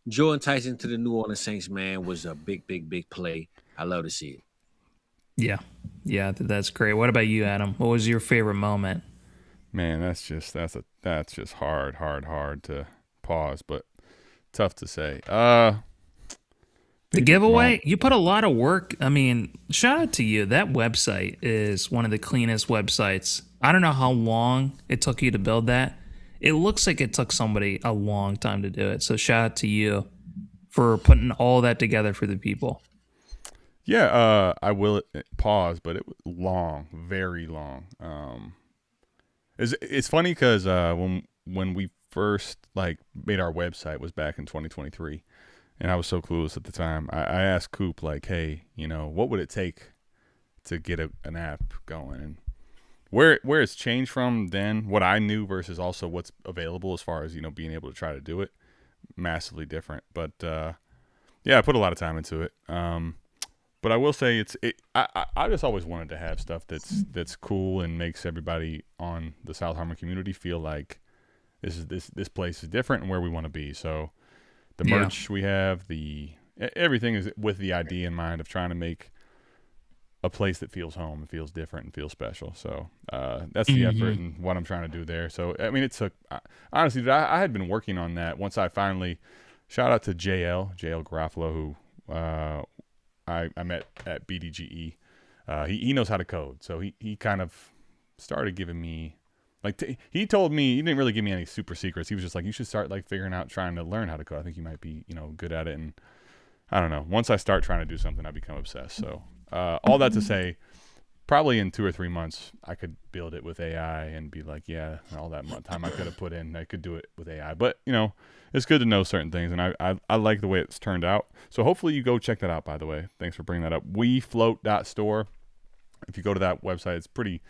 Jordan Tyson to the New Orleans Saints, man, was a big, big, big play. I love to see it. Yeah. Yeah, that's great. What about you, Adam? What was your favorite moment? Man, that's just hard to pause, but tough to say. The giveaway, you put a lot of work. I mean, shout out to you. That website is one of the cleanest websites. I don't know how long it took you to build that. It looks like it took somebody a long time to do it. So shout out to you for putting all that together for the people. Yeah, I will pause, but it was long, very long. It's funny because when we first made our website was back in 2023, and I was so clueless at the time. I asked Coop hey, what would it take to get an app going, and where it's changed from then, what I knew versus also what's available as far as being able to try to do it, massively different. But yeah, I put a lot of time into it. But I will say I just always wanted to have stuff that's cool and makes everybody on the South Harmon community feel like this place is different and where we want to be. So the merch we have, everything is with the idea in mind of trying to make a place that feels home and feels different and feels special. So that's the effort and what I'm trying to do there. So I mean, it took honestly, dude, I had been working on that once I finally shout out to JL Garofalo, who I met at BDGE. He knows how to code, so he kind of started giving me he told me, he didn't really give me any super secrets. He was just like, you should start figuring out trying to learn how to code. I think you might be good at it. And I don't know, once I start trying to do something, I become obsessed. So all that to say, probably in 2 or 3 months I could build it with AI and be like, yeah, all that time I could have put in, I could do it with AI. But it's good to know certain things, and I like the way it's turned out. So hopefully you go check that out, by the way. Thanks for bringing that up. WeFloat.store. If you go to that website, it's pretty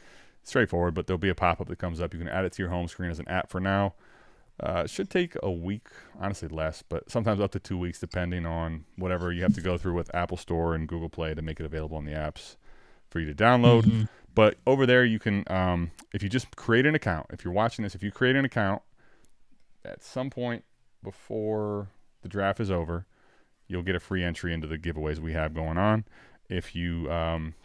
straightforward, but there'll be a pop-up that comes up. You can add it to your home screen as an app for now. It should take a week, honestly less, but sometimes up to 2 weeks, depending on whatever you have to go through with Apple Store and Google Play to make it available on the apps for you to download. But over there, you can, if you just create an account, if you're watching this, if you create an account at some point before the draft is over, you'll get a free entry into the giveaways we have going on. If you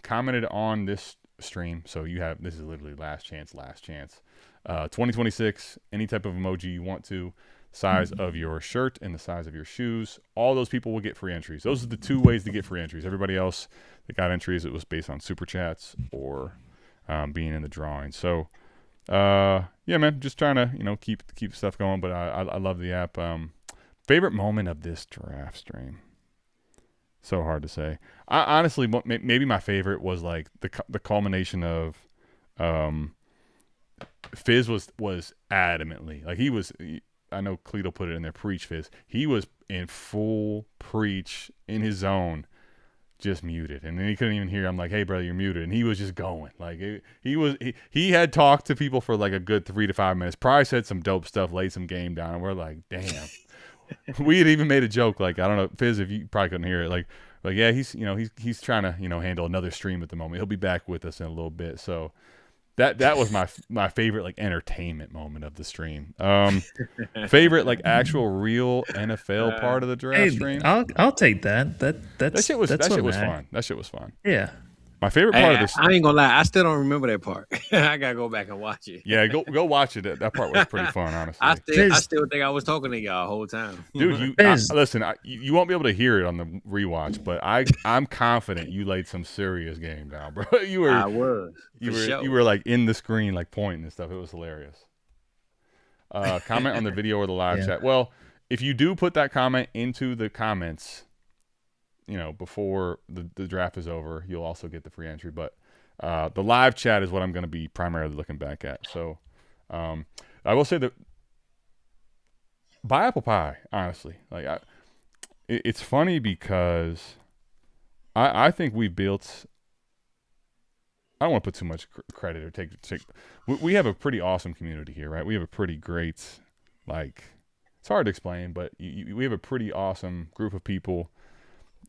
commented on this stream, so this is literally last chance, 2026, any type of emoji you want to, size of your shirt and the size of your shoes, all those people will get free entries. Those are the 2 ways to get free entries. Everybody else that got entries, it was based on super chats or being in the drawing. So yeah, man, just trying to keep stuff going, but I love the app. Favorite moment of this draft stream, so hard to say. I honestly, maybe my favorite was the culmination of Fizz was adamantly he was. I know Cleto put it in there. Preach, Fizz. He was in full preach in his zone, just muted, and then he couldn't even hear. I'm like, "Hey, brother, you're muted," and he was just going he had talked to people for a good 3 to 5 minutes. Probably said some dope stuff, laid some game down, and we're like, "Damn." We had even made a joke I don't know, Fizz, if you probably couldn't hear it, yeah, he's he's trying to handle another stream at the moment. He'll be back with us in a little bit. So that was my favorite entertainment moment of the stream. Favorite actual real NFL part of the draft stream. I'll take that. That shit was fun. That shit was fun. Yeah. My favorite part of this. I ain't gonna lie, I still don't remember that part. I gotta go back and watch it. Yeah, go watch it. That part was pretty fun, honestly. I still think I was talking to y'all the whole time. Dude, listen, you won't be able to hear it on the rewatch, but I'm confident you laid some serious game down, bro. You were in the screen pointing and stuff. It was hilarious. Comment on the video or the live chat. Well, if you do put that comment into the comments, before the draft is over, you'll also get the free entry. But the live chat is what I'm going to be primarily looking back at. So I will say that buy apple pie, honestly. It's funny because I think we built. I don't want to put too much credit or take. We have a pretty awesome community here, right? We have a pretty great, it's hard to explain, but we have a pretty awesome group of people.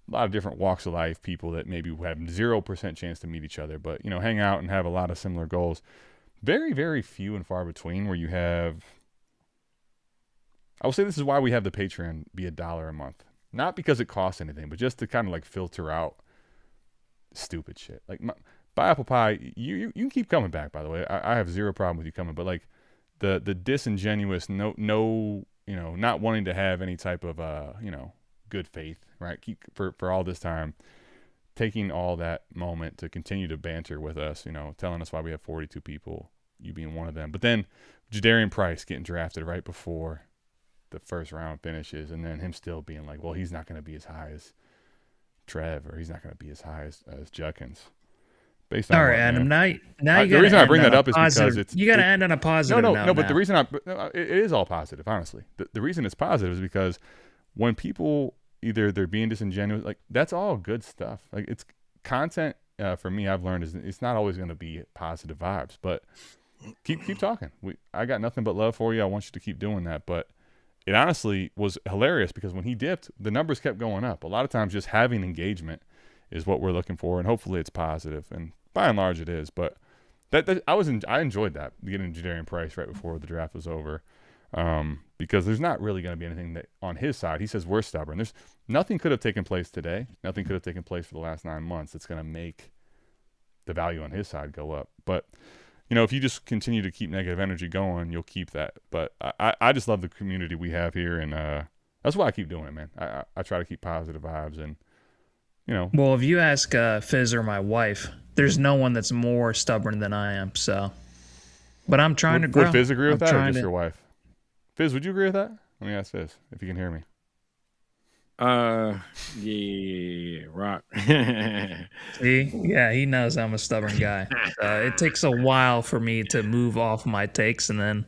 A lot of different walks of life, people that maybe have 0% chance to meet each other, but hang out and have a lot of similar goals. very, very few and far between where you have. I will say this is why we have the Patreon be $1 a month. Not because it costs anything, but just to kind of like filter out stupid shit. Like by Apple Pie, you can keep coming back. By the way, I have zero problem with you coming, but like the disingenuous, no, not wanting to have any type of good faith, right? Keep for all this time, taking all that moment to continue to banter with us, telling us why we have 42 people, you being one of them. But then Jadarian Price getting drafted right before the first round finishes, and then him still being like, well, he's not going to be as high as Trev, or he's not going to be as high as Judkins. Based on all right, Adam. Now you got the reason I bring that up is because you got to end on a positive. No, but the reason it is all positive, honestly. The reason it's positive is because when people either they're being disingenuous, like that's all good stuff. Like it's content for me. I've learned is it's not always going to be positive vibes, but keep talking. I got nothing but love for you. I want you to keep doing that, but. It honestly was hilarious because when he dipped, the numbers kept going up. A lot of times just having engagement is what we're looking for, and hopefully it's positive. And by and large it is. But I enjoyed that, getting Jadarian Price right before the draft was over, because there's not really going to be anything that on his side. He says we're stubborn. There's nothing could have taken place today. Nothing could have taken place for the last 9 months that's going to make the value on his side go up. But if you just continue to keep negative energy going, you'll keep that. But I just love the community we have here, and that's why I keep doing it, man. I try to keep positive vibes, and Well, if you ask Fizz or my wife, there's no one that's more stubborn than I am. So, but I'm trying to grow. Would Fizz agree with that, or just your wife? Fizz, would you agree with that? Let me ask Fizz if you can hear me. Yeah, Rock. See, yeah, he knows I'm a stubborn guy. It takes a while for me to move off my takes, and then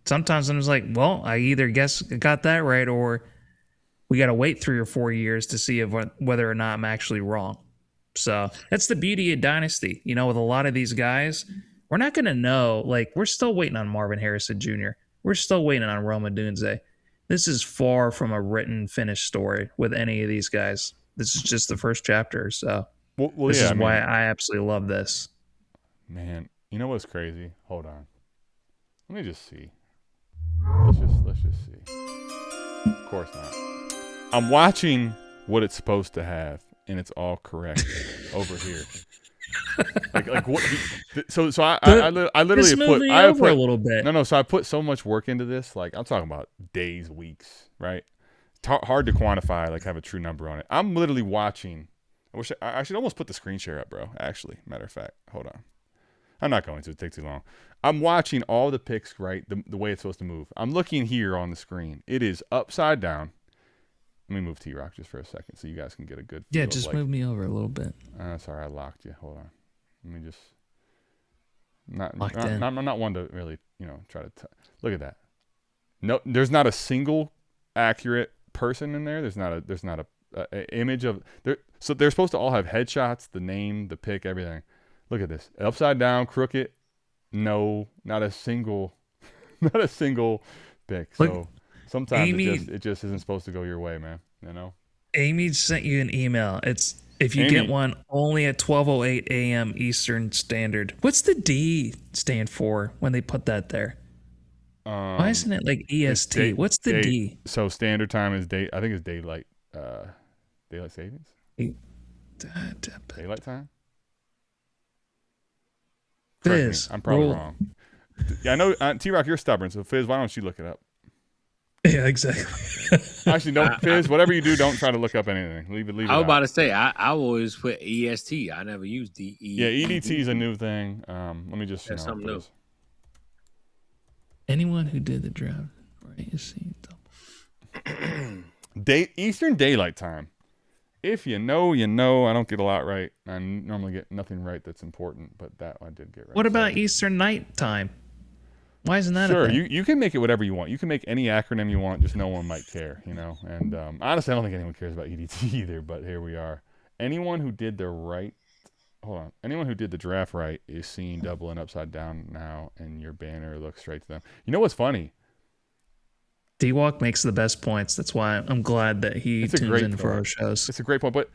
sometimes I'm just like, well, I either got that right, or we got to wait 3 or 4 years to see whether or not I'm actually wrong. So that's the beauty of Dynasty. With a lot of these guys, we're not going to know. Like, we're still waiting on Marvin Harrison Jr. We're still waiting on Roma Dunze. This is far from a written, finished story with any of these guys. This is just the first chapter. So this is why I absolutely love this. Man, you know what's crazy? Hold on. Let me just see. Let's just see. Of course not. I'm watching what it's supposed to have, and it's all correct over here. like what? So I literally put a little bit. No. So I put so much work into this. Like I'm talking about days, weeks, right? Hard to quantify. Like have a true number on it. I'm literally watching. I should almost put the screen share up, bro. Actually, matter of fact, hold on. I'm not going to. It takes too long. I'm watching all the picks, right? The way it's supposed to move. I'm looking here on the screen. It is upside down. Let me move T-Rock just for a second so you guys can get a good feel. Yeah, just move me over a little bit. Sorry, I locked you. Hold on. Let me just... I'm not one to really, try to... Look at that. No, there's not a single accurate person in there. There's not a image of... So they're supposed to all have headshots, the name, the pick, everything. Look at this. Upside down, crooked. No, not a single pick. Look, so... Sometimes Amy, it just isn't supposed to go your way, man. Amy sent you an email. It's if you get one only at 12:08 a.m. Eastern Standard. What's the D stand for when they put that there? Why isn't it like EST? What's the D? So standard time is I think it's daylight savings. Daylight time. Fizz, I'm probably wrong. Yeah, I know. T-Rock, you're stubborn. So Fizz, why don't you look it up? Yeah, exactly. Actually, don't, Fizz, whatever you do, don't try to look up anything. Leave it I was out. about to say, I always put EST. I never use DE. Yeah, EDT is a new thing. Let me just... That's something new. Anyone who did the draft, right? You see, Eastern Daylight Time. If you know, you know. I don't get a lot right. I normally get nothing right that's important, but that I did get right. What about Eastern Night Time? Why isn't that sure, a thing? you can make it whatever you want. You can make any acronym you want, just no one might care, And honestly, I don't think anyone cares about EDT either, but here we are. Anyone who did the draft right is seen double and upside down now, and your banner looks straight to them. You know what's funny? D-Walk makes the best points. That's why I'm glad that he tunes in for our shows. It's a great point, but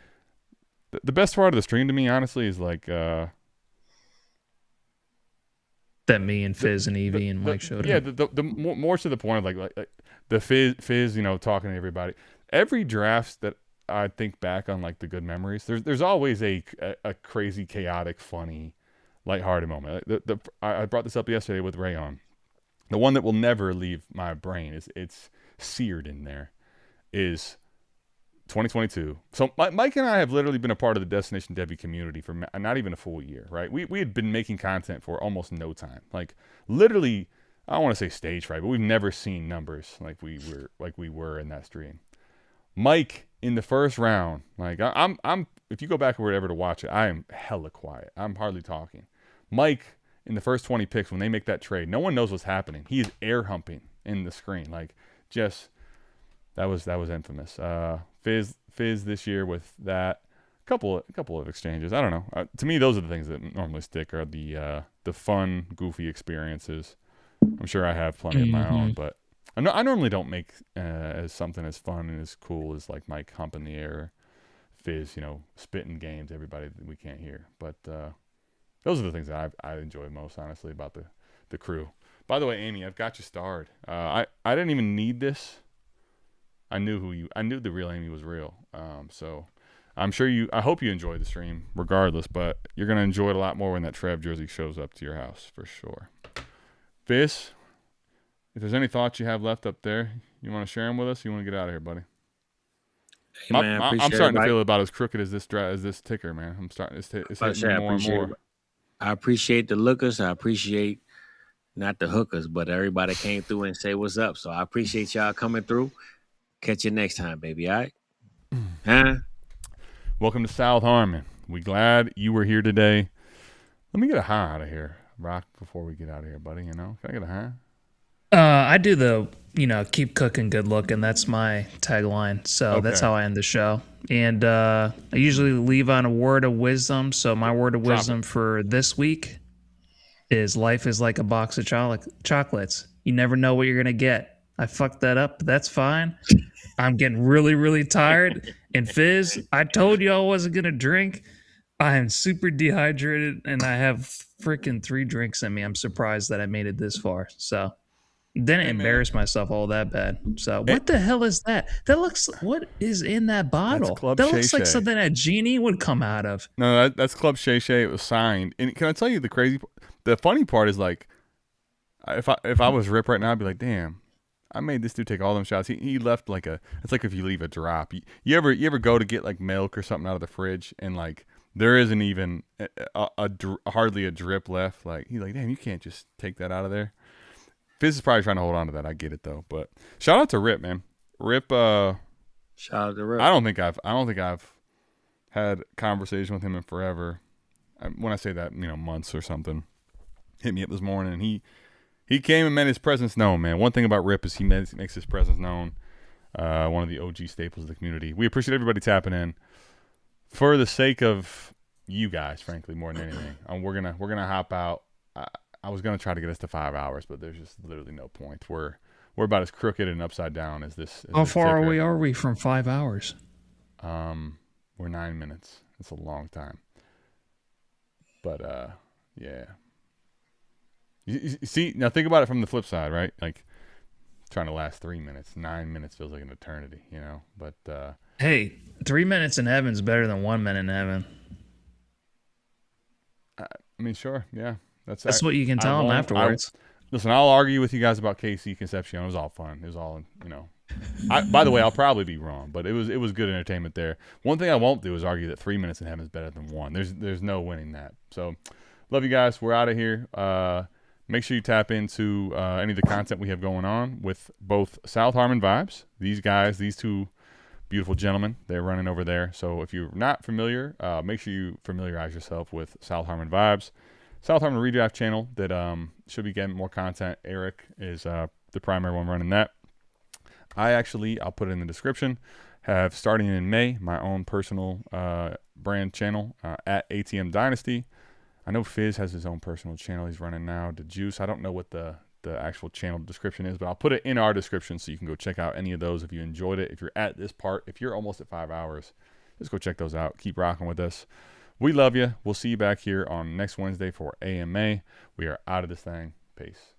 the best part of the stream to me, honestly, is like... that me and Fizz and Evie and Mike showed. Yeah, the more to the point of like the Fizz, talking to everybody. Every draft that I think back on, like the good memories, there's always a crazy, chaotic, funny, lighthearted moment. I brought this up yesterday with Ray on. The one that will never leave my brain it's seared in there is 2022. So Mike and I have literally been a part of the Destination Debbie community for not even a full year, right? We had been making content for almost no time. Like literally, I don't want to say stage fright, but we've never seen numbers like we were in that stream. Mike in the first round, like I'm if you go back or whatever to watch it, I am hella quiet. I'm hardly talking. Mike in the first 20 picks when they make that trade, no one knows what's happening. He is air humping in the screen, like just that was infamous. Fizz this year with that couple of exchanges. I don't know. To me, those are the things that normally stick are the fun, goofy experiences. I'm sure I have plenty of my own, but I normally don't make as something as fun and as cool as like Mike humping the air, Fizz, spitting games everybody that we can't hear. But those are the things that I enjoy most, honestly, about the crew. By the way, Amy, I've got you starred. I didn't even need this. I knew the real Amy was real. So I'm sure I hope you enjoyed the stream regardless, but you're going to enjoy it a lot more when that Trev jersey shows up to your house for sure. Fizz, if there's any thoughts you have left up there, you want to share them with us? You want to get out of here, buddy? Hey, man, I'm starting to feel about as crooked as this ticker, man. I'm starting. It's hitting more and more. I appreciate the lookers. I appreciate not the hookers, but everybody came through and say what's up. So I appreciate y'all coming through. Catch you next time, baby. All right? Huh? Welcome to South Harmon. We glad you were here today. Let me get a high out of here, Rock, before we get out of here, buddy. Can I get a high? I do the, keep cooking, good looking. That's my tagline. So That's how I end the show. And I usually leave on a word of wisdom. So my word of wisdom for this week is life is like a box of chocolates. You never know what you're going to get. I fucked that up, but that's fine. I'm getting really, really tired. And Fizz, I told you I wasn't going to drink. I am super dehydrated, and I have freaking 3 drinks in me. I'm surprised that I made it this far. So didn't embarrass myself all that bad. So what the hell is that? What is in that bottle? That looks like something a genie would come out of. No, that's Club Shay Shay. It was signed. And can I tell you the funny part is like, if I was Rip right now, I'd be like, damn, I made this dude take all them shots. He left it's like if you leave a drop. You ever go to get like milk or something out of the fridge and like there isn't even hardly a drip left. Like he's like, damn, you can't just take that out of there. Fizz is probably trying to hold on to that. I get it though. But shout out to Rip, man. Rip. Shout out to Rip. I don't think I've had conversation with him in forever. When I say that, months or something. Hit me up this morning and he came and made his presence known, man. One thing about Rip is he makes his presence known. One of the OG staples of the community. We appreciate everybody tapping in. For the sake of you guys, frankly, more than anything, we're gonna hop out. I was gonna try to get us to 5 hours, but there's just literally no point. We're about as crooked and upside down as this. How far away are we from 5 hours? We're 9 minutes. It's a long time. But yeah. You see, now think about it from the flip side, right? Like trying to last 3 minutes, 9 minutes feels like an eternity, But hey, 3 minutes in heaven is better than 1 minute in heaven. I mean, sure, yeah, that's what you can tell them afterwards. Listen, I'll argue with you guys about KC Concepcion. It was all fun. It was all, by the way, I'll probably be wrong, but it was good entertainment there. One thing I won't do is argue that 3 minutes in heaven is better than 1. There's no winning that. So, love you guys. We're out of here. Make sure you tap into any of the content we have going on with both South Harmon Vibes. These two beautiful gentlemen, they're running over there. So if you're not familiar, make sure you familiarize yourself with South Harmon Vibes. South Harmon Redraft channel that should be getting more content. Eric is the primary one running that. I'll put it in the description, have starting in May, my own personal brand channel at ATM Dynasty. I know Fizz has his own personal channel he's running now, The Juice. I don't know what the actual channel description is, but I'll put it in our description so you can go check out any of those if you enjoyed it. If you're at this part, if you're almost at 5 hours, just go check those out. Keep rocking with us. we love you. We'll see you back here on next Wednesday for AMA. We are out of this thing. Peace.